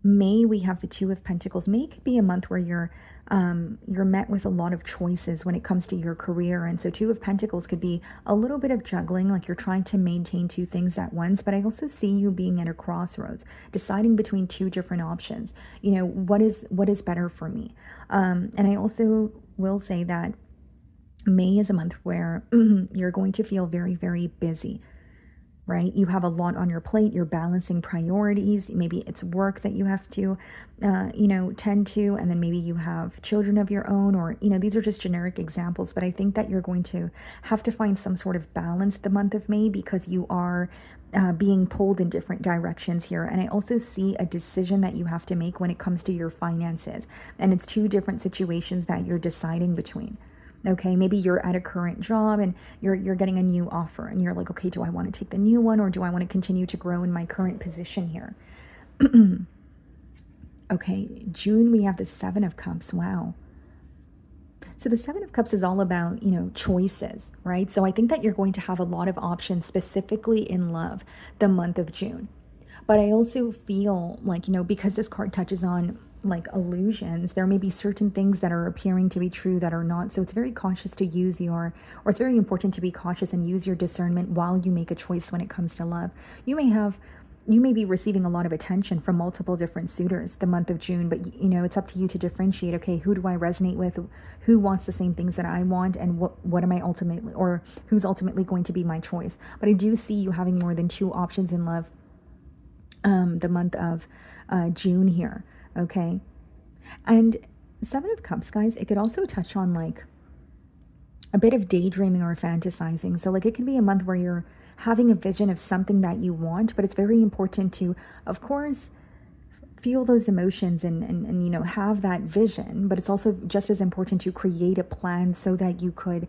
May, we have the Two of Pentacles. May could be a month where you're met with a lot of choices when it comes to your career. And so Two of Pentacles could be a little bit of juggling, like you're trying to maintain two things at once. But I also see you being at a crossroads, deciding between two different options. You know, what is better for me? And I also will say that May is a month where you're going to feel very, very busy. Right? You have a lot on your plate. You're balancing priorities. Maybe it's work that you have to, tend to, and then maybe you have children of your own, or, these are just generic examples, but I think that you're going to have to find some sort of balance the month of May, because you are being pulled in different directions here. And I also see a decision that you have to make when it comes to your finances. And it's two different situations that you're deciding between. Okay, maybe you're at a current job and you're getting a new offer, and you're like, okay, do I want to take the new one, or do I want to continue to grow in my current position here? Okay, June, we have the Seven of Cups. Wow. So the Seven of Cups is all about, choices, right? So I think that you're going to have a lot of options specifically in love the month of June. But I also feel like, because this card touches on like illusions, there may be certain things that are appearing to be true that are not. So it's very cautious to use or it's very important to be cautious and use your discernment while you make a choice when it comes to love. You may have you may be receiving a lot of attention from multiple different suitors the month of June, but it's up to you to differentiate, okay, who do I resonate with? Who wants the same things that I want, and what am I ultimately, or who's ultimately going to be my choice? But I do see you having more than two options in love the month of June here, okay? And Seven of Cups, guys, it could also touch on like a bit of daydreaming or fantasizing. So like it could be a month where you're having a vision of something that you want, but it's very important to, of course, feel those emotions and have that vision, but it's also just as important to create a plan so that you could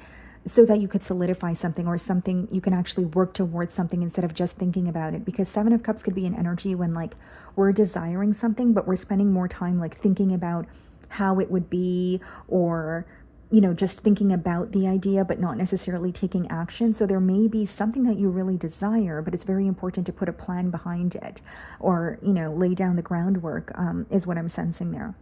solidify something, or something you can actually work towards something instead of just thinking about it. Because Seven of Cups could be an energy when like we're desiring something, but we're spending more time like thinking about how it would be, or just thinking about the idea, but not necessarily taking action. So there may be something that you really desire, but it's very important to put a plan behind it, or, lay down the groundwork, is what I'm sensing there.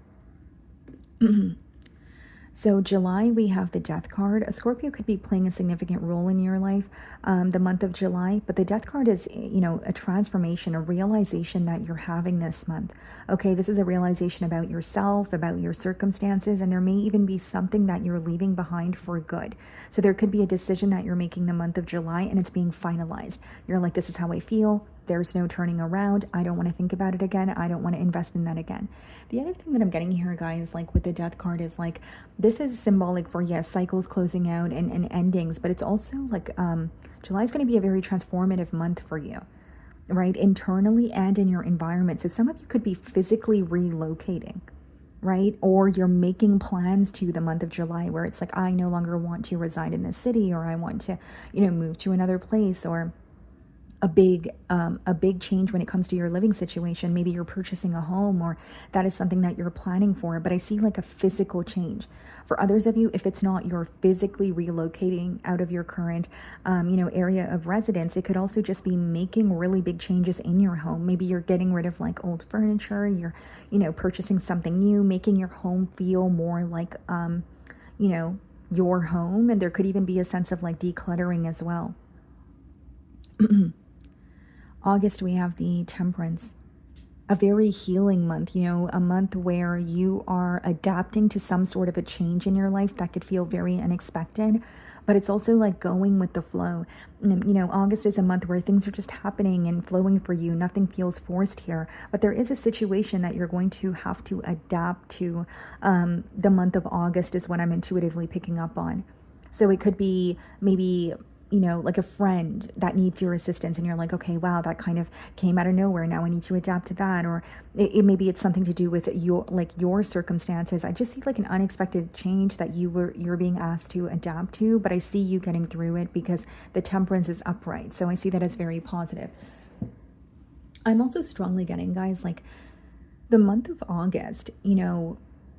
So July, we have the Death card. A Scorpio could be playing a significant role in your life the month of July, but the Death card is, a transformation, a realization that you're having this month. Okay, this is a realization about yourself, about your circumstances, and there may even be something that you're leaving behind for good. So there could be a decision that you're making the month of July, and it's being finalized. You're like, this is how I feel. There's no turning around. I don't want to think about it again. I don't want to invest in that again. The other thing that I'm getting here, guys, like with the Death card, is like this is symbolic for, yes, cycles closing out and endings, but it's also like July is going to be a very transformative month for you, right? Internally and in your environment. So some of you could be physically relocating, right? Or you're making plans to the month of July where it's like, I no longer want to reside in this city, or I want to, move to another place, or a big change when it comes to your living situation. Maybe you're purchasing a home, or that is something that you're planning for, but I see like a physical change. For others of you, if it's not you're physically relocating out of your current area of residence, it could also just be making really big changes in your home. Maybe you're getting rid of like old furniture, you're purchasing something new, making your home feel more like your home. And there could even be a sense of like decluttering as well. August, we have the Temperance, a very healing month, a month where you are adapting to some sort of a change in your life that could feel very unexpected, but it's also like going with the flow. August is a month where things are just happening and flowing for you. Nothing feels forced here, but there is a situation that you're going to have to adapt to. The month of August is what I'm intuitively picking up on. So it could be maybe like a friend that needs your assistance, and you're like, okay, wow, that kind of came out of nowhere. Now I need to adapt to that. Or maybe it's something to do with your circumstances. I just see like an unexpected change that you're being asked to adapt to, but I see you getting through it because the Temperance is upright. So I see that as very positive. I'm also strongly getting, guys, like the month of August,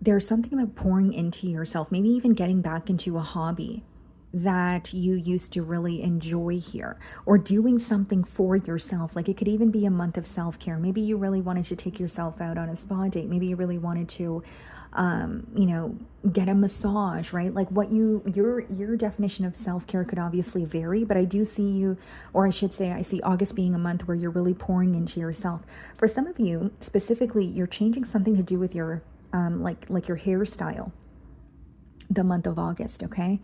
there's something about pouring into yourself, maybe even getting back into a hobby that you used to really enjoy here, or doing something for yourself. Like it could even be a month of self-care. Maybe you really wanted to take yourself out on a spa date. Maybe you really wanted to get a massage, right? Like what your definition of self-care could obviously vary, but I do see you, or I should say I see August being a month where you're really pouring into yourself. For some of you specifically, you're changing something to do with your like your hairstyle the month of August, okay?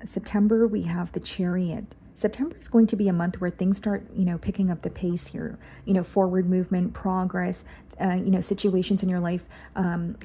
September, we have the Chariot. September is going to be a month where things start, picking up the pace here, forward movement, progress, situations in your life,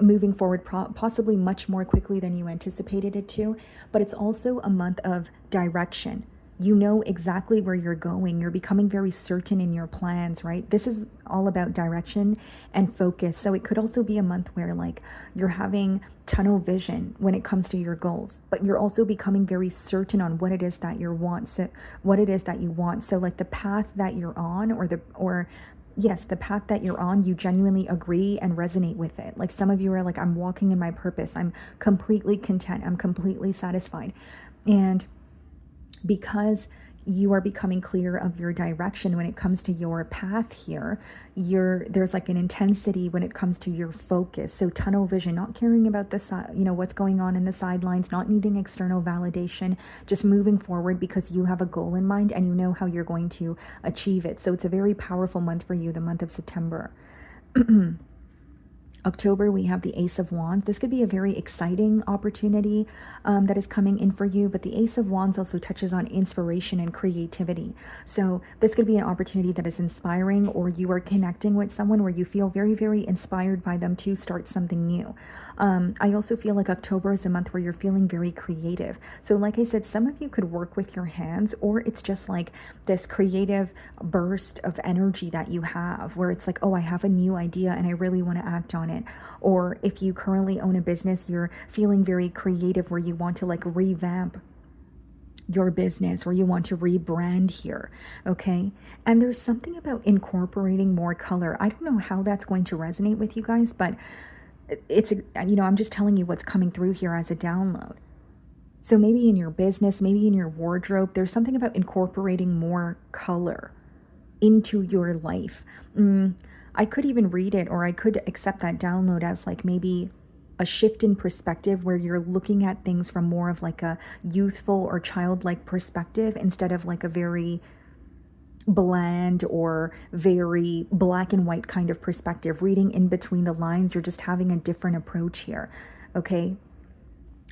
moving forward, possibly much more quickly than you anticipated it to. But it's also a month of direction. You know exactly where you're going. You're becoming very certain in your plans, right? This is all about direction and focus. So it could also be a month where like you're having tunnel vision when it comes to your goals, but you're also becoming very certain on what it is that you want. So what it is that you want. So like the path that you're on, or yes, the path that you're on, you genuinely agree and resonate with it. Like some of you are like, I'm walking in my purpose. I'm completely content. I'm completely satisfied. And because you are becoming clear of your direction when it comes to your path here, there's like an intensity when it comes to your focus. So tunnel vision, not caring about what's going on in the sidelines, not needing external validation, just moving forward because you have a goal in mind and you know how you're going to achieve it. So it's a very powerful month for you, the month of September. October, we have the Ace of Wands. This could be a very exciting opportunity that is coming in for you, but the Ace of Wands also touches on inspiration and creativity. So this could be an opportunity that is inspiring, or you are connecting with someone where you feel very, very inspired by them to start something new. I also feel like October is a month where you're feeling very creative. So like I said, some of you could work with your hands, or it's just like this creative burst of energy that you have where it's like, oh, I have a new idea and I really want to act on it. Or if you currently own a business, you're feeling very creative where you want to like revamp your business, or you want to rebrand here. Okay. And there's something about incorporating more color. I don't know how that's going to resonate with you guys, but I'm just telling you what's coming through here as a download. So maybe in your business, maybe in your wardrobe, there's something about incorporating more color into your life. I could even read it, or I could accept that download as like maybe a shift in perspective where you're looking at things from more of like a youthful or childlike perspective instead of like a very bland or very black and white kind of perspective. Reading in between the lines, you're just having a different approach here. Okay.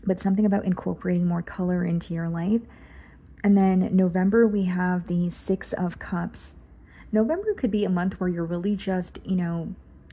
But something about incorporating more color into your life. And then November, we have the Six of Cups. November could be a month where you're really just,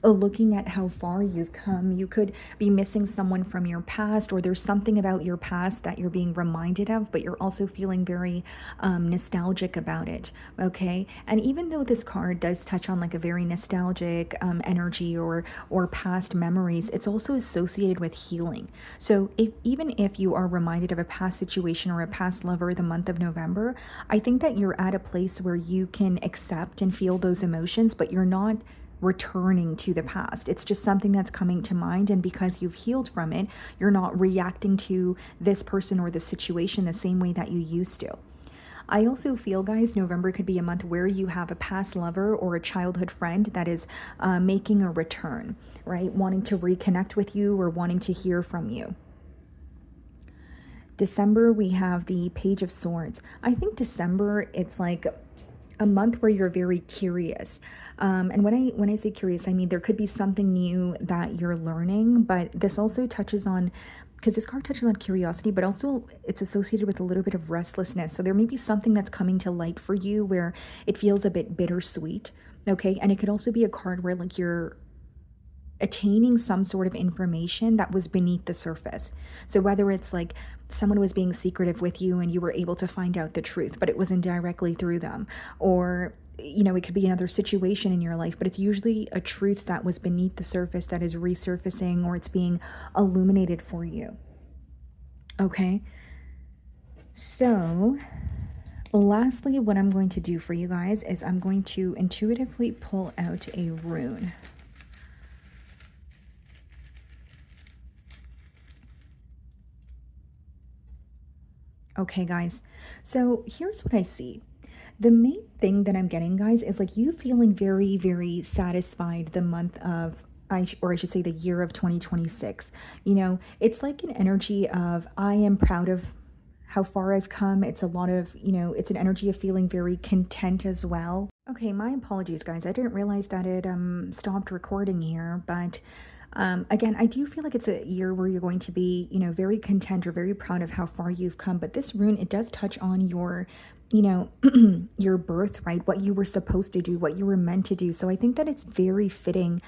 looking at how far you've come. You could be missing someone from your past, or there's something about your past that you're being reminded of, but you're also feeling very nostalgic about it. Okay. And even though this card does touch on like a very nostalgic energy or past memories, it's also associated with healing. So even if you are reminded of a past situation or a past lover the month of November, I think that you're at a place where you can accept and feel those emotions, but you're not returning to the past. It's just something that's coming to mind, and because you've healed from it, you're not reacting to this person or the situation the same way that you used to. I also feel, guys, November could be a month where you have a past lover or a childhood friend that is making a return, right? Wanting to reconnect with you or wanting to hear from you. December, we have the Page of Swords. I think December, it's like a month where you're very curious. And when I say curious, I mean there could be something new that you're learning, but this also touches on, because this card touches on curiosity, but also it's associated with a little bit of restlessness. So there may be something that's coming to light for you where it feels a bit bittersweet. Okay. And it could also be a card where like you're attaining some sort of information that was beneath the surface. So whether it's like someone was being secretive with you and you were able to find out the truth, but it wasn't directly through them, or it could be another situation in your life, but it's usually a truth that was beneath the surface that is resurfacing, or it's being illuminated for you. Okay. So lastly, what I'm going to do for you guys is I'm going to intuitively pull out a rune. Okay, guys. So here's what I see. The main thing that I'm getting, guys, is like you feeling very, very satisfied the month of, or I should say the year of 2026. It's like an energy of, I am proud of how far I've come. It's a lot of, it's an energy of feeling very content as well. Okay, my apologies, guys. I didn't realize that it stopped recording here, but again, I do feel like it's a year where you're going to be, very content or very proud of how far you've come. But this rune, it does touch on your, your birthright, what you were supposed to do, what you were meant to do. So I think that it's very fitting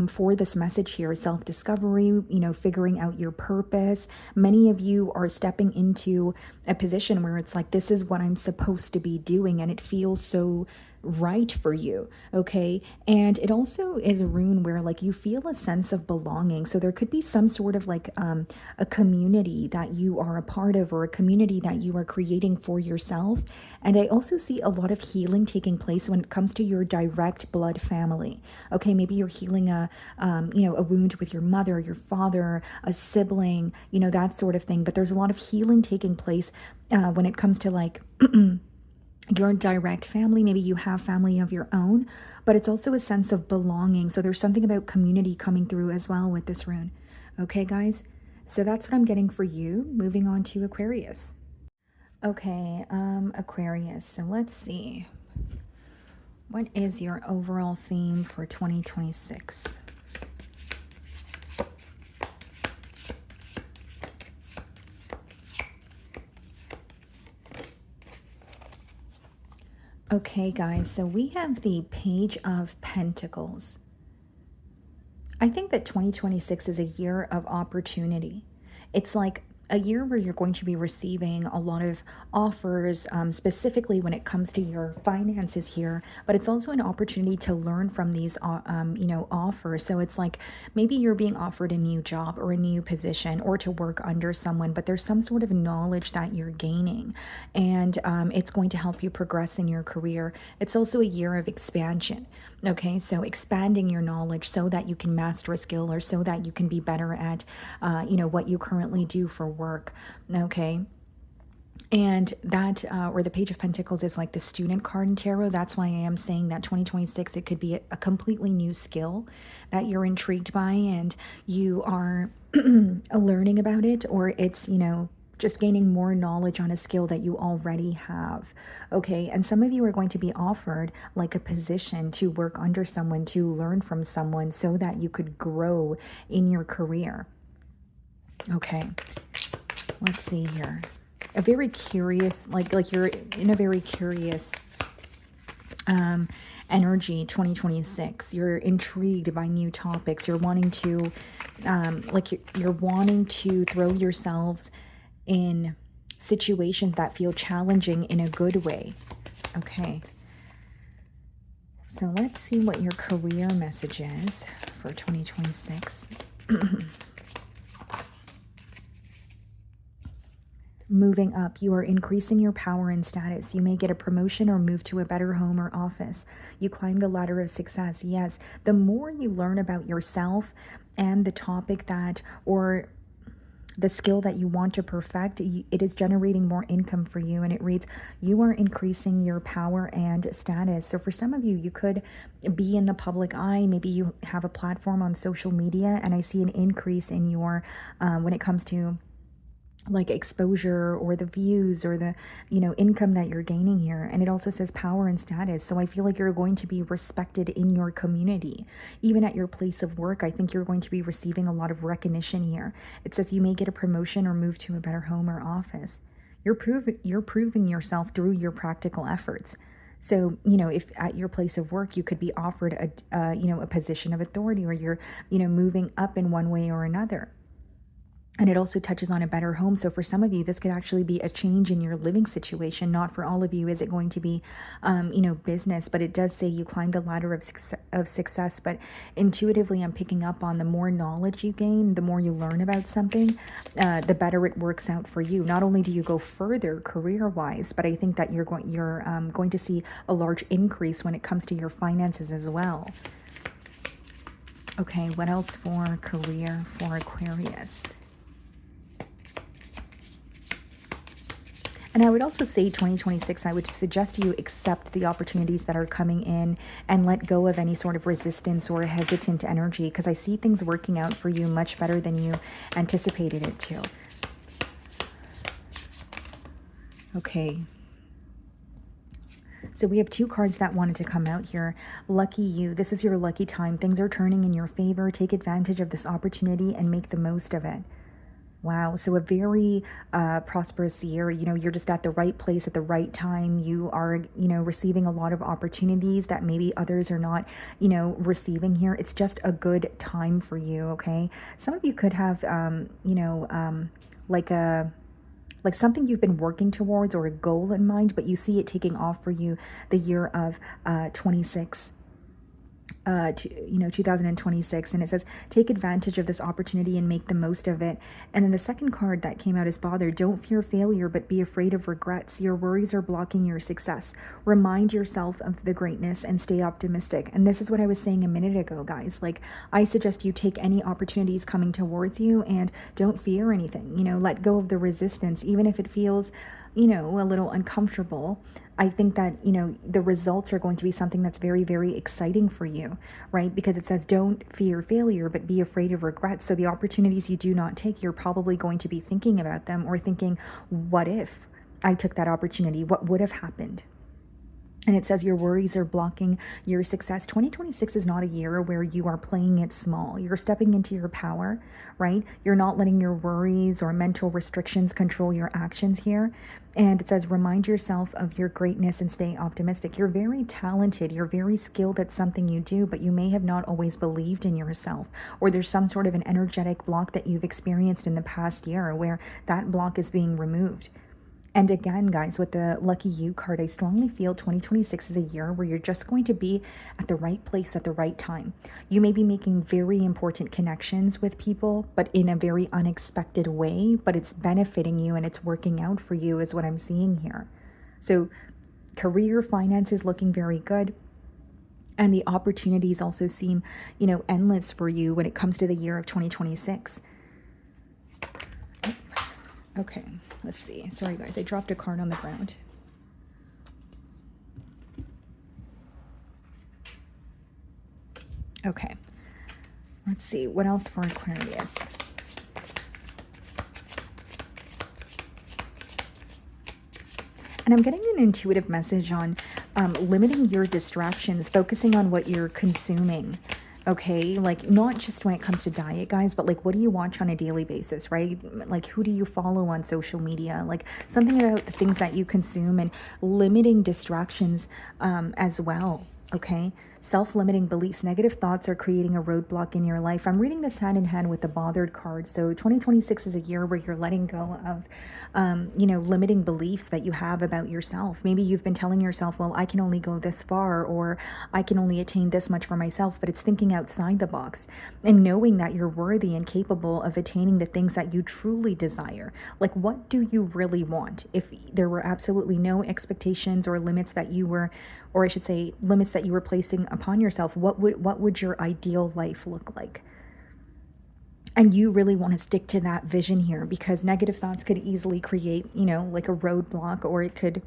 for this message here, self-discovery, figuring out your purpose. Many of you are stepping into a position where it's like, this is what I'm supposed to be doing. And it feels so right for you, okay? And it also is a rune where like you feel a sense of belonging. So there could be some sort of like a community that you are a part of, or a community that you are creating for yourself. And I also see a lot of healing taking place when it comes to your direct blood family. Okay, maybe you're healing a wound with your mother, your father, a sibling, that sort of thing. But there's a lot of healing taking place when it comes to like your direct family. Maybe you have family of your own, but it's also a sense of belonging. So there's something about community coming through as well with this rune. Okay, guys? So that's what I'm getting for you. Moving on to Aquarius. Okay, Aquarius. So let's see. What is your overall theme for 2026? Okay, guys, so we have the Page of Pentacles. I think that 2026 is a year of opportunity. It's like a year where you're going to be receiving a lot of offers, specifically when it comes to your finances here, but it's also an opportunity to learn from these, offers. So it's like maybe you're being offered a new job or a new position, or to work under someone, but there's some sort of knowledge that you're gaining, and it's going to help you progress in your career. It's also a year of expansion. Okay, so expanding your knowledge so that you can master a skill, or so that you can be better at, what you currently do for work. Okay. And that, or the Page of Pentacles is like the student card in tarot. That's why I am saying that 2026, it could be a completely new skill that you're intrigued by, and you are learning about it, or it's, just gaining more knowledge on a skill that you already have. Okay, and some of you are going to be offered like a position to work under someone, to learn from someone, so that you could grow in your career. Okay, let's see here. A very curious, like you're in a very curious energy 2026. You're intrigued by new topics. You're wanting to you're wanting to throw yourselves in situations that feel challenging in a good way. Okay, so let's see what your career message is for 2026. Moving up, you are increasing your power and status. You may get a promotion or move to a better home or office. You climb the ladder of success. Yes, the more you learn about yourself and the topic that, or the skill that you want to perfect, it is generating more income for you. And it reads, you are increasing your power and status. So for some of you, you could be in the public eye. Maybe you have a platform on social media, and I see an increase in your, when it comes to like exposure, or the views, or the income that you're gaining here. And it also says power and status, so I feel like you're going to be respected in your community. Even at your place of work, I think you're going to be receiving a lot of recognition here. It says you may get a promotion or move to a better home or office. You're proving yourself through your practical efforts. So, if at your place of work, you could be offered a position of authority, or you're moving up in one way or another. And it also touches on a better home. So for some of you, this could actually be a change in your living situation. Not for all of you is it going to be, business. But it does say you climb the ladder of success. But intuitively, I'm picking up on the more knowledge you gain, the more you learn about something, the better it works out for you. Not only do you go further career-wise, but I think that you're going to see a large increase when it comes to your finances as well. Okay, what else for career for Aquarius? And I would also say 2026, I would suggest you accept the opportunities that are coming in and let go of any sort of resistance or hesitant energy, because I see things working out for you much better than you anticipated it to. Okay. So we have two cards that wanted to come out here. Lucky you. This is your lucky time. Things are turning in your favor. Take advantage of this opportunity and make the most of it. Wow, so a very prosperous year. You're just at the right place at the right time. You are, receiving a lot of opportunities that maybe others are not, receiving here. It's just a good time for you, okay? Some of you could have, like a like something you've been working towards or a goal in mind, but you see it taking off for you the year of 26. 2026, and it says take advantage of this opportunity and make the most of it. And then the second card that came out is bother. Don't fear failure, but be afraid of regrets. Your worries are blocking your success. Remind yourself of the greatness and stay optimistic. And this is what I was saying a minute ago, guys. Like, I suggest you take any opportunities coming towards you and don't fear anything. Let go of the resistance, even if it feels a little uncomfortable. I think that, the results are going to be something that's very, very exciting for you, right? Because it says don't fear failure, but be afraid of regrets. So the opportunities you do not take, you're probably going to be thinking about them or thinking, what if I took that opportunity? What would have happened? And it says your worries are blocking your success. 2026 is not a year where you are playing it small. You're stepping into your power, right? You're not letting your worries or mental restrictions control your actions here. And it says remind yourself of your greatness and stay optimistic. You're very talented. You're very skilled at something you do, but you may have not always believed in yourself. Or there's some sort of an energetic block that you've experienced in the past year where that block is being removed. And again, guys, with the Lucky You card, I strongly feel 2026 is a year where you're just going to be at the right place at the right time. You may be making very important connections with people, but in a very unexpected way, but it's benefiting you and it's working out for you is what I'm seeing here. So career, finances looking very good. And the opportunities also seem, endless for you when it comes to the year of 2026. Okay, let's see. Sorry, guys. I dropped a card on the ground. Okay. Let's see. What else for Aquarius? And I'm getting an intuitive message on limiting your distractions, focusing on what you're consuming. Okay, like not just when it comes to diet, guys, but like what do you watch on a daily basis, right? Like who do you follow on social media? Like something about the things that you consume and limiting distractions as well. Okay, self-limiting beliefs. Negative thoughts are creating a roadblock in your life. I'm reading this hand in hand with the bothered card. So 2026 is a year where you're letting go of limiting beliefs that you have about yourself. Maybe you've been telling yourself, well, I can only go this far, or I can only attain this much for myself, but it's thinking outside the box and knowing that you're worthy and capable of attaining the things that you truly desire. Like, what do you really want? If there were absolutely no expectations or limits that you were, or I should say limits that you were placing upon yourself, what would your ideal life look like? And you really want to stick to that vision here, because negative thoughts could easily create, like a roadblock, or it could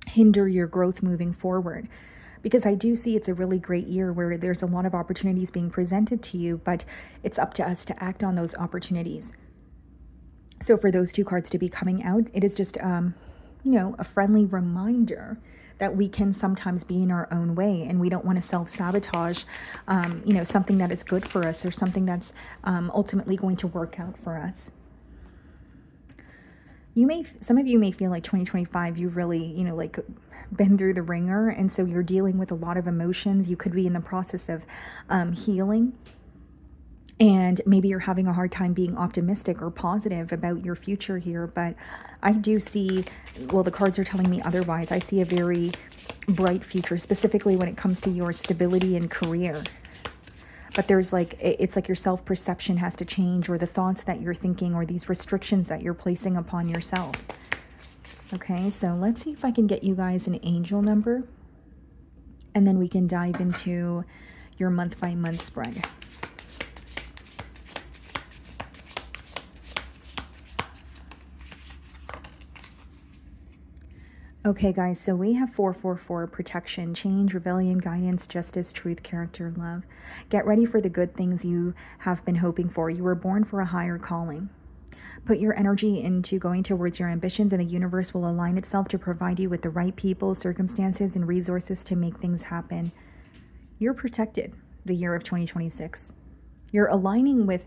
hinder your growth moving forward. Because I do see it's a really great year where there's a lot of opportunities being presented to you, but it's up to us to act on those opportunities. So for those two cards to be coming out, it is just, a friendly reminder that we can sometimes be in our own way, and we don't want to self-sabotage, something that is good for us, or something that's ultimately going to work out for us. Some of you may feel like 2025, you really, been through the ringer, and so you're dealing with a lot of emotions. You could be in the process of healing. And maybe you're having a hard time being optimistic or positive about your future here. But I do see, well, the cards are telling me otherwise. I see a very bright future, specifically when it comes to your stability and career. But there's it's like your self-perception has to change, or the thoughts that you're thinking, or these restrictions that you're placing upon yourself. Okay, so let's see if I can get you guys an angel number. And then we can dive into your month-by-month spread. Okay, guys, so we have 444, protection, change, rebellion, guidance, justice, truth, character, love. Get ready for the good things you have been hoping for. You were born for a higher calling. Put your energy into going towards your ambitions, and the universe will align itself to provide you with the right people, circumstances, and resources to make things happen. You're protected the year of 2026. You're aligning with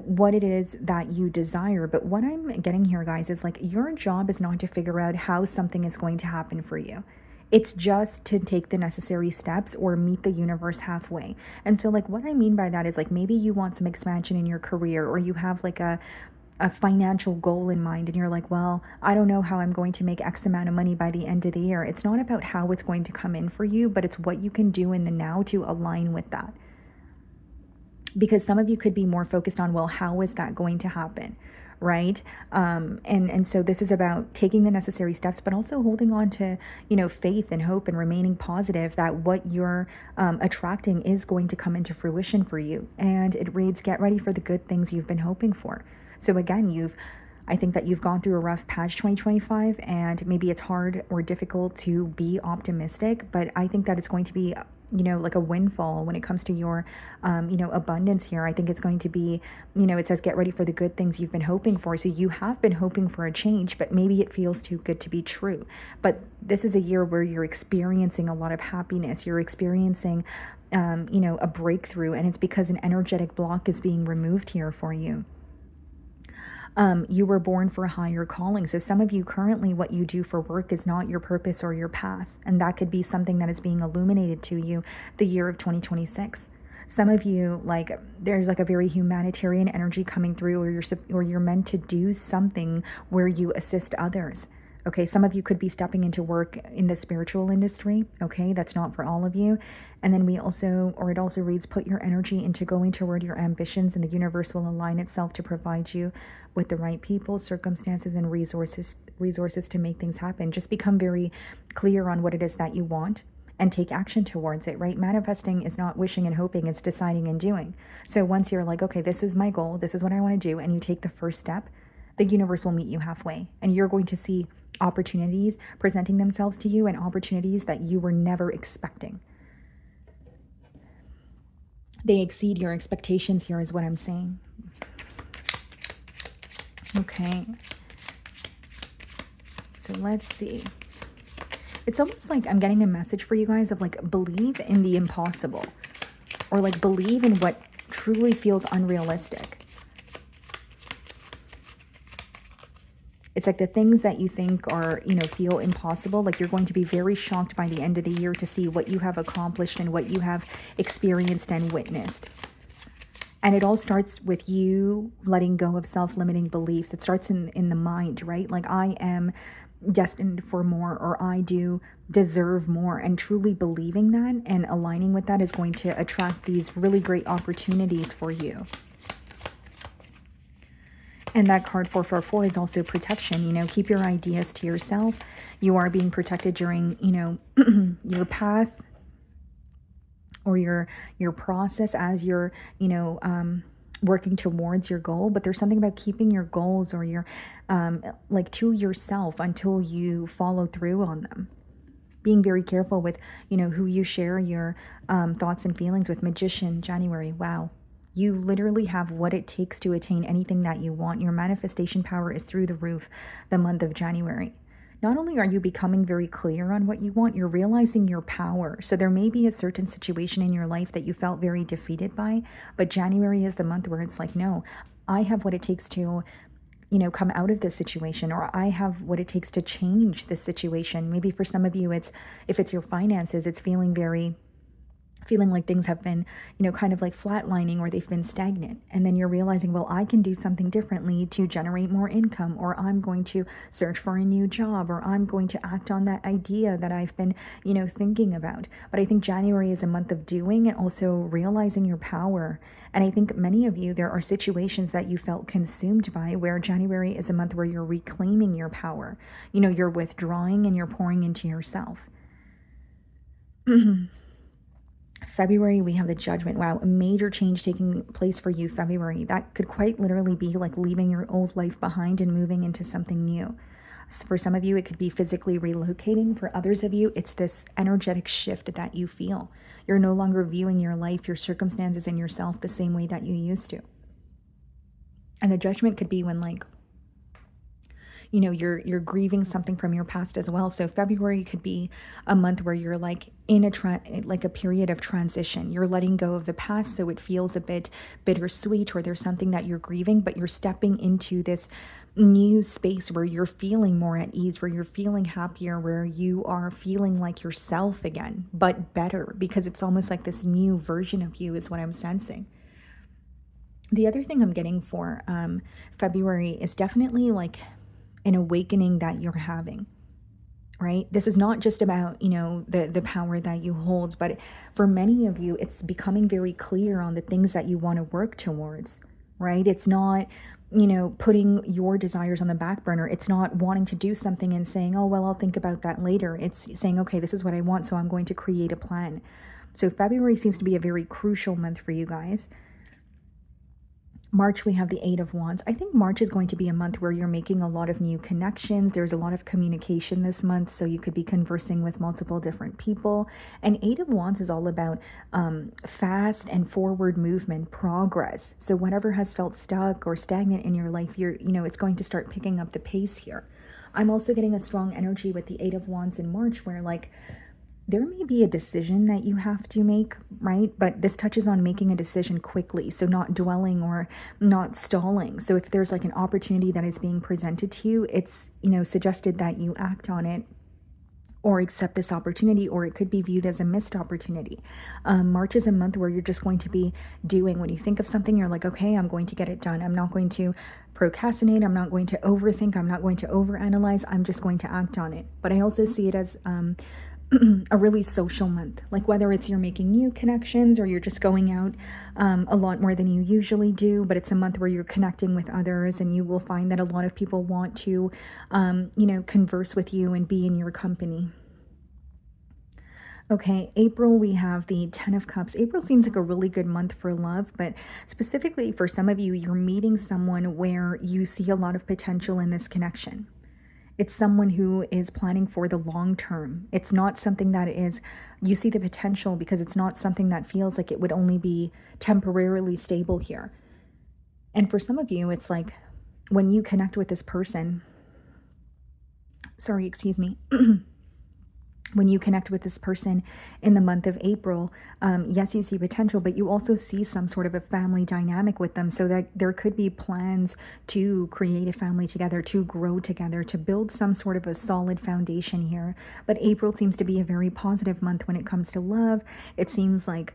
what it is that you desire. But what I'm getting here, guys, is like your job is not to figure out how something is going to happen for you. It's just to take the necessary steps or meet the universe halfway. And so like what I mean by that is like maybe you want some expansion in your career, or you have like a a financial goal in mind and you're like, well, I don't know how I'm going to make X amount of money by the end of the year. It's not about how it's going to come in for you, but it's what you can do in the now to align with that. Because some of you could be more focused on, well, how is that going to happen? Right? And so this is about taking the necessary steps, but also holding on to, faith and hope and remaining positive that what you're attracting is going to come into fruition for you. And it reads, get ready for the good things you've been hoping for. So again, I think that you've gone through a rough patch 2025, and maybe it's hard or difficult to be optimistic, but I think that it's going to be like a windfall when it comes to your, abundance here. I think it's going to be, it says get ready for the good things you've been hoping for. So you have been hoping for a change, but maybe it feels too good to be true. But this is a year where you're experiencing a lot of happiness. You're experiencing, a breakthrough, and it's because an energetic block is being removed here for you. You were born for a higher calling. So some of you currently, what you do for work is not your purpose or your path. And that could be something that is being illuminated to you the year of 2026. Some of you, there's a very humanitarian energy coming through, or you're meant to do something where you assist others. Okay, some of you could be stepping into work in the spiritual industry. Okay, that's not for all of you. And then it also reads, put your energy into going toward your ambitions, and the universe will align itself to provide you with the right people, circumstances, and resources to make things happen. Just become very clear on what it is that you want and take action towards it, right? Manifesting is not wishing and hoping, it's deciding and doing. So once you're like, okay, this is my goal, this is what I want to do, and you take the first step, the universe will meet you halfway, and you're going to see opportunities presenting themselves to you, and opportunities that you were never expecting. They exceed your expectations here, is what I'm saying. Okay. So let's see. It's almost like I'm getting a message for you guys of believe in the impossible, or believe in what truly feels unrealistic. It's the things that you think are, feel impossible. You're going to be very shocked by the end of the year to see what you have accomplished and what you have experienced and witnessed. And it all starts with you letting go of self-limiting beliefs. It starts in the mind, right? I am destined for more, or I do deserve more. And truly believing that and aligning with that is going to attract these really great opportunities for you. And that card 444 is also protection. Keep your ideas to yourself. You are being protected during, your path or your process as you're, working towards your goal. But there's something about keeping your goals or your, to yourself until you follow through on them. Being very careful with, who you share your thoughts and feelings with. Magician, January, wow. You literally have what it takes to attain anything that you want. Your manifestation power is through the roof the month of January. Not only are you becoming very clear on what you want, you're realizing your power. So there may be a certain situation in your life that you felt very defeated by, but January is the month where it's no, I have what it takes to, come out of this situation, or I have what it takes to change this situation. Maybe for some of you, if it's your finances, it's feeling like things have been, kind of flatlining, or they've been stagnant. And then you're realizing, well, I can do something differently to generate more income, or I'm going to search for a new job, or I'm going to act on that idea that I've been, thinking about. But I think January is a month of doing and also realizing your power. And I think many of you, there are situations that you felt consumed by, where January is a month where you're reclaiming your power. You're withdrawing and you're pouring into yourself. February, we have the Judgment. Wow, a major change taking place for you, February. That could quite literally be leaving your old life behind and moving into something new. For some of you, it could be physically relocating. For others of you, it's this energetic shift that you feel. You're no longer viewing your life, your circumstances, and yourself the same way that you used to. And the Judgment could be when you're grieving something from your past as well. So February could be a month where you're in a period of transition. You're letting go of the past, so it feels a bit bittersweet, or there's something that you're grieving, but you're stepping into this new space where you're feeling more at ease, where you're feeling happier, where you are feeling like yourself again, but better, because it's almost like this new version of you is what I'm sensing. The other thing I'm getting for February is definitely like an awakening that you're having, right? This is not just about, the power that you hold, but for many of you, it's becoming very clear on the things that you want to work towards, right? It's not, putting your desires on the back burner. It's not wanting to do something and saying, oh, well, I'll think about that later. It's saying, okay, this is what I want, so I'm going to create a plan. So February seems to be a very crucial month for you guys. March, we have the Eight of Wands. I think March is going to be a month where you're making a lot of new connections. There's a lot of communication this month, so you could be conversing with multiple different people. And Eight of Wands is all about fast and forward movement, progress. So whatever has felt stuck or stagnant in your life, it's going to start picking up the pace here. I'm also getting a strong energy with the Eight of Wands in March where there may be a decision that you have to make, right? But this touches on making a decision quickly. So not dwelling or not stalling. So if there's an opportunity that is being presented to you, it's, suggested that you act on it or accept this opportunity, or it could be viewed as a missed opportunity. March is a month where you're just going to be doing, when you think of something, you're like, okay, I'm going to get it done. I'm not going to procrastinate. I'm not going to overthink. I'm not going to overanalyze. I'm just going to act on it. But I also see it as a really social month, whether it's you're making new connections or you're just going out a lot more than you usually do, but it's a month where you're connecting with others, and you will find that a lot of people want to converse with you and be in your company. Okay, April, we have the Ten of Cups. April seems like a really good month for love, but specifically for some of you, you're meeting someone where you see a lot of potential in this connection. It's someone who is planning for the long term. It's not something that you see the potential, because it's not something that feels like it would only be temporarily stable here. And for some of you, it's like when you connect with this person, when you connect with this person in the month of April, yes, you see potential, but you also see some sort of a family dynamic with them, so that there could be plans to create a family together, to grow together, to build some sort of a solid foundation here. But April seems to be a very positive month when it comes to love. It seems like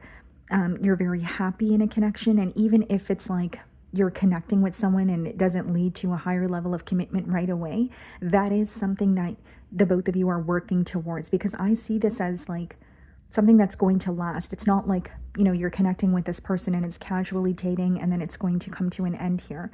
you're very happy in a connection, and even if it's you're connecting with someone and it doesn't lead to a higher level of commitment right away, that is something that the both of you are working towards, because I see this as something that's going to last. It's not you're connecting with this person and it's casually dating and then it's going to come to an end here.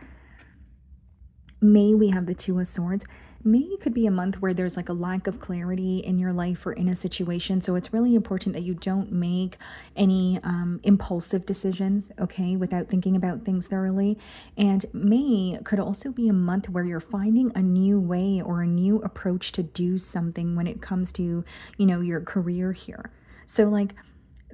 May, we have the Two of Swords. May could be a month where there's a lack of clarity in your life or in a situation. So it's really important that you don't make any impulsive decisions, okay, without thinking about things thoroughly. And May could also be a month where you're finding a new way or a new approach to do something when it comes to, your career here. So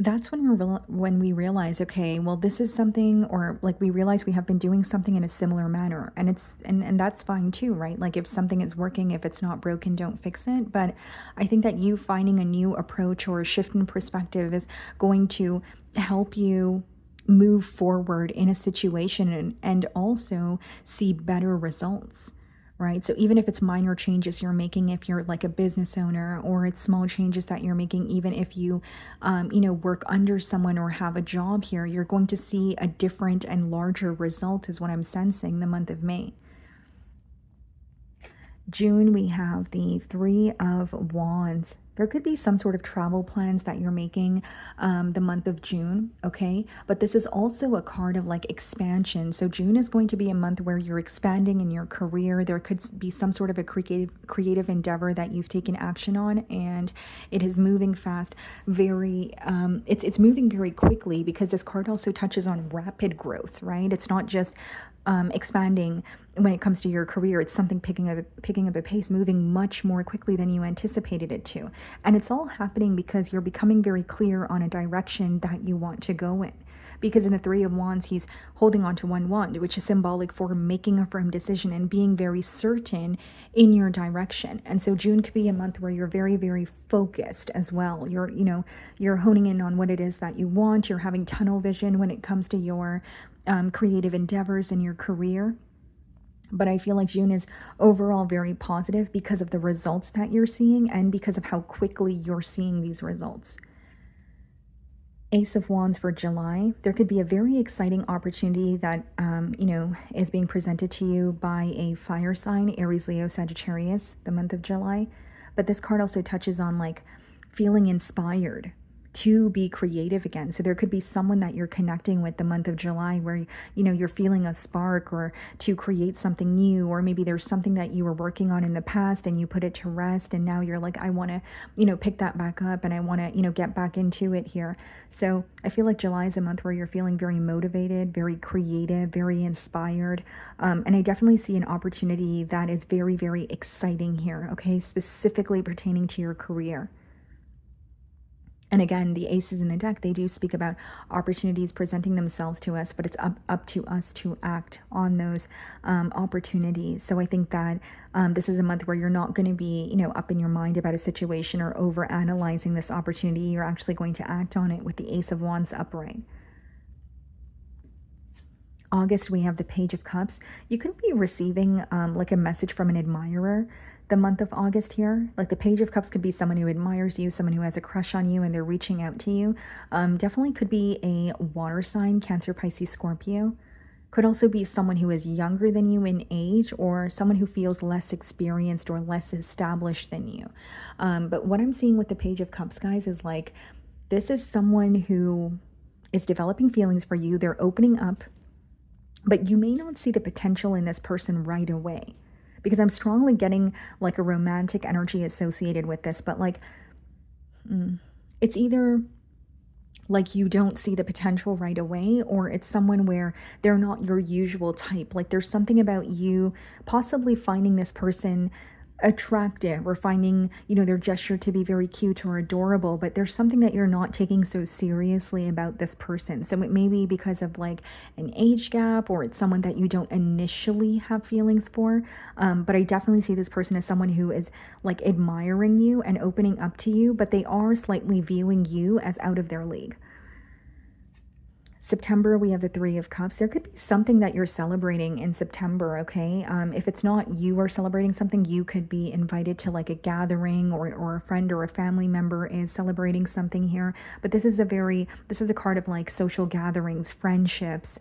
that's when we realize, okay, well, this is something, or we realize we have been doing something in a similar manner, and it's and that's fine too, right? If something is working, if it's not broken, don't fix it. But I think that you finding a new approach or a shift in perspective is going to help you move forward in a situation and also see better results. Right? So even if it's minor changes you're making, if you're a business owner, or it's small changes that you're making, even if you, work under someone or have a job here, you're going to see a different and larger result is what I'm sensing the month of May. June, we have the Three of Wands. There could be some sort of travel plans that you're making the month of June, okay? But this is also a card of expansion. So June is going to be a month where you're expanding in your career. There could be some sort of a creative endeavor that you've taken action on, and it is moving fast. It's moving very quickly, because this card also touches on rapid growth, right? It's not just expanding when it comes to your career. It's something picking up a pace, moving much more quickly than you anticipated it to. And it's all happening because you're becoming very clear on a direction that you want to go in. Because in the Three of Wands, he's holding on to one wand, which is symbolic for making a firm decision and being very certain in your direction. And so June could be a month where you're very, very focused as well. You're honing in on what it is that you want. You're having tunnel vision when it comes to your creative endeavors in your career. But I feel like June is overall very positive because of the results that you're seeing and because of how quickly you're seeing these results. Ace of Wands for July. There could be a very exciting opportunity that, is being presented to you by a fire sign, Aries, Leo, Sagittarius, the month of July. But this card also touches on like feeling inspired to be creative again. So there could be someone that you're connecting with the month of July where, you're feeling a spark, or to create something new, or maybe there's something that you were working on in the past and you put it to rest and now you're like, I want to, pick that back up and I want to, get back into it here. So I feel like July is a month where you're feeling very motivated, very creative, very inspired. And I definitely see an opportunity that is very, very exciting here, okay, specifically pertaining to your career. And again, the aces in the deck, they do speak about opportunities presenting themselves to us, but it's up to us to act on those opportunities. So I think that this is a month where you're not going to be, up in your mind about a situation or over analyzing this opportunity. You're actually going to act on it with the Ace of Wands upright. August, we have the Page of Cups. You could be receiving like a message from an admirer the month of August here. Like the Page of Cups could be someone who admires you, someone who has a crush on you and they're reaching out to you. Definitely could be a water sign, Cancer, Pisces, Scorpio. Could also be someone who is younger than you in age, or someone who feels less experienced or less established than you. But what I'm seeing with the Page of Cups, guys, is like this is someone who is developing feelings for you. They're opening up, but you may not see the potential in this person right away, because I'm strongly getting like a romantic energy associated with this, but like it's either like you don't see the potential right away, or it's someone where they're not your usual type. Like there's something about you possibly finding this person attractive, or finding, their gesture to be very cute or adorable, but there's something that you're not taking so seriously about this person. So it may be because of like an age gap, or it's someone that you don't initially have feelings for. But I definitely see this person as someone who is like admiring you and opening up to you, but they are slightly viewing you as out of their league. September, we have the Three of Cups. There could be something that you're celebrating in September, okay? If it's not you are celebrating something, you could be invited to like a gathering, or a friend or a family member is celebrating something here. But this is a card of like social gatherings, friendships.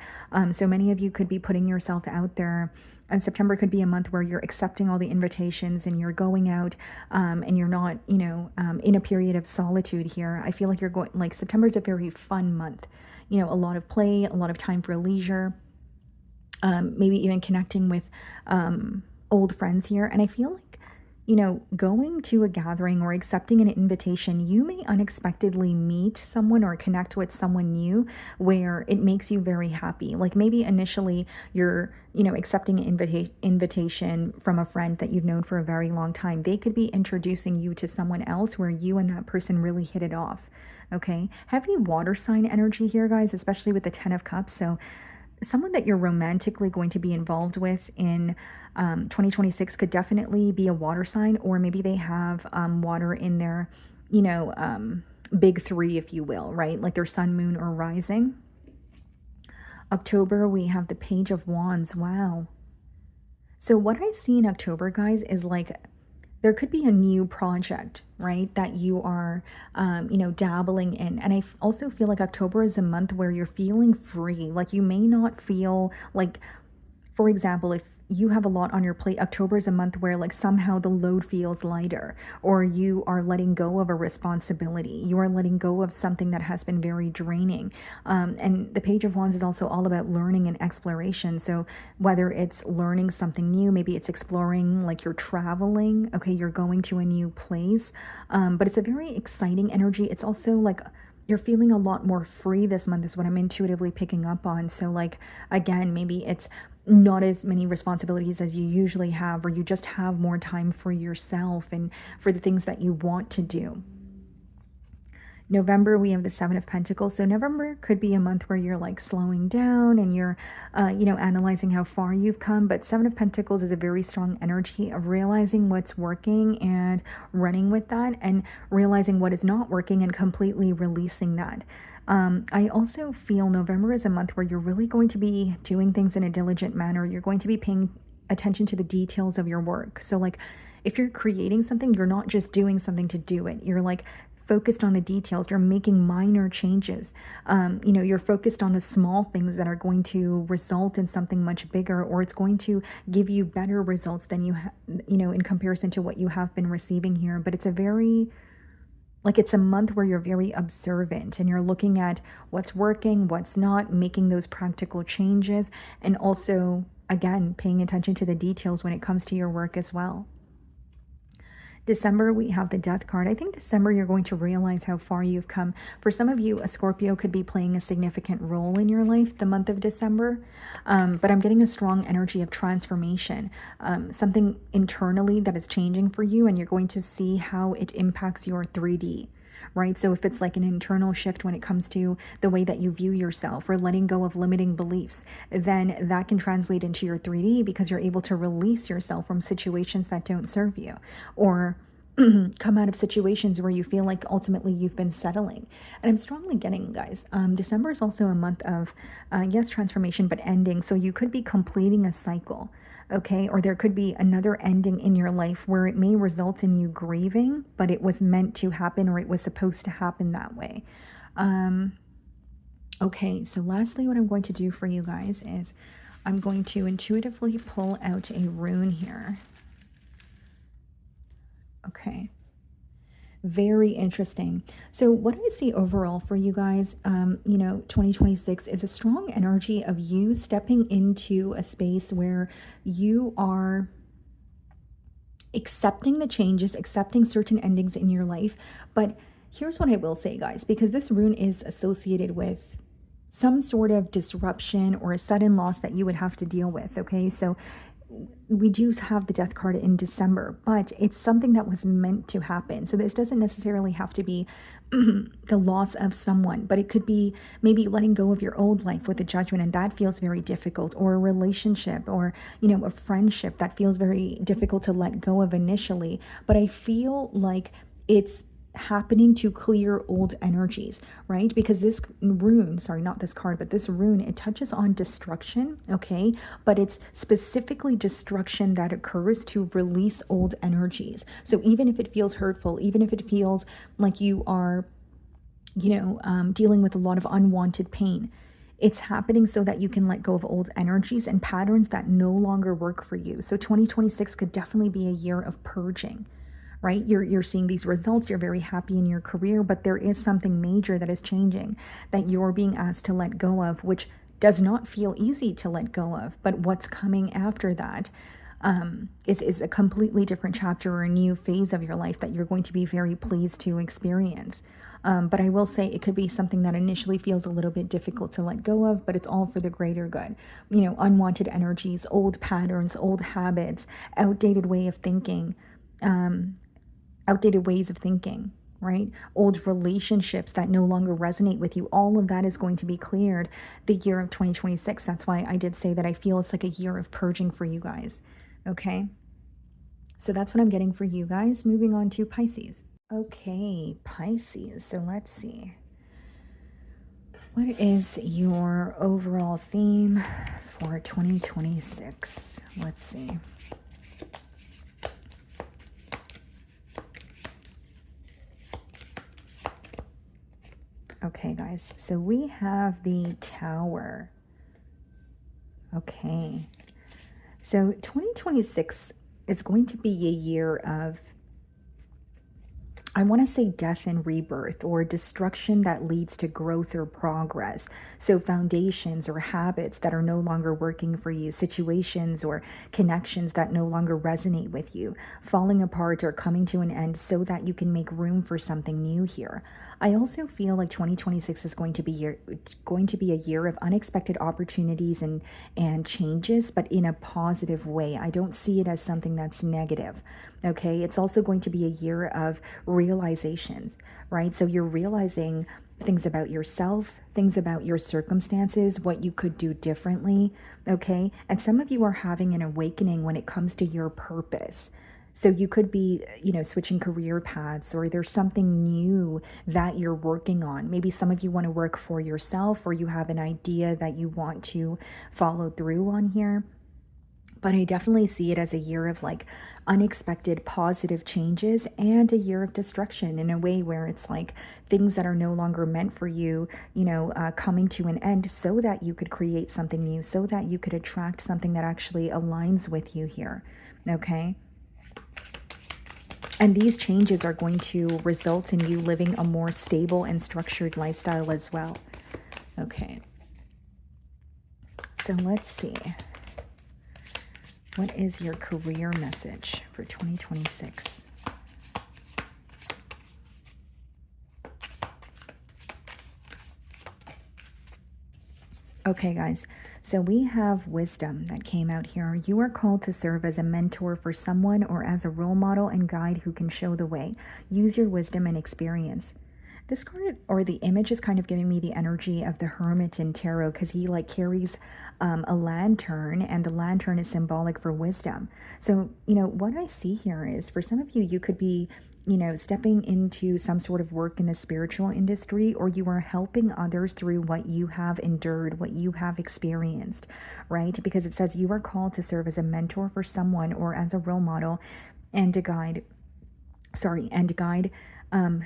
So many of you could be putting yourself out there. And September could be a month where you're accepting all the invitations and you're going out, and you're not, in a period of solitude here. I feel like you're going, like September is a very fun month. A lot of play, a lot of time for leisure, maybe even connecting with old friends here. And I feel like, going to a gathering or accepting an invitation, you may unexpectedly meet someone or connect with someone new where it makes you very happy. Like maybe initially you're, accepting an invitation from a friend that you've known for a very long time. They could be introducing you to someone else where you and that person really hit it off. Okay, heavy water sign energy here, guys, especially with the Ten of Cups. So someone that you're romantically going to be involved with in 2026 could definitely be a water sign, or maybe they have water in their, big three, if you will, right? Like their sun, moon, or rising. October, we have the Page of Wands. Wow. So what I see in October, guys, is like there could be a new project, right, that you are, dabbling in. And I also feel like October is a month where you're feeling free. Like you may not feel like, for example, if you have a lot on your plate, October is a month where like somehow the load feels lighter, or you are letting go of a responsibility. You are letting go of something that has been very draining. And the Page of Wands is also all about learning and exploration. So whether it's learning something new, maybe it's exploring, like you're traveling, okay, you're going to a new place. But it's a very exciting energy. It's also like you're feeling a lot more free this month is what I'm intuitively picking up on. So like, again, maybe it's not as many responsibilities as you usually have, or you just have more time for yourself and for the things that you want to do. November, we have the Seven of Pentacles. So November could be a month where you're like slowing down and you're, analyzing how far you've come. But Seven of Pentacles is a very strong energy of realizing what's working and running with that, and realizing what is not working and completely releasing that. I also feel November is a month where you're really going to be doing things in a diligent manner. You're going to be paying attention to the details of your work. So like if you're creating something, you're not just doing something to do it. You're like focused on the details. You're making minor changes. You know, you're focused on the small things that are going to result in something much bigger, or it's going to give you better results than you know, in comparison to what you have been receiving here. But it's a very, like, it's a month where you're very observant and you're looking at what's working, what's not, making those practical changes, and also, again, paying attention to the details when it comes to your work as well. December, we have the Death card. I think December, you're going to realize how far you've come. For some of you, a Scorpio could be playing a significant role in your life the month of December. But I'm getting a strong energy of transformation, something internally that is changing for you, and you're going to see how it impacts your 3D. Right? So if it's like an internal shift when it comes to the way that you view yourself, or letting go of limiting beliefs, then that can translate into your 3D, because you're able to release yourself from situations that don't serve you, or come out of situations where you feel like ultimately you've been settling. And I'm strongly getting, guys, December is also a month of, yes, transformation, but ending. So you could be completing a cycle. Okay, or there could be another ending in your life where it may result in you grieving, but it was meant to happen, or it was supposed to happen that way. Okay, so lastly, what I'm going to do for you guys is I'm going to intuitively pull out a rune here. Okay. Very interesting. So what I see overall for you guys, you know, 2026 is a strong energy of you stepping into a space where you are accepting the changes, accepting certain endings in your life. But here's what I will say, guys, because this rune is associated with some sort of disruption or a sudden loss that you would have to deal with. Okay, so we do have the Death card in December, but it's something that was meant to happen. So this doesn't necessarily have to be the loss of someone, but it could be maybe letting go of your old life with a Judgment, and that feels very difficult, or a relationship, or, you know, a friendship that feels very difficult to let go of initially. But I feel like it's happening to clear old energies, right? Because this rune, sorry, not this card, but this rune, it touches on destruction, okay? But it's specifically destruction that occurs to release old energies. So even if it feels hurtful, even if it feels like you are, you know, dealing with a lot of unwanted pain, it's happening so that you can let go of old energies and patterns that no longer work for you. So 2026 could definitely be a year of purging. Right? You're seeing these results, you're very happy in your career, but there is something major that is changing that you're being asked to let go of, which does not feel easy to let go of. But what's coming after that is a completely different chapter or a new phase of your life that you're going to be very pleased to experience. But I will say it could be something that initially feels a little bit difficult to let go of, but it's all for the greater good. You know, unwanted energies, old patterns, old habits, outdated way of thinking, outdated ways of thinking, right? Old relationships that no longer resonate with you. All of that is going to be cleared the year of 2026. That's why I did say that I feel it's like a year of purging for you guys. Okay. So that's what I'm getting for you guys. Moving on to Pisces. Okay, Pisces. So let's see. What is your overall theme for 2026? Let's see. Okay, guys, so we have the Tower. Okay, so 2026 is going to be a year of, I want to say, death and rebirth, or destruction that leads to growth or progress. So foundations or habits that are no longer working for you, situations or connections that no longer resonate with you, falling apart or coming to an end so that you can make room for something new here. I also feel like 2026 is going to be a year of unexpected opportunities and changes, but in a positive way. I don't see it as something that's negative. Okay, it's also going to be a year of realizations, right? So you're realizing things about yourself, things about your circumstances, what you could do differently, okay? And some of you are having an awakening when it comes to your purpose. So you could be, you know, switching career paths, or there's something new that you're working on. Maybe some of you want to work for yourself, or you have an idea that you want to follow through on here. But I definitely see it as a year of like unexpected positive changes and a year of destruction in a way where it's like things that are no longer meant for you, coming to an end so that you could create something new, so that you could attract something that actually aligns with you here. Okay. And these changes are going to result in you living a more stable and structured lifestyle as well. Okay. So let's see. What is your career message for 2026? Okay, guys. So we have wisdom that came out here. You are called to serve as a mentor for someone or as a role model and guide who can show the way. Use your wisdom and experience. This card or the image is kind of giving me the energy of the hermit in tarot, because he like carries a lantern, and the lantern is symbolic for wisdom. So, what I see here is for some of you, you could be, stepping into some sort of work in the spiritual industry, or you are helping others through what you have endured, what you have experienced, right? Because it says you are called to serve as a mentor for someone or as a role model and a guide,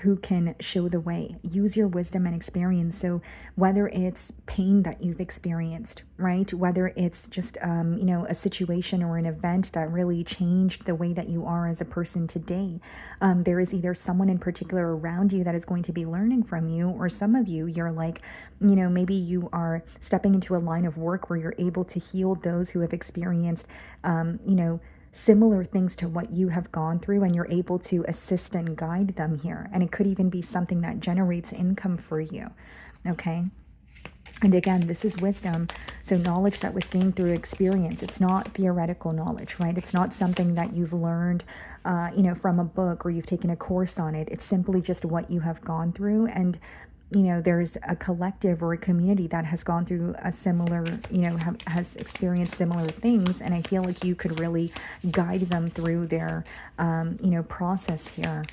who can show the way. Use your wisdom and experience. So whether it's pain that you've experienced, right? Whether it's just, a situation or an event that really changed the way that you are as a person today. There is either someone in particular around you that is going to be learning from you, or some of you, you're like, maybe you are stepping into a line of work where you're able to heal those who have experienced, similar things to what you have gone through, and you're able to assist and guide them here. And it could even be something that generates income for you. Okay. And again, this is wisdom. So knowledge that was gained through experience. It's not theoretical knowledge, right? It's not something that you've learned, from a book, or you've taken a course on it. It's simply just what you have gone through. And there's a collective or a community that has gone through a similar, has experienced similar things. And I feel like you could really guide them through their, process here.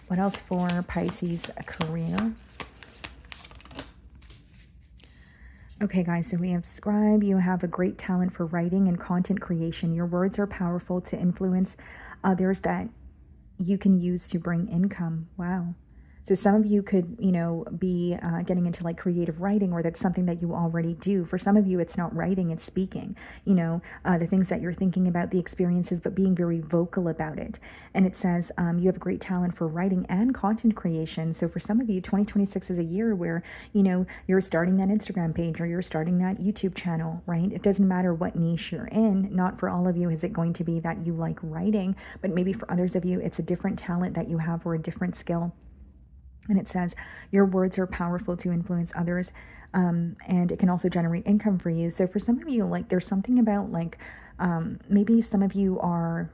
What else for Pisces career? Okay, guys, so we have scribe. You have a great talent for writing and content creation. Your words are powerful to influence others that you can use to bring income. Wow. So some of you could, be getting into like creative writing, or that's something that you already do. For some of you, it's not writing, it's speaking, the things that you're thinking about, the experiences, but being very vocal about it. And it says you have a great talent for writing and content creation. So for some of you, 2026 is a year where, you're starting that Instagram page, or you're starting that YouTube channel, right? It doesn't matter what niche you're in. Not for all of you is it going to be that you like writing, but maybe for others of you, it's a different talent that you have, or a different skill. And it says, your words are powerful to influence others, and it can also generate income for you. So for some of you, like there's something about like, maybe some of you are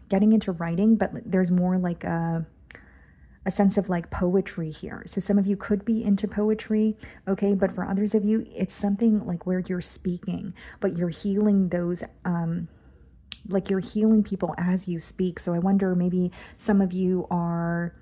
getting into writing, but there's more like a sense of like poetry here. So some of you could be into poetry, okay? But for others of you, it's something like where you're speaking, but you're healing those, like you're healing people as you speak. So I wonder, maybe some of you are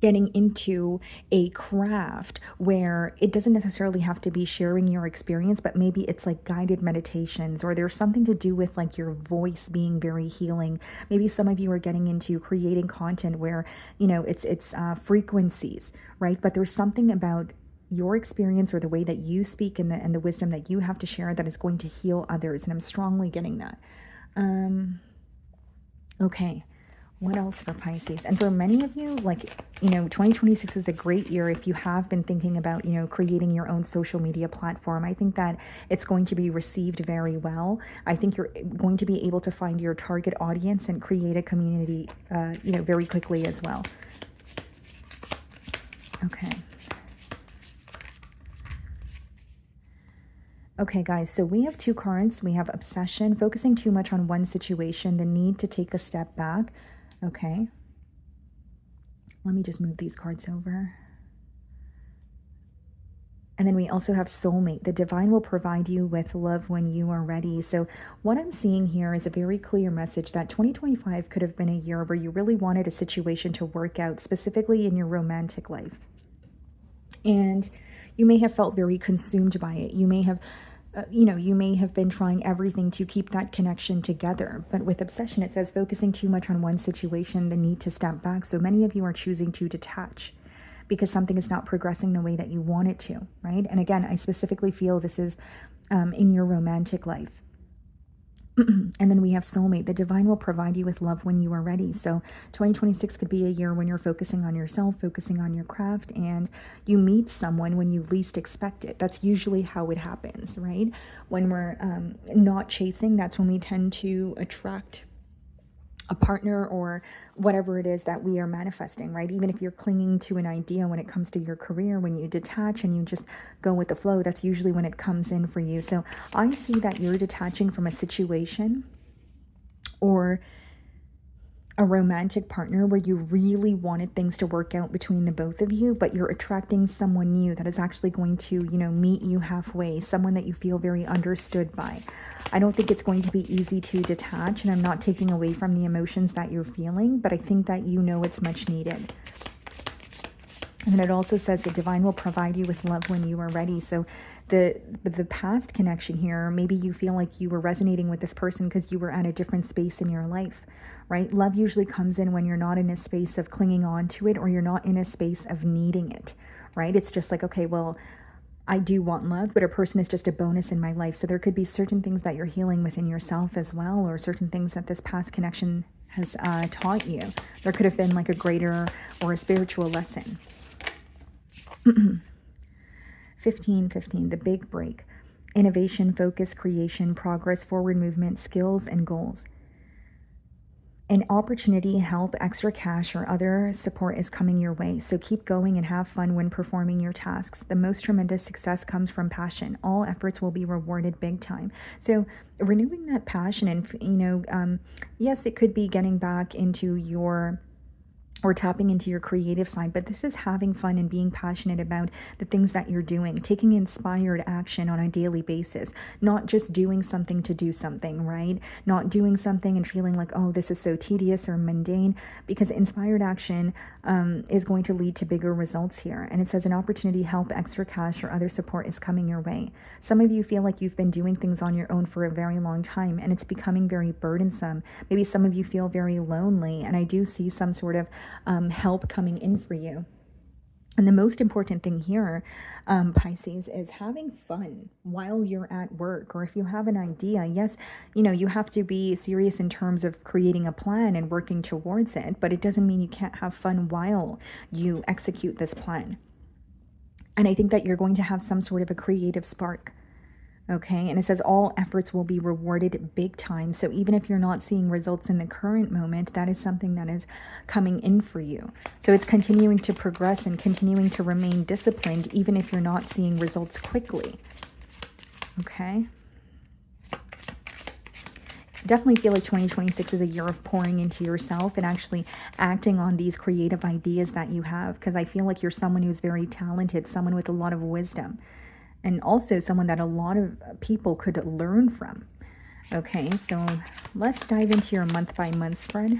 getting into a craft where it doesn't necessarily have to be sharing your experience, but maybe it's like guided meditations, or there's something to do with like your voice being very healing. Maybe some of you are getting into creating content where, it's frequencies, right? But there's something about your experience, or the way that you speak, and the wisdom that you have to share, that is going to heal others. And I'm strongly getting that. Okay. What else for Pisces? And for many of you, like, 2026 is a great year if you have been thinking about, creating your own social media platform. I think that it's going to be received very well. I think you're going to be able to find your target audience and create a community, very quickly as well. Okay. Okay, guys, so we have two cards. We have obsession, focusing too much on one situation, the need to take a step back. Okay. Let me just move these cards over. And then we also have soulmate. The divine will provide you with love when you are ready. So what I'm seeing here is a very clear message that 2025 could have been a year where you really wanted a situation to work out, specifically in your romantic life. And you may have felt very consumed by it. You may have you know, you may have been trying everything to keep that connection together. But with obsession, it says focusing too much on one situation, the need to step back. So many of you are choosing to detach because something is not progressing the way that you want it to, right? And again, I specifically feel this is in your romantic life. And then we have soulmate. The divine will provide you with love when you are ready. So 2026 could be a year when you're focusing on yourself, focusing on your craft, and you meet someone when you least expect it. That's usually how it happens, right? When we're not chasing, that's when we tend to attract a partner or whatever it is that we are manifesting, right? Even if you're clinging to an idea when it comes to your career, when you detach and you just go with the flow, that's usually when it comes in for you. So I see that you're detaching from a situation or a romantic partner where you really wanted things to work out between the both of you, but you're attracting someone new that is actually going to, you know, meet you halfway, someone that you feel very understood by. I don't think it's going to be easy to detach, and I'm not taking away from the emotions that you're feeling, but I think that you know it's much needed. And then it also says the divine will provide you with love when you are ready. So the past connection here, maybe you feel like you were resonating with this person because you were at a different space in your life, right? Love usually comes in when you're not in a space of clinging on to it, or you're not in a space of needing it, right? It's just like, okay, well, I do want love, but a person is just a bonus in my life. So there could be certain things that you're healing within yourself as well, or certain things that this past connection has taught you. There could have been like a greater or a spiritual lesson. 15, the big break. Innovation, focus, creation, progress, forward movement, skills, and goals. An opportunity, help, extra cash, or other support is coming your way. So keep going and have fun when performing your tasks. The most tremendous success comes from passion. All efforts will be rewarded big time. So renewing that passion and, you know, yes, it could be getting back into your or tapping into your creative side, but this is having fun and being passionate about the things that you're doing, taking inspired action on a daily basis, not just doing something to do something, right? Not doing something and feeling like, oh, this is so tedious or mundane, because inspired action is going to lead to bigger results here. And it says an opportunity, help, extra cash, or other support is coming your way. Some of you feel like you've been doing things on your own for a very long time and it's becoming very burdensome. Maybe some of you feel very lonely, and I do see some sort of help coming in for you. And the most important thing here, Pisces, is having fun while you're at work. Or if you have an idea, yes, you know, you have to be serious in terms of creating a plan and working towards it, but it doesn't mean you can't have fun while you execute this plan. And I think that you're going to have some sort of a creative spark. Okay, and it says all efforts will be rewarded big time. So even if you're not seeing results in the current moment, that is something that is coming in for you. So it's continuing to progress and continuing to remain disciplined, even if you're not seeing results quickly. Okay. Definitely feel like 2026 is a year of pouring into yourself and actually acting on these creative ideas that you have, because I feel like you're someone who's very talented, someone with a lot of wisdom. And also someone that a lot of people could learn from. Okay, so let's dive into your month-by-month spread.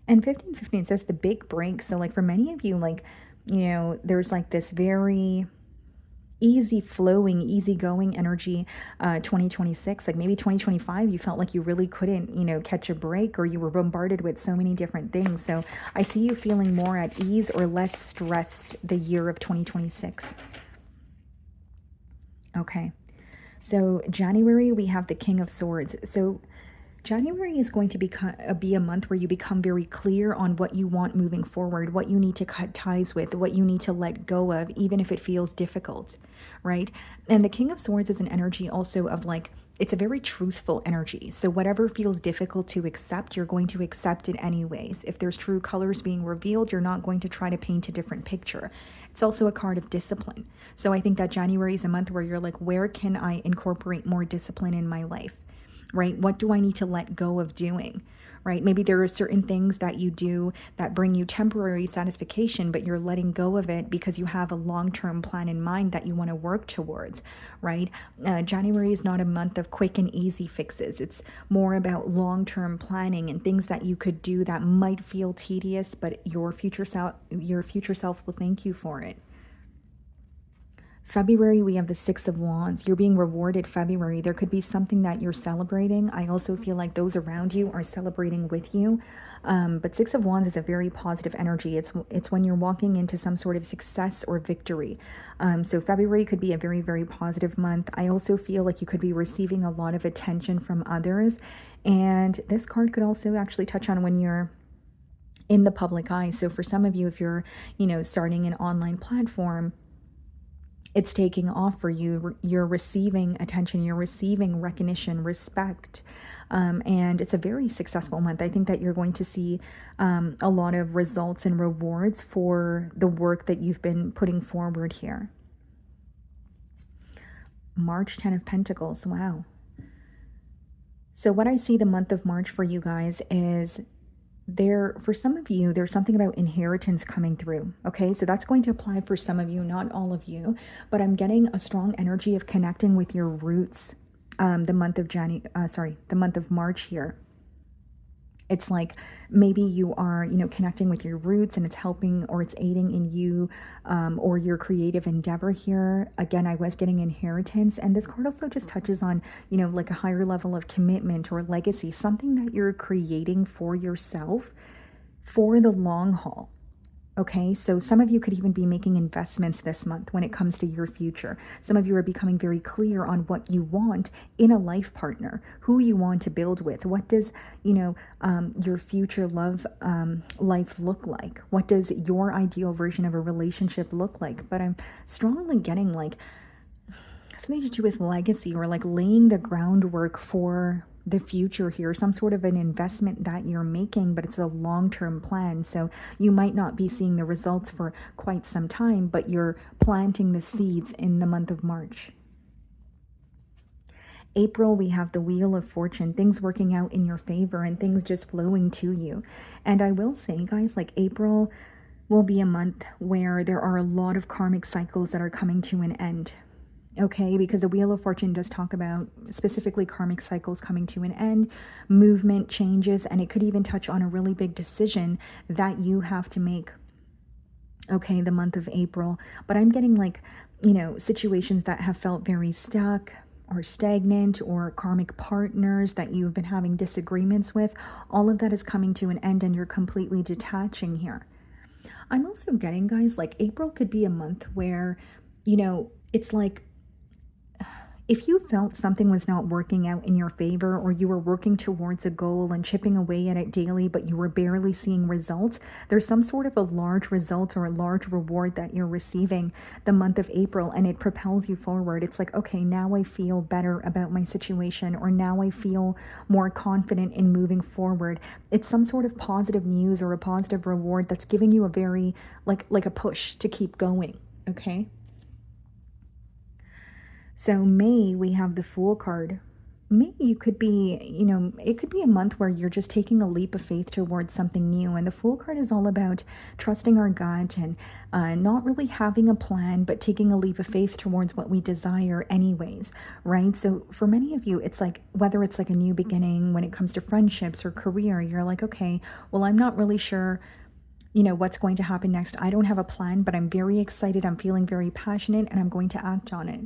And 15 says the big break. So like for many of you, like, you know, there's like this very easy flowing, easy going energy 2026. Like maybe 2025 you felt like you really couldn't, you know, catch a break, or you were bombarded with so many different things. So I see you feeling more at ease or less stressed the year of 2026. Okay, so January we have the King of Swords. So January is going to be a month where you become very clear on what you want moving forward, what you need to cut ties with, what you need to let go of, even if it feels difficult, right? And the King of Swords is an energy also of like, it's a very truthful energy. So whatever feels difficult to accept, you're going to accept it anyways. If there's true colors being revealed, you're not going to try to paint a different picture. It's also a card of discipline. So I think that January is a month where you're like, where can I incorporate more discipline in my life? Right? What do I need to let go of doing? right? Maybe there are certain things that you do that bring you temporary satisfaction, but you're letting go of it because you have a long-term plan in mind that you want to work towards, right? January is not a month of quick and easy fixes. It's more about long-term planning and things that you could do that might feel tedious, but your future self will thank you for it. February, we have the Six of Wands. You're being rewarded February. There could be something that you're celebrating. I also feel like those around you are celebrating with you. But Six of Wands is a very positive energy. It's when you're walking into some sort of success or victory. So February could be a very, very positive month. I also feel like you could be receiving a lot of attention from others. And this card could also actually touch on when you're in the public eye. So for some of you, if you're, starting an online platform, it's taking off for you. You're receiving attention, you're receiving recognition, respect, and it's a very successful month. I think that you're going to see a lot of results and rewards for the work that you've been putting forward here. March, 10 of Pentacles. Wow. So what I see the month of March for you guys is for some of you, there's something about inheritance coming through. Okay, so that's going to apply for some of you, not all of you, but I'm getting a strong energy of connecting with your roots the month of March here. It's like maybe you are, connecting with your roots, and it's helping or it's aiding in you or your creative endeavor here. Again, I was getting inheritance, and this card also just touches on, like a higher level of commitment or legacy, something that you're creating for yourself for the long haul. Okay, so some of you could even be making investments this month when it comes to your future. Some of you are becoming very clear on what you want in a life partner, who you want to build with. What does, your future love life look like? What does your ideal version of a relationship look like? But I'm strongly getting like something to do with legacy or like laying the groundwork for the future here, some sort of an investment that you're making, but it's a long-term plan. So you might not be seeing the results for quite some time, but you're planting the seeds in the month of March. April, we have the Wheel of Fortune, things working out in your favor and things just flowing to you. And I will say, guys, like April will be a month where there are a lot of karmic cycles that are coming to an end. Okay, because the Wheel of Fortune does talk about specifically karmic cycles coming to an end, movement changes, and it could even touch on a really big decision that you have to make, okay, the month of April. But I'm getting like, situations that have felt very stuck or stagnant, or karmic partners that you've been having disagreements with. All of that is coming to an end and you're completely detaching here. I'm also getting, guys, like April could be a month where, it's like, if you felt something was not working out in your favor, or you were working towards a goal and chipping away at it daily, but you were barely seeing results, there's some sort of a large result or a large reward that you're receiving the month of April, and it propels you forward. It's like, okay, now I feel better about my situation, or now I feel more confident in moving forward. It's some sort of positive news or a positive reward that's giving you a very, like a push to keep going, okay? So May, we have the Fool card. May, you could be, it could be a month where you're just taking a leap of faith towards something new. And the Fool card is all about trusting our gut and not really having a plan, but taking a leap of faith towards what we desire anyways, right? So for many of you, it's like, whether it's like a new beginning when it comes to friendships or career, you're like, okay, well, I'm not really sure what's going to happen next. I don't have a plan, but I'm very excited. I'm feeling very passionate and I'm going to act on it.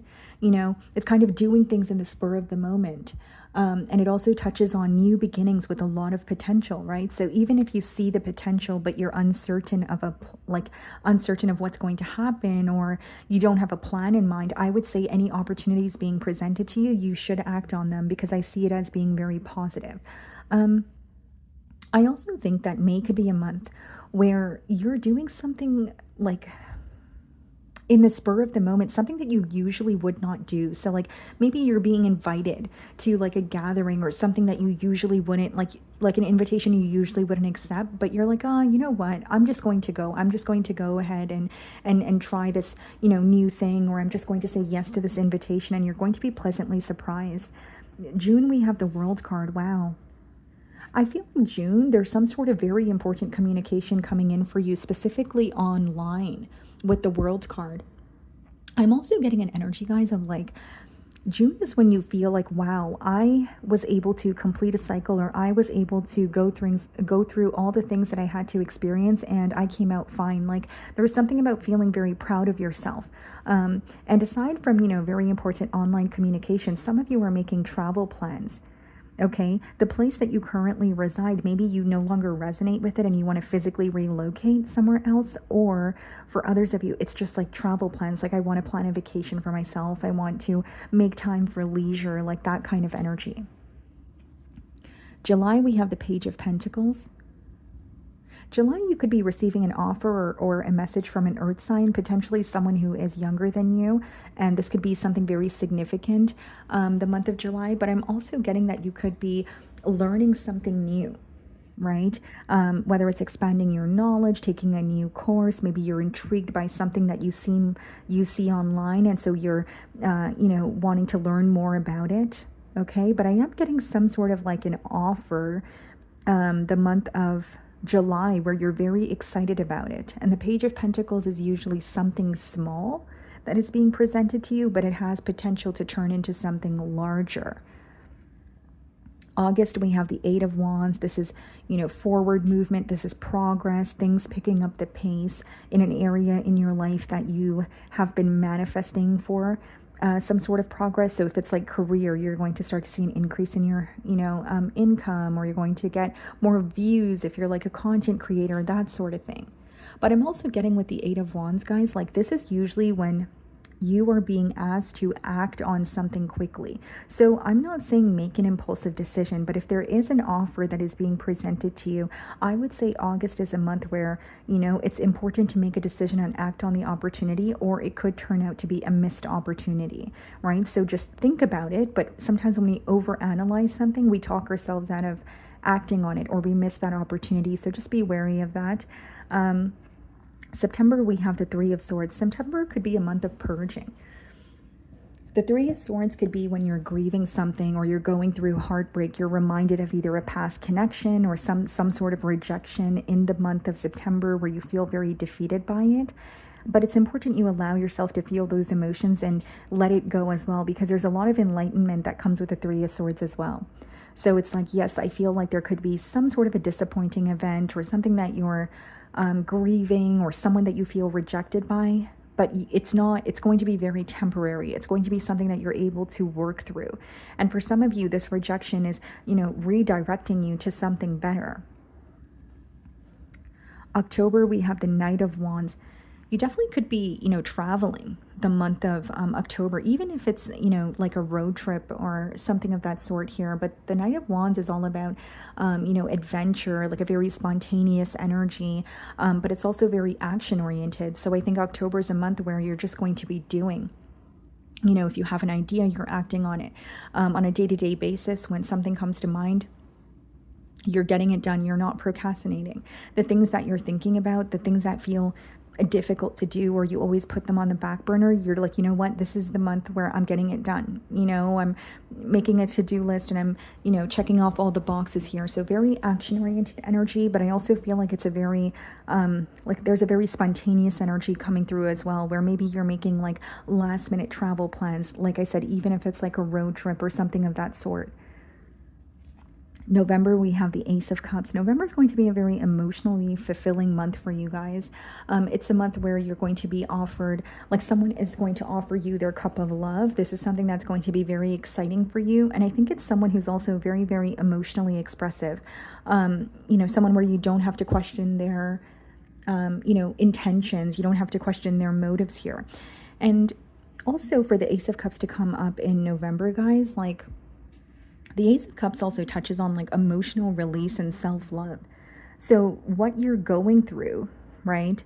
It's kind of doing things in the spur of the moment. And it also touches on new beginnings with a lot of potential, right? So even if you see the potential, but you're uncertain of what's going to happen, or you don't have a plan in mind, I would say any opportunities being presented to you, you should act on them, because I see it as being very positive. I also think that May could be a month where you're doing something like in the spur of the moment, something that you usually would not do. So like maybe you're being invited to like a gathering or something that you usually wouldn't, like an invitation you usually wouldn't accept, but you're like, oh, you know what? I'm just going to go ahead and try this, new thing, or I'm just going to say yes to this invitation, and you're going to be pleasantly surprised. June, we have the World card. Wow. I feel like June, there's some sort of very important communication coming in for you, specifically online with the World card. I'm also getting an energy, guys, of like June is when you feel like, wow, I was able to complete a cycle, or I was able to go through all the things that I had to experience, and I came out fine. Like there was something about feeling very proud of yourself. And aside from, very important online communication, some of you are making travel plans. Okay, the place that you currently reside, maybe you no longer resonate with it and you want to physically relocate somewhere else. Or for others of you, it's just like travel plans. Like, I want to plan a vacation for myself. I want to make time for leisure, like that kind of energy. July, we have the Page of Pentacles. July, you could be receiving an offer or a message from an earth sign, potentially someone who is younger than you. And this could be something very significant the month of July. But I'm also getting that you could be learning something new, right? Whether it's expanding your knowledge, taking a new course, maybe you're intrigued by something that you see online. And so you're, wanting to learn more about it. Okay. But I am getting some sort of like an offer the month of July where you're very excited about it. And the Page of Pentacles is usually something small that is being presented to you, but it has potential to turn into something larger. August, we have the Eight of Wands. This is, forward movement. This is progress, things picking up the pace in an area in your life that you have been manifesting for. Some sort of progress. So if it's like career, you're going to start to see an increase in your, income, or you're going to get more views if you're like a content creator, that sort of thing. But I'm also getting with the Eight of Wands, guys, like this is usually when you are being asked to act on something quickly. So I'm not saying make an impulsive decision, but if there is an offer that is being presented to you, I would say August is a month where, it's important to make a decision and act on the opportunity, or it could turn out to be a missed opportunity, right? So just think about it. But sometimes when we overanalyze something, we talk ourselves out of acting on it, or we miss that opportunity. So just be wary of that. September, we have the Three of Swords. September could be a month of purging. The Three of Swords could be when you're grieving something, or you're going through heartbreak. You're reminded of either a past connection or some sort of rejection in the month of September where you feel very defeated by it. But it's important you allow yourself to feel those emotions and let it go as well, because there's a lot of enlightenment that comes with the Three of Swords as well. So it's like, yes, I feel like there could be some sort of a disappointing event or something that you're grieving, or someone that you feel rejected by, but it's going to be very temporary. It's going to be something that you're able to work through. And for some of you, this rejection is, redirecting you to something better. October, we have the Knight of Wands. You definitely could be, traveling the month of October, even if it's, like a road trip or something of that sort here. But the Knight of Wands is all about, adventure, like a very spontaneous energy. But it's also very action oriented. So I think October is a month where you're just going to be doing. If you have an idea, you're acting on it on a day-to-day basis. When something comes to mind, you're getting it done. You're not procrastinating. The things that you're thinking about, the things that feel difficult to do, or you always put them on the back burner, you're like, you know what, this is the month where I'm getting it done. I'm making a to-do list, and I'm, checking off all the boxes here. So very action-oriented energy, but I also feel like it's a very, like there's a very spontaneous energy coming through as well, where maybe you're making like last-minute travel plans. Like I said, even if it's like a road trip or something of that sort. November, we have the Ace of Cups. November is going to be a very emotionally fulfilling month for you guys. It's a month where you're going to be offered, like someone is going to offer you their cup of love. This is something that's going to be very exciting for you. And I think it's someone who's also very, very emotionally expressive. Someone where you don't have to question their, intentions. You don't have to question their motives here. And also for the Ace of Cups to come up in November, guys, like, the Ace of Cups also touches on like emotional release and self-love. So what you're going through, right,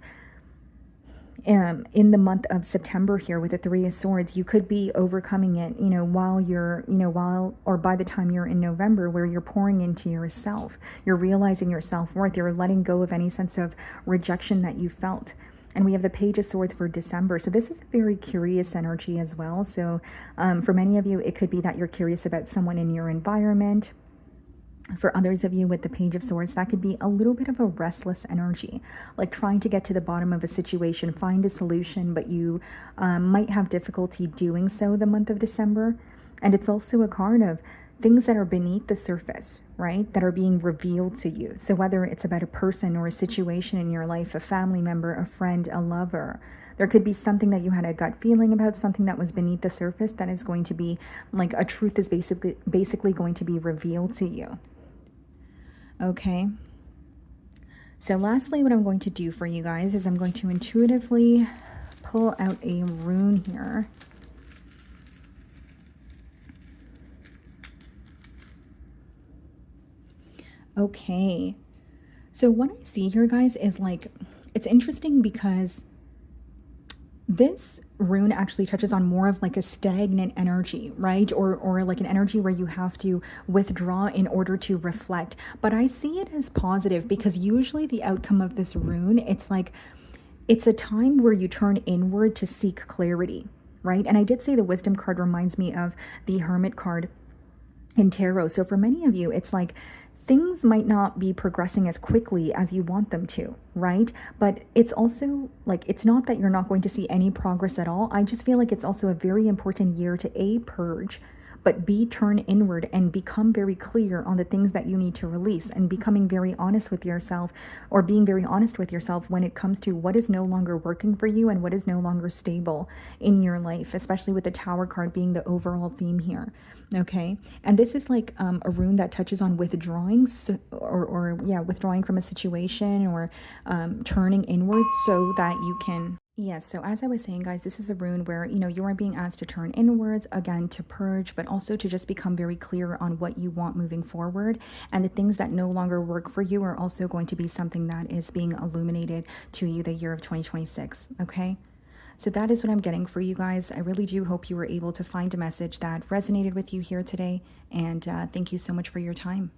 in the month of September here with the Three of Swords, you could be overcoming it, while or by the time you're in November, where you're pouring into yourself. You're realizing your self-worth. You're letting go of any sense of rejection that you felt. And we have the Page of Swords for December. So this is a very curious energy as well. So for many of you, it could be that you're curious about someone in your environment. For others of you with the Page of Swords, that could be a little bit of a restless energy, like trying to get to the bottom of a situation, find a solution, but you might have difficulty doing so the month of December. And it's also a card of things that are beneath the surface, right? That are being revealed to you. So whether it's about a person or a situation in your life, a family member, a friend, a lover, there could be something that you had a gut feeling about, something that was beneath the surface that is going to be like a truth is basically going to be revealed to you. Okay. So lastly, what I'm going to do for you guys is I'm going to intuitively pull out a rune here. Okay. So what I see here, guys, is like, it's interesting because this rune actually touches on more of like a stagnant energy, right? Or like an energy where you have to withdraw in order to reflect. But I see it as positive because usually the outcome of this rune, it's like, it's a time where you turn inward to seek clarity, right? And I did say the wisdom card reminds me of the hermit card in tarot. So for many of you, it's like things might not be progressing as quickly as you want them to, right? But it's also like, it's not that you're not going to see any progress at all. I just feel like it's also a very important year to A, purge, but B, turn inward and become very clear on the things that you need to release, and becoming very honest with yourself, or being very honest with yourself when it comes to what is no longer working for you and what is no longer stable in your life, especially with the Tower card being the overall theme here. Okay. And this is like a rune that touches on withdrawing, or yeah, withdrawing from a situation, or turning inward so that you can. Yes, so as I was saying, guys, this is a rune where, you know, you are being asked to turn inwards, again, to purge, but also to just become very clear on what you want moving forward. And the things that no longer work for you are also going to be something that is being illuminated to you the year of 2026, okay? So that is what I'm getting for you guys. I really do hope you were able to find a message that resonated with you here today. And thank you so much for your time.